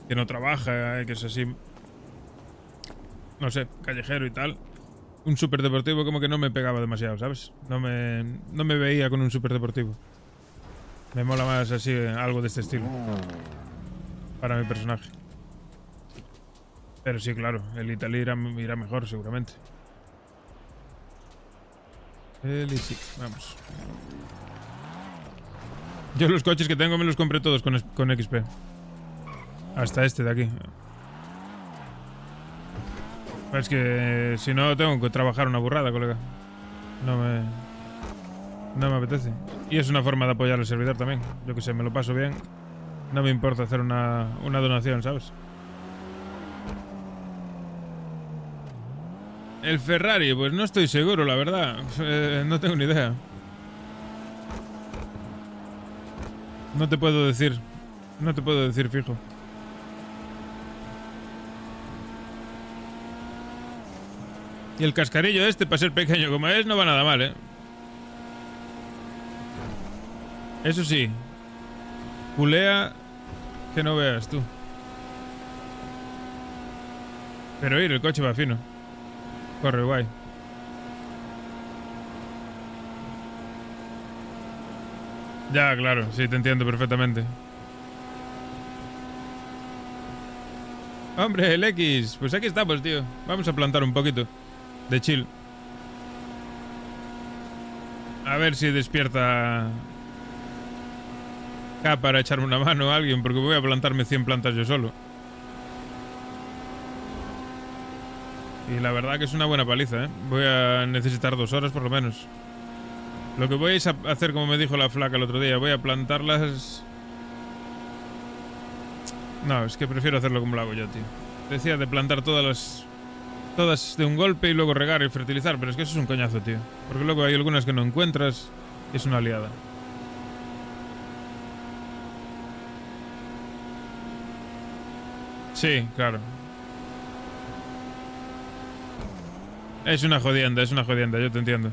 que no trabaja, que es así, no sé, callejero y tal, un superdeportivo como que no me pegaba demasiado, ¿sabes? No me veía con un superdeportivo. Me mola más así, algo de este estilo. Para mi personaje. Pero sí, claro, el Italy irá mejor seguramente. Sí, vamos. Yo los coches que tengo me los compré todos con XP. Hasta este de aquí. Es que si no tengo que trabajar una burrada, colega. No me apetece. Y es una forma de apoyar al servidor también. Yo que sé, me lo paso bien. No me importa hacer una donación, ¿sabes? El Ferrari, pues no estoy seguro, la verdad. No tengo ni idea. No te puedo decir. No te puedo decir fijo. Y el cascarillo este, para ser pequeño como es, no va nada mal, ¿eh? Eso sí. Culea que no veas tú. Pero el coche va fino. Corre guay. Ya, claro, sí, te entiendo perfectamente. Hombre, el X, pues aquí estamos, tío. Vamos a plantar un poquito de chill. A ver si despierta K para echarme una mano a alguien, porque voy a plantarme 100 plantas yo solo. Y la verdad que es una buena paliza, ¿eh? Voy a necesitar 2 horas por lo menos. Lo que voy a hacer, como me dijo la flaca el otro día, voy a plantarlas... No, es que prefiero hacerlo como lo hago yo, tío. Decía de plantar todas de un golpe y luego regar y fertilizar, pero es que eso es un coñazo, tío. Porque luego hay algunas que no encuentras y es una liada. Sí, claro. Es una jodienda, yo te entiendo.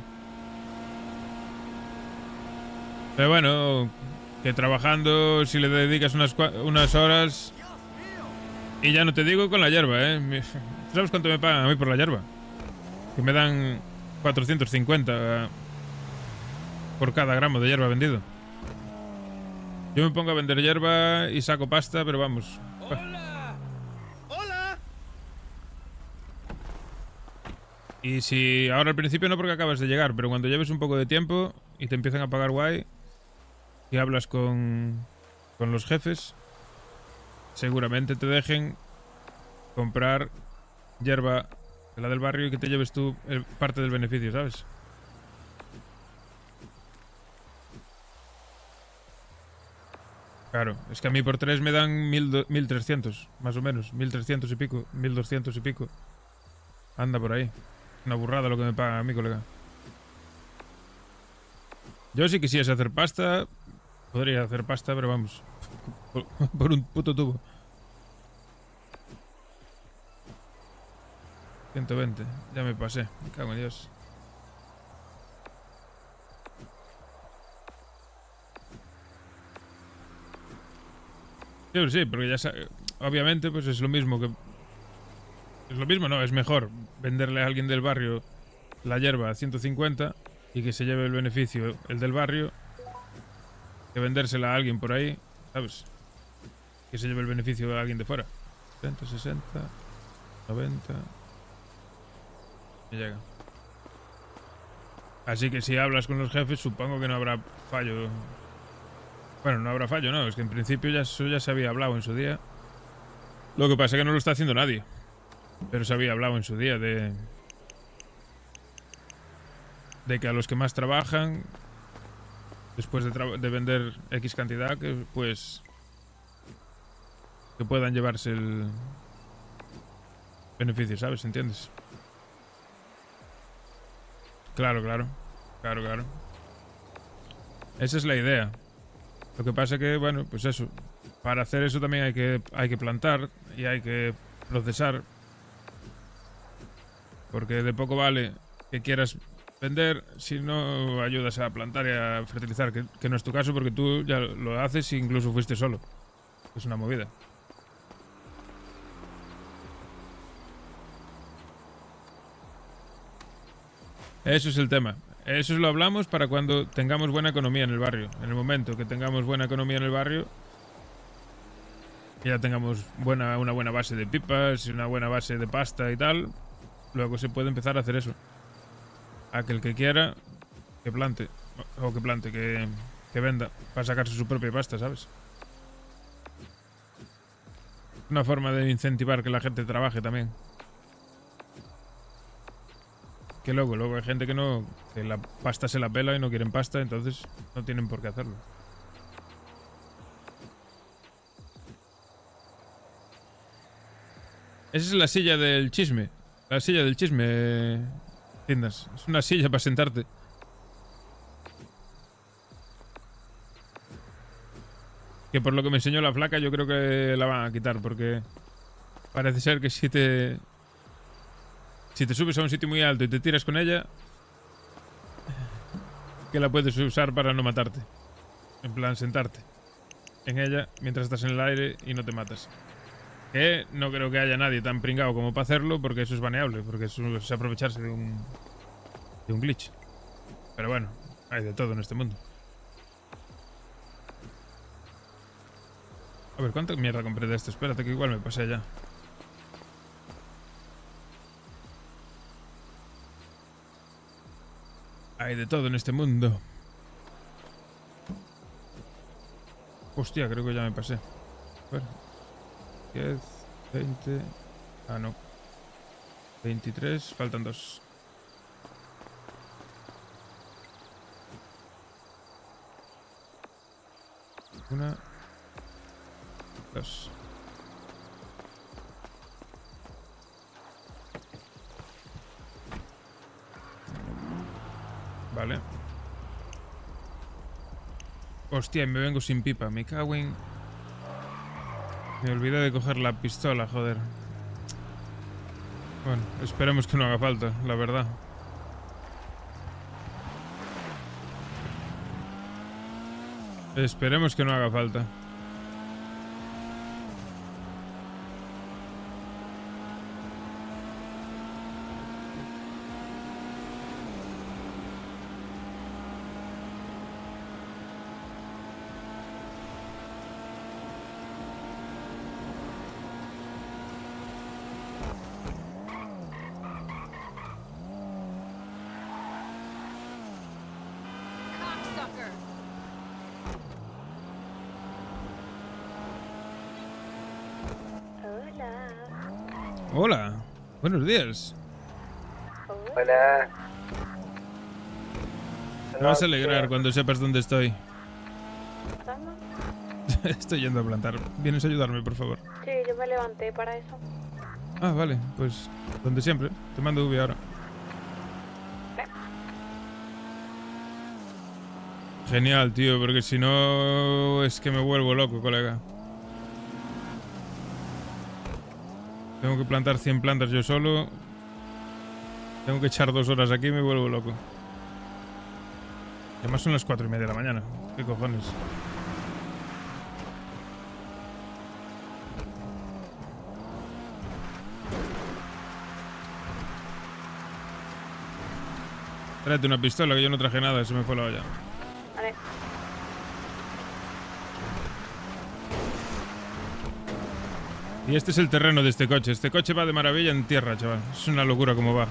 Pero bueno, que trabajando, si le dedicas unas horas... Y ya no te digo con la hierba, ¿eh? ¿Sabes cuánto me pagan a mí por la hierba? Que me dan 450 por cada gramo de hierba vendido. Yo me pongo a vender hierba y saco pasta, pero vamos. ¡Hola! ¡Hola! Y si ahora al principio no, porque acabas de llegar, pero cuando lleves un poco de tiempo y te empiezan a pagar guay y hablas con los jefes, seguramente te dejen comprar hierba de la del barrio y que te lleves tú parte del beneficio, ¿sabes? Claro, es que a mí por 3 me dan 1300, más o menos, 1300 y pico, 1200 y pico. Anda por ahí. Una burrada lo que me paga a mi colega. Yo si quisiese hacer pasta, podría hacer pasta, pero vamos, por un puto tubo. 120, ya me pasé, me cago en Dios. Sí, porque ya obviamente pues es lo mismo que... Es lo mismo, no, es mejor venderle a alguien del barrio la hierba a 150 y que se lleve el beneficio el del barrio, que vendérsela a alguien por ahí, ¿sabes? Que se lleve el beneficio a alguien de fuera. 160, 90... Me llega. Así que si hablas con los jefes, supongo que no habrá fallo. Bueno, no habrá fallo, no. Es que en principio eso ya se había hablado en su día. Lo que pasa es que no lo está haciendo nadie. Pero se había hablado en su día de que a los que más trabajan, después de vender X cantidad, que pues que puedan llevarse el beneficio, ¿sabes? ¿Entiendes? Claro. Esa es la idea. Lo que pasa que, bueno, pues eso. Para hacer eso también hay que plantar y hay que procesar. Porque de poco vale que quieras vender si no ayudas a plantar y a fertilizar. Que no es tu caso porque tú ya lo haces e incluso fuiste solo. Es una movida. Eso es el tema. Eso lo hablamos para cuando tengamos buena economía en el barrio. En el momento que tengamos buena economía en el barrio, que ya tengamos una buena base de pipas y una buena base de pasta y tal, luego se puede empezar a hacer eso. Aquel que quiera, que plante. O que venda para sacarse su propia pasta, ¿sabes? Una forma de incentivar que la gente trabaje también. Que luego hay gente que la pasta se la pela y no quieren pasta, entonces no tienen por qué hacerlo. Esa es la silla del chisme. La silla del chisme, Tindas. Es una silla para sentarte. Que por lo que me enseñó la flaca, yo creo que la van a quitar, porque parece ser que si te subes a un sitio muy alto y te tiras con ella, que la puedes usar para no matarte. En plan, sentarte en ella mientras estás en el aire y no te matas. Que no creo que haya nadie tan pringado como para hacerlo, porque eso es baneable, porque eso es aprovecharse de un glitch. Pero bueno, hay de todo en este mundo. A ver, ¿cuánta mierda compré de esto? Espérate que igual me pasé ya. Hay de todo en este mundo. Hostia, creo que ya me pasé. A ver. 10, 20... Ah, no. 23, faltan 2. Una... 2. Vale. Hostia, me vengo sin pipa. Me cago en... Me olvidé de coger la pistola, joder. Bueno, esperemos que no haga falta, la verdad. Esperemos que no haga falta. Hola, buenos días. Hola. Te vas a alegrar cuando sepas dónde estoy. Estoy yendo a plantar. ¿Vienes a ayudarme, por favor? Sí, yo me levanté para eso. Ah, vale, pues donde siempre. Te mando V ahora. Genial, tío, porque si no es que me vuelvo loco, colega. Tengo que plantar 100 plantas yo solo. Tengo que echar 2 horas aquí y me vuelvo loco. Además son las 4:30 de la mañana. ¿Qué cojones? Tráete una pistola, que yo no traje nada, se me fue la olla. Vale. Y este es el terreno de este coche. Este coche va de maravilla en tierra, chaval. Es una locura como va.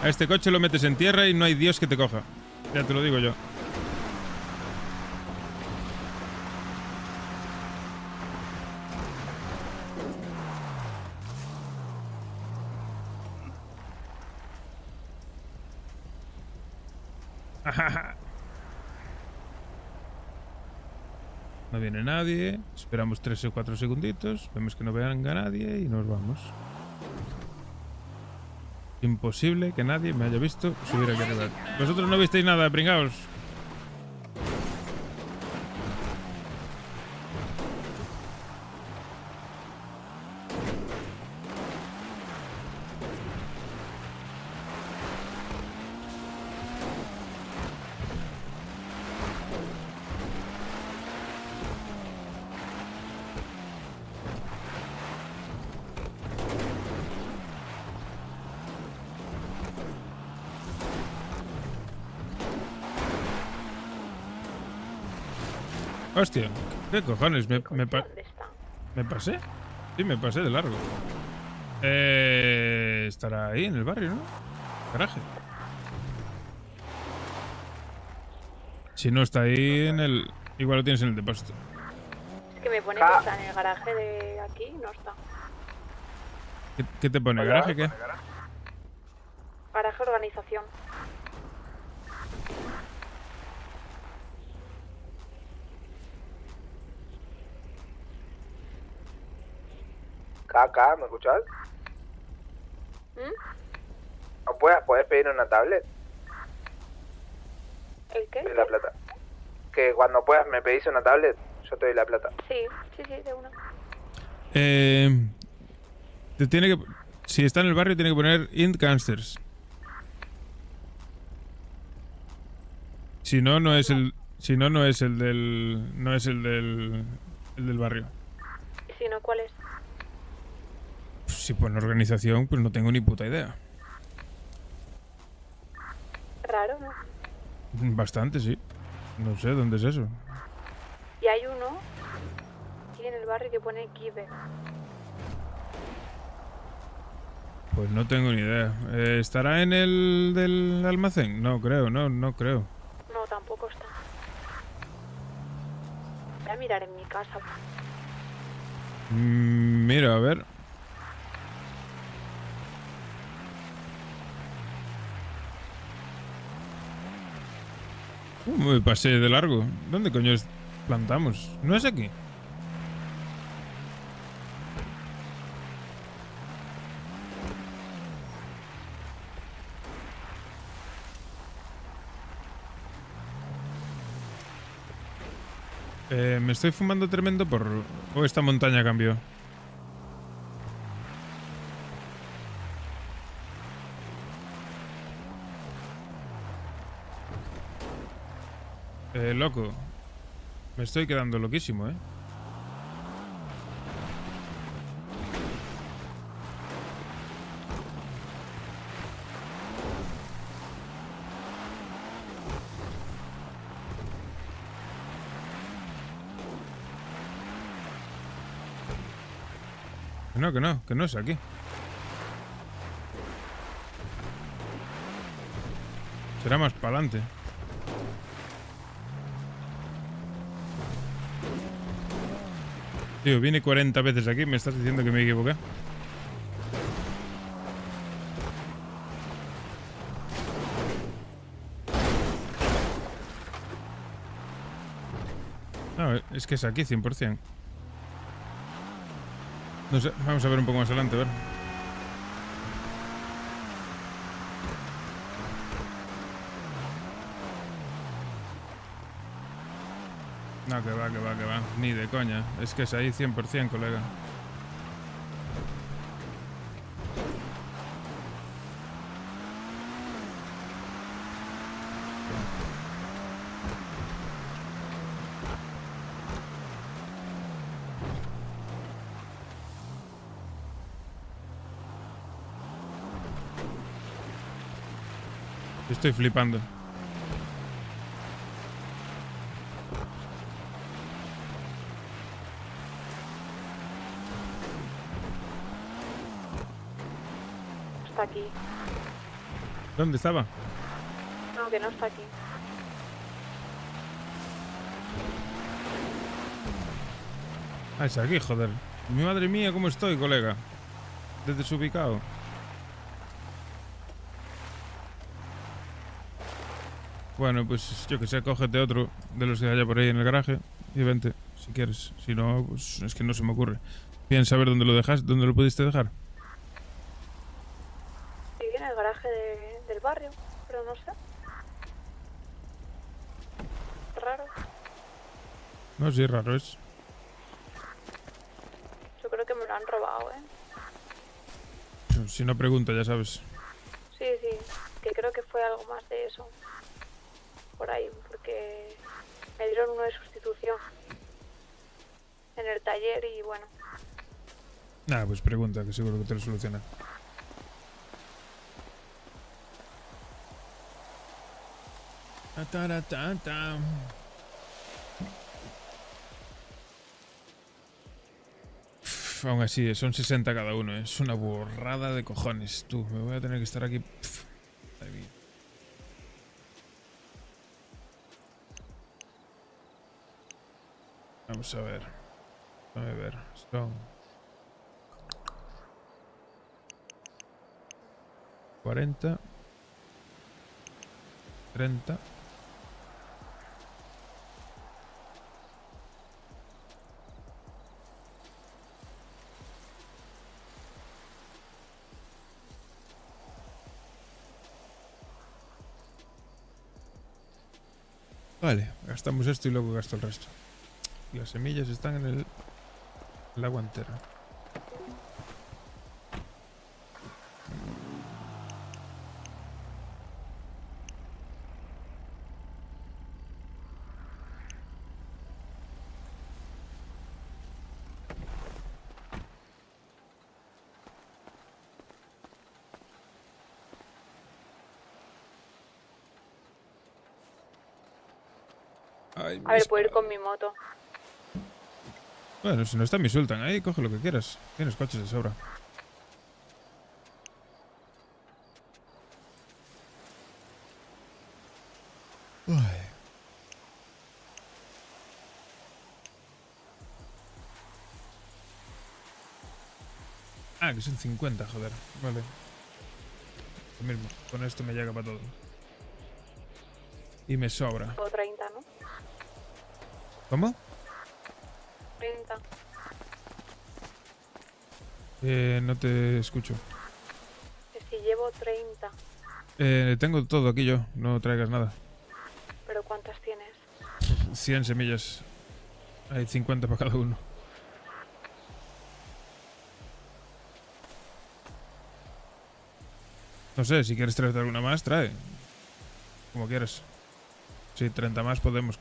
A este coche lo metes en tierra y no hay Dios que te coja. Ya te lo digo yo. No viene nadie. Esperamos 3 o 4 segunditos. Vemos que no venga nadie y nos vamos. Imposible que nadie me haya visto subir aquí arriba. Vosotros no visteis nada, pringaos. Hostia, ¿qué cojones? ¿Me pasé? Sí, me pasé de largo. Estará ahí en el barrio, ¿no? Garaje. Si no está ahí en el... Igual lo tienes en el depósito. Es que me pone que está en el garaje de aquí, no está. ¿Qué te pone? ¿Garaje qué? Garaje organización. Caca, ¿me escuchas? ¿No puedes pedir una tablet? ¿El qué? De la plata. Que cuando puedas me pedís una tablet, yo te doy la plata. Sí, de una. Te tiene que... Si está en el barrio tiene que poner Int Gangsters. Si no, no es el... Si no, no es el del... No es el del barrio. ¿Y si no, cuál es? Si pone organización, pues no tengo ni puta idea. Raro, ¿no? Bastante, sí. No sé dónde es eso. Y hay uno aquí en el barrio que pone Kibe. Pues no tengo ni idea. ¿Estará en el del almacén? No creo, no creo. No, tampoco está. Voy a mirar en mi casa. Mira, a ver. Me pasé de largo. ¿Dónde coño plantamos? ¿No es aquí? Me estoy fumando tremendo porro. ¿O esta montaña cambió? Loco. Me estoy quedando loquísimo, ¿eh? Que no es aquí. Será más para adelante. Tío, vine 40 veces aquí, me estás diciendo que me equivoqué. No, es que es aquí 100%. No sé, vamos a ver un poco más adelante, a ver. No, que va. Ni de coña. Es que es ahí 100%, colega. Estoy flipando. Está aquí. ¿Dónde estaba? No, que no está aquí. Ah, es aquí, joder. Mi madre mía, ¿cómo estoy, colega? Desubicado. Bueno, pues yo que sé, cógete otro de los que haya por ahí en el garaje y vente, si quieres. Si no, pues es que no se me ocurre. Piensa a ver dónde lo dejas, dónde lo pudiste dejar. Sí, en el garaje del barrio, pero no sé. Raro. No, sí, raro es. Yo creo que me lo han robado, Si no pregunta, ya sabes. Sí, que creo que fue algo más de eso. Por ahí, porque me dieron uno de sustitución en el taller y bueno. Nada, pues pregunta, que seguro que te lo soluciona. Aún así, son 60 cada uno, es una borrada de cojones. Tú, me voy a tener que estar aquí. Madre mía. Vamos a ver. Déjame ver. Son 40, 30. Vale, gastamos esto y luego gasto el resto. Las semillas están en la guantera. Ay, A ver, puedo ir con mi moto. Bueno, si no está, me insultan ahí, coge lo que quieras. Tienes coches de sobra. Ay. Ah, que son 50, joder. Vale. Lo mismo, con esto me llega para todo. Y me sobra. O 30, ¿no? ¿Cómo? 30. No te escucho. Que si llevo 30. Tengo todo aquí yo, no traigas nada. ¿Pero cuántas tienes? 100 semillas. Hay 50 para cada uno. No sé, si quieres traerte alguna más, trae. Como quieras. Si 30 más podemos.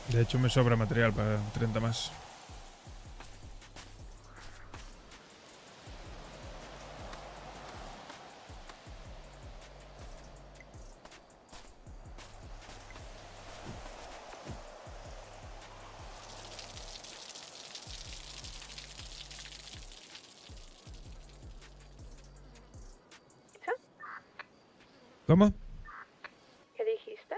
De hecho, me sobra material para 30 más. ¿Cómo? ¿Qué dijiste?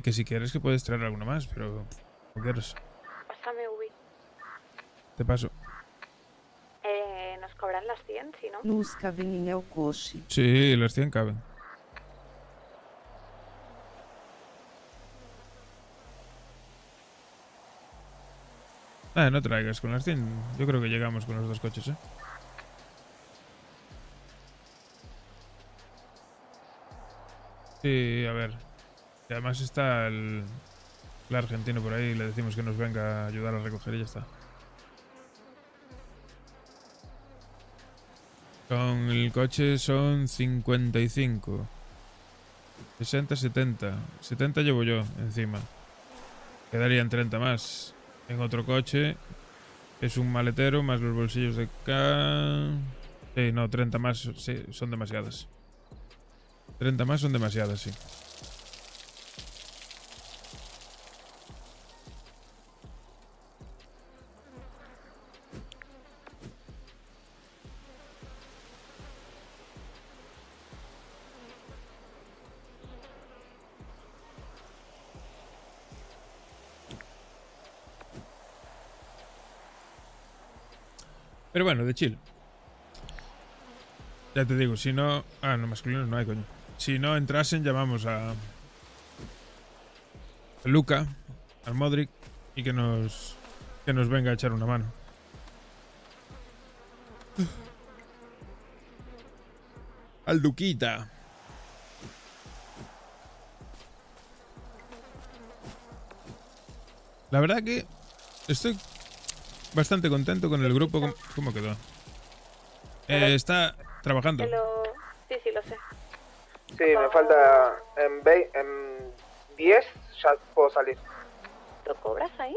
Que si quieres que puedes traer alguna más, pero como quieras. Pásame Ubi. Te paso. Nos cobran las 100, si no. Nos caben en el coche. Sí, las 100 caben. No traigas, con las 100 yo creo que llegamos con los dos coches, ¿eh? Sí, a ver. Y además está el argentino por ahí, le decimos que nos venga a ayudar a recoger y ya está. Con el coche son 55. 60, 70. 70 llevo yo encima. Quedarían 30 más. En otro coche es un maletero más los bolsillos de acá. Sí, no, 30 más sí, son demasiadas. 30 más son demasiadas, sí. Pero bueno, de chill. Ya te digo, si no... Ah, no, masculinos no hay, coño. Si no entrasen, llamamos a Luca, al Modric, y que nos venga a echar una mano. Al Luquita. La verdad que estoy bastante contento con el grupo. ¿Cómo quedó? Está trabajando. Sí, sí, lo sé. Sí, me falta en 10 ya puedo salir. ¿Lo cobras ahí?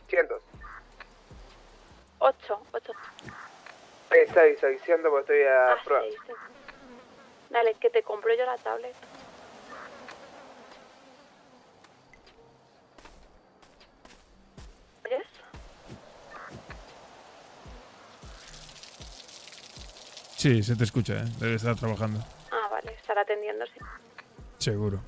Cientos. 8. 600 porque estoy a prueba. 6. Dale, que te compro yo la tablet. ¿Oyes? Sí, se te escucha, ¿eh? Debe estar trabajando. Ah, vale, estará atendiendo, sí. Seguro.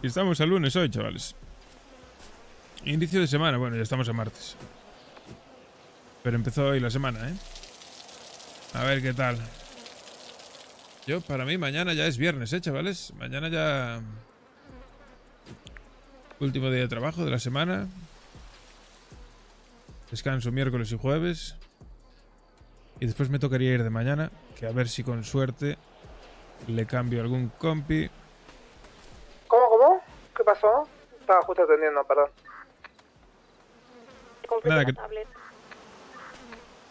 Y estamos al lunes hoy, chavales. Inicio de semana, bueno, ya estamos a martes. Pero empezó hoy la semana, ¿eh? A ver qué tal. Yo, para mí, mañana ya es viernes, chavales. Mañana ya... Último día de trabajo de la semana. Descanso miércoles y jueves. Y después me tocaría ir de mañana, que a ver si con suerte le cambio a algún compi. ¿Cómo? ¿Qué pasó? Estaba justo atendiendo, perdón. Cómprate Nada, la que- tablet.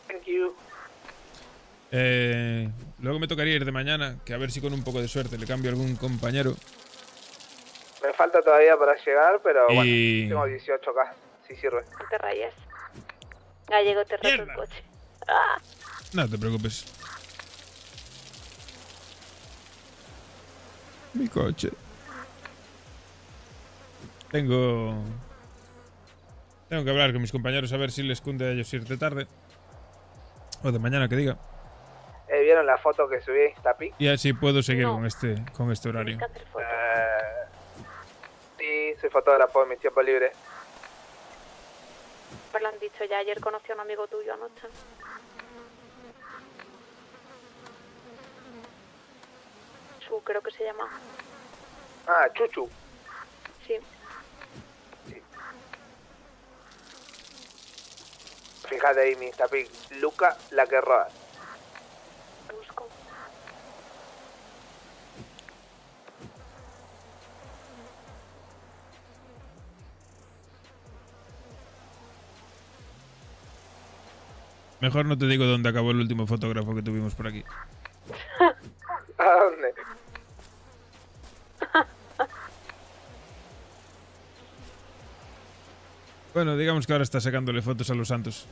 Thank you. Luego me tocaría ir de mañana, que a ver si con un poco de suerte le cambio a algún compañero. Me falta todavía para llegar, pero Y- bueno, tengo 18k, si sirve. No te rayes. Gallego, te reto el coche. ¡Ah! No te preocupes. Mi coche. Tengo que hablar con mis compañeros a ver si les cunde a ellos irte tarde. O de mañana, que diga. ¿Vieron la foto que subí a Instapic? Y así puedo seguir No. con este horario. Sí, soy fotógrafo en mis tiempos libres. Pues lo han dicho ya, ayer conocí a un amigo tuyo anoche. Su, creo que se llama. Ah, Chuchu. Sí. Fíjate ahí mi Instapic. Luca, la que roba. Busco. Mejor no te digo dónde acabó el último fotógrafo que tuvimos por aquí. ¿A dónde? Bueno, digamos que ahora está sacándole fotos a los santos.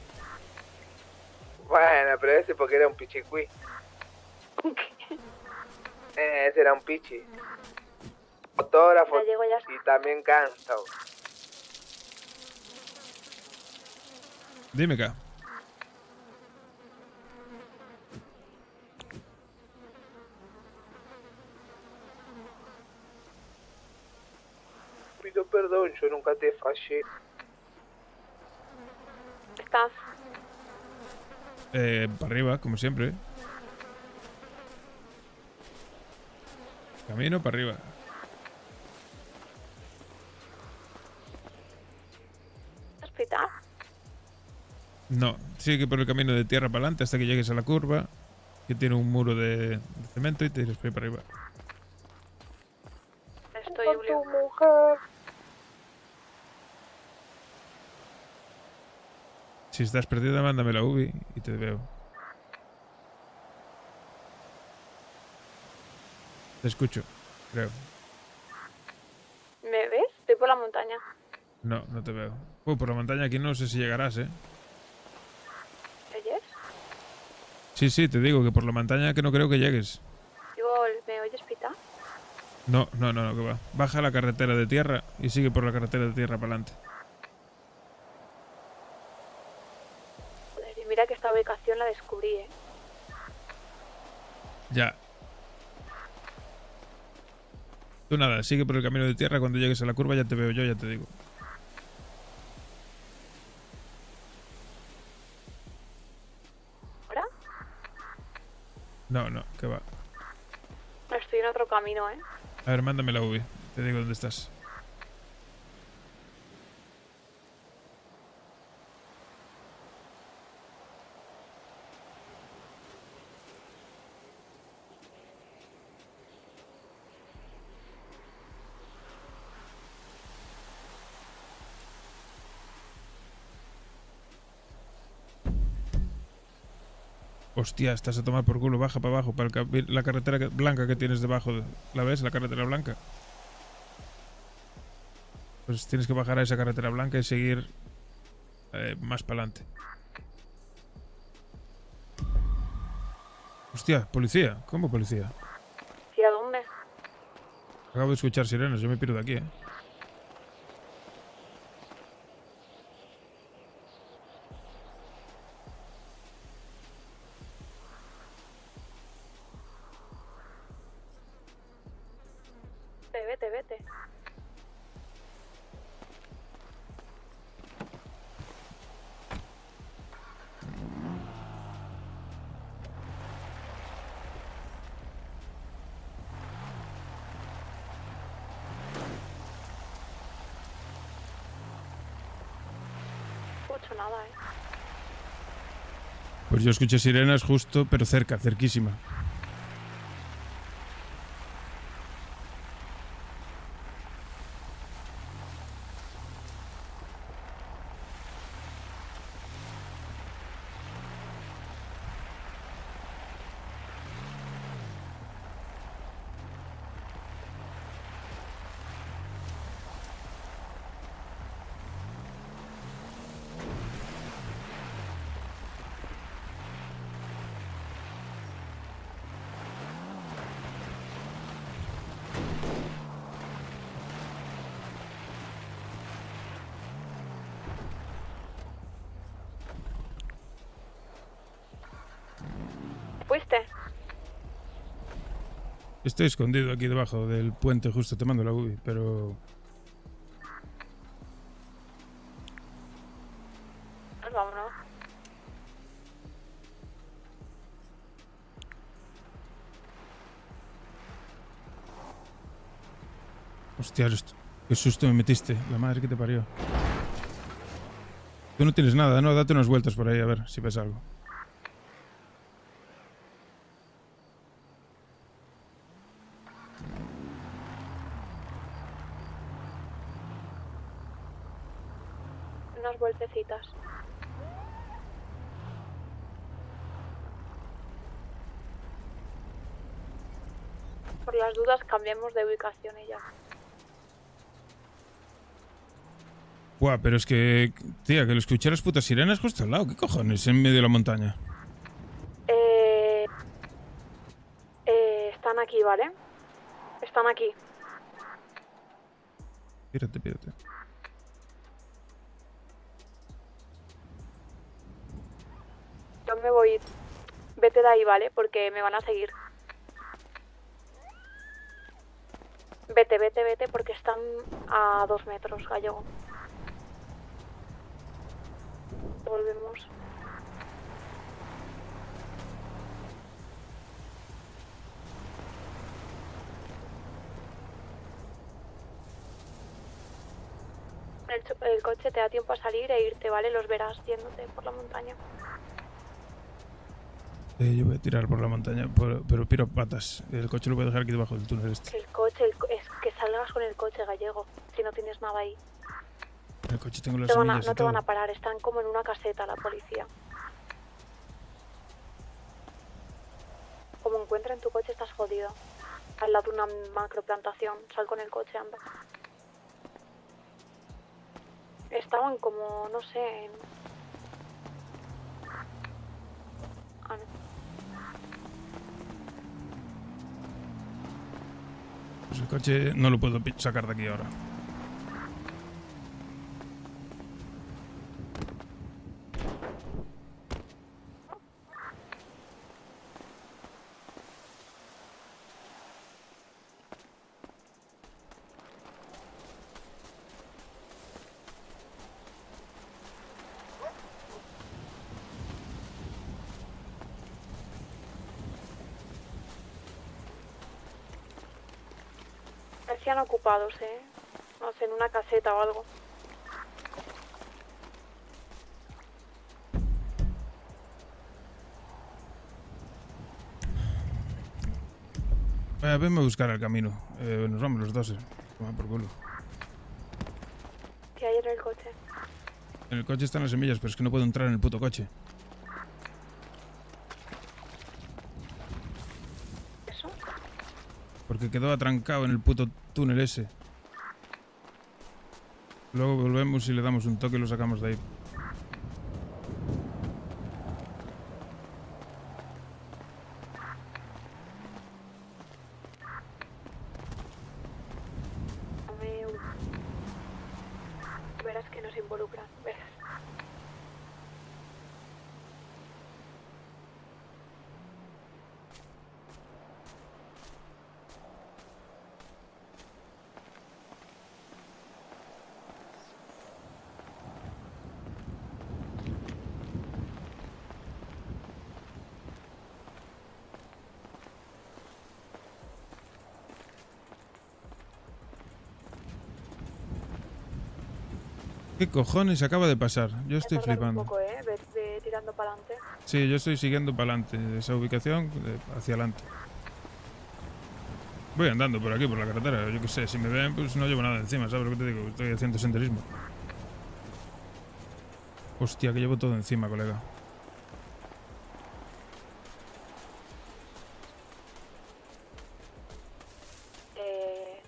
Bueno, pero ese porque era un pichicuí. Ese era un pichi. Fotógrafo Ya llego, ya. y también cansa. Dime acá. Pido perdón, yo nunca te fallé. ¿Estás? Para arriba, como siempre. Camino para arriba. ¿Hospital? No, sigue por el camino de tierra para adelante hasta que llegues a la curva, que tiene un muro de cemento y te tiras por ahí para arriba. Estoy, Julio. mujer. Si estás perdida, mándame la UBI y te veo. Te escucho, creo. ¿Me ves? Estoy por la montaña. No, no te veo. Por la montaña aquí no sé si llegarás, ¿eh? ¿Me oyes? Sí, te digo que por la montaña que no creo que llegues. Digo, ¿me oyes, Pita? No, que va. Baja la carretera de tierra y sigue por la carretera de tierra para adelante. Joder, y mira que esta ubicación la descubrí, ¿eh? Ya. Tú nada, sigue por el camino de tierra. Cuando llegues a la curva ya te veo yo, ya te digo. ¿Ahora? No, que va. Estoy en otro camino, ¿eh? A ver, mándame la UBI. Te digo dónde estás. Hostia, estás a tomar por culo. Baja para abajo, para la carretera blanca que tienes debajo. ¿La ves? La carretera blanca. Pues tienes que bajar a esa carretera blanca y seguir más para adelante. Hostia, policía. ¿Cómo policía? ¿Y a dónde? Acabo de escuchar sirenas. Yo me piro de aquí, ¿eh? Vete. No escucho nada, ¿eh? Pues yo escuché sirenas justo, pero cerca, cerquísima. fuiste? Estoy escondido aquí debajo del puente, justo te mando la UBI, pero... Pues vámonos. Hostia, qué susto me metiste. La madre que te parió. Tú no tienes nada, ¿no? Date unas vueltas por ahí a ver si ves algo. Unas vueltecitas. Por las dudas cambiemos de ubicación y ya. Buah, pero es que... Tía, que lo escuché las putas sirenas justo al lado. ¿Qué cojones? En medio de la montaña. Están aquí, ¿vale? Están aquí. Pírate. Yo me voy. Vete de ahí, ¿vale? Porque me van a seguir. Vete, porque están a 2 metros, Gallego. Volvemos. El coche te da tiempo a salir e irte, ¿vale? Los verás yéndote por la montaña. Yo voy a tirar por la montaña, pero piro patas. El coche lo voy a dejar aquí debajo del túnel este. El coche, es que salgas con el coche, Gallego, si no tienes nada ahí. El coche tengo las No semillas y te van a todo. parar, están como en una caseta la policía. Como encuentren tu coche estás jodido. Al lado de una macroplantación, sal con el coche, anda. Estaban como, no sé, en... Ah, no. Pues el coche no lo puedo sacar de aquí ahora. Parecían ocupados, no sé, en una caseta o algo. Venme a buscar el camino. Nos vamos los dos. Toma por culo. ¿Qué hay en el coche? En el coche están las semillas, pero es que no puedo entrar en el puto coche. ¿Eso? Porque quedó atrancado en el puto túnel ese. Luego volvemos y le damos un toque y lo sacamos de ahí. Verás que nos involucran, verás. ¿Qué cojones acaba de pasar? Yo estoy Tardar flipando. un poco, ve tirando para adelante. Sí, yo estoy siguiendo para adelante, de esa ubicación hacia adelante. Voy andando por aquí, por la carretera, yo qué sé, si me ven pues no llevo nada encima, ¿sabes lo que te digo? Estoy haciendo senderismo. Hostia, que llevo todo encima, colega.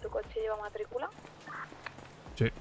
¿Tu coche lleva matrícula? Sí.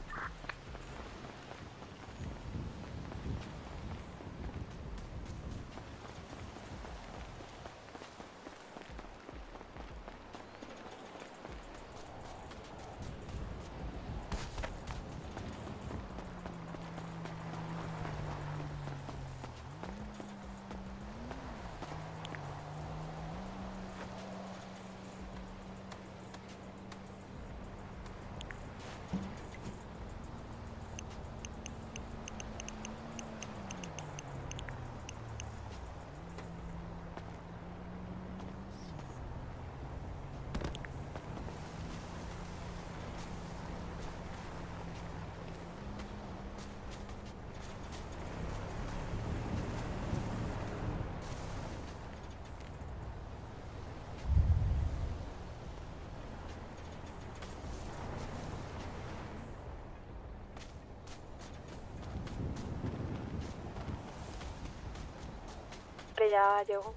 ya llego.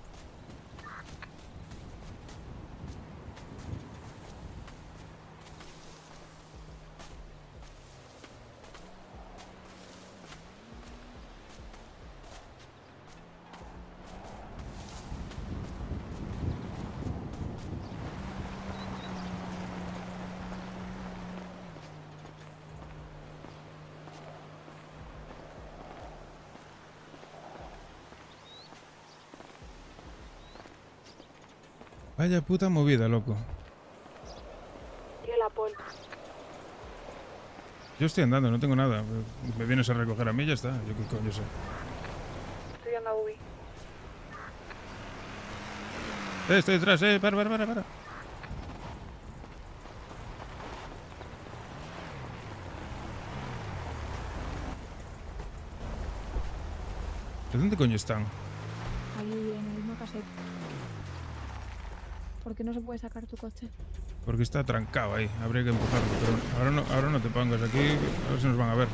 Vaya puta movida, loco. Y la pol. Yo estoy andando, no tengo nada. Me vienes a recoger a mí y ya está. Yo qué coño sé. Estoy viendo a Ubi. Estoy detrás, para. ¿De dónde coño están? Ahí en el mismo casete. ¿Por qué no se puede sacar tu coche? Porque está trancado ahí, habría que empujarlo. Pero ahora no te pongas aquí, a ver si nos van a ver.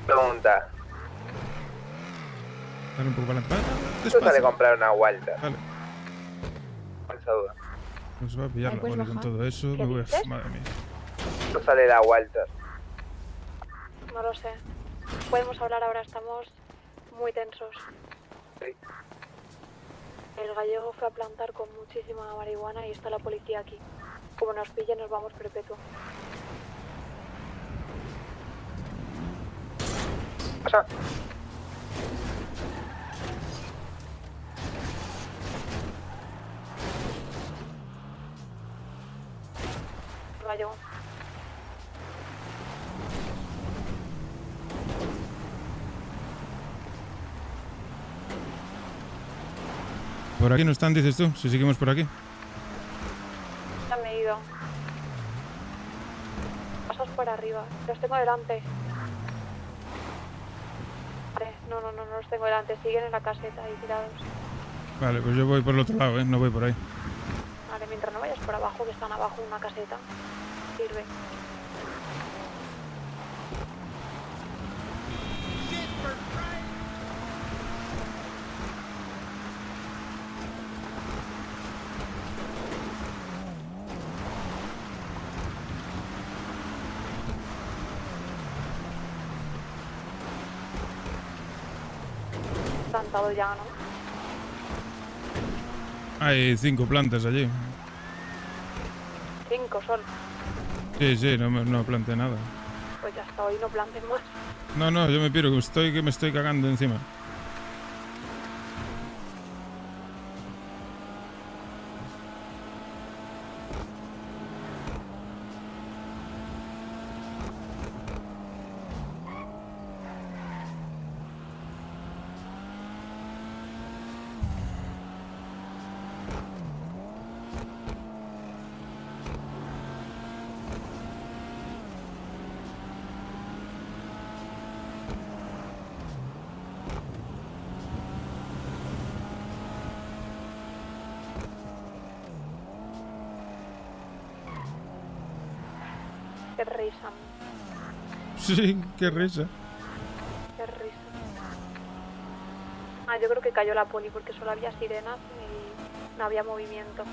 Pregunta. Dale un poco para adelante. ¿Tú sale a comprar una Walter? Dale. Con esa duda. Nos va a pillar ¿Me la puedes poli con bajar? todo eso. ¿Qué Me voy a... dices? Madre mía. ¿Tú sale la Walter? No lo sé. Podemos hablar ahora, estamos muy tensos. Sí. El gallego fue a plantar con muchísima marihuana y está la policía aquí. Como nos pille nos vamos perpetuo. Pasa. Gallego. Por aquí no están, dices tú, si seguimos por aquí. Ya me he ido. Pasas por arriba. Los tengo delante. Vale, no los tengo delante. Siguen en la caseta ahí tirados. Vale, pues yo voy por el otro lado, no voy por ahí. Vale, mientras no vayas por abajo, que están abajo en una caseta. Sirve. Plantado ya, ¿no? Hay 5 plantas allí. 5 solo. Sí, no planté nada. Pues ya hasta hoy no planten más. No, yo me piro, que me estoy cagando encima. Qué risa. Sí, qué risa. Qué risa. Ah, yo creo que cayó la poli porque solo había sirenas y no había movimiento.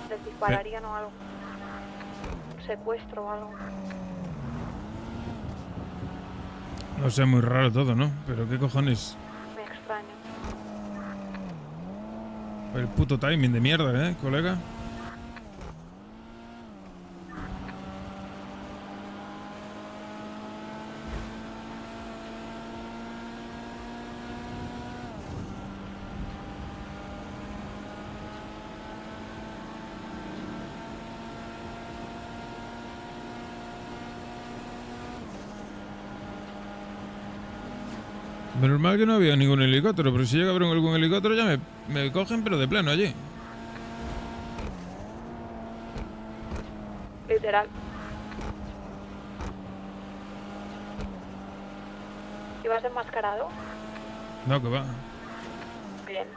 Les dispararían o algo. Un secuestro o algo. No sé, muy raro todo, ¿no? Pero qué cojones. Me extraño. El puto timing de mierda, colega. Menos mal que no había ningún helicóptero, pero si llega a haber algún helicóptero ya me cogen, pero de plano allí. Literal. ¿Ibas enmascarado? No, que va. Bien.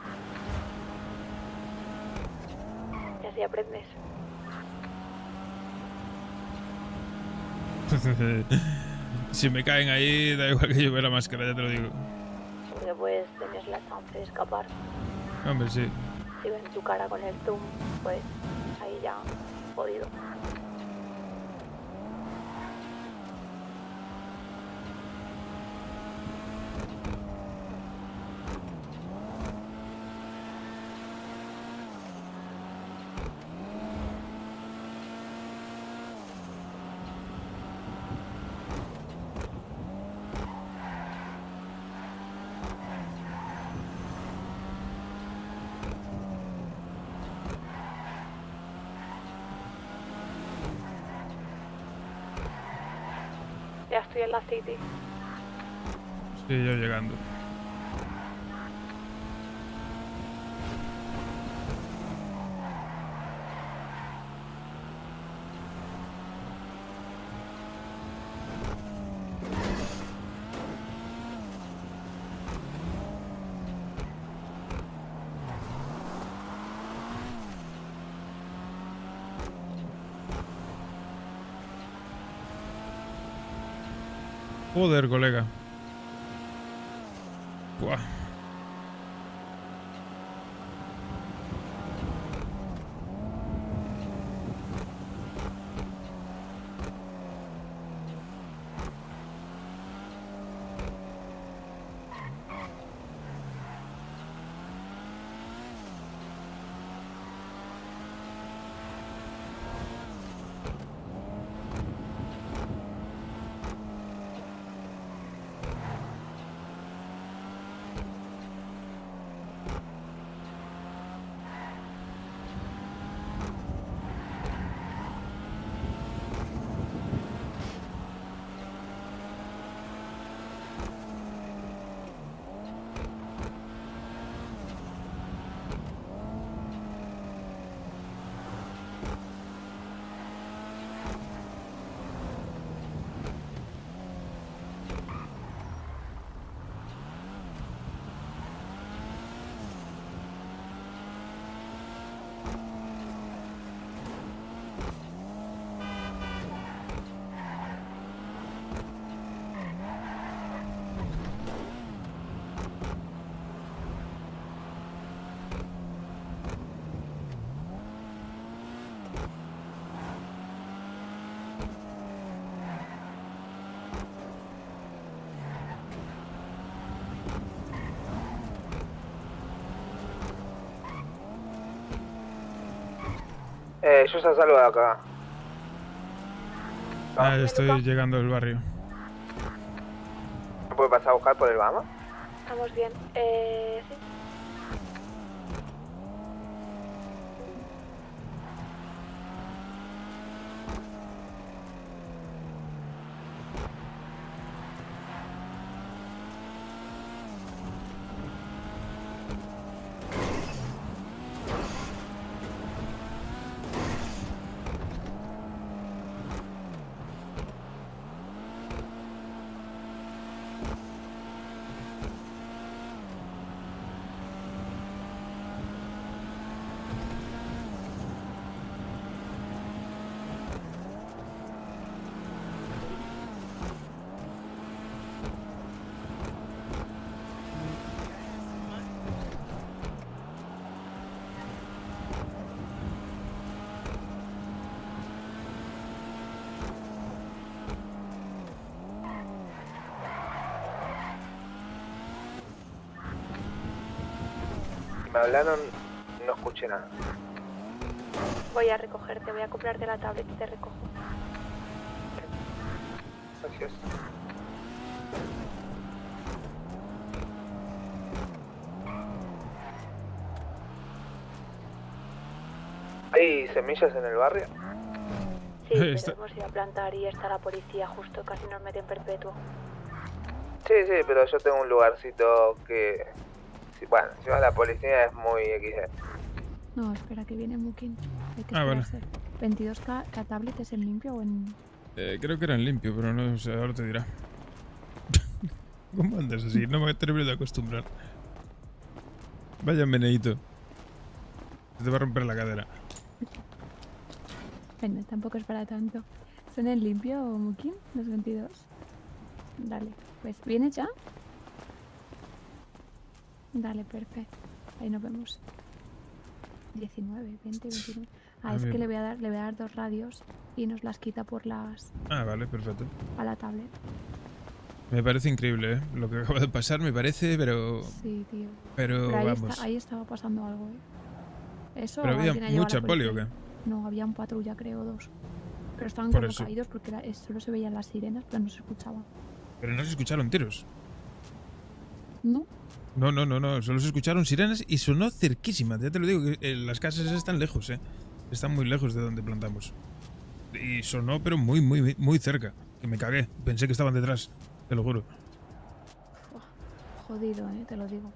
Y así aprendes. Si me caen ahí, da igual que lleve la máscara, ya te lo digo. Porque pues tienes la chance de escapar. Hombre, sí. Si ven tu cara con el zoom, pues ahí ya jodido. Ya estoy en la city. Sí, yo llegando. Joder, colega. Buah. Yo ya salgo de acá. Ah, estoy llegando del barrio. ¿Me puede pasar a buscar por el Bama? Estamos bien. Sí. Me hablaron, no escuché nada. Voy a recogerte, voy a comprarte la tablet y te recojo. Gracias. ¿Hay semillas en el barrio? Sí, pero hemos ido a plantar y está la policía justo, casi nos meten perpetuo. Sí, sí, pero yo tengo un lugarcito que... Bueno, si va la policía es muy XD. No, espera, que viene Mukin. Hay que Vale. esperarse. 22K, ¿la tablet es en limpio o en...? Creo que era en limpio, pero no sé, ahora te dirá. ¿Cómo andas así? No me termino de acostumbrar. Vaya meneíto. Se te va a romper la cadera. Bueno, tampoco es para tanto. ¿Son en limpio, Mukin? Los 22. Dale, pues ¿viene ya? Dale, perfecto. Ahí nos vemos. 19, 20, 29. Ah, Es bien. que le voy a dar 2 radios y nos las quita por las Ah, vale, perfecto. a la tablet. Me parece increíble, ¿eh? Lo que acaba de pasar me parece, pero... Sí, tío. Pero ahí, vamos. ahí estaba pasando algo, ¿eh? Eso. ¿Pero había alguien ha llevado a la mucha poli o policía. qué? No, había un patrulla, creo, 2. Pero estaban Por como eso. caídos porque solo se veían las sirenas, pero no se escuchaban. Pero no se escucharon tiros. No. No, solo se escucharon sirenas y sonó cerquísima. Ya te lo digo, que las casas están lejos, ¿eh? Están muy lejos de donde plantamos. Y sonó, pero muy cerca. Que me cagué. Pensé que estaban detrás, te lo juro. Jodido, te lo digo.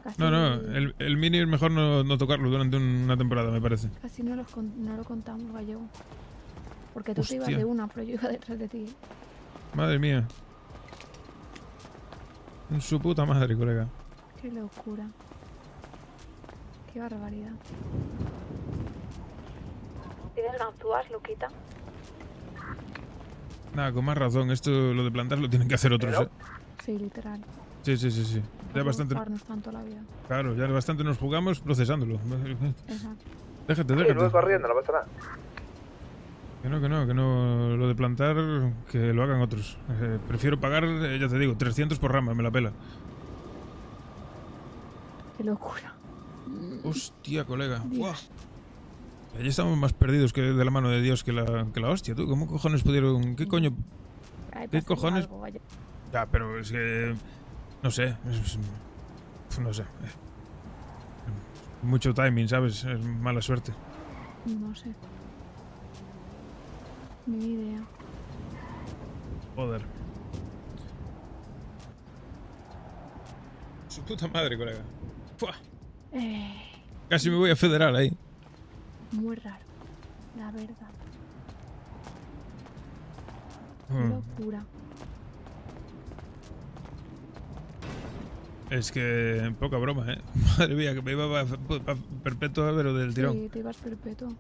Casi, No, el mini es mejor no tocarlo durante una temporada, me parece. Casi no lo contamos, Gallego. Porque tú te ibas Hostia. de una, pero yo iba detrás de ti. Madre mía. En su puta madre, colega. Qué locura. Qué barbaridad. ¿Tienes ganzúas, Luquita? Nada, con más razón. Esto, lo de plantar, lo tienen que hacer otros, ¿eh? Sí, literal. Sí. Ya No bastante... jugarnos tanto la vida. Claro, ya bastante nos jugamos procesándolo. Exacto. Déjate. Sí, voy corriendo, no pasa nada. Que no, lo de plantar, que lo hagan otros. Prefiero pagar, ya te digo, 300 por rama, me la pela. Qué locura. Hostia, colega. Dios. Buah. Allí estamos más perdidos que de la mano de Dios que la hostia, tú. ¿Cómo cojones pudieron? ¿Qué coño? Ay, ¿Qué pasó cojones? algo, vaya. Ya, pero es que... No sé. No sé. Mucho timing, ¿sabes? Es mala suerte. No sé. Ni idea. Joder. Su puta madre, colega. Fua. Casi me voy a federal ahí. Muy raro. La verdad. Mm. Locura. Es que poca broma, ¿eh? Madre mía, que me iba perpetua, pero del tirón. Sí, te ibas perpetuo.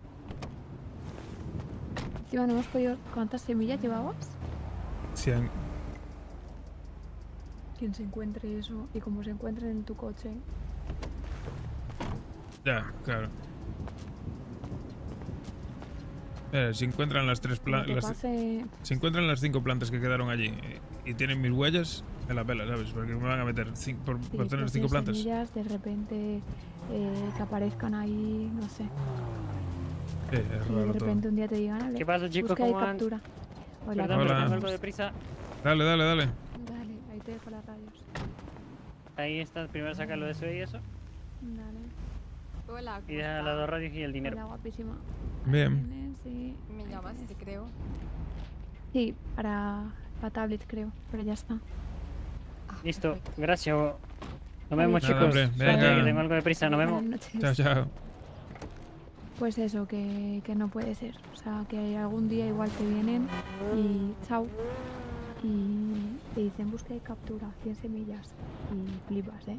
Encima no hemos podido... ¿Cuántas semillas llevabas? 100. Quien se encuentre eso y como se encuentren en tu coche. Ya, claro. Si encuentran las tres Como que plantas... pase... Si encuentran las 5 plantas que quedaron allí y tienen 1000 huellas, me la pela, ¿sabes? Porque me van a meter por tener pues 5 plantas. semillas, de repente que aparezcan ahí, no sé. Es Y de raro todo. repente un día te digan, "Ale, ¿Qué pasa, chicos? busca y ¿Cómo van? captura". Hola, Perdón, ¿cómo pero tengo estamos? algo de prisa. Dale. Dale, ahí te dejo las radios. Ahí está, primero saca lo de eso y eso. Dale. Hola, ¿cómo Y deja estás? las 2 radios y el dinero. Hola, guapísima. Bien. Tienes, sí. Me llamaste, creo. Sí, para la tablet creo, pero ya está. Listo, gracias. Nos Vale. vemos, Nada, chicos. hombre, Suerte, venga. que tengo algo de prisa, nos Buenas vemos. noches. Chao. Pues eso, que no puede ser. O sea, que algún día igual te vienen y chao. Y te dicen busca y captura 100 semillas y flipas, ¿eh?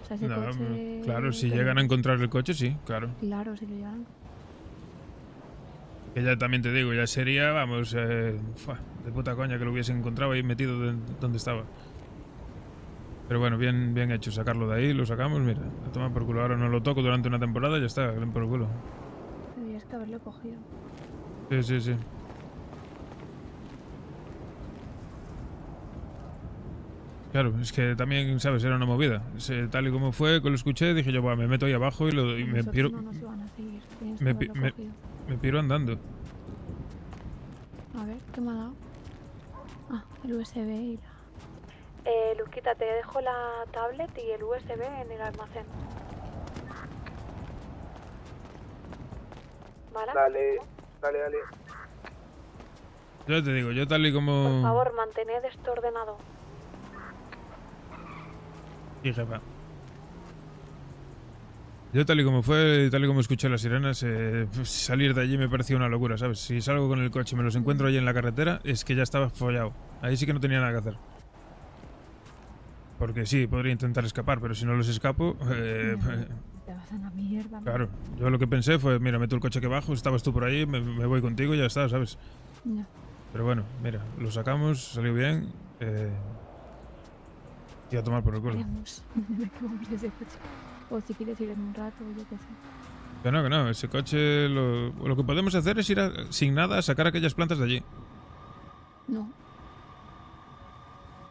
O sea, ese No, coche... claro, si te- llegan a encontrar el coche, sí, claro. Claro, si lo llegan. Que ya también te digo, ya sería, vamos, de puta coña que lo hubiesen encontrado ahí metido donde estaba. Pero bueno, bien hecho, sacarlo de ahí, lo sacamos, mira, a tomar por culo. Ahora no lo toco durante una temporada y ya está, ven por el culo. Tendrías que haberlo cogido. Sí. Claro, es que también, ¿sabes? Era una movida. Tal y como fue, que lo escuché, dije yo, me meto ahí abajo y me Nosotros piro... no nos iban a seguir. Tenías que Me, haberlo cogido. me piro andando. A ver, ¿qué me ha dado? Ah, el USB y la... Luquita, te dejo la tablet y el USB en el almacén. ¿Vale? Dale. Yo te digo, yo tal y como... Por favor, mantened esto ordenado. Sí, jefa. Yo tal y como fue, tal y como escuché las sirenas, salir de allí me parecía una locura, ¿sabes? Si salgo con el coche y me los encuentro allí en la carretera, es que ya estaba follado. Ahí sí que no tenía nada que hacer. Porque sí, podría intentar escapar, pero si no los escapo... Te vas a la mierda. claro, yo lo que pensé fue, mira, meto el coche aquí abajo, estabas tú por ahí, me voy contigo y ya está, ¿sabes? No. Pero bueno, mira, lo sacamos, salió bien. Y a tomar por el culo. Veremos. Mañana que vamos ese coche. O si quieres ir en un rato, o yo qué sé. Que no, ese coche lo que podemos hacer es ir sin nada a sacar aquellas plantas de allí. No.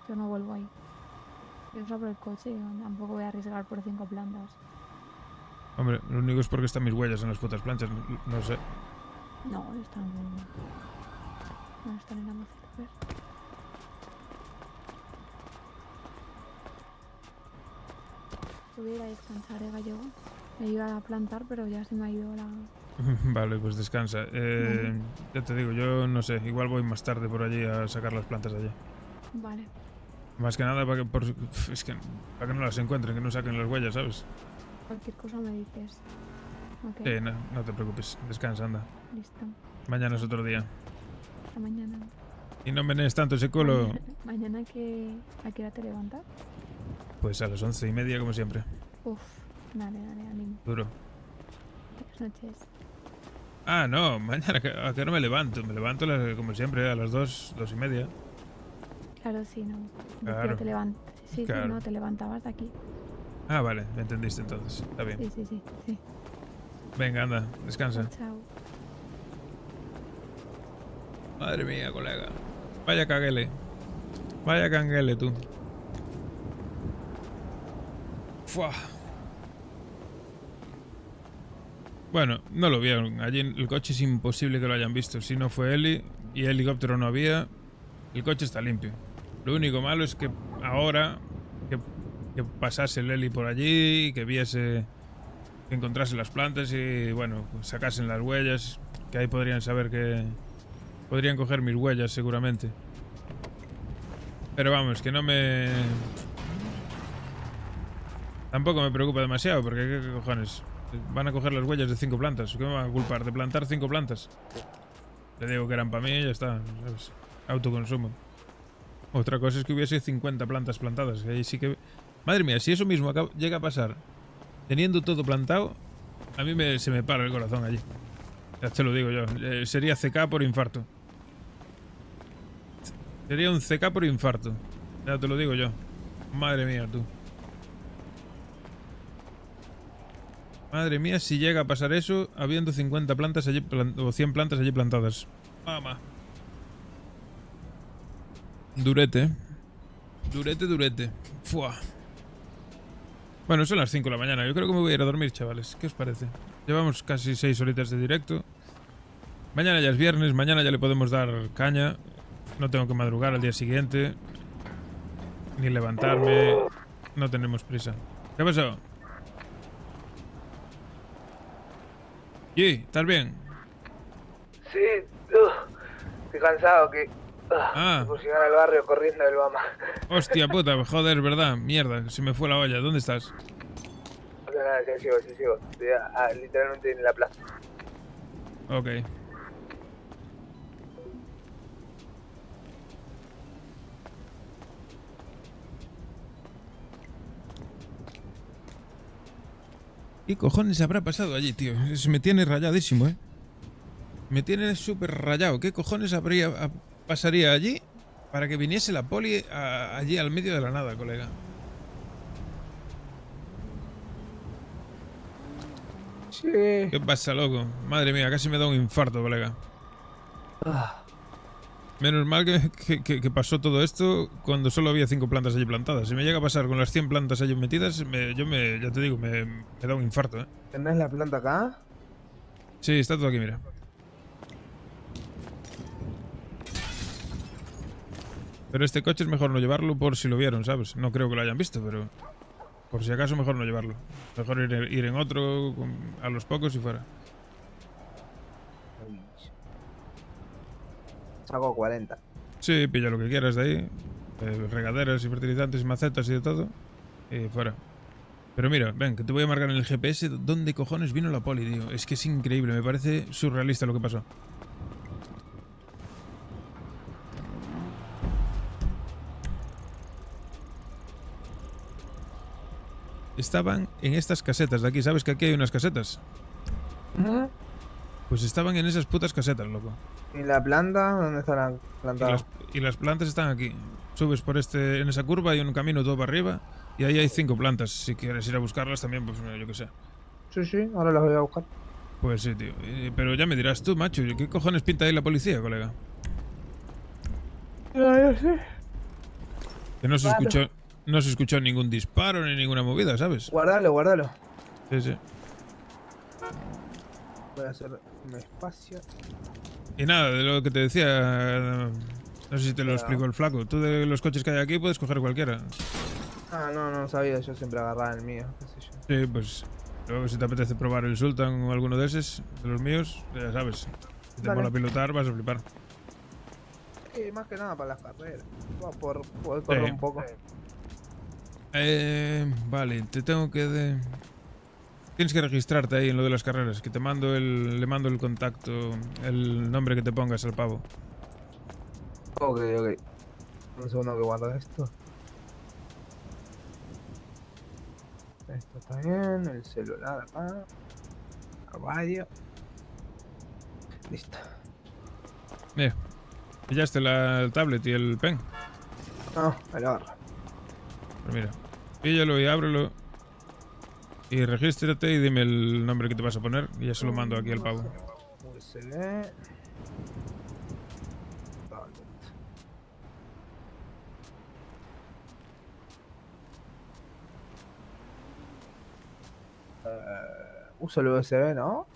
Yo no vuelvo ahí. Yo sobre el coche, tampoco voy a arriesgar por 5 plantas. Hombre, lo único es porque están mis huellas en las putas planchas, no sé. No, están en la maceta, ¿ves? Voy a ir a descansar, gallego. Me iba a plantar, pero ya se me ha ido la... Vale, pues descansa. Ya te digo, yo no sé, igual voy más tarde por allí a sacar las plantas de allí. Vale. Más que nada para que, para que no las encuentren, que no saquen las huellas, ¿sabes? Cualquier cosa me dices. Ok. No te preocupes, descansa, anda. Listo. Mañana es otro día. Hasta mañana. Y no menees tanto ese culo. Mañana ¿a qué hora te levantas? Pues a las 11:30 como siempre. Uf, dale, ánimo. Duro. Buenas noches. Ah, no, mañana ¿a qué hora me levanto? Me levanto como siempre a las 2:30. Claro, sí, no. Claro. Te sí, Claro. sí, no, te levantabas de aquí. Ah, vale, me entendiste entonces. Está bien. Sí. Venga, anda, descansa. Chao. Madre mía, colega. Vaya caguele. Vaya canguele, tú. Fua. Bueno, no lo vieron. Allí el coche es imposible que lo hayan visto. Si no fue Eli y helicóptero no había, el coche está limpio. Lo único malo es que ahora que pasase el Eli por allí, que viese, que encontrase las plantas y bueno, pues sacasen las huellas, que ahí podrían saber que podrían coger mis huellas seguramente. Pero vamos, que no me... Tampoco me preocupa demasiado, porque ¿qué cojones? Van a coger las huellas de 5 plantas. ¿Qué me van a culpar? ¿De plantar 5 plantas? Le digo que eran para mí y ya está, ¿sabes? Autoconsumo. Otra cosa es que hubiese 50 plantas plantadas. Que ahí sí que... Madre mía, si eso mismo llega a pasar teniendo todo plantado, a mí se me para el corazón allí. Ya te lo digo yo. Sería CK por infarto. Sería un CK por infarto. Ya te lo digo yo. Madre mía, tú. Madre mía, si llega a pasar eso, habiendo 50 plantas allí o 100 plantas allí plantadas. Mamá. Durete. Durete. Fua. Bueno, son las 5 de la mañana. Yo creo que me voy a ir a dormir, chavales. ¿Qué os parece? Llevamos casi 6 horitas de directo. Mañana ya es viernes. Mañana ya le podemos dar caña. No tengo que madrugar al día siguiente. Ni levantarme. No tenemos prisa. ¿Qué pasó? ¿Y? ¿Estás bien? Sí, estoy cansado que... por llegar al barrio corriendo del Bama. Hostia puta, joder, verdad. Mierda, se me fue la olla. ¿Dónde estás? Nada, ya llego. Estoy literalmente en la plaza. Ok. ¿Qué cojones habrá pasado allí, tío? Se me tiene rayadísimo, ¿eh? Me tiene súper rayado. ¿Qué cojones pasaría allí para que viniese la poli allí al medio de la nada, colega? Sí. ¿Qué pasa, loco? Madre mía, casi me da un infarto, colega. Menos mal que pasó todo esto cuando solo había 5 plantas allí plantadas. Si me llega a pasar con las 100 plantas allí metidas, ya te digo, me da un infarto, ¿eh? ¿Tenés la planta acá? Sí, está todo aquí, mira. Pero este coche es mejor no llevarlo por si lo vieron, ¿sabes? No creo que lo hayan visto, pero... Por si acaso mejor no llevarlo. Mejor ir en otro a los pocos y fuera. Saco 40. Sí, pilla lo que quieras de ahí. Regaderas y fertilizantes y macetas y de todo. Y fuera. Pero mira, ven, que te voy a marcar en el GPS dónde cojones vino la poli, tío. Es que es increíble, me parece surrealista lo que pasó. Estaban en estas casetas de aquí. ¿Sabes que aquí hay unas casetas? Pues estaban en esas putas casetas, loco. ¿Y la planta? ¿Dónde está la planta? Y las plantas están aquí. Subes por en esa curva, hay un camino todo para arriba y ahí hay 5 plantas. Si quieres ir a buscarlas también, pues yo qué sé. Sí, ahora las voy a buscar. Pues sí, tío. Pero ya me dirás tú, macho, ¿qué cojones pinta ahí la policía, colega? Que no se escuchó ningún disparo ni ninguna movida, ¿sabes? Guárdalo. Sí. Voy a hacer un espacio. Y nada, de lo que te decía, no sé si te lo explicó el flaco. Tú de los coches que hay aquí puedes coger cualquiera. Ah, no sabía, yo siempre agarraba el mío, qué sé yo. Sí, pues luego si te apetece probar el Sultan o alguno de esos, de los míos, ya sabes. Si te mola pilotar, vas a flipar. Sí, más que nada para las carreras. Por poder correr un poco. Vale, te tengo que... Tienes que registrarte ahí en lo de las carreras, que le mando el contacto, el nombre que te pongas al pavo. Ok. Un segundo que guardo esto. Esto está bien, el celular acá. La radio. Listo. ¿Pillaste el tablet y el pen? No, me lo agarro. Pues mira, píllalo y ábrelo. Y regístrate y dime el nombre que te vas a poner y ya se lo mando aquí al pavo. USB. Uso el USB, ¿no?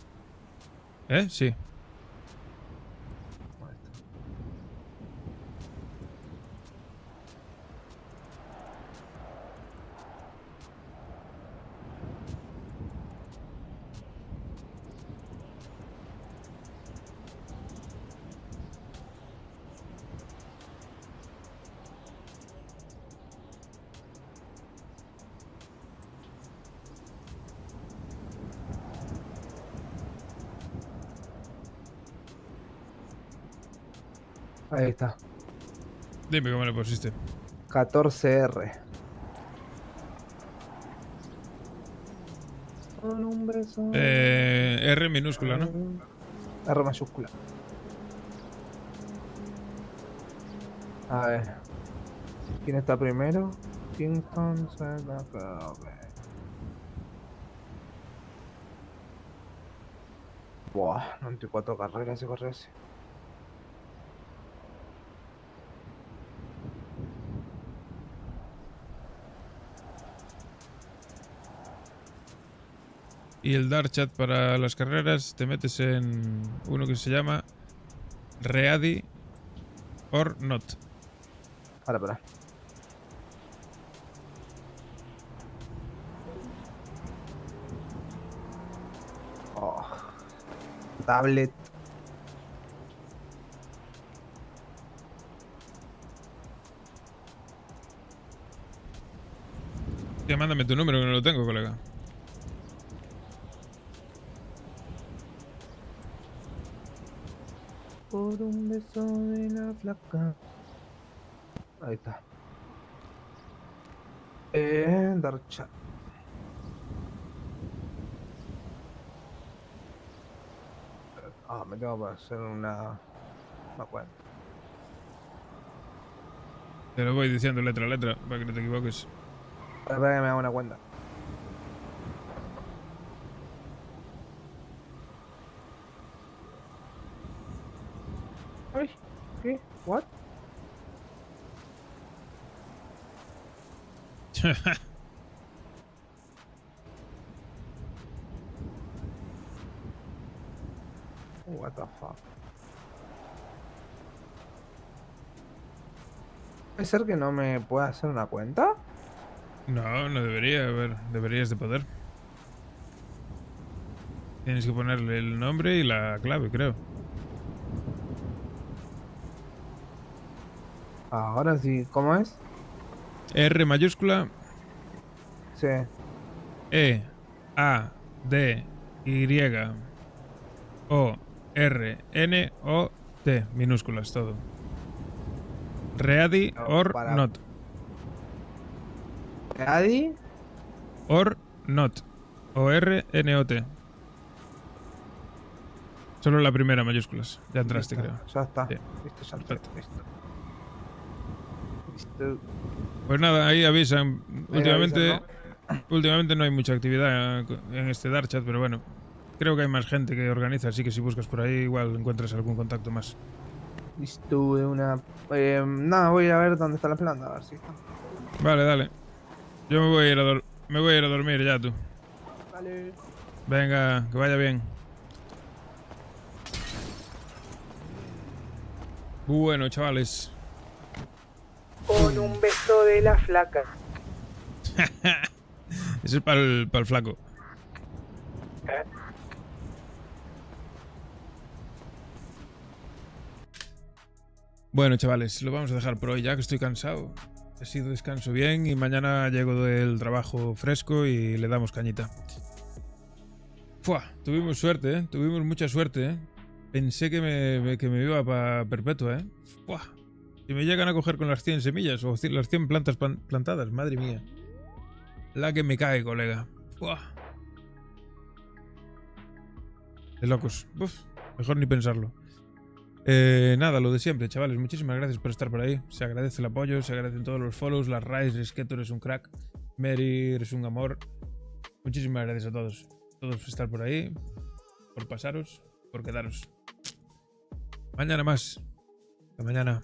Sí. Ahí está. Dime cómo le pusiste. 14R. Con un beso. R minúscula, ¿no? R mayúscula. A ver. ¿Quién está primero? Kingston, ok. Buah, 94 carreras ese corre ese. Y el Dark Chat para las carreras te metes en uno que se llama Ready or Not. Para. Oh. Tablet. Ya mándame tu número que no lo tengo, colega. Por un beso de la flaca. Ahí está. Dark Chat. Me tengo que hacer una cuenta. Te lo voy diciendo letra a letra para que no te equivoques. Espera que me haga una cuenta. Ay, ¿qué? ¿What? What the fuck? ¿Puede ser que no me pueda hacer una cuenta? No debería. A ver, deberías de poder. Tienes que ponerle el nombre y la clave, creo. Ahora sí, ¿cómo es? R mayúscula. Sí. E A D Y O R N O T minúsculas todo. Ready or not. Ready or not. O R N O T. Solo la primera mayúsculas. Ya entraste, Listo, creo. Ya está. Sí. Listo, ya entré. Listo. Listo. Pues nada, ahí avisan. Ahí Últimamente, avisan, últimamente no hay mucha actividad en este Dark Chat, pero bueno. Creo que hay más gente que organiza, así que si buscas por ahí igual encuentras algún contacto más. Listo, de una. Nada, voy a ver dónde está la planta, a ver si está. Vale, dale. Yo me voy a ir a dormir ya, tú. Vale. Venga, que vaya bien. Bueno, chavales. Con un beso de la flaca. Ese es para el flaco. Bueno, chavales, lo vamos a dejar por hoy ya que estoy cansado. Ha sido descanso bien y mañana llego del trabajo fresco y le damos cañita. Fua, tuvimos suerte, ¿eh? Tuvimos mucha suerte, ¿eh? Pensé que me iba para perpetua, ¿eh? Fua. Si me llegan a coger con las 100 semillas o las 100 plantas plantadas, madre mía. La que me cae, colega. Fua. De locos. Uf, mejor ni pensarlo. Nada, lo de siempre, chavales. Muchísimas gracias por estar por ahí. Se agradece el apoyo, se agradecen todos los follows, las raíces. Es que tú eres un crack. Mary, eres un amor. Muchísimas gracias a todos. Todos por estar por ahí, por pasaros, por quedaros. Mañana más. Hasta mañana.